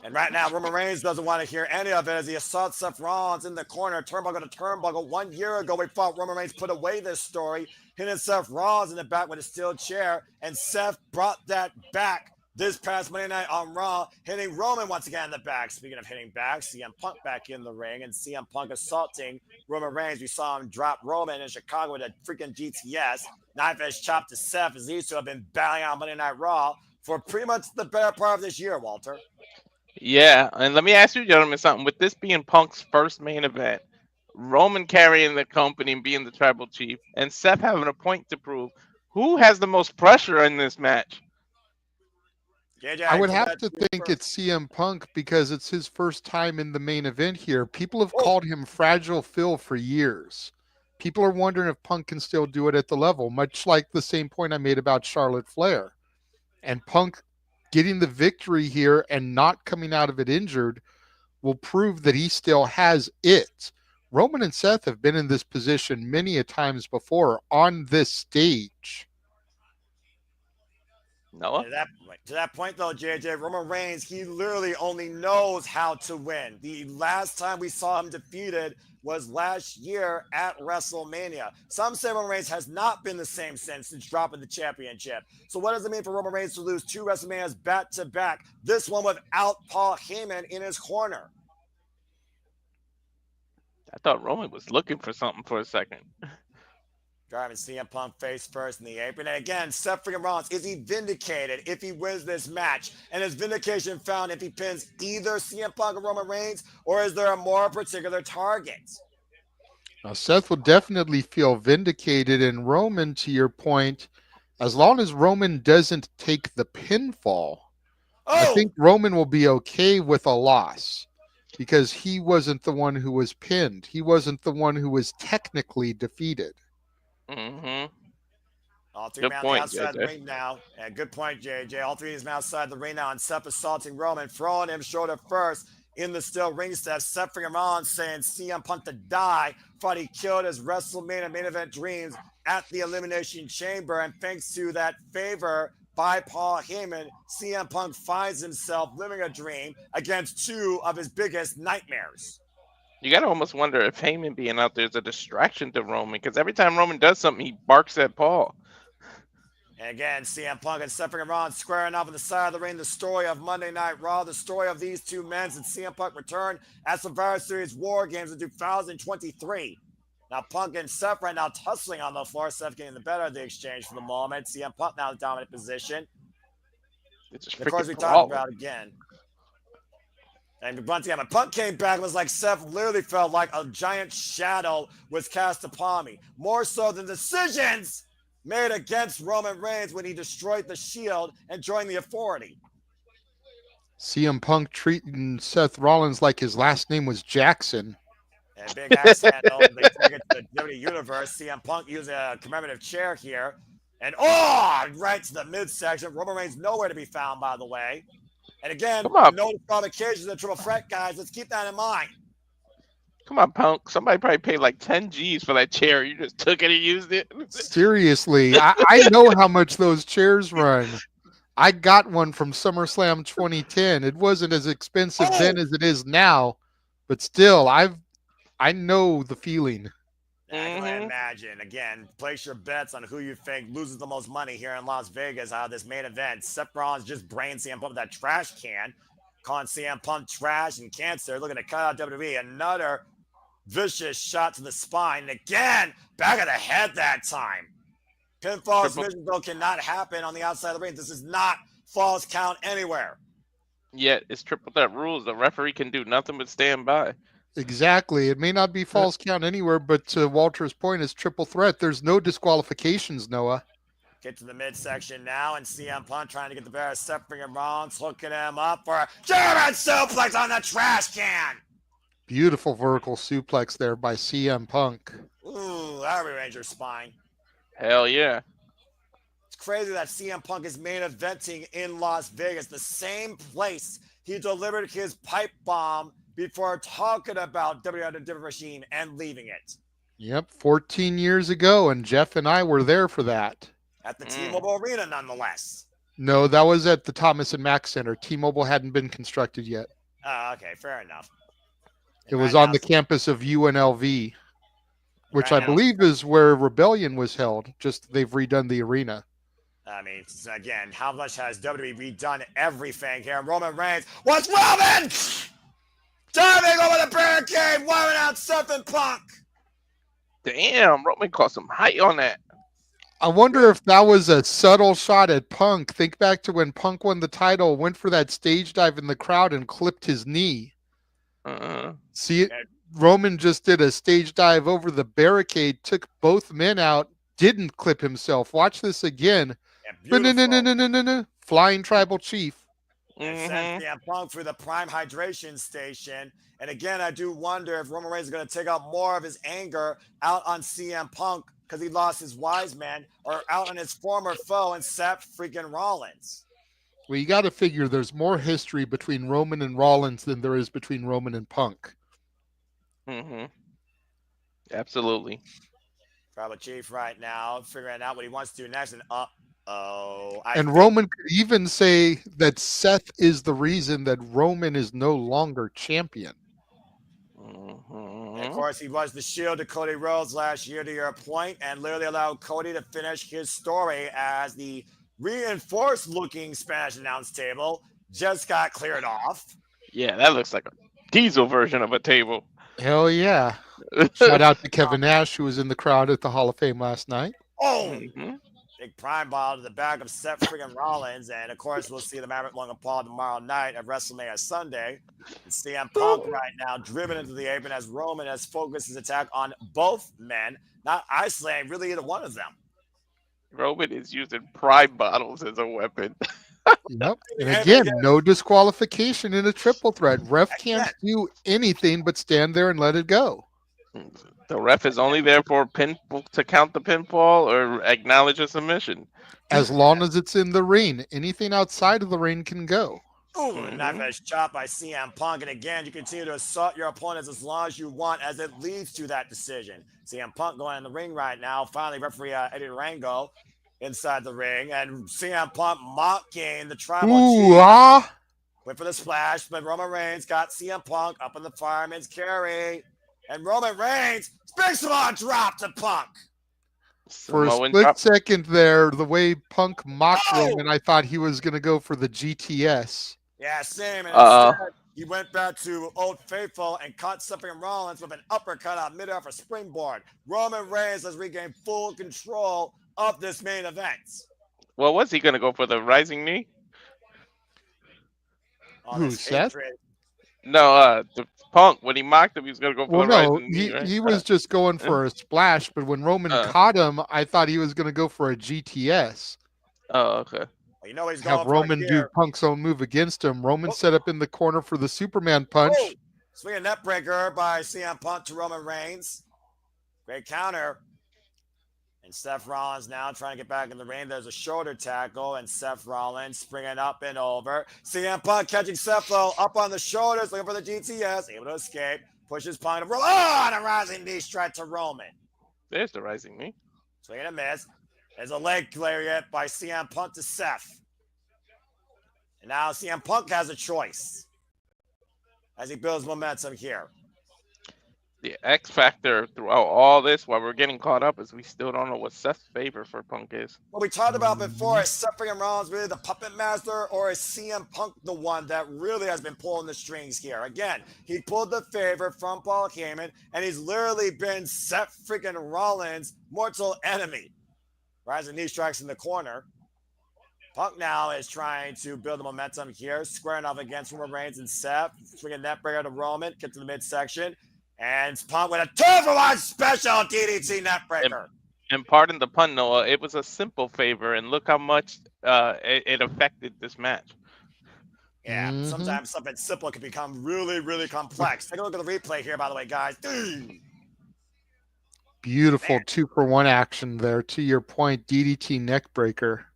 And right now, Roman Reigns doesn't want to hear any of it as he assaults Seth Rollins in the corner, turnbuckle to turnbuckle. 1 year ago, we thought Roman Reigns put away this story, hitting Seth Rollins in the back with a steel chair, and Seth brought that back this past Monday night on Raw, hitting Roman once again in the back. Speaking of hitting back, CM Punk back in the ring, and CM Punk assaulting Roman Reigns. We saw him drop Roman in Chicago with a freaking GTS. Knife edge chop to Seth, as these two have been battling on Monday Night Raw for pretty much the better part of this year, Walter. Yeah, and let me ask you, gentlemen, something. With this being Punk's first main event, Roman carrying the company and being the tribal chief, and Seth having a point to prove, who has the most pressure in this match? JJ, I would have to think it's CM Punk because it's his first time in the main event here. People have called him Fragile Phil for years. People are wondering if Punk can still do it at the level, much like the same point I made about Charlotte Flair. And Punk getting the victory here and not coming out of it injured will prove that he still has it. Roman and Seth have been in this position many a times before on this stage. Noah? To that point, though, JJ, Roman Reigns, he literally only knows how to win. The last time we saw him defeated was last year at WrestleMania. Some say Roman Reigns has not been the same since dropping the championship. So what does it mean for Roman Reigns to lose 2 WrestleManias back-to-back, this one without Paul Heyman in his corner? I thought Roman was looking for something for a second. Driving CM Punk face first in the apron. And again, Seth freaking Rollins, is he vindicated if he wins this match? And is vindication found if he pins either CM Punk or Roman Reigns? Or is there a more particular target? Now, Seth will definitely feel vindicated. And Roman, to your point, as long as Roman doesn't take the pinfall, I think Roman will be okay with a loss because he wasn't the one who was pinned. He wasn't the one who was technically defeated. Mm-hmm. All three men on the outside of the ring now. And good point, JJ. All three of these men outside the ring now. And Seth assaulting Roman, throwing him shoulder first in the steel ring steps. Seth freaking Rollins saying CM Punk to die. Thought he killed his WrestleMania main event dreams at the Elimination Chamber. And thanks to that favor by Paul Heyman, CM Punk finds himself living a dream against 2 of his biggest nightmares. You got to almost wonder if Heyman being out there is a distraction to Roman, because every time Roman does something, he barks at Paul. And again, CM Punk and Seth freaking Rollins squaring off on the side of the ring. The story of Monday Night Raw, the story of these 2 men since CM Punk returned at Survivor Series War Games in 2023. Now Punk and Seth right now tussling on the floor. Seth getting the better of the exchange for the moment. CM Punk now in the dominant position. Of course, we talked about again. And once again, when Punk came back, it was like Seth literally felt like a giant shadow was cast upon me. More so than decisions made against Roman Reigns when he destroyed the Shield and joined the Authority. CM Punk treating Seth Rollins like his last name was Jackson. A big axe handle. They take it to the WWE Universe. CM Punk uses a commemorative chair here. And right to the midsection. Roman Reigns nowhere to be found, by the way. And again, Come on. no disqualifications in triple threat, guys. Let's keep that in mind. Come on, Punk. Somebody probably paid like 10 G's for that chair. You just took it and used it. Seriously, I know how much those chairs run. I got one from SummerSlam 2010. It wasn't as expensive then as it is now, but still, I know the feeling. I can imagine. Again, place your bets on who you think loses the most money here in Las Vegas out of this main event. Seth Rollins just brain CM Punk with that trash can, calling CM Punk trash and cancer, looking to cut out WWE. Another vicious shot to the spine. And again, back of the head that time. Pinfall submission though cannot happen on the outside of the ring. This is not false count anywhere. Yet it's triple threat rules. The referee can do nothing but stand by. Exactly. It may not be false count anywhere, but to Walter's point, it's triple threat. There's no disqualifications, Noah. Get to the midsection now, and CM Punk trying to get the bear of Seth Freakin Rollins, hooking him up for a German suplex on the trash can. Beautiful vertical suplex there by CM Punk. Ooh, that rearranged your spine. Hell yeah. It's crazy that CM Punk is main eventing in Las Vegas, the same place he delivered his pipe bomb before talking about WWE Different Machine and leaving it. Yep, 14 years ago, and Jeff and I were there for that. At the T-Mobile Arena, nonetheless. No, that was at the Thomas and Mack Center. T-Mobile hadn't been constructed yet. Okay, fair enough. It was on the campus of UNLV, which I believe is where Rebellion was held. Just they've redone the arena. I mean, again, how much has WWE redone everything here? Roman Reigns, what's Roman? Diving over the barricade, wearing out Seth and Punk. Damn, Roman caught some height on that. I wonder if that was a subtle shot at Punk. Think back to when Punk won the title, went for that stage dive in the crowd and clipped his knee. See, Roman just did a stage dive over the barricade, took both men out, didn't clip himself. Watch this again. Flying Tribal Chief. And sent CM Punk through the Prime Hydration Station. And again, I do wonder if Roman Reigns is going to take out more of his anger out on CM Punk because he lost his wise man, or out on his former foe and Seth Freakin Rollins. Well, you got to figure there's more history between Roman and Rollins than there is between Roman and Punk. Absolutely. Tribal Chief right now figuring out what he wants to do next. And Roman could even say that Seth is the reason that Roman is no longer champion. And of course, he was the shield to Cody Rhodes last year, to your point, and literally allowed Cody to finish his story as the reinforced-looking Spanish announce table just got cleared off. Yeah, that looks like a diesel version of a table. Hell yeah. Shout out to Kevin Nash, who was in the crowd at the Hall of Fame last night. Big prime ball to the back of Seth Freakin Rollins. And of course, we'll see the Maverick Logan Paul tomorrow night at WrestleMania Sunday. And CM Punk right now driven into the apron as Roman has focused his attack on both men, not isolating really either one of them. Roman is using pride bottles as a weapon. Yep. And again, no disqualification in a triple threat. Ref can't do anything but stand there and let it go. The ref is only there for to count the pinfall or acknowledge a submission. As long as it's in the ring. Anything outside of the ring can go. Ooh, knife edge chop by CM Punk. And again, you continue to assault your opponents as long as you want, as it leads to that decision. CM Punk going in the ring right now. Finally, referee Eddie Rango inside the ring. And CM Punk mocking the Tribal Chief. Went for the splash, but Roman Reigns got CM Punk up in the fireman's carry. And Roman Reigns, big Samoan drop to Punk. For a split second there, the way Punk mocked Roman, I thought he was going to go for the GTS. Yeah, same. And instead, he went back to Old Faithful and caught Freakin Rollins with an uppercut out midair for springboard. Roman Reigns has regained full control of this main event. Well, was he going to go for the rising knee? Who, Seth? No, the Punk, when he mocked him, he was going to go for the rising knee, right? He was just going for a splash, but when Roman caught him, I thought he was going to go for a GTS. Oh, okay. Well, you know he's going have Roman do Punk's own move against him. Roman set up in the corner for the Superman punch. Swinging net breaker by CM Punk to Roman Reigns. Great counter. And Seth Rollins now trying to get back in the ring. There's a shoulder tackle, and Seth Rollins springing up and over. CM Punk catching Seth though up on the shoulders, looking for the GTS, able to escape. Pushes Punk to roll. Oh, and a rising knee strike to Roman. There's the rising knee. Swing and a miss. There's a leg lariat by CM Punk to Seth. And now CM Punk has a choice as he builds momentum here. The X factor throughout all this, while we're getting caught up, is we still don't know what Seth's favor for Punk is. What we talked about before, is Seth Rollins really the puppet master, or is CM Punk the one that really has been pulling the strings here? Again, he pulled the favor from Paul Heyman, and he's literally been Seth freaking Rollins' mortal enemy. Rising knee strikes in the corner. Punk now is trying to build the momentum here, squaring off against Roman Reigns and Seth. Swinging net breaker to Roman, get to the midsection. And Punk with a 2-for-1 special DDT net breaker. And pardon the pun, Noah, it was a simple favor, and look how much it affected this match. Yeah, sometimes something simple can become really, really complex. Take a look at the replay here, by the way, guys. Beautiful 2-for-1 action there. To your point, DDT neck breaker.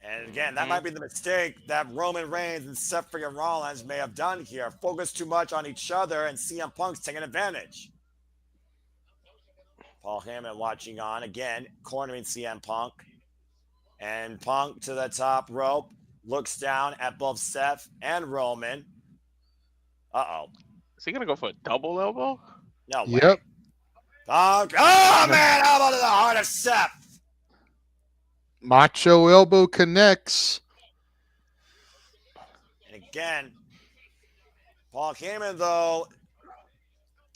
And again, that might be the mistake that Roman Reigns and Seth freaking Rollins may have done here. Focus too much on each other, and CM Punk's taking advantage. Paul Heyman watching on again, cornering CM Punk. And Punk to the top rope, looks down at both Seth and Roman. Uh-oh. Is he going to go for a double elbow? No way. Yep. Punk. Oh, man, elbow to the heart of Seth. Macho elbow connects. And again, Paul Heyman, though.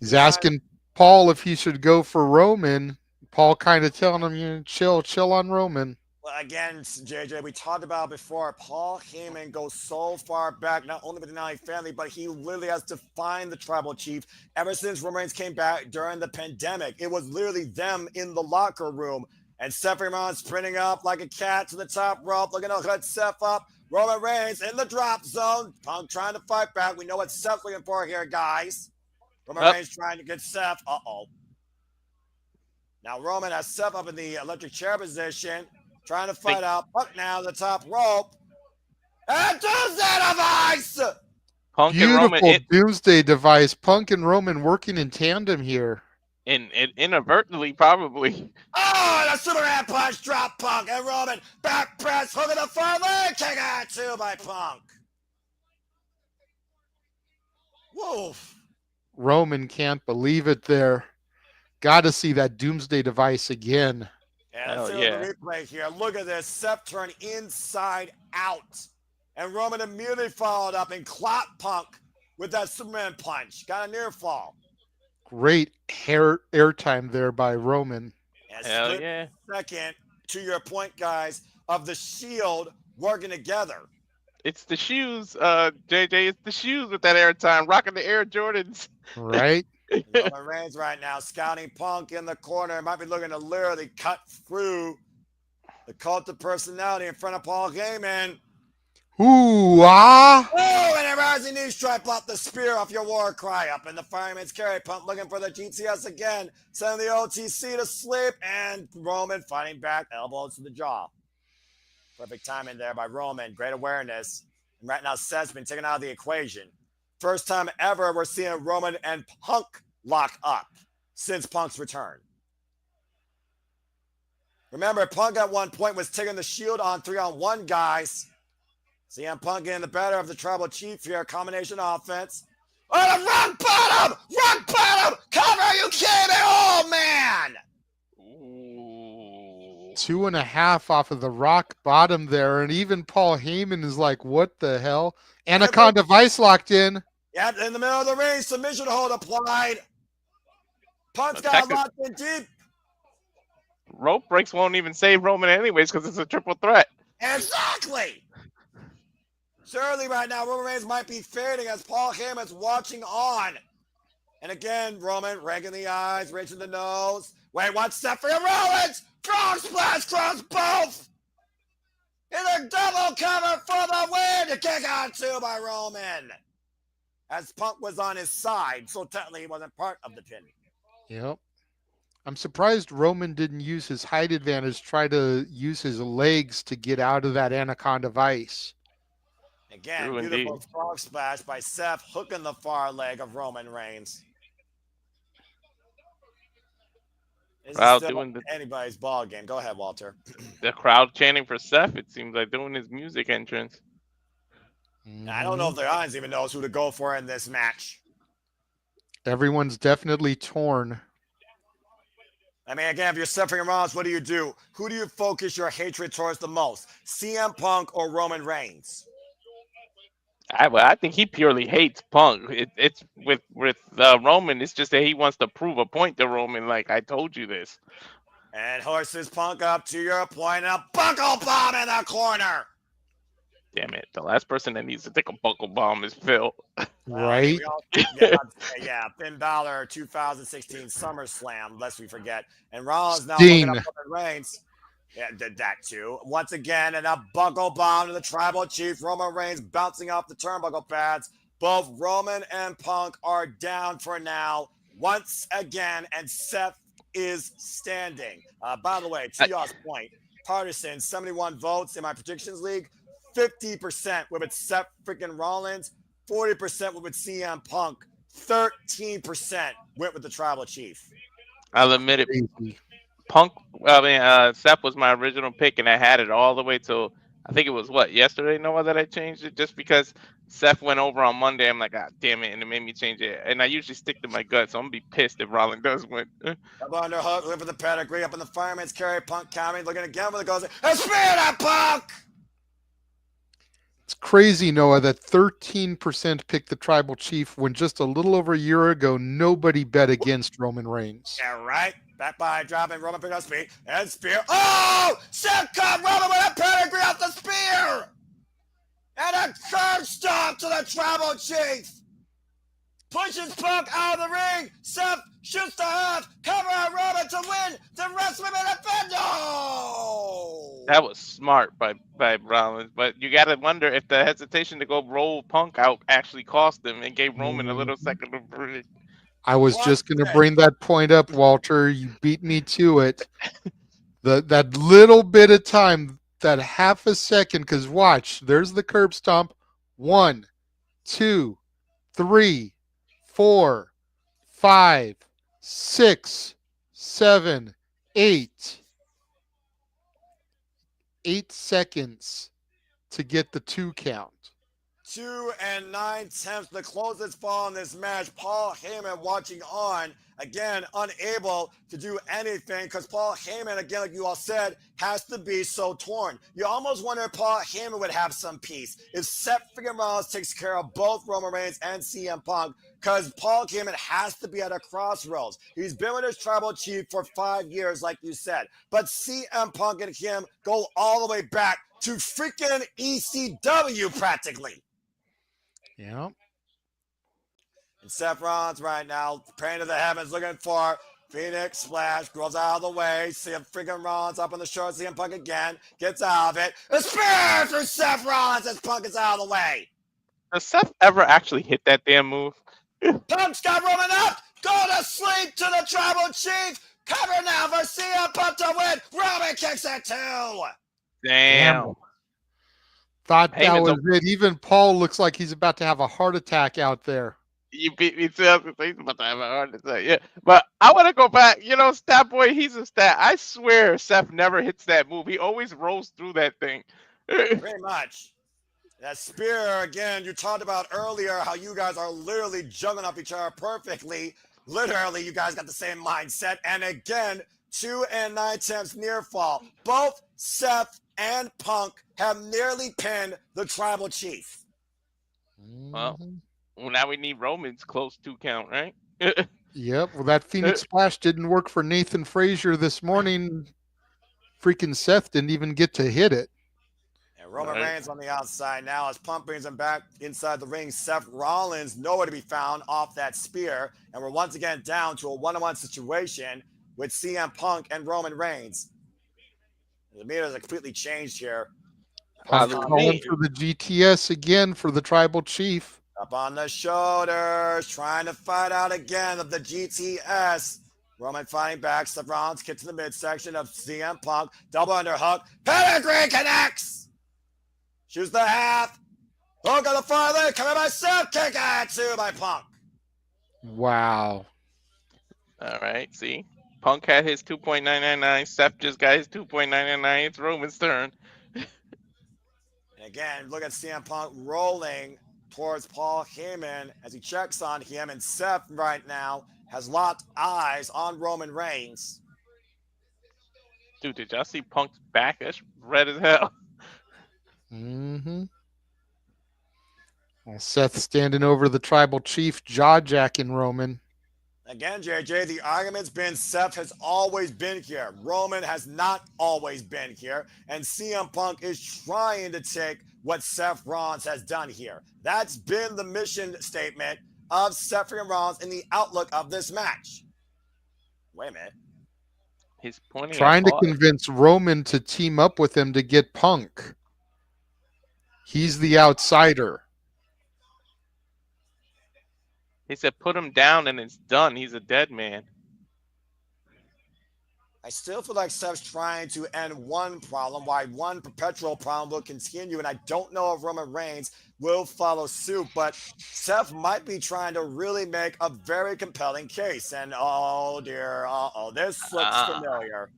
He's asking Paul if he should go for Roman. Paul kind of telling him, you know, chill on Roman. Well, again, JJ, we talked about before, Paul Heyman goes so far back, not only with the Naomi family, but he literally has defined the tribal chief ever since Roman Reigns came back during the pandemic. It was literally them in the locker room. And Seth Rollins sprinting up like a cat to the top rope, looking to hood Seth up. Roman Reigns in the drop zone. Punk trying to fight back. We know what Seth's looking for here, guys. Roman Reigns trying to get Seth. Uh-oh. Now Roman has Seth up in the electric chair position, trying to fight out. Punk now the top rope. And Doomsday Device! Punk Beautiful and Roman, Doomsday Device. Punk and Roman working in tandem here. Inadvertently, probably. Oh, and a Superman punch, drop Punk, and Roman back press, hook of the front leg, kick out two by Punk. Woof. Roman can't believe it there. Got to see that Doomsday Device again. Yeah, let's see the replay here. Look at this. Seth turned inside out. And Roman immediately followed up and clocked Punk with that Superman punch. Got a near fall. Great airtime there by Roman. Hell yeah. Second, to your point, guys, of the Shield working together. It's the shoes, JJ. It's the shoes with that airtime, rocking the Air Jordans. Right? Roman Reigns right now scouting Punk in the corner. Might be looking to literally cut through the cult of personality in front of Paul Heyman. Ooh, ah. Oh, and a rising knee strike blocked the spear off your war cry up. And the fireman's carry Punk looking for the GTS again. Sending the OTC to sleep. And Roman fighting back, elbows to the jaw. Perfect timing there by Roman. Great awareness. And right now, Seth's been taken out of the equation. First time ever we're seeing Roman and Punk lock up since Punk's return. Remember, Punk at one point was taking the Shield on 3-on-1, guys. CM Punk getting the better of the tribal chief here. Combination offense. Oh, the rock bottom! Rock bottom! Cover, are you kidding me? Oh, man! Ooh. 2.5 off of the rock bottom there. And even Paul Heyman is like, what the hell? Anaconda Vice locked in. Yeah, in the middle of the ring. Submission hold applied. Punk's got locked in deep. Rope breaks won't even save Roman anyways because it's a triple threat. Exactly. Surely right now, Roman Reigns might be fading as Paul Heyman's watching on. And again, Roman raking the eyes, raising the nose. Wait, what's Seth for Rollins? Frog splash cross both. In a double cover for the win. To kick out two by Roman. as Punk was on his side, so technically he wasn't part of the pin. Yep. I'm surprised Roman didn't use his height advantage, try to use his legs to get out of that anaconda vice. Again, True beautiful indeed. frog splash by Seth, hooking the far leg of Roman Reigns. This is Crowd still doing anybody's ball game. Go ahead, Walter. the crowd chanting for Seth. It seems like doing his music entrance. I don't know if the audience even knows who to go for in this match. Everyone's definitely torn. I mean, again, if you're Seth Rollins, what do you do? Who do you focus your hatred towards the most? CM Punk or Roman Reigns? I think he purely hates Punk. It's with Roman. It's just that he wants to prove a point to Roman. Like, I told you this. And horses Punk up to your point. A buckle bomb in the corner. Damn it! The last person that needs to take a buckle bomb is Phil. Right? Yeah, Finn Balor 2016 SummerSlam, lest we forget. And Rollins now Sting. looking up Roman Reigns. Yeah, did that too. Once again, and a buckle bomb to the Tribal Chief. Roman Reigns bouncing off the turnbuckle pads. Both Roman and Punk are down for now. Once again, and Seth is standing. By the way, to y'all's point, partisan 71 votes in my predictions league. 50% with Seth freaking Rollins. 40% went with CM Punk. 13% went with the Tribal Chief. I'll admit it. Crazy. Punk. Seth was my original pick, and I had it all the way till I think it was yesterday. Noah, that I changed it just because Seth went over on Monday. I'm like, ah, damn it, and it made me change it. And I usually stick to my gut, so I'm gonna be pissed if Rollins does win. Up underhook, looking for the pedigree, up in the fireman's carry. Punk counting, looking again for the goes. A spear to Punk. It's crazy, Noah, that 13% picked the Tribal Chief when just a little over a year ago, nobody bet against Roman Reigns. Yeah, right. Back by dropping Roman picked up speed and spear. Oh! Seth caught Roman with a pedigree off the spear! And a curb stomp to the Tribal Chief! Pushes Punk out of the ring! Seth shoots the half! Cover on Roman to win the WrestleMania Defendo! That was smart by Rollins, but you got to wonder if the hesitation to go roll Punk out actually cost him and gave Roman a little second to breathe. I was just going to bring that point up, Walter. You beat me to it. That little bit of time, that half a second, because watch, there's the curb stomp. 1, 2, 3, 4, 5, 6, 7, 8. 8 seconds to get the 2 count. 2 9/10, the closest fall in this match. Paul Heyman watching on, again, unable to do anything because Paul Heyman, again, like you all said, has to be so torn. You almost wonder if Paul Heyman would have some peace if Seth freaking Rollins takes care of both Roman Reigns and CM Punk, because Paul Heyman has to be at a crossroads. He's been with his Tribal Chief for 5 years, like you said, but CM Punk and him go all the way back to freaking ECW practically. Yeah. And Seth Rollins right now, praying to the heavens, looking for Phoenix Splash, goes out of the way. See him freaking Rollins up on the short, CM Punk again, gets out of it. A spear for Seth Rollins as Punk is out of the way. Does Seth ever actually hit that damn move? Punk's got Roman up, go to sleep to the Tribal Chief. Cover now for CM Punk to win. Roman kicks it too. Damn. Thought that Heyman's was it. Even Paul looks like he's about to have a heart attack out there. You beat me to it. He's about to have a heart attack. Yeah, but I want to go back. Stat Boy, he's a stat. I swear Seth never hits that move. He always rolls through that thing. Very much. That spear, again, you talked about earlier how you guys are literally juggling up each other perfectly. Literally, you guys got the same mindset. And again, 2 9/10 near fall. Both Seth and Punk have nearly pinned the Tribal Chief. Well, now we need Roman's close 2 count, right? Yep. Well, that Phoenix Splash didn't work for Nathan Frazier this morning. Freaking Seth didn't even get to hit it. And Roman Reigns on the outside now as Punk brings him back inside the ring. Seth Rollins nowhere to be found off that spear. And we're once again down to a 1-on-1 situation with CM Punk and Roman Reigns. The meters are completely changed here. Punk calling for the GTS again for the Tribal Chief. Up on the shoulders, trying to fight out again of the GTS. Roman fighting back. Seth Rollins kick to the midsection of CM Punk. Double underhook. Pedigree connects. Shoots the half. Hook on the far leg. Coming by Seth. Kick at two by Punk. Wow. All right, see? Punk had his 2.999. Seth just got his 2.999. It's Roman's turn. And again, look at CM Punk rolling towards Paul Heyman as he checks on him. And Seth right now has locked eyes on Roman Reigns. Dude, did y'all see Punk's back? That's red as hell. Mm-hmm. Well, Seth standing over the tribal chief, jaw-jacking Roman. Again, JJ, the argument's been Seth has always been here. Roman has not always been here. And CM Punk is trying to take what Seth Rollins has done here. That's been the mission statement of Seth Rollins in the outlook of this match. Wait a minute. He's pointing Trying to at convince Roman to team up with him to get Punk. He's the outsider. He said put him down and it's done. He's a dead man. I still feel like Seth's trying to end one problem, why one perpetual problem will continue, and I don't know if Roman Reigns will follow suit, but Seth might be trying to really make a very compelling case, and oh dear, this looks familiar.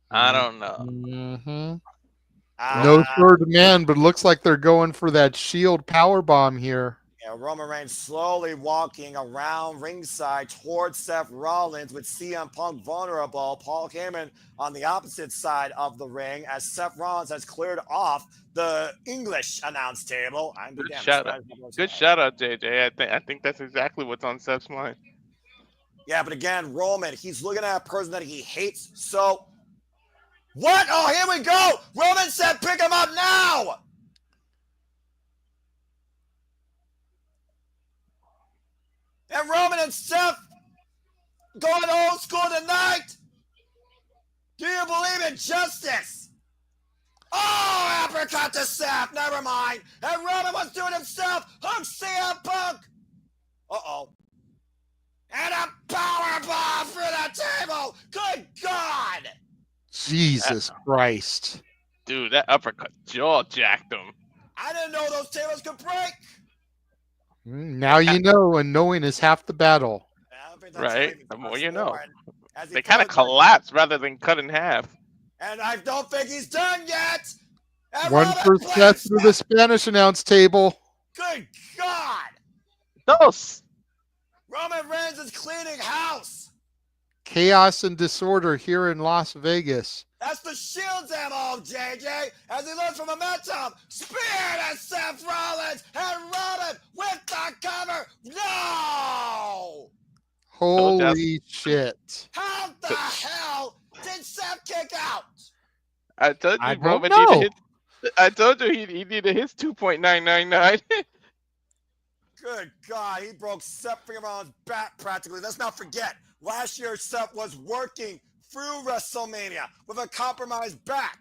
I don't know. Mm-hmm. No third man, but looks like they're going for that Shield powerbomb here. Yeah, Roman Reigns slowly walking around ringside towards Seth Rollins with CM Punk vulnerable. Paul Heyman on the opposite side of the ring as Seth Rollins has cleared off the English announce table. Good shout out. Good shout out, JJ. I think that's exactly what's on Seth's mind. Yeah, but again, Roman, he's looking at a person that he hates. So, what? Oh, here we go. Roman said pick him up now. And Roman and Seth going old school tonight. Do you believe in justice? Oh, apricot to Seth. Never mind. And Roman was doing himself. Hook CM Punk. Uh-oh. And a powerbomb through the table. Good God. Jesus Christ. Dude, that uppercut jaw jacked him. I didn't know those tables could break. Now you know, and knowing is half the battle. Right? The more you know. They kind of collapse rather than cut in half. And I don't think he's done yet. And One for Seth through the Spanish announce table. Good God. Dos. Roman Reigns is cleaning house. Chaos and disorder here in Las Vegas. That's the Shield's MO, JJ. As he looks for momentum. Spear to Seth Rollins. And Roman with the cover. No! Holy shit. How the hell did Seth kick out? I told you, I Roman don't know. needed his, I told you he needed his 2.999. Good God, he broke Seth Rollins' back practically. Let's not forget, last year Seth was working through WrestleMania with a compromised back.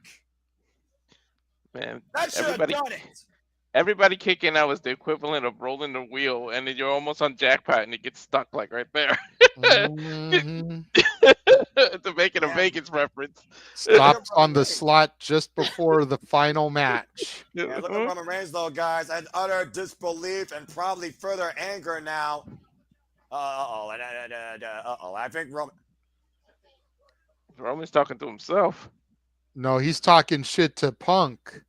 Man, That should have done it. Everybody kicking out was the equivalent of rolling the wheel, and then you're almost on jackpot, and it gets stuck like right there. Mm-hmm. To make it a Vegas reference. Stopped on the slot just before the final match. Yeah, look at Roman Reigns, though, guys. And utter disbelief and probably further anger now. I think Roman's talking to himself. No, he's talking shit to Punk.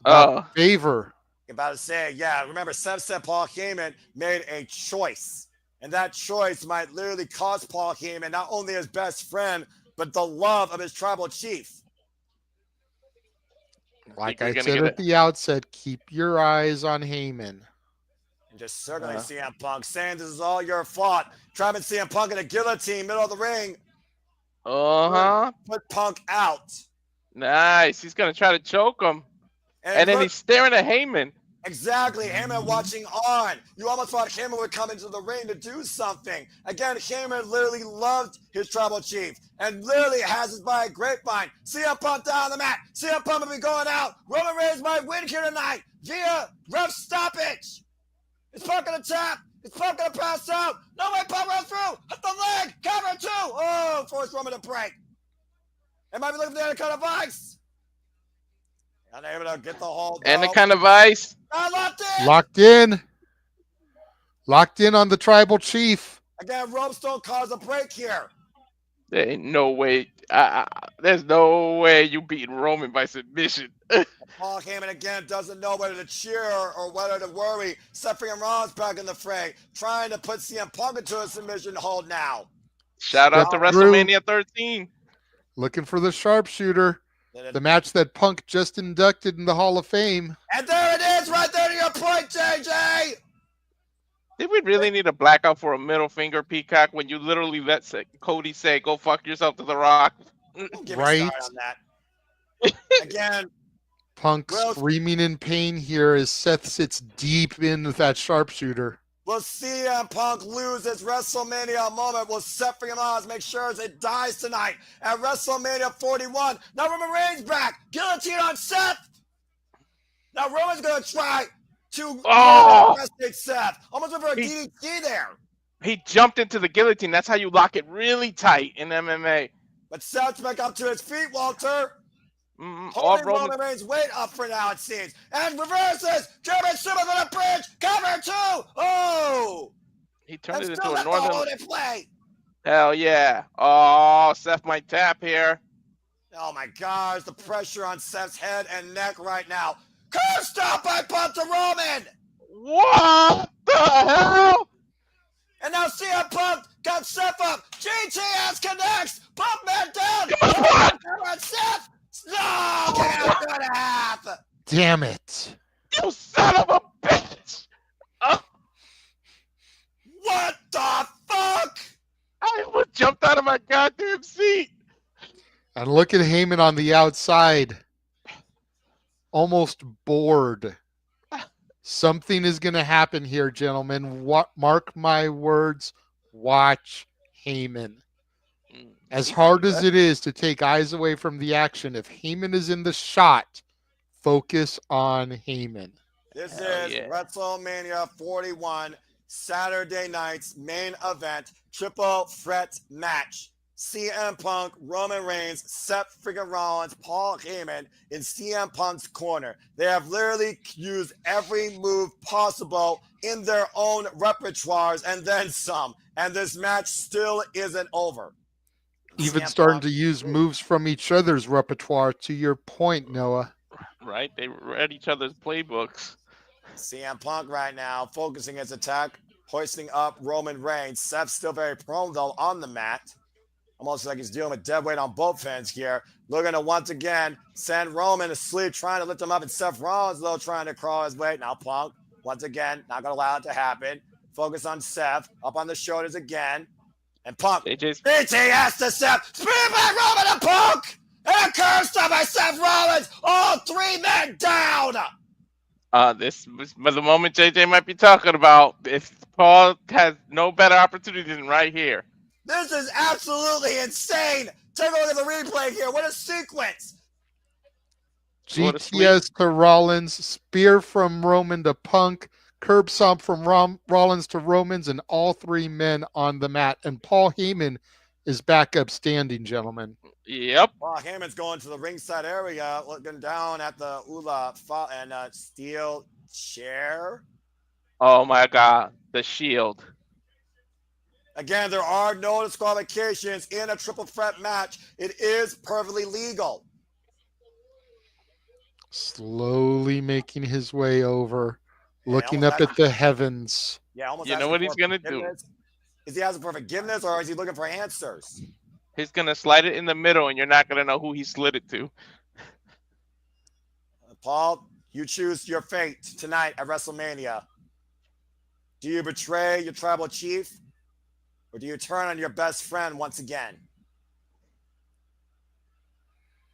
About favor. About to say, yeah, remember, Seth said Paul Heyman made a choice. And that choice might literally cost Paul Heyman not only his best friend, but the love of his tribal chief. Like I said at the outset, keep your eyes on Heyman. And just circling CM Punk, saying this is all your fault. Trapping CM Punk in a guillotine, middle of the ring. Put Punk out. Nice. He's going to try to choke him. And then he's staring at Heyman. Exactly. Heyman watching on. You almost thought Heyman would come into the ring to do something. Again, Heyman literally loved his tribal chief and literally has it by a grapevine. CM Punk down on the mat. CM Punk will be going out. Roman Reigns might win here tonight via ref stoppage. Is Punk gonna tap? Is Punk gonna pass out? No way, Punk runs through. Hit the leg. Cover 2. Oh, force Roman to break. It might be looking for the Anaconda Vice. Unable to get the hold. And the kind of ice. Locked in. Locked in. Locked in on the tribal chief. Again, ropes don't cause a break here. There ain't no way. There's no way you beat Roman by submission. Paul Heyman again doesn't know whether to cheer or whether to worry. Seth Rollins back in the fray, trying to put CM Punk into a submission hold now. Shout out to Step through. WrestleMania 13. Looking for the sharpshooter. The match that Punk just inducted in the Hall of Fame. And there it is, right there to your point, JJ. Did we really need a blackout for a middle finger, Peacock, when you literally let Cody say, "Go fuck yourself" to The Rock? Don't get Right. me started on that. Again, Punk Well- screaming in pain here as Seth sits deep in with that sharpshooter. will CM Punk lose his WrestleMania moment? Will Seth Rollins make sure it dies tonight at WrestleMania 41? Now Roman Reigns back. Guillotine on Seth. Now Roman's going to try to arrestate Seth. Almost went for a DDT there. He jumped into the guillotine. That's how you lock it really tight in MMA. But Seth's back up to his feet, Walter. All Holding Roman. Roman Reigns' weight up for now, it seems. And reverses. German Super on the bridge. Cover 2. Oh! He turned it That's into still a not the northern. holding play. Hell yeah! Oh, Seth might tap here. Oh my gosh, the pressure on Seth's head and neck right now. Curve stop by Punk to Roman. What the hell? And now CM Punk got Seth up. GTS connects. Pump man down. Come on! On Seth. No, get out to half. Damn it. You son of a bitch! What the fuck? I almost jumped out of my goddamn seat. And look at Heyman on the outside. Almost bored. Something is going to happen here, gentlemen. Mark my words. Watch Heyman. As hard as it is to take eyes away from the action, if Heyman is in the shot, focus on Heyman. This Hell is yeah. WrestleMania 41, Saturday night's main event, triple threat match. CM Punk, Roman Reigns, Seth freaking Rollins, Paul Heyman in CM Punk's corner. They have literally used every move possible in their own repertoires and then some. And this match still isn't over. Even CM starting Punk- to use moves from each other's repertoire, to your point, Noah. Right? They read each other's playbooks. CM Punk right now focusing his attack, hoisting up Roman Reigns. Seth's still very prone though on the mat. Almost like he's dealing with dead weight on both ends here. Looking to once again send Roman to sleep, trying to lift him up. And Seth Rollins though trying to crawl his weight. Now Punk once again not gonna allow it to happen. Focus on Seth, up on the shoulders again. And Punk AJ's BTS to Seth. Spear by Roman to Punk. And a curve stop by Seth Rollins. All 3 men down. this was the moment JJ might be talking about. If Paul has no better opportunity than right here. This is absolutely insane. Take a look at the replay here. What a sequence. Go to GTS to Rollins, spear from Roman to Punk, curb stomp from Rollins to Romans, and all 3 men on the mat. And Paul Heyman is back up standing, gentlemen. Yep. Well, Heyman's going to the ringside area, looking down at the and steel chair. Oh my God. The Shield. Again, there are no disqualifications in a triple threat match. It is perfectly legal. Slowly making his way over, looking almost up had- at the heavens. Yeah, almost. You know asking what he's for gonna do? forgiveness. Is he asking for forgiveness or is he looking for answers? He's gonna slide it in the middle, and you're not gonna know who he slid it to. Paul, you choose your fate tonight at WrestleMania. Do you betray your tribal chief? Or do you turn on your best friend once again?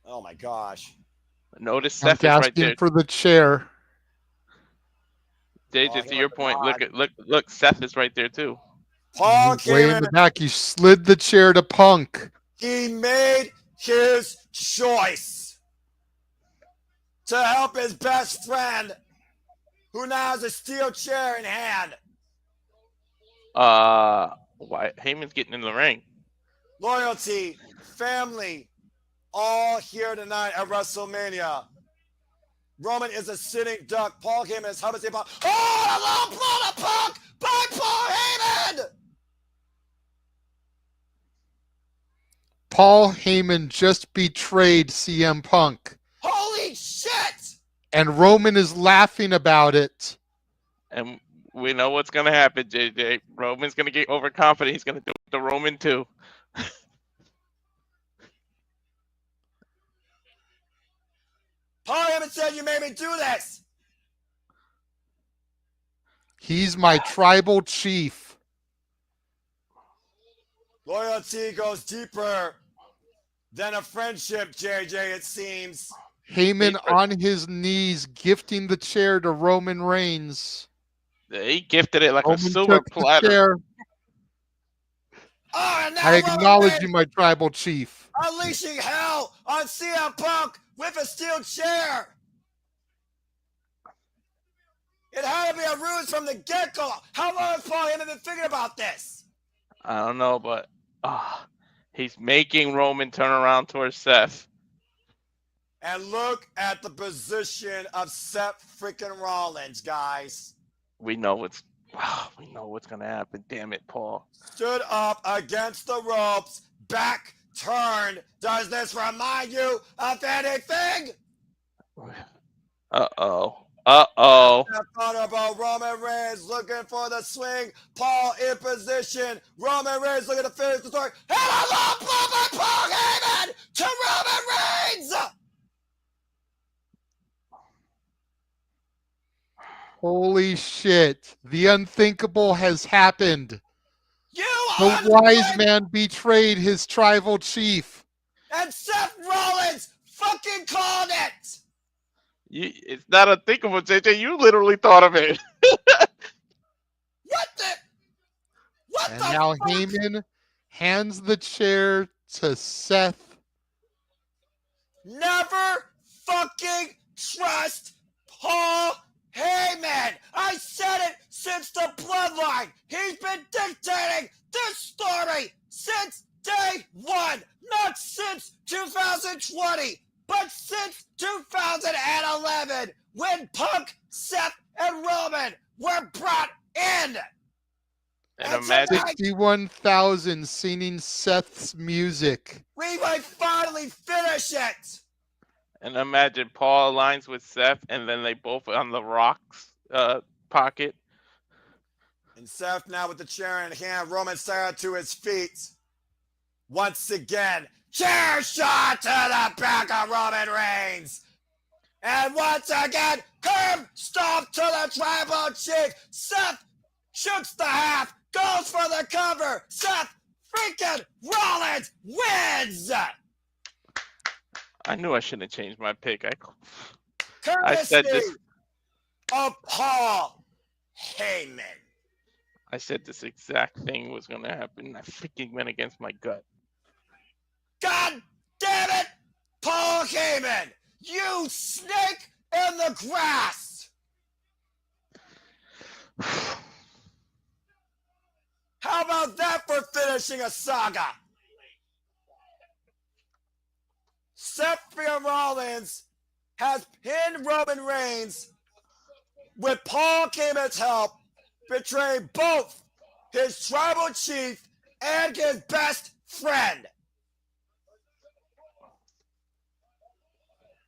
Oh my gosh. Notice I'm Seth is right asking there. for the chair. JJ, Oh, to he your looked point, odd. look, Seth is right there too. Paul Way in came the in. back. He slid the chair to Punk. He made his choice to help his best friend who now has a steel chair in hand. Why Heyman's getting in the ring? Loyalty, family, all here tonight at WrestleMania. Roman is a sitting duck. Paul Heyman is helping Paul. Oh, a long blow to Punk by Paul Heyman! Paul Heyman just betrayed CM Punk. Holy shit! And Roman is laughing about it. And we know what's gonna happen, JJ. Roman's gonna get overconfident. He's gonna do it to Roman too. Paul Heyman said you made me do this. He's my tribal chief. Loyalty goes deeper than a friendship, JJ, it seems. Heyman on his knees gifting the chair to Roman Reigns. He gifted it like Roman a silver took the platter. chair. Oh, and now I Roman acknowledge Reigns you, my tribal chief. unleashing hell on CM Punk with a steel chair. It had to be a ruse from the get-go. How long has Paul Heyman been thinking about this? I don't know, but he's making Roman turn around towards Seth. And look at the position of Seth freaking Rollins, guys. We know what's gonna happen. Damn it, Paul. Stood up against the ropes, back turned. Does this remind you of anything? Uh-oh. Honorable Roman Reigns looking for the swing. Paul in position. Roman Reigns looking to finish the story. And a long blow by Paul Heyman to Roman Reigns. Holy shit. The unthinkable has happened. You The wise man betrayed his tribal chief. and Seth Rollins fucking called it. It's not unthinkable, JJ. You literally thought of it. What the? What And the now fuck? Heyman hands the chair to Seth. Never fucking trust Paul Heyman. I said it since the bloodline. He's been dictating this story since day one. Not since 2020, but since 2011 when Punk, Seth, and Roman were brought in. And And imagine, tonight, 61,000 singing Seth's music. we might finally finish it. and imagine Paul aligns with Seth, and then they both on the Rock's pocket. And Seth now with the chair in hand, Roman started to his feet. Once again, chair shot to the back of Roman Reigns. And once again, curb stomp to the tribal chief. Seth shoots the half, goes for the cover. Seth freaking Rollins wins. I knew I shouldn't have changed my pick. I Courtesy said this. of Paul Heyman. I said this exact thing was going to happen. I freaking went against my gut. God damn it, Paul Heyman! You snake in the grass! How about that for finishing a saga? Seth Rollins has pinned Roman Reigns with Paul Heyman's help, betraying both his tribal chief and his best friend.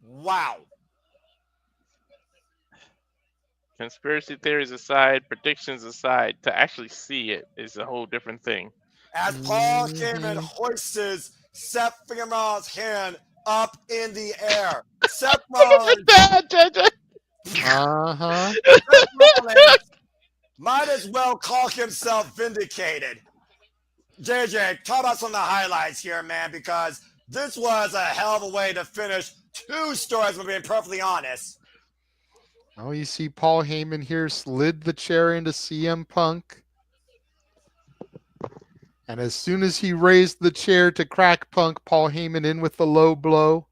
Wow. Conspiracy theories aside, predictions aside, to actually see it is a whole different thing. As Paul Heyman hoists Seth Rollins' hand up in the air. Seth Rollins, Uh-huh. Seth Rollins might as well call himself vindicated. JJ, talk about some of the highlights here, man, because this was a hell of a way to finish two stories, if I'm being perfectly honest. Oh, you see Paul Heyman here slid the chair into CM Punk. And as soon as he raised the chair to crack Punk, Paul Heyman in with the low blow,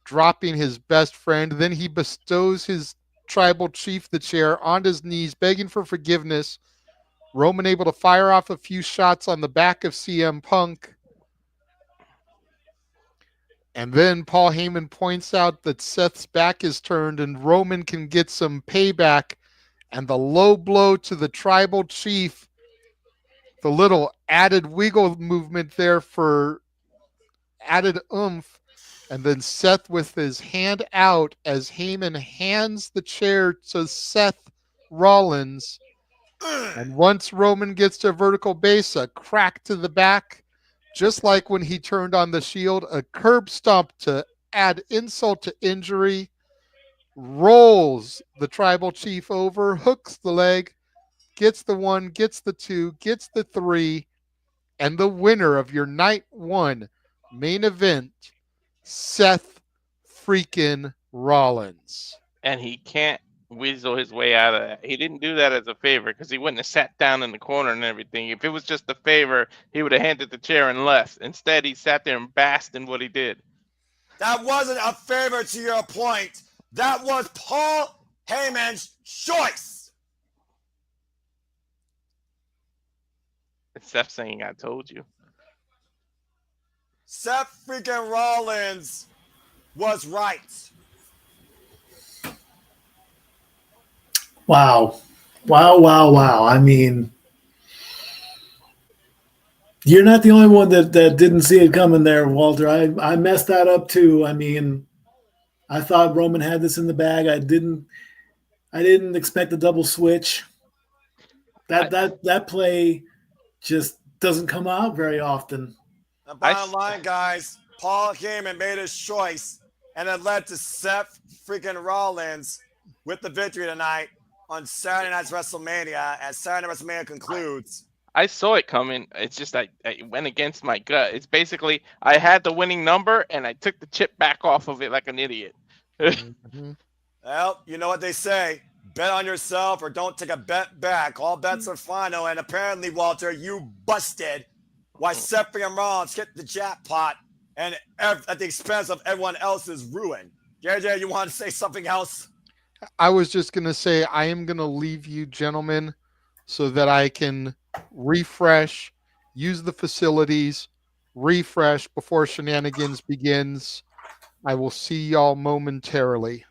dropping his best friend. Then he bestows his Tribal Chief the chair on his knees, begging for forgiveness. Roman able to fire off a few shots on the back of CM Punk. And then Paul Heyman points out that Seth's back is turned and Roman can get some payback. And the low blow to the Tribal Chief, the little added wiggle movement there for added oomph. And then Seth with his hand out as Heyman hands the chair to Seth Rollins. And once Roman gets to a vertical base, a crack to the back, just like when he turned on the Shield, a curb stomp to add insult to injury, rolls the Tribal Chief over, hooks the leg, gets the 1, gets the 2, gets the 3, and the winner of your night 1 main event, Seth freaking Rollins. And he can't weasel his way out of that. He didn't do that as a favor because he wouldn't have sat down in the corner and everything. If it was just a favor, he would have handed the chair and left. Instead, he sat there and basked in what he did. That wasn't a favor to your point. That was Paul Heyman's choice. It's Seth saying, I told you. Seth freaking Rollins was right. Wow. I mean, you're not the only one that didn't see it coming there, Walter. I messed that up too. I mean, I thought Roman had this in the bag. I didn't expect the double switch. That play just doesn't come out very often. The bottom line, guys, Paul Heyman made his choice, and it led to Seth freaking Rollins with the victory tonight on Saturday night's WrestleMania, as Saturday Night WrestleMania concludes. I saw it coming. It's just I went against my gut. It's basically I had the winning number, and I took the chip back off of it like an idiot. Well, you know what they say. Bet on yourself or don't take a bet back. All bets are final, and apparently, Walter, you busted why Seth and Rollins hit the jackpot and at the expense of everyone else's ruin. JJ, you want to say something else? I was just going to say I am going to leave you gentlemen so that I can refresh, use the facilities, refresh before shenanigans begins. I will see y'all momentarily.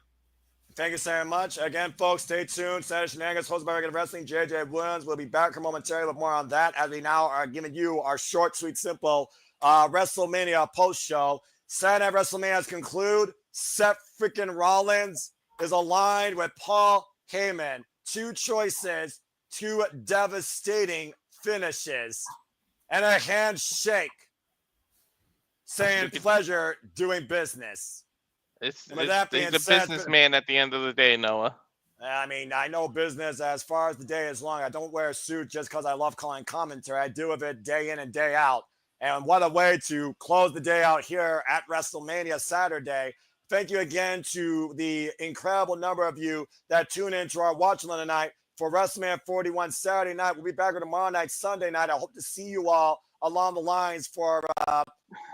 Thank you so much. Again, folks, stay tuned. Saturday Shenanigans, hosted by Renegade of Wrestling. JJ Williams will be back momentarily with more on that as we now are giving you our short, sweet, simple WrestleMania post-show. Saturday Night WrestleMania's conclude. Seth freaking Rollins is aligned with Paul Heyman. 2 choices, 2 devastating finishes, and a handshake saying pleasure doing business. He's a businessman at the end of the day, Noah. I mean, I know business as far as the day is long. I don't wear a suit just because I love calling commentary. I deal with it day in and day out. And what a way to close the day out here at WrestleMania Saturday. Thank you again to the incredible number of you that tune in to our watch along tonight for WrestleMania 41 Saturday night. We'll be back on tomorrow night, Sunday night. I hope to see you all along the lines for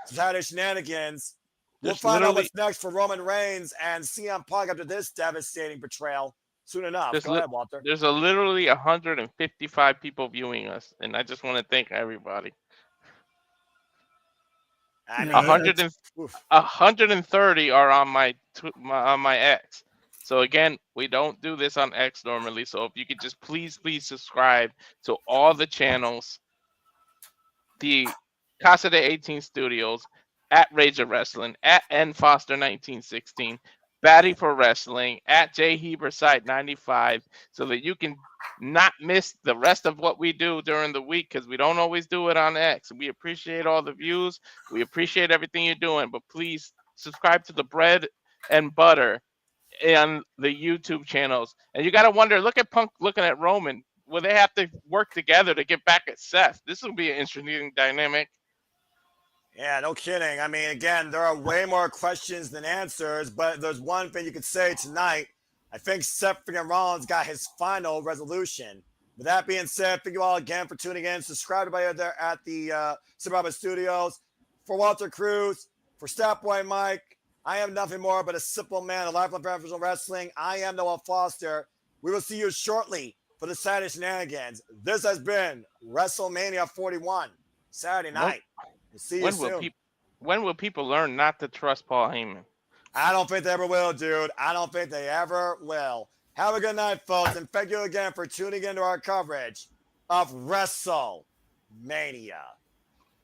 Saturday Shenanigans. We'll find out what's next for Roman Reigns and CM Punk after this devastating betrayal soon enough. Go ahead, Walter. There's literally 155 people viewing us, and I just want to thank everybody. I mean, 130 are on my X. So again, we don't do this on X normally. So if you could just please subscribe to all the channels, the Casa de 18 Studios, at Rage of Wrestling, at N Foster 1916, Batty for Wrestling, at J Heberside 95, so that you can not miss the rest of what we do during the week, because we don't always do it on X. We appreciate all the views. We appreciate everything you're doing, but please subscribe to the bread and butter and the YouTube channels. And you got to wonder, look at Punk looking at Roman. Will they have to work together to get back at Seth? This will be an interesting dynamic. Yeah, no kidding. I mean, again, there are way more questions than answers, but there's one thing you could say tonight. I think Seth Rollins got his final resolution. With that being said, thank you all again for tuning in. Subscribe to everybody there at the Suburban Studios. For Walter Cruz, for Stat Boy Mike, I am nothing more but a simple man, a life of professional wrestling. I am Noah Foster. We will see you shortly for the Saturday shenanigans. This has been WrestleMania 41, Saturday night. We'll see you soon. When will people learn not to trust Paul Heyman? I don't think they ever will, dude. I don't think they ever will. Have a good night, folks, and thank you again for tuning into our coverage of WrestleMania.